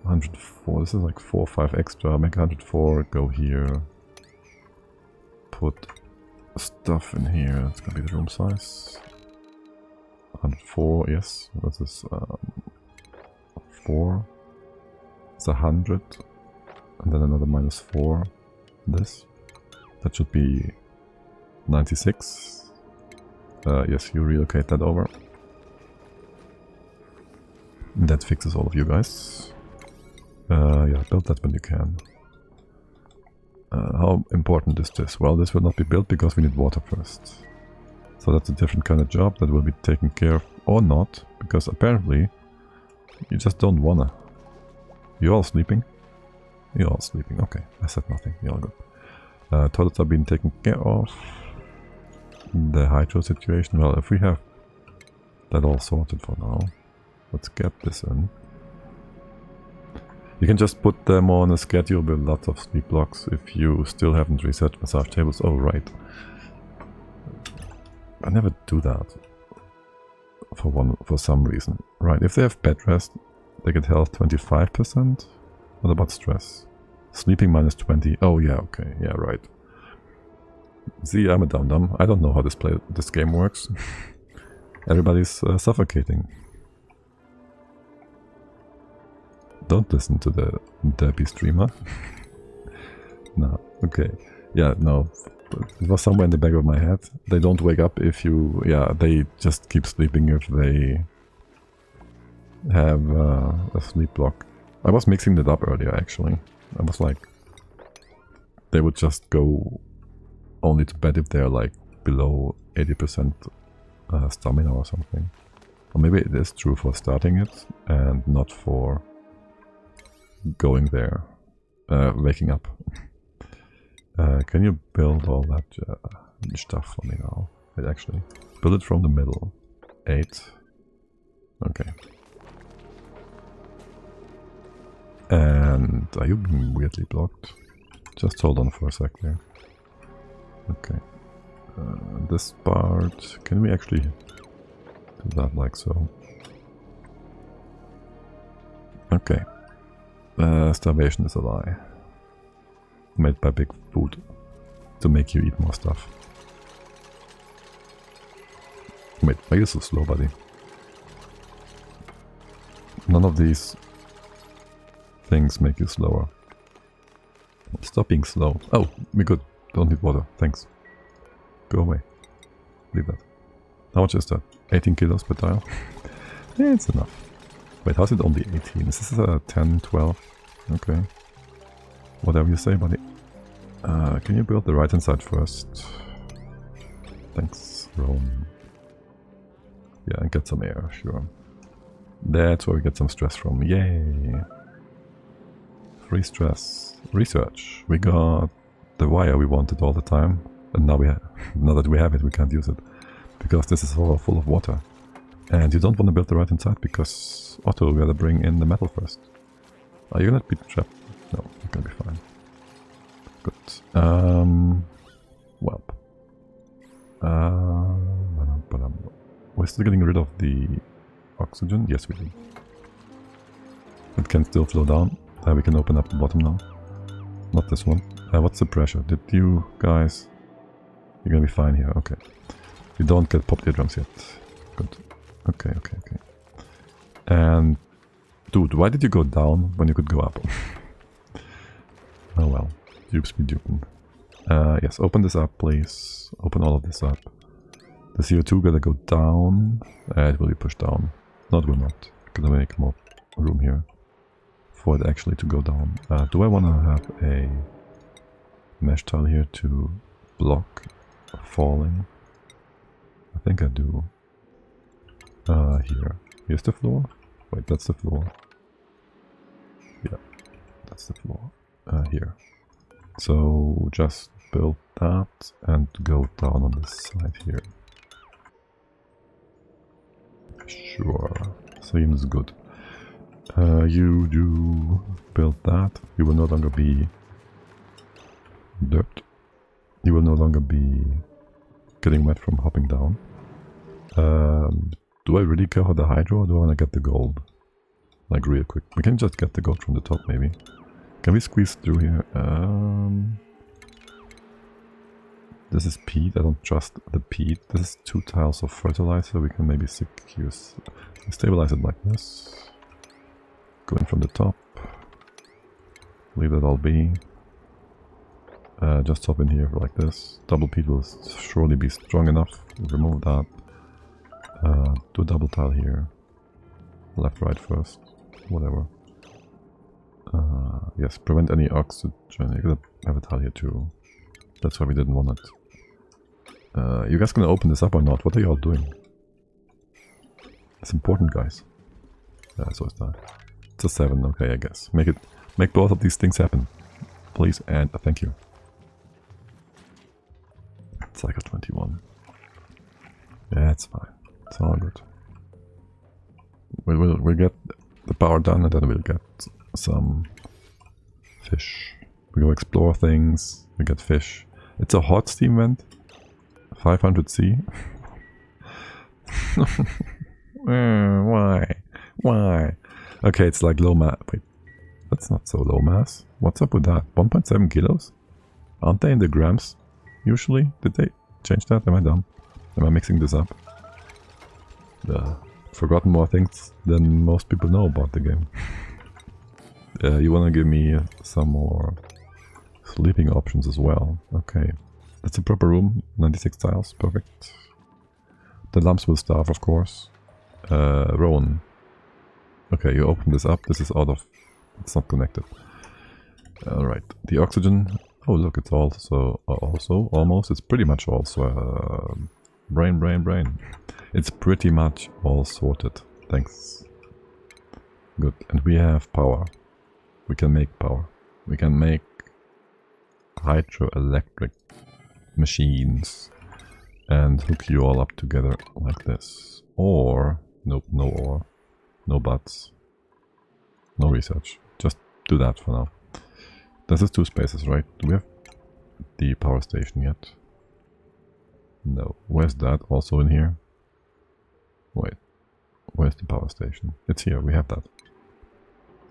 104. This is like 4 or 5 extra. Make 104. Go here. put stuff in here. It's gonna be the room size. 104, yes. This is 4. It's 100. And then another -4. This. That should be 96. Yes, you relocate that over. That fixes all of you guys. Yeah, build that when you can. How important is this? Well, this will not be built because we need water first. So that's a different kind of job that will be taken care of, or not, because apparently you just don't wanna. You all sleeping? You're all sleeping, okay. I said nothing, you're all good. Toilets are being taken care of. The hydro situation, well, if we have that all sorted for now, let's get this in. You can just put them on a schedule with lots of sleep blocks if you still haven't researched massage tables. Oh, right. I never do that for some reason. Right, if they have bed rest, they get health 25%. What about stress? Sleeping -20. Oh yeah, okay, yeah, right. See, I'm a dum-dum. I don't know how this game works. Everybody's suffocating. Don't listen to the Debbie streamer. No, okay. Yeah, no. It was somewhere in the back of my head. They don't wake up if you... Yeah, they just keep sleeping if they have a sleep block. I was mixing it up earlier, actually. I was like... They would just go only to bed if they're like below 80% stamina or something. Or maybe it is true for starting it and not for going there, waking up. Can you build all that stuff for me now? Wait, actually, build it from the middle. 8. Okay. And are you being weirdly blocked? Just hold on for a sec there. Okay. This part, can we actually do that like so? Okay. Starvation is a lie. Made by big food. To make you eat more stuff. Wait, why are you so slow, buddy? None of these things make you slower. Stop being slow. Oh, we're good. Don't need water. Thanks. Go away. Leave that. How much is that? 18 kilos per tile? Yeah, it's enough. Wait, how's it only 18? Is this a 10, 12? Okay. Whatever you say, buddy. Can you build the right hand side first? Thanks, Rome. Yeah, and get some air, sure. That's where we get some stress from. Yay! Free stress. Research. We got the wire we wanted all the time. And now now that we have it, we can't use it. Because this is all full of water. And you don't want to build the right hand side because Otto, we gotta bring in the metal first. Are you gonna be trapped? No, you're gonna be fine. Good. Well. We're still getting rid of the oxygen? Yes, we do. It can still flow down. We can open up the bottom now. Not this one. What's the pressure? Did you guys... You're gonna be fine here, okay. You don't get popped eardrums yet. Good. Okay. And... Dude, why did you go down when you could go up? Oh well. Dupes be duping. Yes, open this up, please. Open all of this up. The CO2 gotta go down. It will be pushed down. No, it will not. Gonna make more room here for it actually to go down. Do I wanna have a mesh tile here to block falling? I think I do. Here. Here's the floor. Wait, that's the floor. Yeah, that's the floor. Here. So just build that and go down on this side here. Sure, seems good. You do build that. You will no longer be dirt. You will no longer be getting wet from hopping down. Do I really cover the hydro or do I want to get the gold? Like real quick. We can just get the gold from the top maybe. Can we squeeze through here? This is peat. I don't trust the peat. This is 2 tiles of fertilizer. We can maybe secure, stabilize it like this. Going from the top. Leave that all be. Just hop in here like this. Double peat will surely be strong enough. Remove that. Do a double tile here. Left, right first. Whatever. Yes, prevent any oxygen. You're gonna have a tile here too. That's why we didn't want it. You guys gonna open this up or not? What are you all doing? It's important, guys. Yeah, so is that. It's a 7, okay, I guess. Make both of these things happen. Please, and thank you. Cycle 21. Yeah, it's fine. It's all good. We'll get the power done and then we'll get some fish. We go explore things, we get fish. It's a hot steam vent. 500 C. Why? Why? Okay, it's like low mass. Wait, that's not so low mass. What's up with that? 1.7 kilos? Aren't they in the grams usually? Did they change that? Am I dumb? Am I mixing this up? Forgotten more things than most people know about the game. You wanna give me some more sleeping options as well. Okay. That's a proper room. 96 tiles. Perfect. The lamps will starve, of course. Rowan. Okay, you open this up. This is out of... It's not connected. Alright. The oxygen. Oh, look, it's also... almost. It's pretty much also... brain. It's pretty much all sorted. Thanks. Good. And we have power. We can make power. We can make hydroelectric machines and hook you all up together like this. Or... Nope, no or. No buts. No research. Just do that for now. This is 2 spaces, right? Do we have the power station yet? No. Where's that? Also in here? Wait. Where's the power station? It's here. We have that.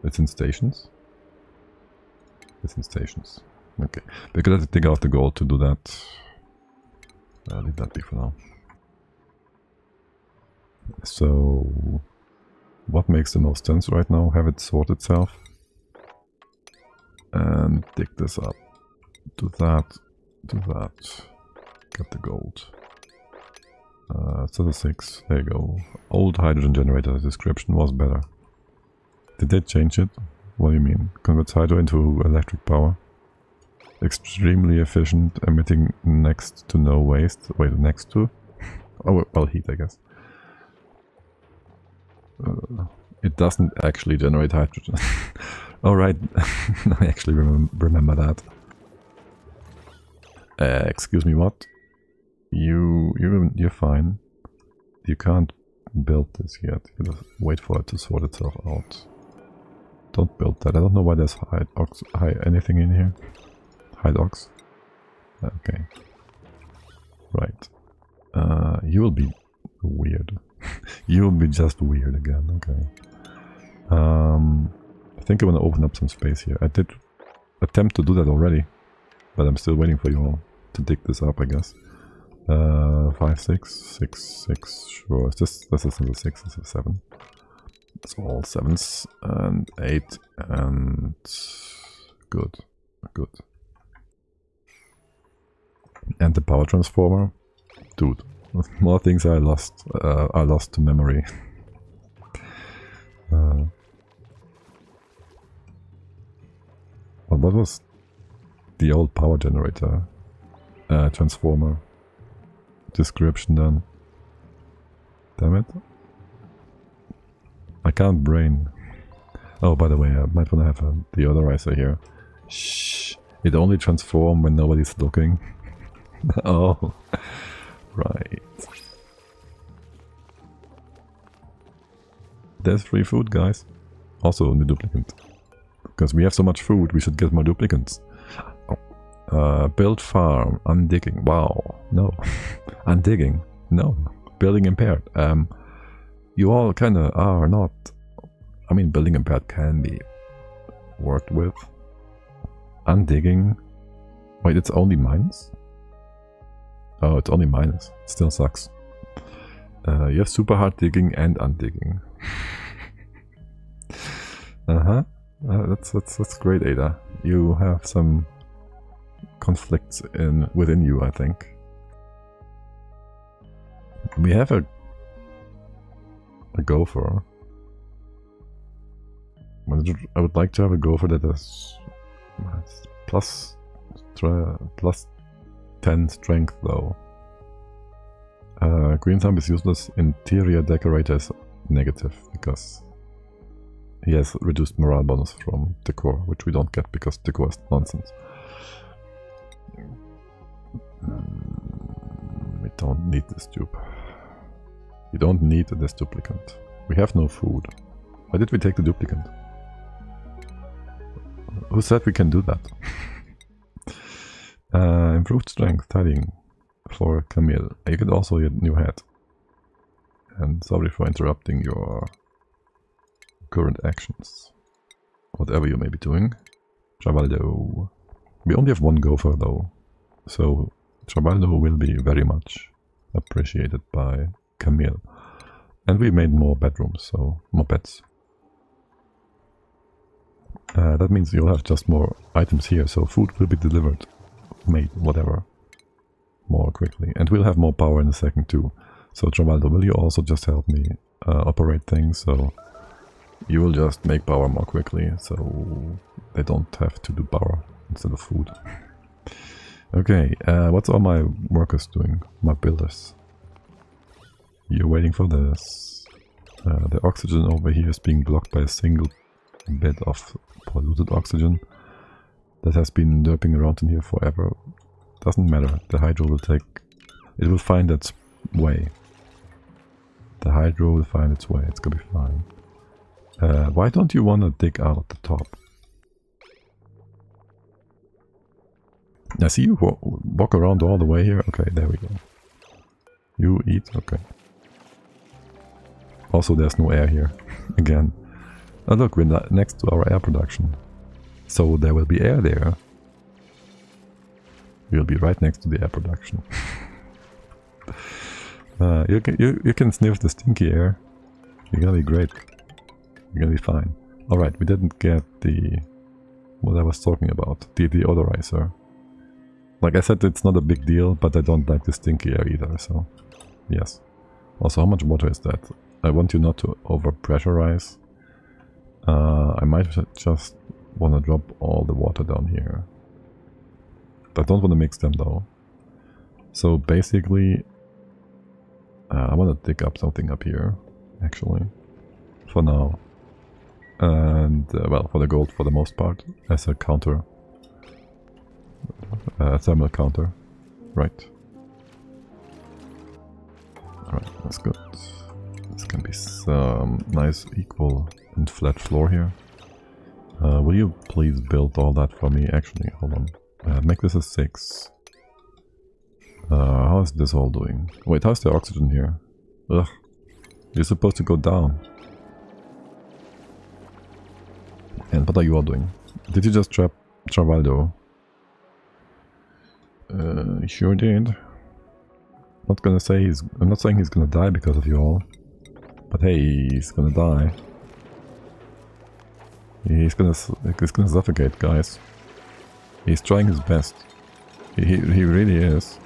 It's in stations? It's in stations. Okay. We're gonna have to dig out the gold to do that. I'll leave that be for now. So... what makes the most sense right now? Have it sort itself. And dig this up. Do that. Do that. Get the gold. So the 6. There you go. Old hydrogen generator description was better. Did they change it? What do you mean? Converts hydro into electric power. Extremely efficient, emitting next to no waste. Wait, next to? Oh, well, heat, I guess. It doesn't actually generate hydrogen. Alright, I actually remember that. Excuse me, what? You're fine. You can't build this yet. You gotta wait for it to sort itself out. Don't build that. I don't know why there's anything in here. Hydox. Okay. Right. You will be weird. You will be just weird again. Okay. I think I want to open up some space here. I did attempt to do that already, but I'm still waiting for you all to dig this up, I guess. 5, 6, 6, 6. Sure. This isn't a 6. This is a 7. It's all 7s and 8 and good. And the power transformer, dude. More things I lost to memory. What was the old power generator transformer description then? Damn it. I can't brain. Oh, by the way, I might want to have a deodorizer here. Shh. It only transforms when nobody's looking. Oh. Right. There's free food, guys. Also, the duplicant. Because we have so much food, we should get more duplicants. Oh. Build farm. Undigging. Wow. No. Undigging. No. Building impaired. You all kind of are not... I mean, building impaired can be worked with. Undigging. Wait, it's only mines? Oh, it's only minus. Still sucks. You have super hard digging and undigging. That's great, Ada. You have some conflicts within you, I think. We have a gopher. I would like to have a gopher that is plus 10 strength though. Green thumb is useless. Interior decorator is negative because he has reduced morale bonus from decor, which we don't get because decor is nonsense. We don't need this dupe. We don't need this duplicant. We have no food. Why did we take the duplicant? Who said we can do that? Improved strength, tidying for Camille. You get also your new hat. And sorry for interrupting your current actions. Whatever you may be doing. Trabaldo. We only have one gopher though. So Trabaldo will be very much appreciated by Camille. And we made more bedrooms, so more beds. That means you'll have just more items here, so food will be delivered, made, whatever, more quickly. And we'll have more power in a second too. So Trabaldo, will you also just help me operate things, so you will just make power more quickly, so they don't have to do power instead of food. Okay, what's all my workers doing? My builders. You're waiting for this. The oxygen over here is being blocked by a single bit of polluted oxygen that has been derping around in here forever. Doesn't matter. The hydro will it will find its way. The hydro will find its way. It's gonna be fine. Why don't you want to dig out the top? I see you walk around all the way here. Okay, there we go. You eat. Okay. Also, there's no air here. Again. Oh look, we're next to our air production. So there will be air there. We'll be right next to the air production. You can sniff the stinky air. You're gonna be great. You're gonna be fine. Alright, we didn't get what I was talking about. The deodorizer. Like I said, it's not a big deal, but I don't like the stinky air either, so yes. Also, how much water is that? I want you not to over-pressurize. I might just want to drop all the water down here. I don't want to mix them though. So basically, I want to dig up something up here, actually, for now. And, well, for the gold for the most part, as a counter. Thermal counter. Right. Alright, that's good. This can be some nice equal and flat floor here. Will you please build all that for me? Actually, hold on. Make this a 6. How is this all doing? Wait, how's the oxygen here? Ugh. You're supposed to go down. And what are you all doing? Did you just trap Trabaldo? Sure did. I'm not saying he's gonna die because of you all. But hey, he's gonna die. He's gonna suffocate, guys. He's trying his best. He really is.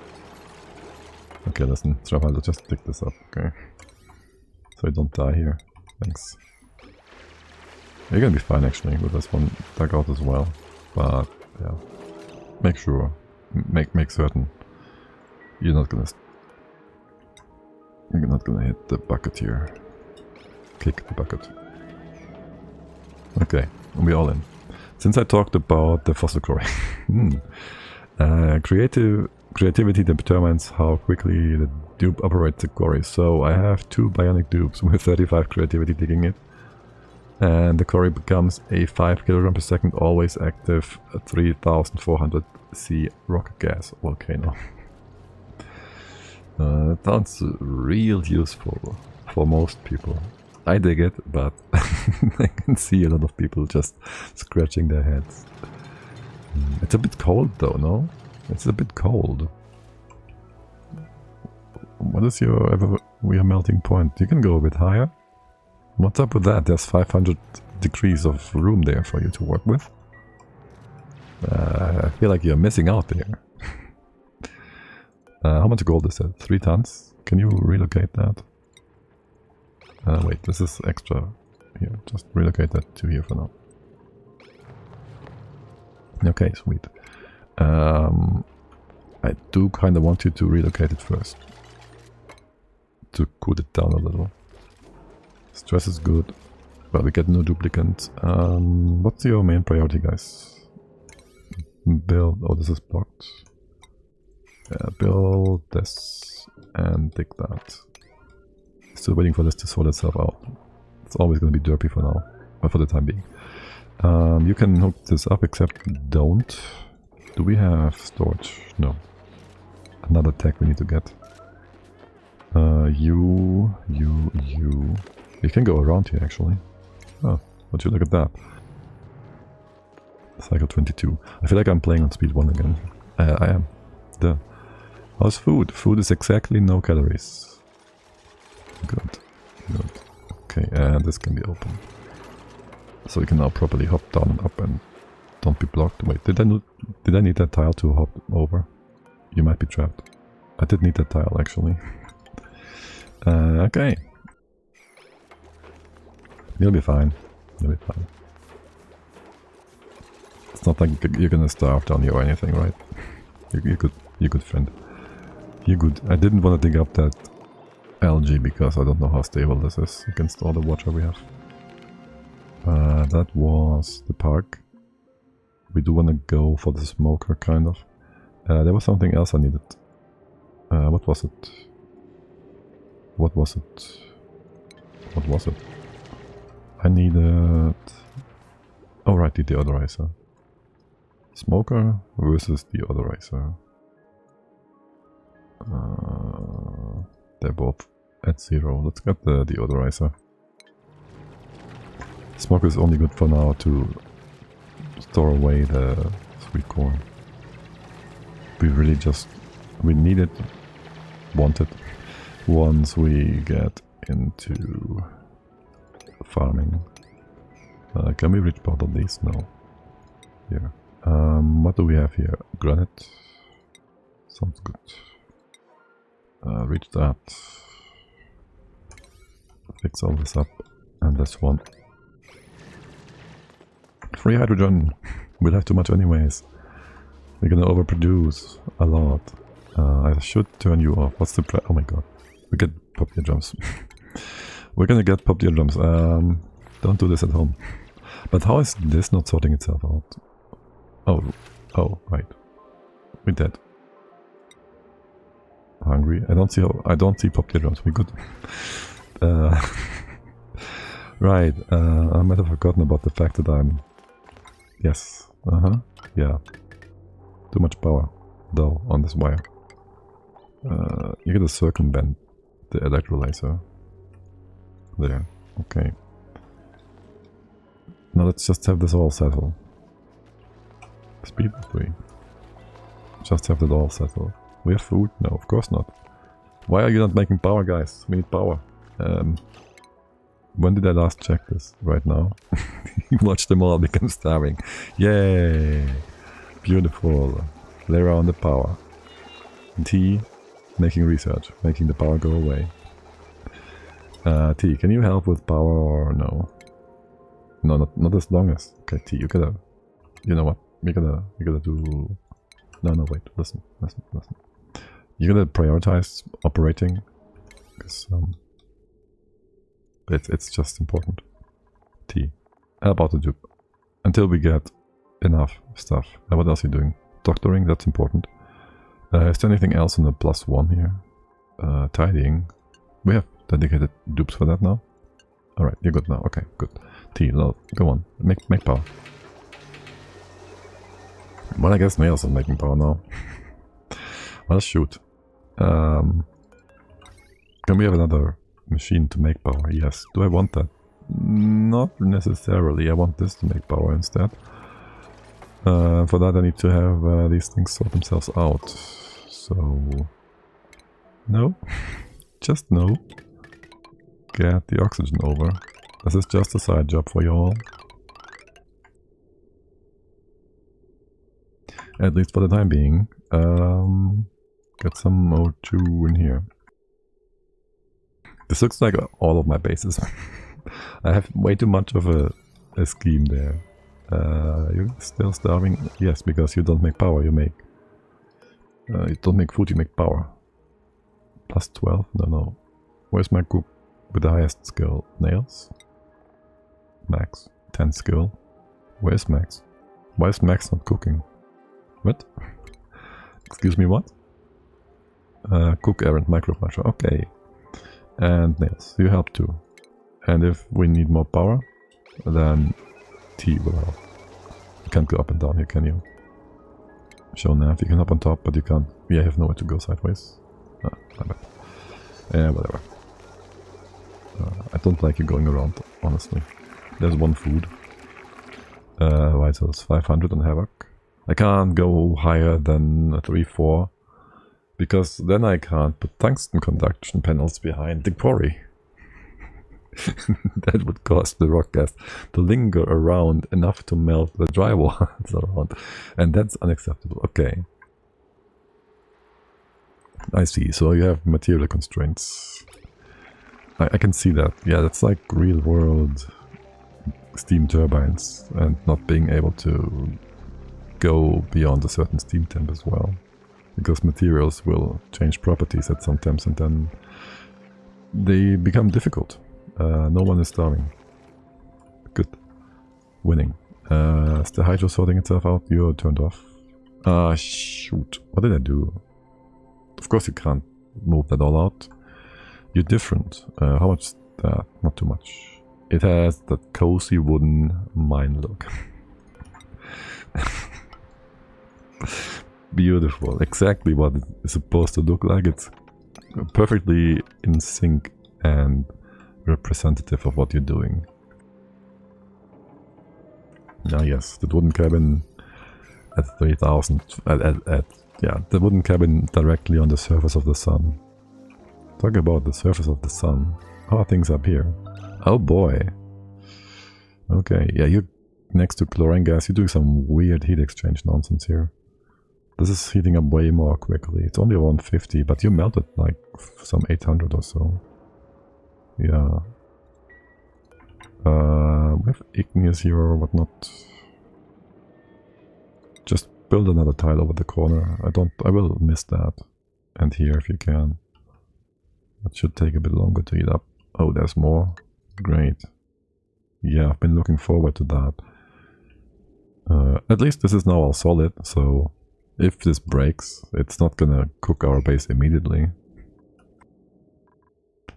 Okay, listen, Trabaldo, just pick this up, okay? So I don't die here. Thanks. You're gonna be fine actually with this one dug out as well. But yeah. Make sure. Make certain you're not gonna hit the bucket here. Kick the bucket. Okay, we're all in. Since I talked about the fossil quarry, creativity determines how quickly the dupe operates the quarry. So I have 2 bionic dupes with 35 creativity digging it. And the quarry becomes a 5 kg per second, always active, 3400 C rocket gas volcano. That sounds real useful for most people. I dig it, but I can see a lot of people just scratching their heads. It's a bit cold though, no? It's a bit cold. What is your area melting point? You can go a bit higher. What's up with that? There's 500 degrees of room there for you to work with. I feel like you're missing out there. How much gold is that? 3 tons? Can you relocate that? Wait, this is extra. Here, just relocate that to here for now. Okay, sweet. I do kind of want you to relocate it first. To cool it down a little. Stress is good, but we get no duplicates. What's your main priority, guys? Build. Oh, this is blocked. Build this and dig that. Still waiting for this to sort itself out. It's always going to be derpy for now, but for the time being. You can hook this up, except don't. Do we have storage? No. Another tech we need to get. You. You can go around here, actually. Oh, would you look at that? Cycle 22. I feel like I'm playing on speed 1 again. I am. Duh. How's food? Food is exactly no calories. Good. Good. Okay, and this can be open. So we can now properly hop down and up and don't be blocked. Wait, did I need that tile to hop over? You might be trapped. I did need that tile, actually. Okay. You'll be fine. You'll be fine. It's not like you're gonna starve down here or anything, right? You're good friend. You're good. I didn't want to dig up that algae because I don't know how stable this is against all the water we have. That was the park. We do want to go for the smoker, kind of. There was something else I needed. What was it? What was it? What was it? I needed... Oh right, the deodorizer. Smoker versus deodorizer. They're both at 0. Let's get the deodorizer. Smoker is only good for now to store away the sweet corn. We really just... we need it, want it, once we get into farming. Can we reach part of these? No. Here. What do we have here? Granite. Sounds good. Reach that. Fix all this up. And this one. Free hydrogen! We'll have too much anyways. We're gonna overproduce a lot. I should turn you off. What's the price? Oh my god. We get pop eardrums. We're gonna get pop eardrums. Don't do this at home. But how is this not sorting itself out? Oh, right. We're dead. Hungry. I don't see pop eardrums. We good. Right. I might have forgotten about the fact that I'm... Yes. Yeah. Too much power, though, on this wire. You gotta circumvent the electrolyzer. There. Okay. Now let's just have this all settle. Speed 3. Just have that all settle. We have food? No, of course not. Why are you not making power, guys? We need power. When did I last check this? Right now? Watch them all become starving. Yay! Beautiful. Layer on the power. T, making research, making the power go away. T, can you help with power or no? No, not as long as. Okay, T, you gotta. You know what? We gotta do. No, wait. Listen. You gotta prioritize operating, because it's just important. T, about to do until we get enough stuff. What else are you doing? Doctoring, that's important. Is there anything else in the +1 here? Tidying. We have dedicated dupes for that now. Alright, you're good now. Okay, good. T, go on. Make power. Well, I guess Nails is making power now. Well, shoot. Can we have another machine to make power? Yes. Do I want that? Not necessarily. I want this to make power instead. For that I need to have these things sort themselves out. So No. Just no. Get the oxygen over. This is just a side job for you all. At least for the time being. Get some O2 in here. This looks like all of my bases. I have way too much of a scheme there. You're still starving? Yes, because you don't make power, you make... you don't make food, you make power. Plus 12? No. Where's my cook with the highest skill? Nails? Max. 10 skill. Where's Max? Why is Max not cooking? What? Excuse me, what? Cook errand microflasher. Okay. And nails. You help too. And if we need more power, then T will help. You can't go up and down here, can you? Show nav. You can hop on top, but you can't. Yeah, I have nowhere to go sideways. Ah, my bad. Yeah, whatever. I don't like you going around, honestly. There's one food. Vitals 500 on Havoc. I can't go higher than 3-4. Because then I can't put tungsten conduction panels behind the quarry. That would cause the rock gas to linger around enough to melt the drywall around. And that's unacceptable. Okay. I see. So you have material constraints. I can see that. Yeah, that's like real world steam turbines and not being able to go beyond a certain steam temp as well. Because materials will change properties at some temps and then they become difficult. No one is starving. Good. Winning. Is the hydro sorting itself out? You're turned off. Ah, shoot. What did I do? Of course you can't move that all out. You're different. How much is that? Not too much. It has that cozy wooden mine look. Beautiful. Exactly what it's supposed to look like. It's perfectly in sync and representative of what you're doing. Ah yes, the wooden cabin at 3000. Yeah, the wooden cabin directly on the surface of the sun. Talk about the surface of the sun. How are things up here? Oh boy. Okay, yeah, you're next to chlorine gas. You're doing some weird heat exchange nonsense here. This is heating up way more quickly. It's only 150, but you melted like some 800 or so. Yeah. We have igneous here or whatnot. Just build another tile over the corner. I will miss that. And here if you can. That should take a bit longer to heat up. Oh, there's more. Great. Yeah, I've been looking forward to that. At least this is now all solid, so if this breaks, it's not gonna cook our base immediately.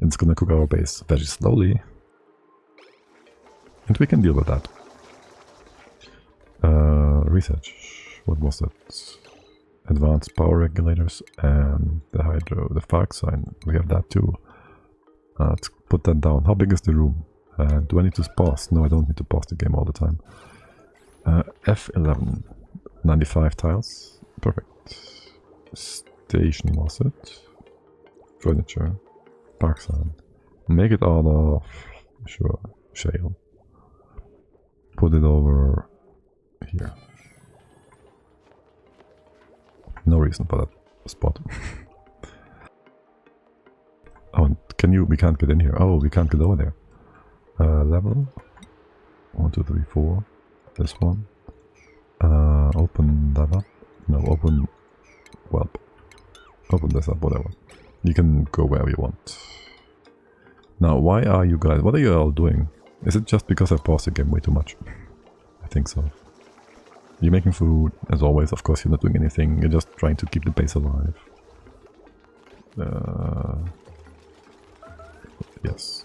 It's gonna cook our base very slowly. And we can deal with that. Research. What was it? Advanced power regulators and the hydro, the FARC sign. We have that too. Let's put that down. How big is the room? Do I need to pause? No, I don't need to pause the game all the time. F11. 95 tiles. Perfect. Station was it? Furniture. Park sign. Make it out of... Sure. Shale. Put it over here. No reason for that spot. Oh, can you... We can't get in here. Oh, we can't get over there. Level. 1, 2, 3, 4. This one. Open that up. No, open... Well, open this up, whatever. You can go wherever you want. Now, why are you guys... What are you all doing? Is it just because I paused the game way too much? I think so. You're making food, as always. Of course, you're not doing anything. You're just trying to keep the base alive. Yes.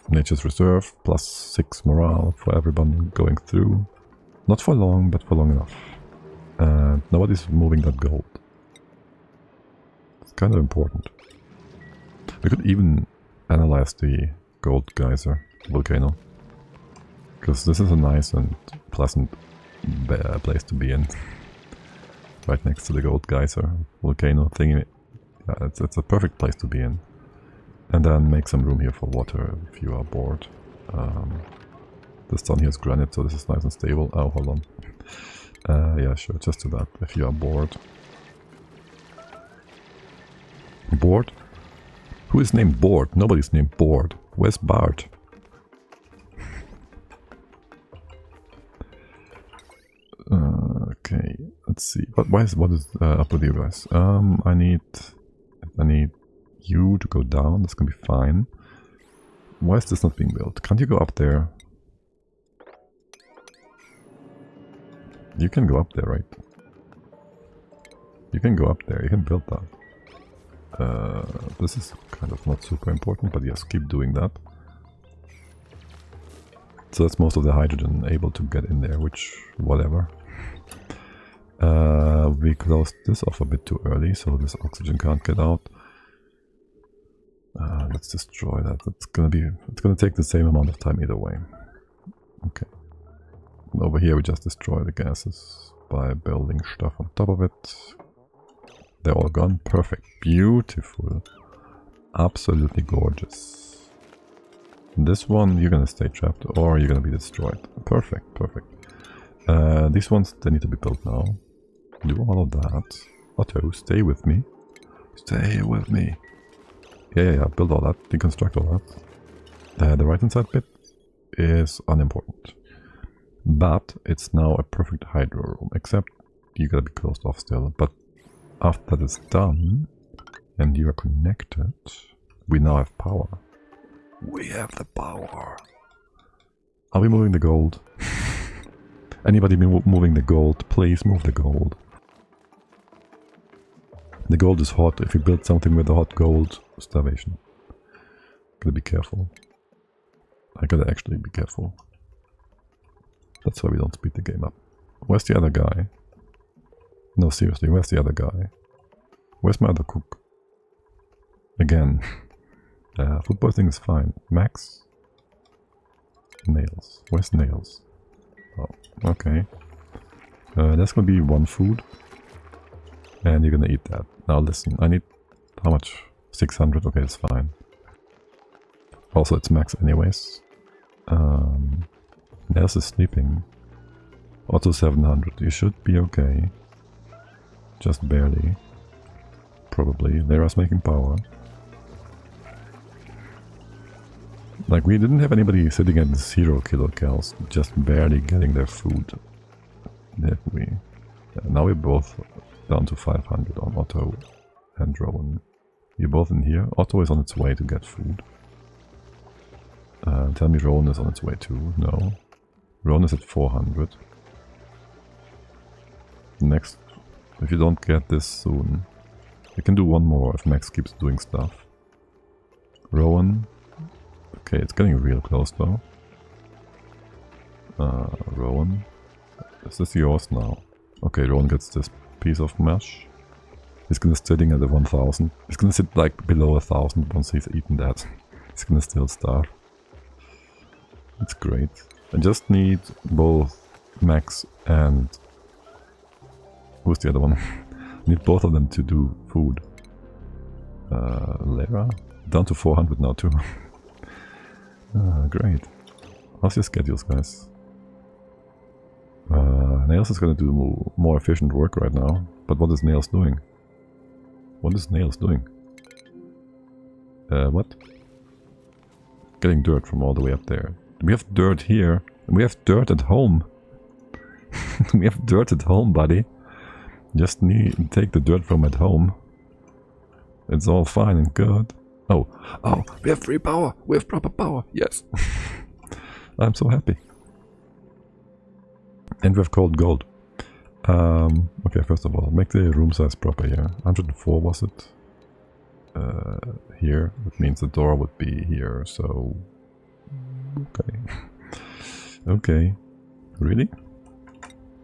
Nature's Reserve, +6 morale for everyone going through. Not for long, but for long enough. And nobody's moving that gold. It's kind of important. We could even analyze the gold geyser volcano. Because this is a nice and pleasant place to be in. Right next to the gold geyser volcano thingy. It's a perfect place to be in. And then make some room here for water if you are bored. This down here is granite, so this is nice and stable. Oh, hold on. Yeah, sure, just do that if you are bored. Bored? Who is named Bored? Nobody's named Bored. Where's Bart? Okay, let's see. What is up with you guys? I need you to go down. That's gonna be fine. Why is this not being built? Can't you go up there? You can go up there, right? You can go up there. You can build that. This is kind of not super important, but yes, keep doing that. So that's most of the hydrogen able to get in there, which, whatever. We closed this off a bit too early, so this oxygen can't get out. Let's destroy that. It's gonna take the same amount of time either way. Okay. And over here we just destroy the gases by building stuff on top of it. They're all gone. Perfect. Beautiful. Absolutely gorgeous. This one, you're gonna stay trapped or you're gonna be destroyed. Perfect, perfect. These ones, they need to be built now. Do all of that. Otto, stay with me. Stay with me. Yeah, build all that. Deconstruct all that. The right hand side bit is unimportant. But it's now a perfect hydro room, except you gotta be closed off still. But after that is done, and you are connected, we now have power. We have the power. Are we moving the gold? Anybody moving the gold? Please move the gold. The gold is hot. If you build something with the hot gold, starvation. Gotta be careful. I gotta actually be careful. That's why we don't speed the game up. Where's the other guy? No, seriously, where's the other guy? Where's my other cook? Again. Food poisoning is fine. Max? Nails. Where's nails? Oh, okay. That's gonna be one food. And you're gonna eat that. Now listen, I need... how much? 600? Okay, that's fine. Also, it's max anyways. Nails is sleeping. Auto 700. You should be okay. Just barely. Probably. Lera's making power. Like, we didn't have anybody sitting at 0 kilocals, just barely getting their food. Did we? Now we're both down to 500 on Otto and Rowan. You're both in here. Otto is on its way to get food. Tell me Rowan is on its way too. No. Rowan is at 400. Next, if you don't get this soon, you can do one more if Max keeps doing stuff. Rowan. Okay, it's getting real close though. Rowan. This is yours now. Okay, Rowan gets this piece of mesh. He's gonna sitting at the 1000. He's gonna sit like below 1000 once he's eaten that. He's gonna still starve. It's great. I just need both Max and... who's the other one? I need both of them to do food. Lera? Down to 400 now too. Great. How's your schedules, guys? Nails is gonna do more efficient work right now. But what is Nails doing? What is Nails doing? What? Getting dirt from all the way up there. We have dirt here. And we have dirt at home. We have dirt at home, buddy. Just take the dirt from at home. It's all fine and good. Oh, we have free power. We have proper power. Yes. I'm so happy. And we have cold gold. Okay, first of all, make the room size proper here. 104 was it? Here. That means the door would be here, so... okay. Okay. Really?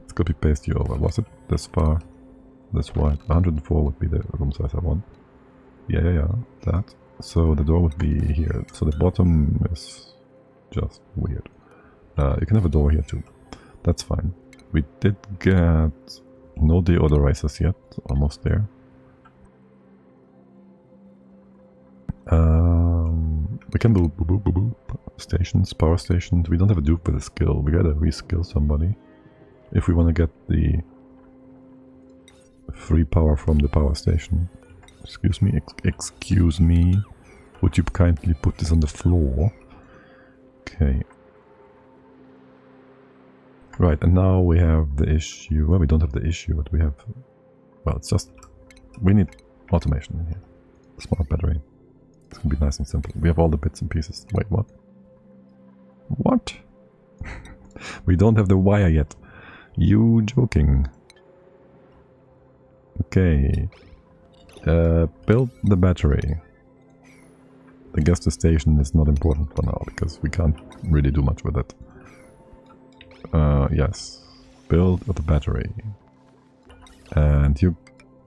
Let's copy paste you over. Was it this far? That's wide. 104 would be the room size I want. Yeah. That. So the door would be here. So the bottom is just weird. You can have a door here too. That's fine. We did get no deodorizers yet. Almost there. We can do stations, power stations. We don't have a dupe with a skill. We gotta reskill somebody if we want to get the free power from the power station. Excuse me, excuse me. Would you kindly put this on the floor? Okay. Right, and now we have the issue. Well, we don't have the issue, but we have... Well, it's just... We need automation in here. Smart battery. It's gonna be nice and simple. We have all the bits and pieces. Wait, what? What? We don't have the wire yet. You joking. Okay. Build the battery. I guess the station is not important for now, because we can't really do much with it. Yes. Build the battery. And you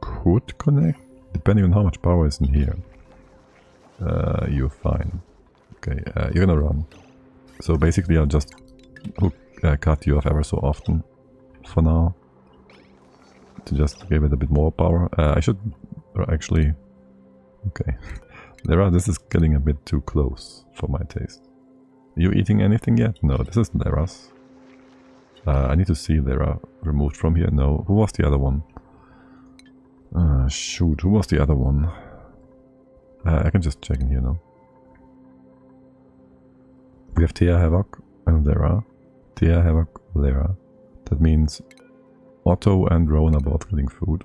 could connect, depending on how much power is in here. You're fine. Okay, you're gonna run. So basically I'll just cut you off ever so often for now. To just give it a bit more power. I should actually... Okay. This is getting a bit too close for my taste. Are you eating anything yet? No, this is Lera's. I need to see Lera removed from here. No. Who was the other one? Shoot, who was the other one? I can just check in here now. We have Tia, Havoc, and Lera. Tia, Havoc, Lera. That means Otto and Rowan are both getting food.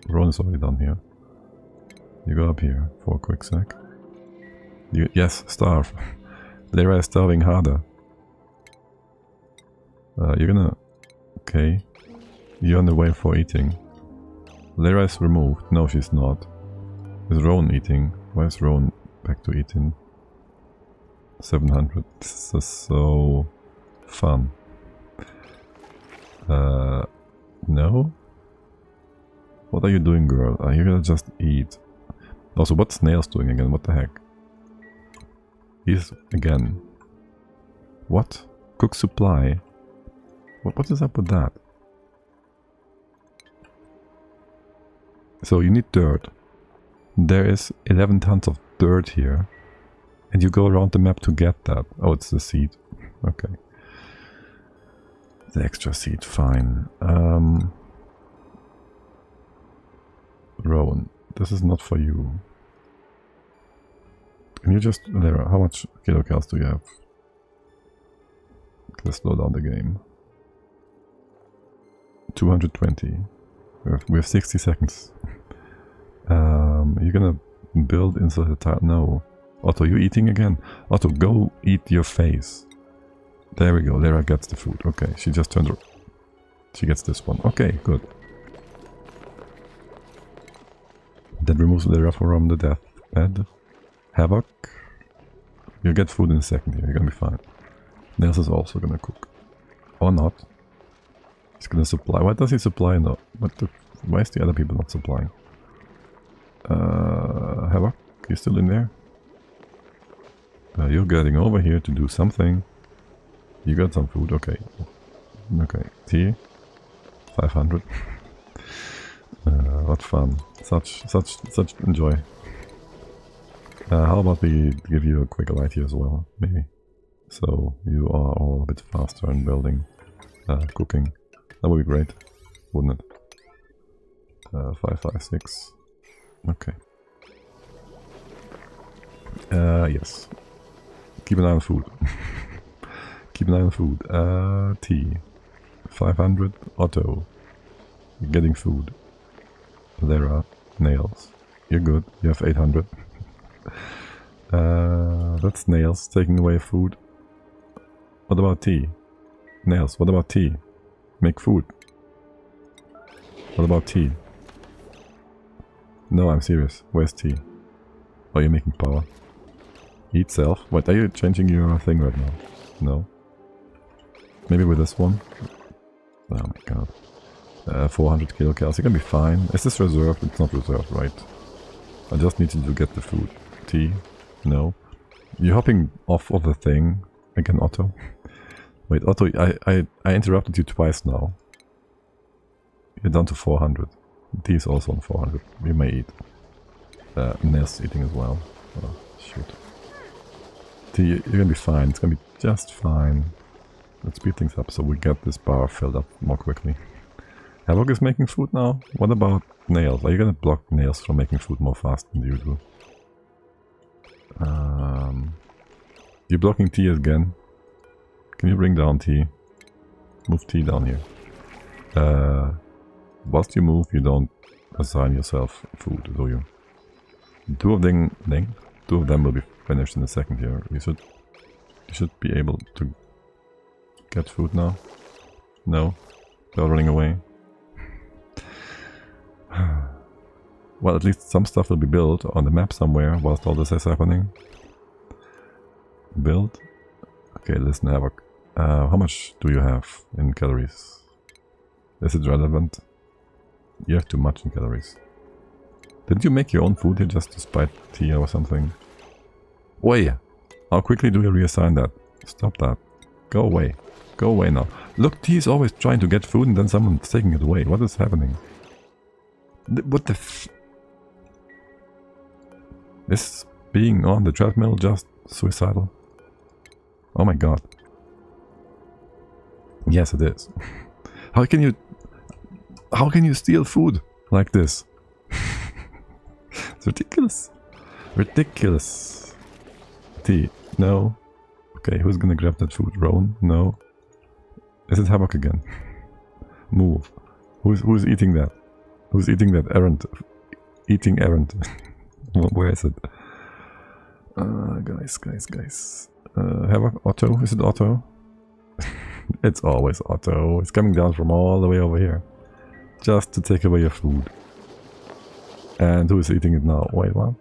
Rowan is already done here. You go up here for a quick sec. Yes, starve. Lera is starving harder. You're gonna... Okay. You're on the way for eating. Lera is removed. No, she's not. Is Rowan eating? Why is Rowan back to eating? 700. This is so fun. No? What are you doing, girl? Are you gonna just eat? Also, what's Snail's doing again? What the heck? He's again. What? Cook supply? What is up with that? So you need dirt. There is 11 tons of dirt here. And you go around the map to get that. Oh, it's the seed. Okay. The extra seed, fine. Rowan, this is not for you. Can you just... Lera, how much kilocals do you have? Let's slow down the game. 220. We have 60 seconds. You're gonna build inside the tile. No. Otto, you eating again? Otto, go eat your face. There we go. Lera gets the food. Okay, she just turned around. She gets this one. Okay, good. That removes Lera from the death bed. Havoc. You'll get food in a second here. You're gonna be fine. Nels is also gonna cook. Or not. He's gonna supply. Why does he supply now? Why is the other people not supplying? Havoc, you still in there? You're getting over here to do something. You got some food, okay. Okay, tea. 500. What fun. Such enjoy. How about we give you a quick light here as well, maybe. So you are all a bit faster in building, cooking. That would be great, wouldn't it? 556. Okay. Yes. Keep an eye on food. Keep an eye on food. Tea. 500. Otto. You're getting food. Lera. Nails. You're good. You have 800. That's Nails taking away food. What about tea? Nails, what about tea? Make food. What about tea? No, I'm serious. Where's tea? Oh, you're making power. Eat self. What, are you changing your thing right now? No. Maybe with this one? Oh my god. 400 kilocals. You're gonna be fine. Is this reserved? It's not reserved, right? I just need you to get the food. Tea? No. You're hopping off of the thing. Again, Otto. Wait, Otto, I interrupted you twice now. You're down to 400. Tea is also on 400. We may eat. Nest eating as well. Oh. Shoot. T, you're gonna be fine. It's gonna be just fine. Let's speed things up so we get this bar filled up more quickly. Havoc is making food now? What about nails? Are you gonna block nails from making food more fast than you do? You're blocking T again. Can you bring down T? Move T down here. Whilst you move, you don't assign yourself food, do you? Two of them will be finished in a second here. You should be able to get food now. No? They're running away. Well, at least some stuff will be built on the map somewhere whilst all this is happening. Build. Okay, listen, Havoc. How much do you have in calories? Is it relevant? You have too much in calories. Didn't you make your own food here just to spite tea or something? Wait! How quickly do you reassign that? Stop that. Go away. Go away now. Look, T is always trying to get food and then someone's taking it away. What is happening? What the f... Is being on the treadmill just suicidal? Oh my god. Yes, it is. How can you steal food like this? It's ridiculous. Ridiculous. T, no. Okay, who's gonna grab that food? Rowan? No. Is it Havoc again? Move. Who's eating that? Who's eating that errand? Eating errand. Where is it? Guys. Havoc? Otto? Is it Otto? It's always Otto. It's coming down from all the way over here. Just to take away your food. And who is eating it now? Wait, what?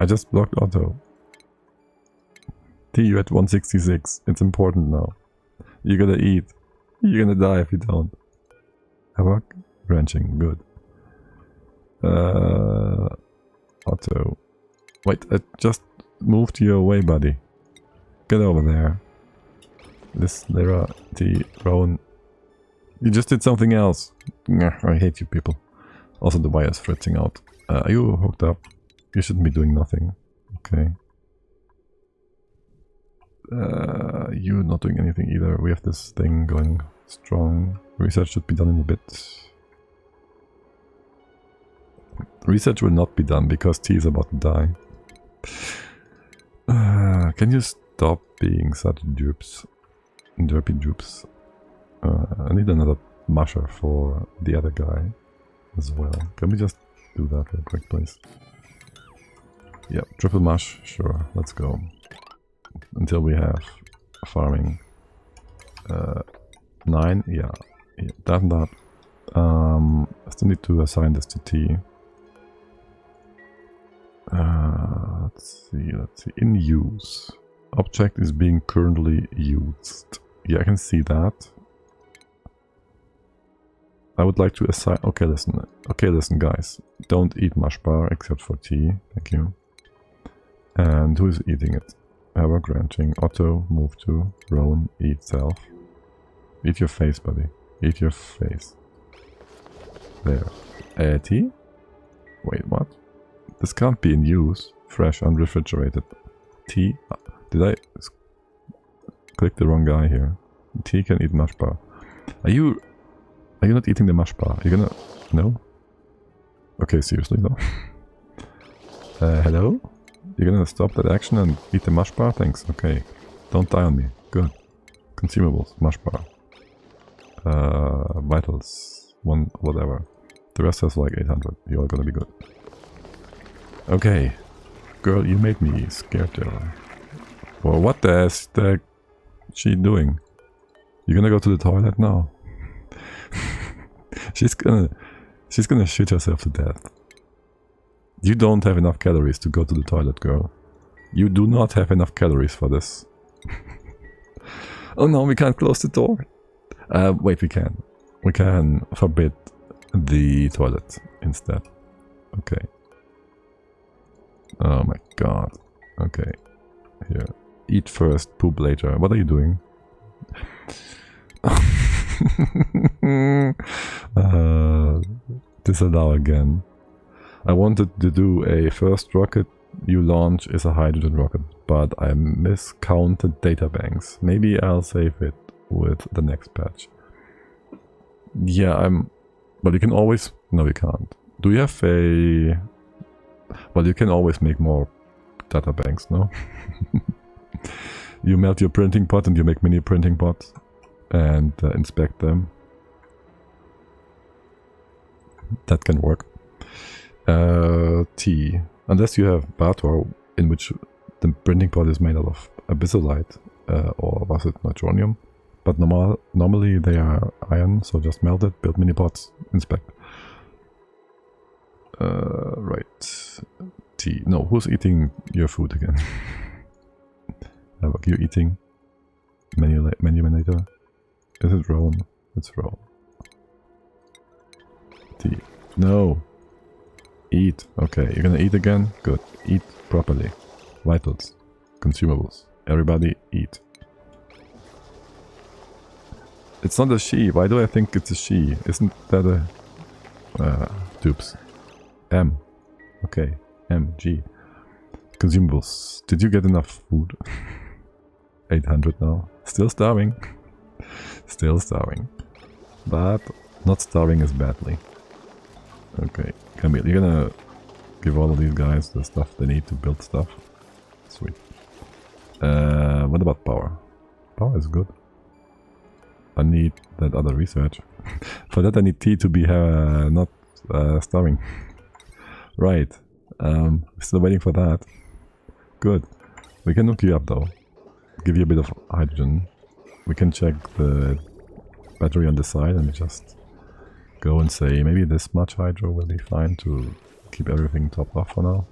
I just blocked Otto. T, you at 166. It's important now. You gotta eat. You're gonna die if you don't. Havoc? Ranching. Good. Otto. Wait, I just moved you away, buddy. Get over there. This Lyra, T, Rowan. You just did something else. I hate you people. Also the wire's fritzing out. Are you hooked up? You shouldn't be doing nothing. Okay. You're not doing anything either. We have this thing going strong. Research should be done in a bit. Research will not be done because T is about to die. Can you stop being such dupes? Derpy dupes. I need another musher for the other guy as well. Can we just do that real quick, please? Yeah, triple mush, sure, let's go. Until we have farming 9, yeah, that and that. I still need to assign this to T. Let's see, in use. Object is being currently used. Yeah, I can see that. I would like to assign... Okay, listen guys. Don't eat mush bar except for T. Thank you. And who is eating it? Havoc, ranching. Otto, move to. Rowan, eat self. Eat your face, buddy. Eat your face. There. T? Wait, what? This can't be in use. Fresh, unrefrigerated. T? Did I click the wrong guy here? T can eat mush bar. Are you not eating the mush bar? Are you gonna... No? Okay, seriously though. Hello? You're gonna stop that action and eat the mush bar? Thanks, okay. Don't die on me. Good. Consumables, mush bar. Vitals. One, whatever. The rest has like 800. You're gonna be good. Okay. Girl, you made me scared there. Well, what the heck is she doing? You're gonna go to the toilet now? She's gonna shoot herself to death. You don't have enough calories to go to the toilet, girl. You do not have enough calories for this. Oh no, we can't close the door. Wait, we can. We can forbid the toilet instead. Okay. Oh my god. Okay. Here. Eat first, poop later. What are you doing? Disallow again. I wanted to do a first rocket you launch is a hydrogen rocket, but I miscounted data banks. Maybe I'll save it with the next patch. Yeah, but you can always... No, you can't. Do you have a... Well, you can always make more data banks, no? You melt your printing pot and you make mini printing pots and inspect them. That can work. T. Unless you have Bator, in which the printing pot is made out of abyssalite, or was it nitronium? But normally they are iron, so just melt it, build mini pots, inspect. Right. T. No, who's eating your food again? You eating? Manulator? Is it Rowan? It's Rowan. T. No! Eat. Okay, you're gonna eat again? Good. Eat properly. Vitals. Consumables. Everybody eat. It's not a she. Why do I think it's a she? Isn't that a... dupes. M. Okay. M. G. Consumables. Did you get enough food? 800 now. Still starving. Still starving. But not starving as badly. Okay. Camille, you're gonna give all of these guys the stuff they need to build stuff. Sweet. What about power? Power is good. I need that other research. For that I need T to be not starving. Right. Still waiting for that. Good. We can hook you up though. Give you a bit of hydrogen. We can check the battery on the side and just go and say maybe this much hydro will be fine to keep everything topped off for now.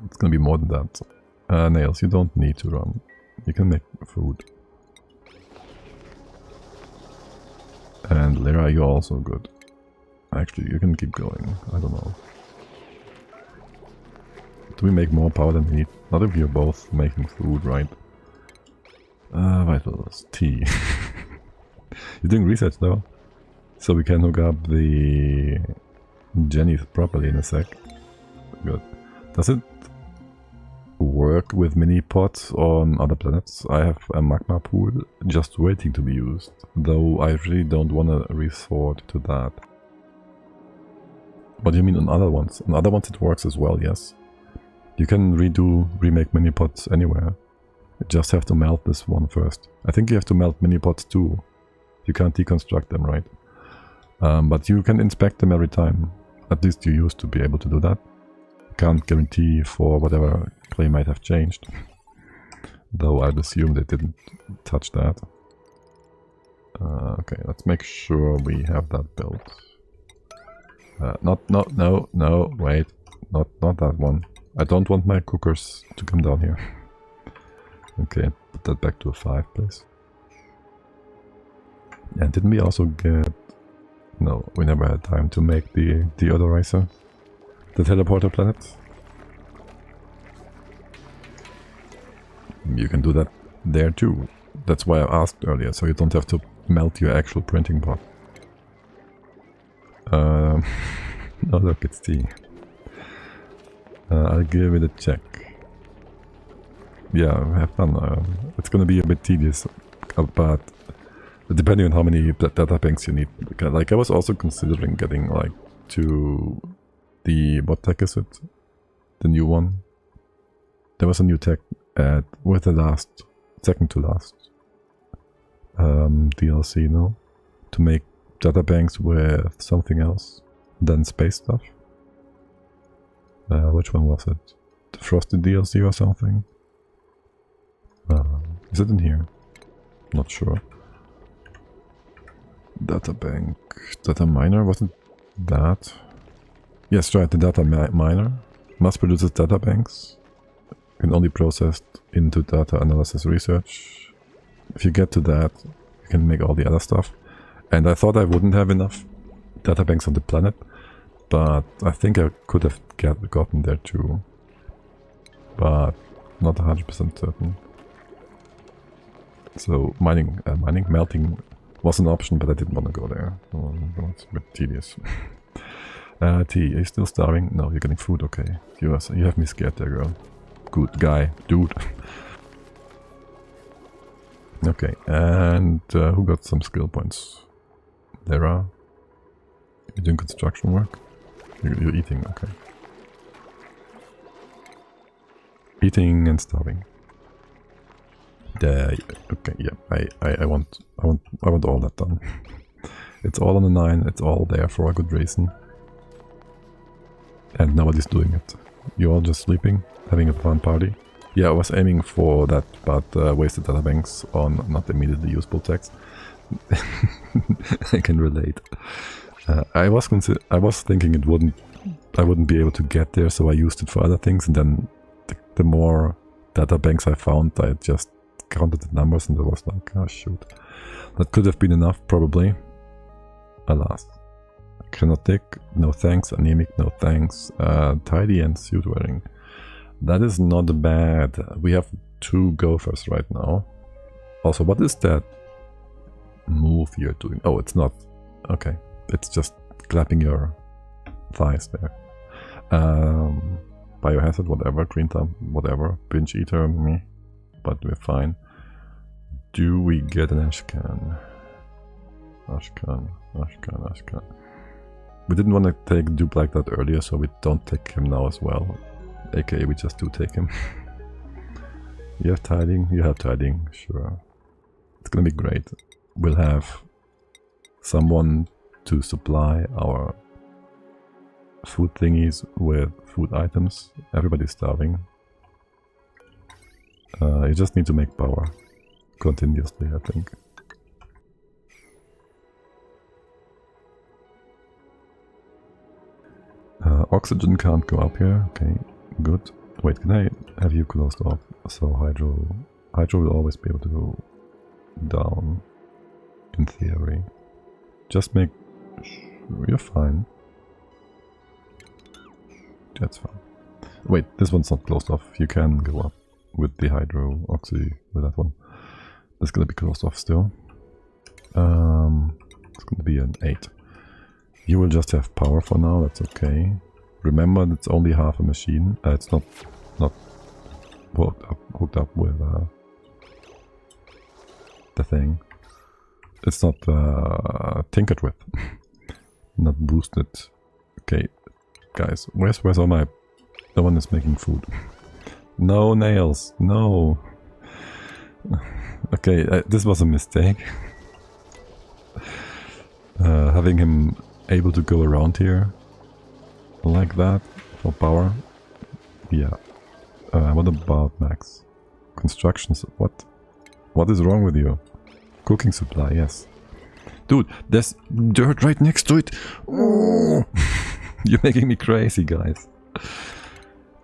It's gonna be more than that. Nails, you don't need to run. You can make food. And Lyra, you're also good. Actually, you can keep going. I don't know. Do we make more power than we need? Not if you're both making food, right? Vitals. T. You're doing research though. So we can hook up the Jenny properly in a sec. Good. Does it work with mini pots on other planets? I have a magma pool just waiting to be used. Though I really don't want to resort to that. What do you mean on other ones? On other ones it works as well, yes. You can remake mini pots anywhere. You just have to melt this one first. I think you have to melt mini pots too. You can't deconstruct them, right? But you can inspect them every time. At least you used to be able to do that. Can't guarantee for whatever clay might have changed. Though I'd assume they didn't touch that. Okay, let's make sure we have that built. No, wait. Not that one. I don't want my cookers to come down here. Okay, put that back to a 5, please. And didn't we also get... No, we never had time to make the deodorizer. The teleporter planet. You can do that there too. That's why I asked earlier, so you don't have to melt your actual printing pot. No, look, it's tea. I'll give it a check. Yeah, have fun. It's gonna be a bit tedious, but depending on how many data banks you need. Like, I was also considering getting like to the... what tech is it? The new one. There was a new tech with the second to last DLC, no? To make data banks with something else than space stuff. Which one was it? The Frosted DLC or something? Is it in here? Not sure. Data bank. Data miner, wasn't that? Yes, right, the data miner. Mass produces data banks. Can only process into data analysis research. If you get to that, you can make all the other stuff. And I thought I wouldn't have enough data banks on the planet, but I think I could have gotten there too. But not 100% certain. So melting was an option, but I didn't want to go there. It's a bit tedious. T, are you still starving? No, you're getting food, okay. You have me scared there, girl. Good guy, dude. Okay, and who got some skill points? Lara. You're doing construction work? You're eating, okay. Eating and starving. Okay, yeah, I want all that done. It's all on the 9, it's all there for a good reason. And nobody's doing it. You're all just sleeping, having a fun party. Yeah, I was aiming for that, but wasted data banks on not immediately usable text. I can relate. I was thinking I wouldn't be able to get there, so I used it for other things, and then the more data banks I found, I just counted the numbers and I was like, oh shoot. That could have been enough, probably. Alas. Kinetic, no thanks. Anemic, no thanks. Tidy and suit wearing. That is not bad. We have 2 gophers right now. Also, what is that move you're doing? Oh, it's not. Okay. It's just clapping your thighs there. Biohazard, whatever. Green thumb, whatever. Binge eater, meh. But we're fine. Do we get an Ashcan? Ashcan. We didn't want to take dupe like that earlier, so we don't take him now as well. AKA we just do take him. You have tiding? You have tiding, sure. It's gonna be great. We'll have someone to supply our food thingies with food items. Everybody's starving. You just need to make power continuously, I think. Oxygen can't go up here. Okay, good. Wait, can I have you closed off? So hydro will always be able to go down, in theory. Just make sure you're fine. That's fine. Wait, this one's not closed off. You can go up with the hydro, oxy, with that one. That's gonna be closed off still. It's gonna be an 8. You will just have power for now, that's okay. Remember, it's only half a machine. It's not hooked up with the thing. It's not tinkered with. Not boosted. Okay, guys, where's all my... No one is making food. No nails, no. Okay, this was a mistake. Having him able to go around here like that for power. Yeah. What about Max? Constructions, what? What is wrong with you? Cooking supply, yes. Dude, there's dirt right next to it. Oh! You're making me crazy, guys.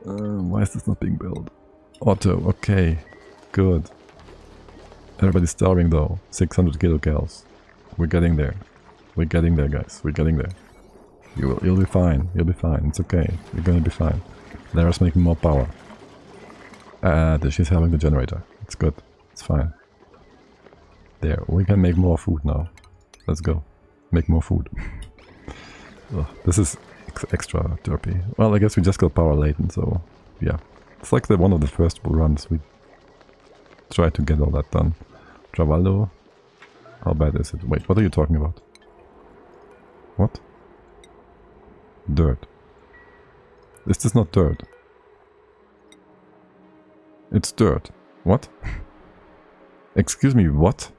Why is this not being built? Auto, okay. Good. Everybody's starving though. 600 kilocals. We're getting there. We're getting there, guys. We're getting there. You'll be fine. You'll be fine. It's okay. You're gonna be fine. Lara's making more power. She's having the generator. It's good. It's fine. There. We can make more food now. Let's go. Make more food. Ugh, this is extra derpy. Well, I guess we just got power latent, so yeah. It's like one of the first runs. We tried to get all that done. Travaldo. How bad is it? Wait, what are you talking about? What? Dirt. This is not dirt. It's dirt. What? Excuse me, what?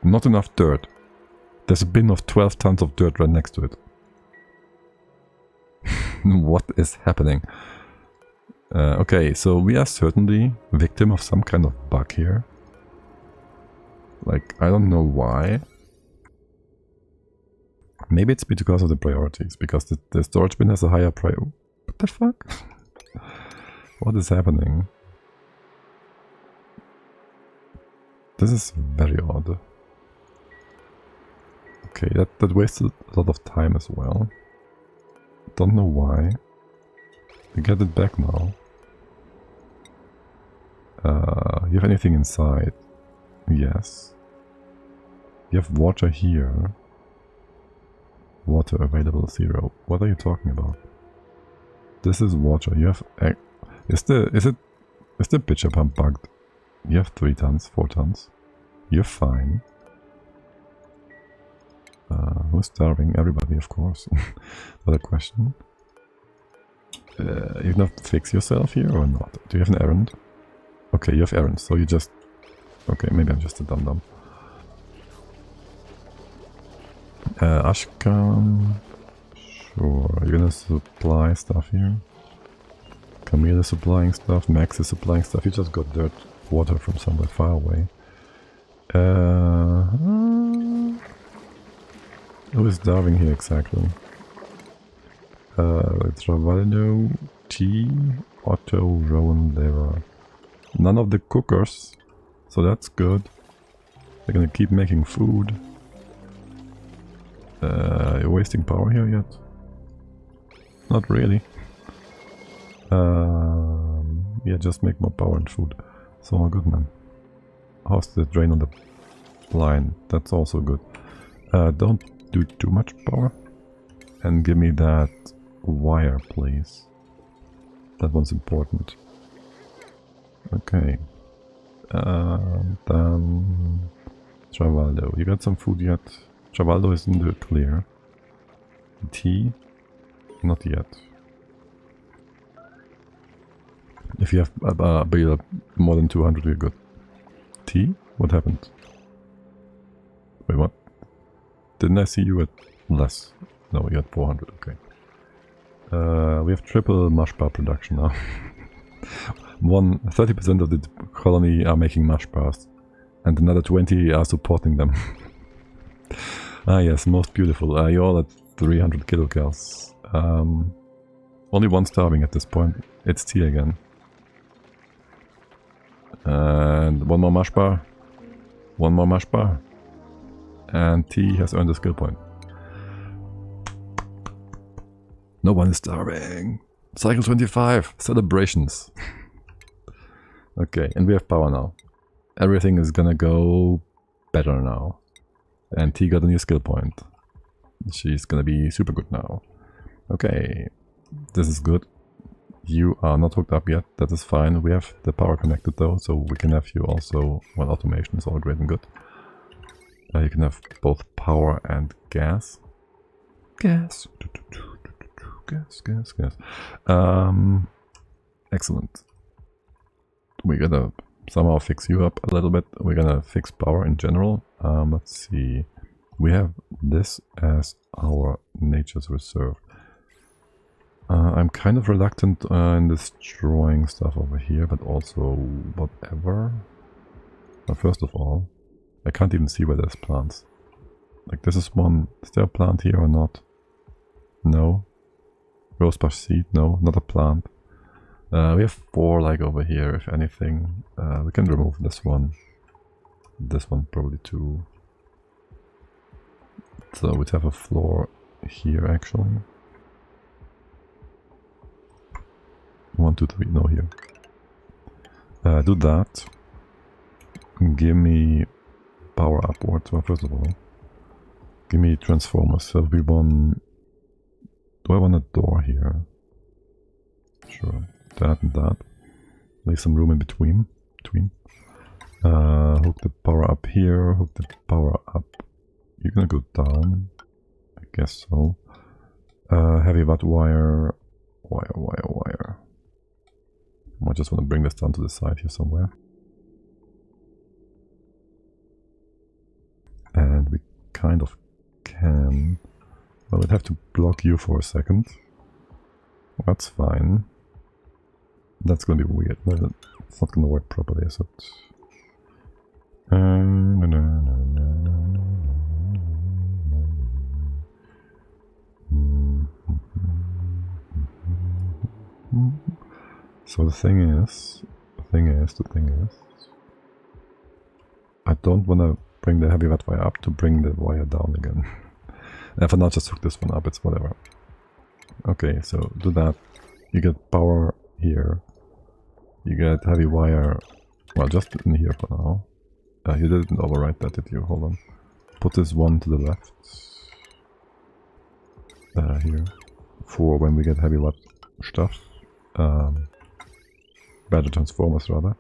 Not enough dirt. There's a bin of 12 tons of dirt right next to it. What is happening? Okay, so we are certainly victim of some kind of bug here. Like, I don't know why. Maybe it's because of the priorities, because the storage bin has a higher priority. What the fuck? What is happening? This is very odd. Okay, that wasted a lot of time as well. Don't know why. We get it back now. You have anything inside? Yes. You have water here. Water available 0. What are you talking about? This is water. You have... Is the pitcher pump bugged? You have 3 tons, 4 tons. You're fine. Who's starving? Everybody, of course. Not a question. You can fix yourself here or not? Do you have an errand? Okay, you have errands, so you just... Okay, maybe I'm just a dum-dum. Ashkan... Sure, you're gonna supply stuff here. Camille is supplying stuff, Max is supplying stuff. You just got dirt water from somewhere far away. Who is starving here exactly? Travaldo, T, Otto, Rowan, Leva. None of the cookers, so that's good. They're gonna keep making food. You're wasting power here yet? Not really. Yeah, just make more power and food. So all good, man. How's the drain on the line? That's also good. Don't do too much power. And give me that wire, please. That one's important. Okay. Then... Travaldo. You got some food yet? Travaldo is in the clear. Tea? Not yet. If you have more than 200, you're good. Tea? What happened? Wait, what? Didn't I see you at less? No, you had 400, okay. We have triple mush bar production now. 30% of the colony are making mush bars, and another 20 are supporting them. Ah yes, most beautiful. You're all at 300 kilocals. Only one starving at this point. It's tea again. And one more mush bar. One more mush bar. And T has earned a skill point. No one is starving. Cycle 25. Celebrations. Okay, and we have power now. Everything is gonna go better now. And T got a new skill point. She's gonna be super good now. Okay, this is good. You are not hooked up yet, that is fine. We have the power connected though, so we can have you also, well, automation is all great and good. You can have both power and gas. Gas. Gas. Excellent. We gotta somehow fix you up a little bit. We're gonna fix power in general. Let's see. We have this as our nature's reserve. I'm kind of reluctant in destroying stuff over here, but also whatever. But first of all, I can't even see where there's plants. Like this is one. Is there a plant here or not? No. Rosebush seed? No, not a plant. We have 4 like over here, if anything. We can remove this one. This one probably too. So we'd have a floor here actually. 1, 2, 3, no here. Do that. Give me power upwards. Well, first of all, give me transformers. So we want. Do I want a door here? Sure. That and that. Leave some room in between. Hook the power up here. Hook the power up. You're gonna go down. I guess so. Heavy watt wire. Wire. I just want to bring this down to the side here somewhere. And we kind of can. Well, we'd have to block you for a second. That's fine. That's gonna be weird. No, it's not gonna work properly, is it? So the thing is, I don't want to bring the heavy watt wire up to bring the wire down again. If I not just hook this one up, it's whatever. Okay, so do that. You get power here. You get heavy wire, well, just in here for now. You didn't overwrite that, did you? Hold on. Put this one to the left. here for when we get heavy stuff. Better transformers rather.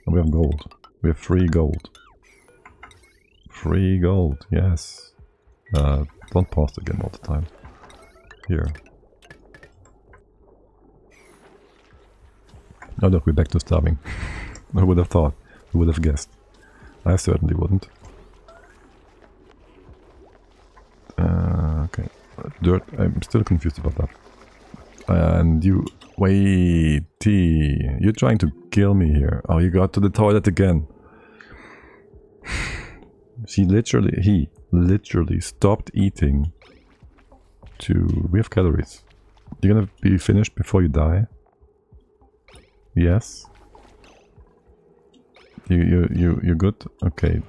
And we have gold. We have free gold. Free gold, yes. Don't pause the game all the time. Here. Oh look, we're back to starving. Who would have thought? Who would have guessed? I certainly wouldn't. Okay. Dirt, I'm still confused about that. And you... Wait, T. You're trying to kill me here. Oh, you got to the toilet again. He literally stopped eating to... We have calories. You're gonna be finished before you die? Yes? You're good? Okay.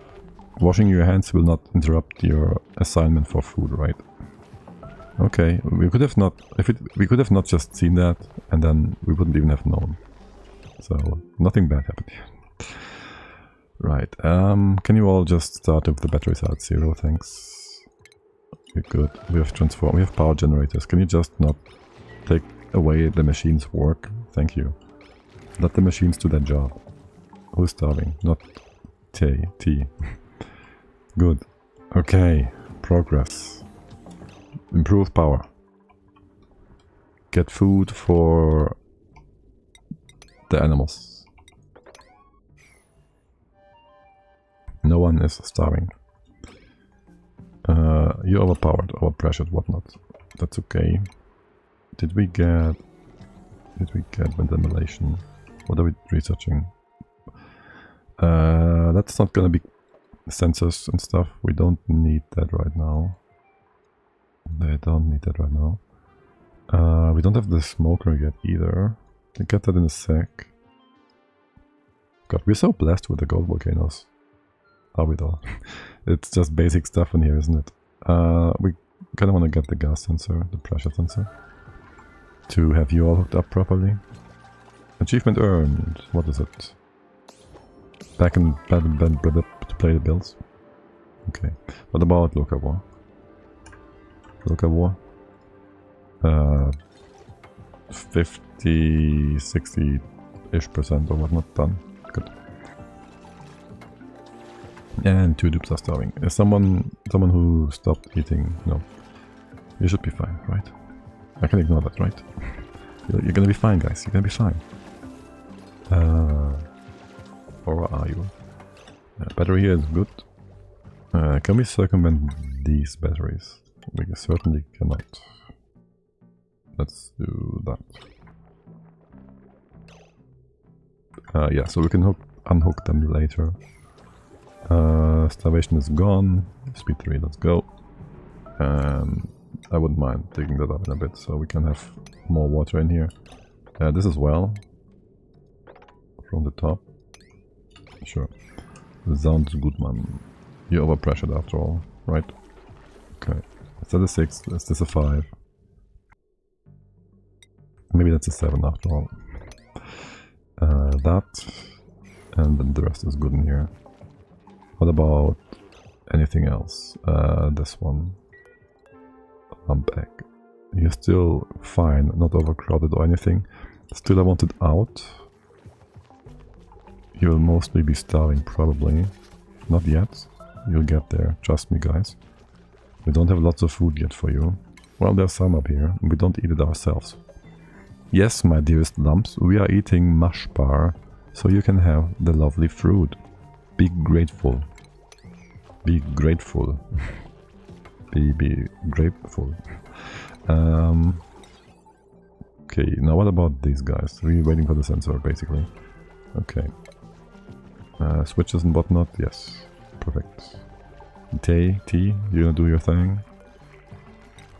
Washing your hands will not interrupt your assignment for food, right? Okay, we could have not... we could have not just seen that, and then we wouldn't even have known. So, nothing bad happened here. Right, can you all just start with the batteries at 0, thanks. We're good. We have transform. We have power generators. Can you just not take away the machine's work? Thank you. Let the machines do their job. Who's starving? Not T. Good. Okay. Progress. Improve power. Get food for the animals. No one is starving. You're overpowered, overpressured, whatnot. That's okay. Did we get demolition? What are we researching? That's not gonna be sensors and stuff. We don't need that right now. They don't need that right now. We don't have the smoker yet either. We'll get that in a sec. God, we're so blessed with the gold volcanoes. Are we though? It's just basic stuff in here, isn't it? We kinda wanna get the gas sensor, the pressure sensor. To have you all hooked up properly. Achievement earned. What is it? Back in bed to play the bills. Okay. What about local war? Local war? 50, 60-ish% or whatnot done. Good. And 2 dupes are starving. Is someone who stopped eating? No. You should be fine, right? I can ignore that, right? You're gonna be fine, guys. You're gonna be fine. Or are you? Battery here is good. Can we circumvent these batteries? We certainly cannot. Let's do that. Yeah, so we can unhook them later. Starvation is gone. Speed 3, let's go. I wouldn't mind digging that up in a bit so we can have more water in here. This as well. From the top. Sure. Sounds good, man. You're overpressured after all, right? Okay. Is that a 6? Is this a 5? Maybe that's a 7 after all. That. And then the rest is good in here. What about anything else? This one. Lump egg. You're still fine, not overcrowded or anything. Still I want it out. You'll mostly be starving, probably. Not yet. You'll get there. Trust me, guys. We don't have lots of food yet for you. Well, there's some up here. We don't eat it ourselves. Yes, my dearest lumps, we are eating mush bar, so you can have the lovely fruit. Be grateful. Be grateful. be grateful. Okay, now what about these guys? We're waiting for the sensor, basically. Okay. Switches and whatnot, yes. Perfect. T, you're gonna do your thing.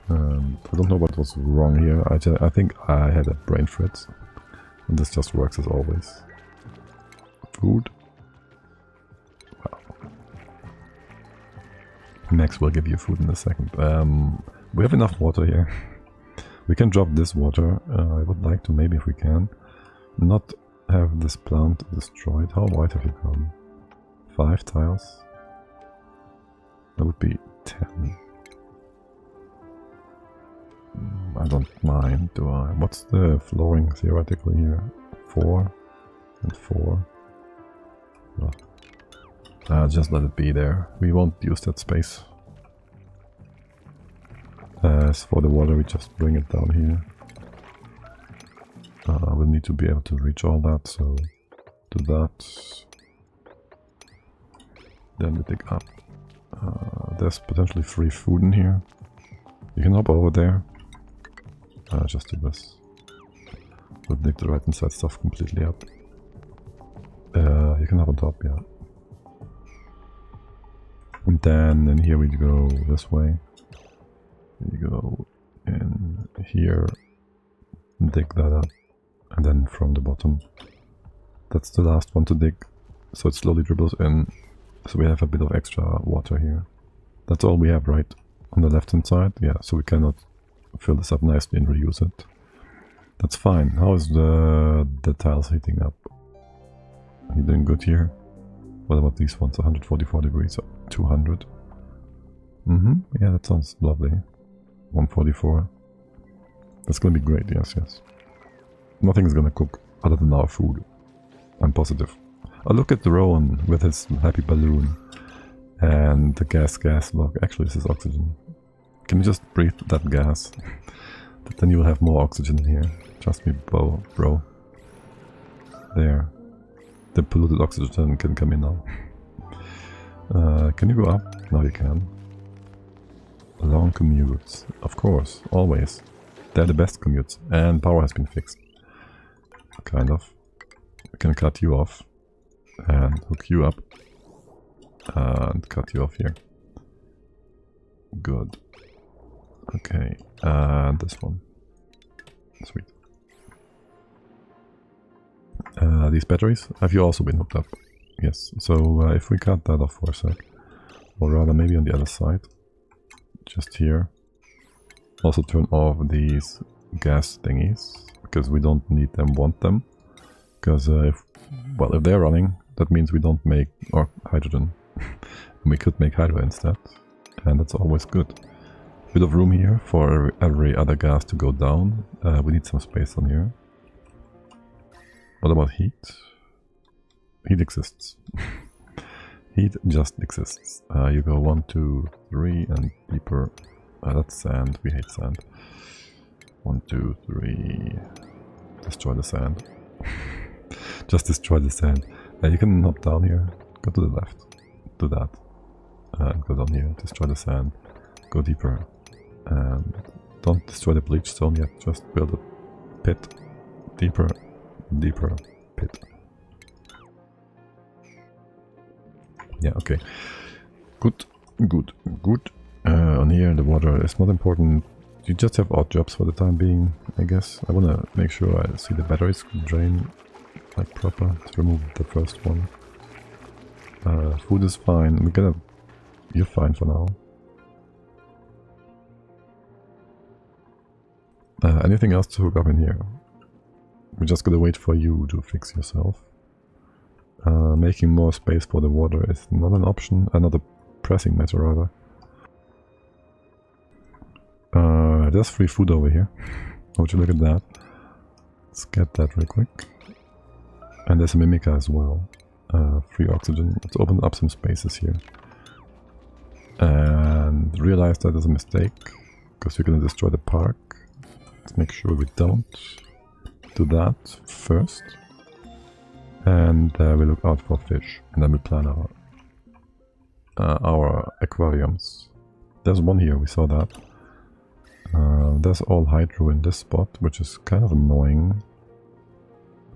I don't know what was wrong here. I think I had a brain fritz. And this just works as always. Food. Wow. Max will give you food in a second. We have enough water here. We can drop this water. I would like to, maybe if we can, not have this plant destroyed. How wide have you gone? 5 tiles? That would be 10. I don't mind, do I? What's the flooring theoretically here? 4 and 4. Just let it be there. We won't use that space. As for the water, we just bring it down here. We'll need to be able to reach all that, so do that. Then we dig up. There's potentially free food in here. You can hop over there. Just do this. We'll dig the right hand side stuff completely up. You can hop on top, yeah. And then in here we go this way. You go in here, dig that up, and then from the bottom. That's the last one to dig, so it slowly dribbles in. So we have a bit of extra water here. That's all we have, right? On the left hand side, yeah, so we cannot fill this up nicely and reuse it. That's fine. How is the tiles heating up? Are you doing good here? What about these ones? 144 degrees, 200. Yeah, that sounds lovely. 144. That's gonna be great, yes, yes. Nothing is gonna cook other than our food. I'm positive. Oh, look at Rowan with his happy balloon. And the gas log. Actually, this is oxygen. Can you just breathe that gas? Then you will have more oxygen in here. Trust me, bro. There. The polluted oxygen can come in now. Can you go up? No, you can. Long commutes. Of course, always. They're the best commutes. And power has been fixed. Kind of. We can cut you off. And hook you up. And cut you off here. Good. Okay. And this one. Sweet. These batteries, have you also been hooked up? Yes. So if we cut that off for a sec. Or rather maybe on the other side. Just here. Also turn off these gas thingies. Because we don't need them, want them. Because if they're running, that means we don't make hydrogen. We could make hydro instead. And that's always good. Bit of room here for every other gas to go down. We need some space on here. What about heat? Heat exists. Heat just exists. You go 1, 2, 3 and deeper. That's sand. We hate sand. 1, 2, 3. Destroy the sand. Just destroy the sand. You can hop down here. Go to the left. Do that. And go down here. Destroy the sand. Go deeper. And don't destroy the bleach stone yet. Just build a pit. Deeper. Deeper pit. Yeah, okay. Good. On here the water is not important. You just have odd jobs for the time being, I guess. I wanna make sure I see the batteries drain like proper to remove the first one. Food is fine. You're fine for now. Anything else to hook up in here? We're just gonna wait for you to fix yourself. Making more space for the water is not an option, not a pressing matter rather. There's free food over here. Would you look at that? Let's get that real quick. And there's a Mimica as well. Free oxygen. Let's open up some spaces here. And realize that is a mistake. Because we're gonna destroy the park. Let's make sure we don't do that first. And we look out for fish. And then we plan our aquariums. There's one here, we saw that. There's all hydro in this spot, which is kind of annoying.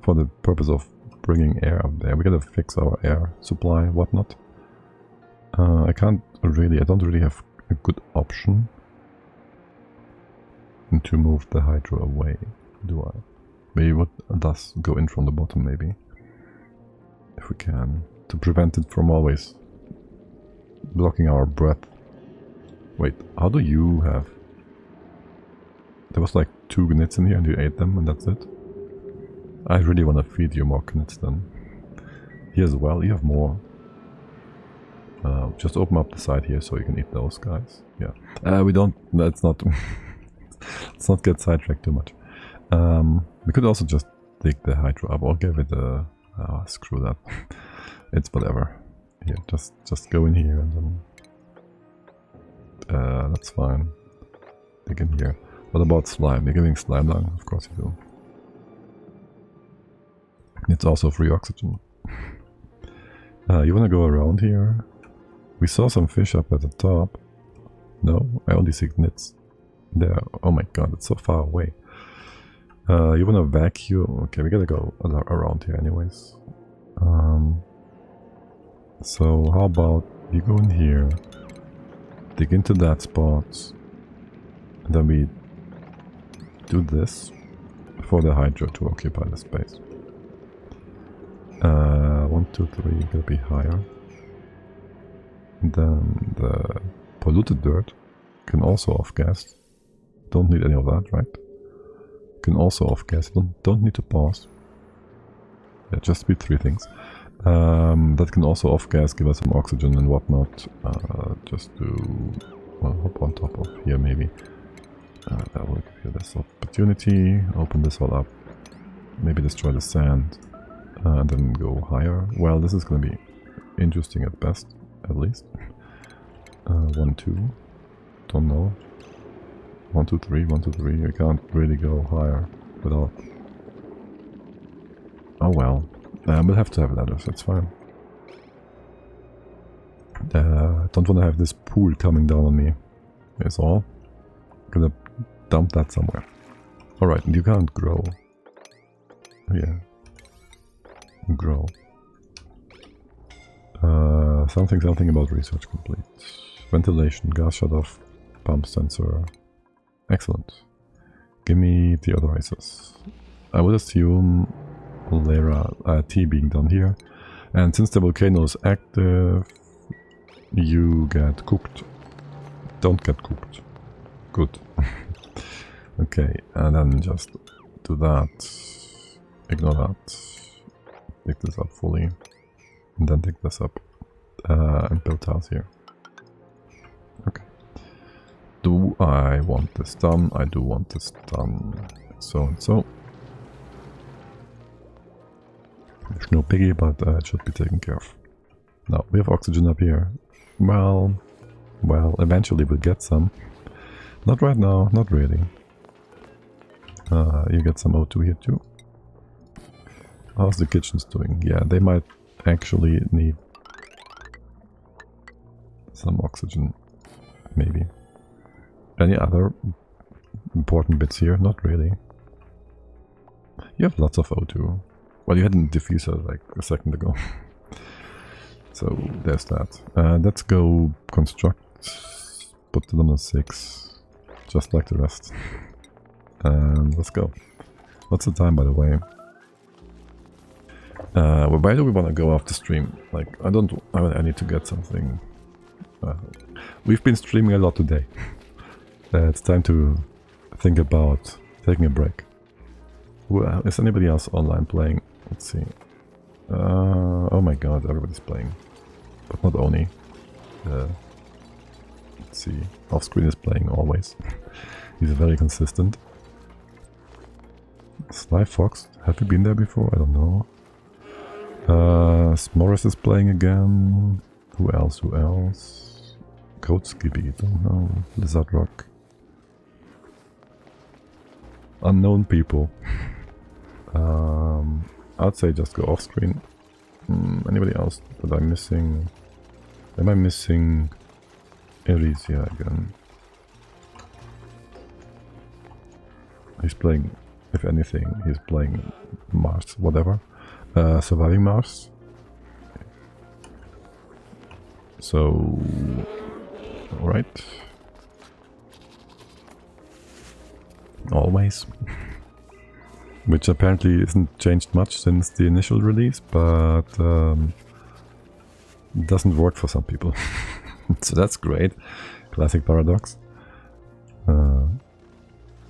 For the purpose of bringing air up there. We gotta fix our air supply, whatnot. I don't really have a good option to move the hydro away, do I? Maybe what does go in from the bottom, maybe. If we can. To prevent it from always blocking our breath. Wait, how do you have... There was like 2 knits in here and you ate them and that's it? I really want to feed you more knits then. Here as well, you have more. Just open up the side here so you can eat those guys. Yeah. We don't... That's not... Let's not get sidetracked too much. We could also just dig the hydro up or give it a... screw that. It's whatever. Here, just go in here and then... that's fine. Dig in here. What about slime? You're giving slime down? Of course you do. It's also free oxygen. You wanna go around here? We saw some fish up at the top. No, I only see nits. There. Oh my god, it's so far away. You wanna vacuum? Okay, we gotta go around here anyways. So how about you go in here, dig into that spot, and then we do this for the hydro to occupy the space. 1, 2, 3, gotta be higher. And then the polluted dirt can also off-gas. Don't need any of that, right? Can also off-gas. Don't need to pause. Yeah, just be 3 things. That can also off-gas, give us some oxygen and whatnot. Just to, well, hop on top of here maybe. That will give you this opportunity. Open this all up. Maybe destroy the sand. And then go higher. Well, this is going to be interesting at best, at least. 1, 2. Don't know. 1, 2, 3. 1, 2, 3. You can't really go higher without... Oh well. We'll have to have ladders, that's fine. Don't want to have this pool coming down on me. That's all. Gonna dump that somewhere. Alright, and you can't grow. Yeah. Grow. Something about research complete. Ventilation, gas shut off, pump sensor. Excellent. Give me the other ices. I would assume T being done here. And since the volcano is active, you get cooked. Don't get cooked. Good. Okay, and then just do that. Ignore that. Pick this up fully. And then pick this up. And build house here. Okay. Do I want this done? I do want this done. So and so. There's no biggie, but it should be taken care of. Now, we have oxygen up here. Well, eventually we'll get some. Not right now, not really. You get some O2 here too. How's the kitchens doing? Yeah, they might actually need some oxygen, maybe. Any other important bits here? Not really. You have lots of O2. Well, you had a diffuser like a second ago. So there's that. Let's go construct. Put it on a 6. Just like the rest. And let's go. What's the time, by the way? Well, why do we want to go off the stream? Like, I need to get something. We've been streaming a lot today. It's time to think about taking a break. Is anybody else online playing? Let's see. Oh my god, everybody's playing. But not only. Let's see. Off-screen is playing always. He's very consistent. Sly Fox, have you been there before? I don't know. Morris is playing again. Who else? Who else? Code Skippy, don't know. Lizard Rock. Unknown people. I'd say just go off screen. Anybody else that I'm missing? Am I missing Elysia again? He's playing, if anything, he's playing Mars, whatever. Surviving Mars. So, alright. Always. Which apparently isn't changed much since the initial release, but it doesn't work for some people. So that's great. Classic paradox.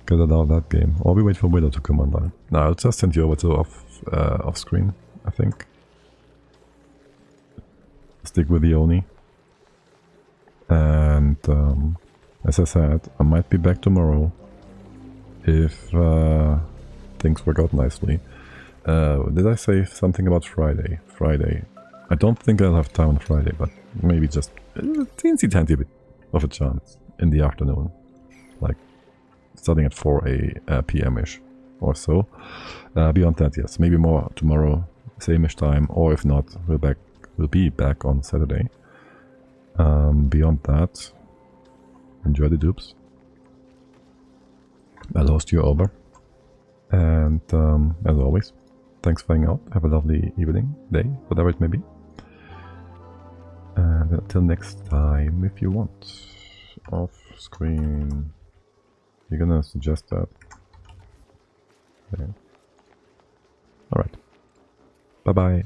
Get out of that game. Or we wait for Willow to come online. No, I'll just send you over to off screen, I think. Stick with the Oni. And as I said, I might be back tomorrow. if things work out nicely. Did I say something about Friday? Friday. I don't think I'll have time on Friday, but maybe just a teensy tiny bit of a chance in the afternoon. Like starting at 4 p.m.-ish or so. Beyond that, yes, maybe more tomorrow, same-ish time, or if not, we'll be back on Saturday. Beyond that, enjoy the dupes. I'll host you over. And as always, thanks for hanging out. Have a lovely evening, day, whatever it may be. And until next time, if you want. Off screen. You're gonna suggest that? Okay. Alright. Bye-bye.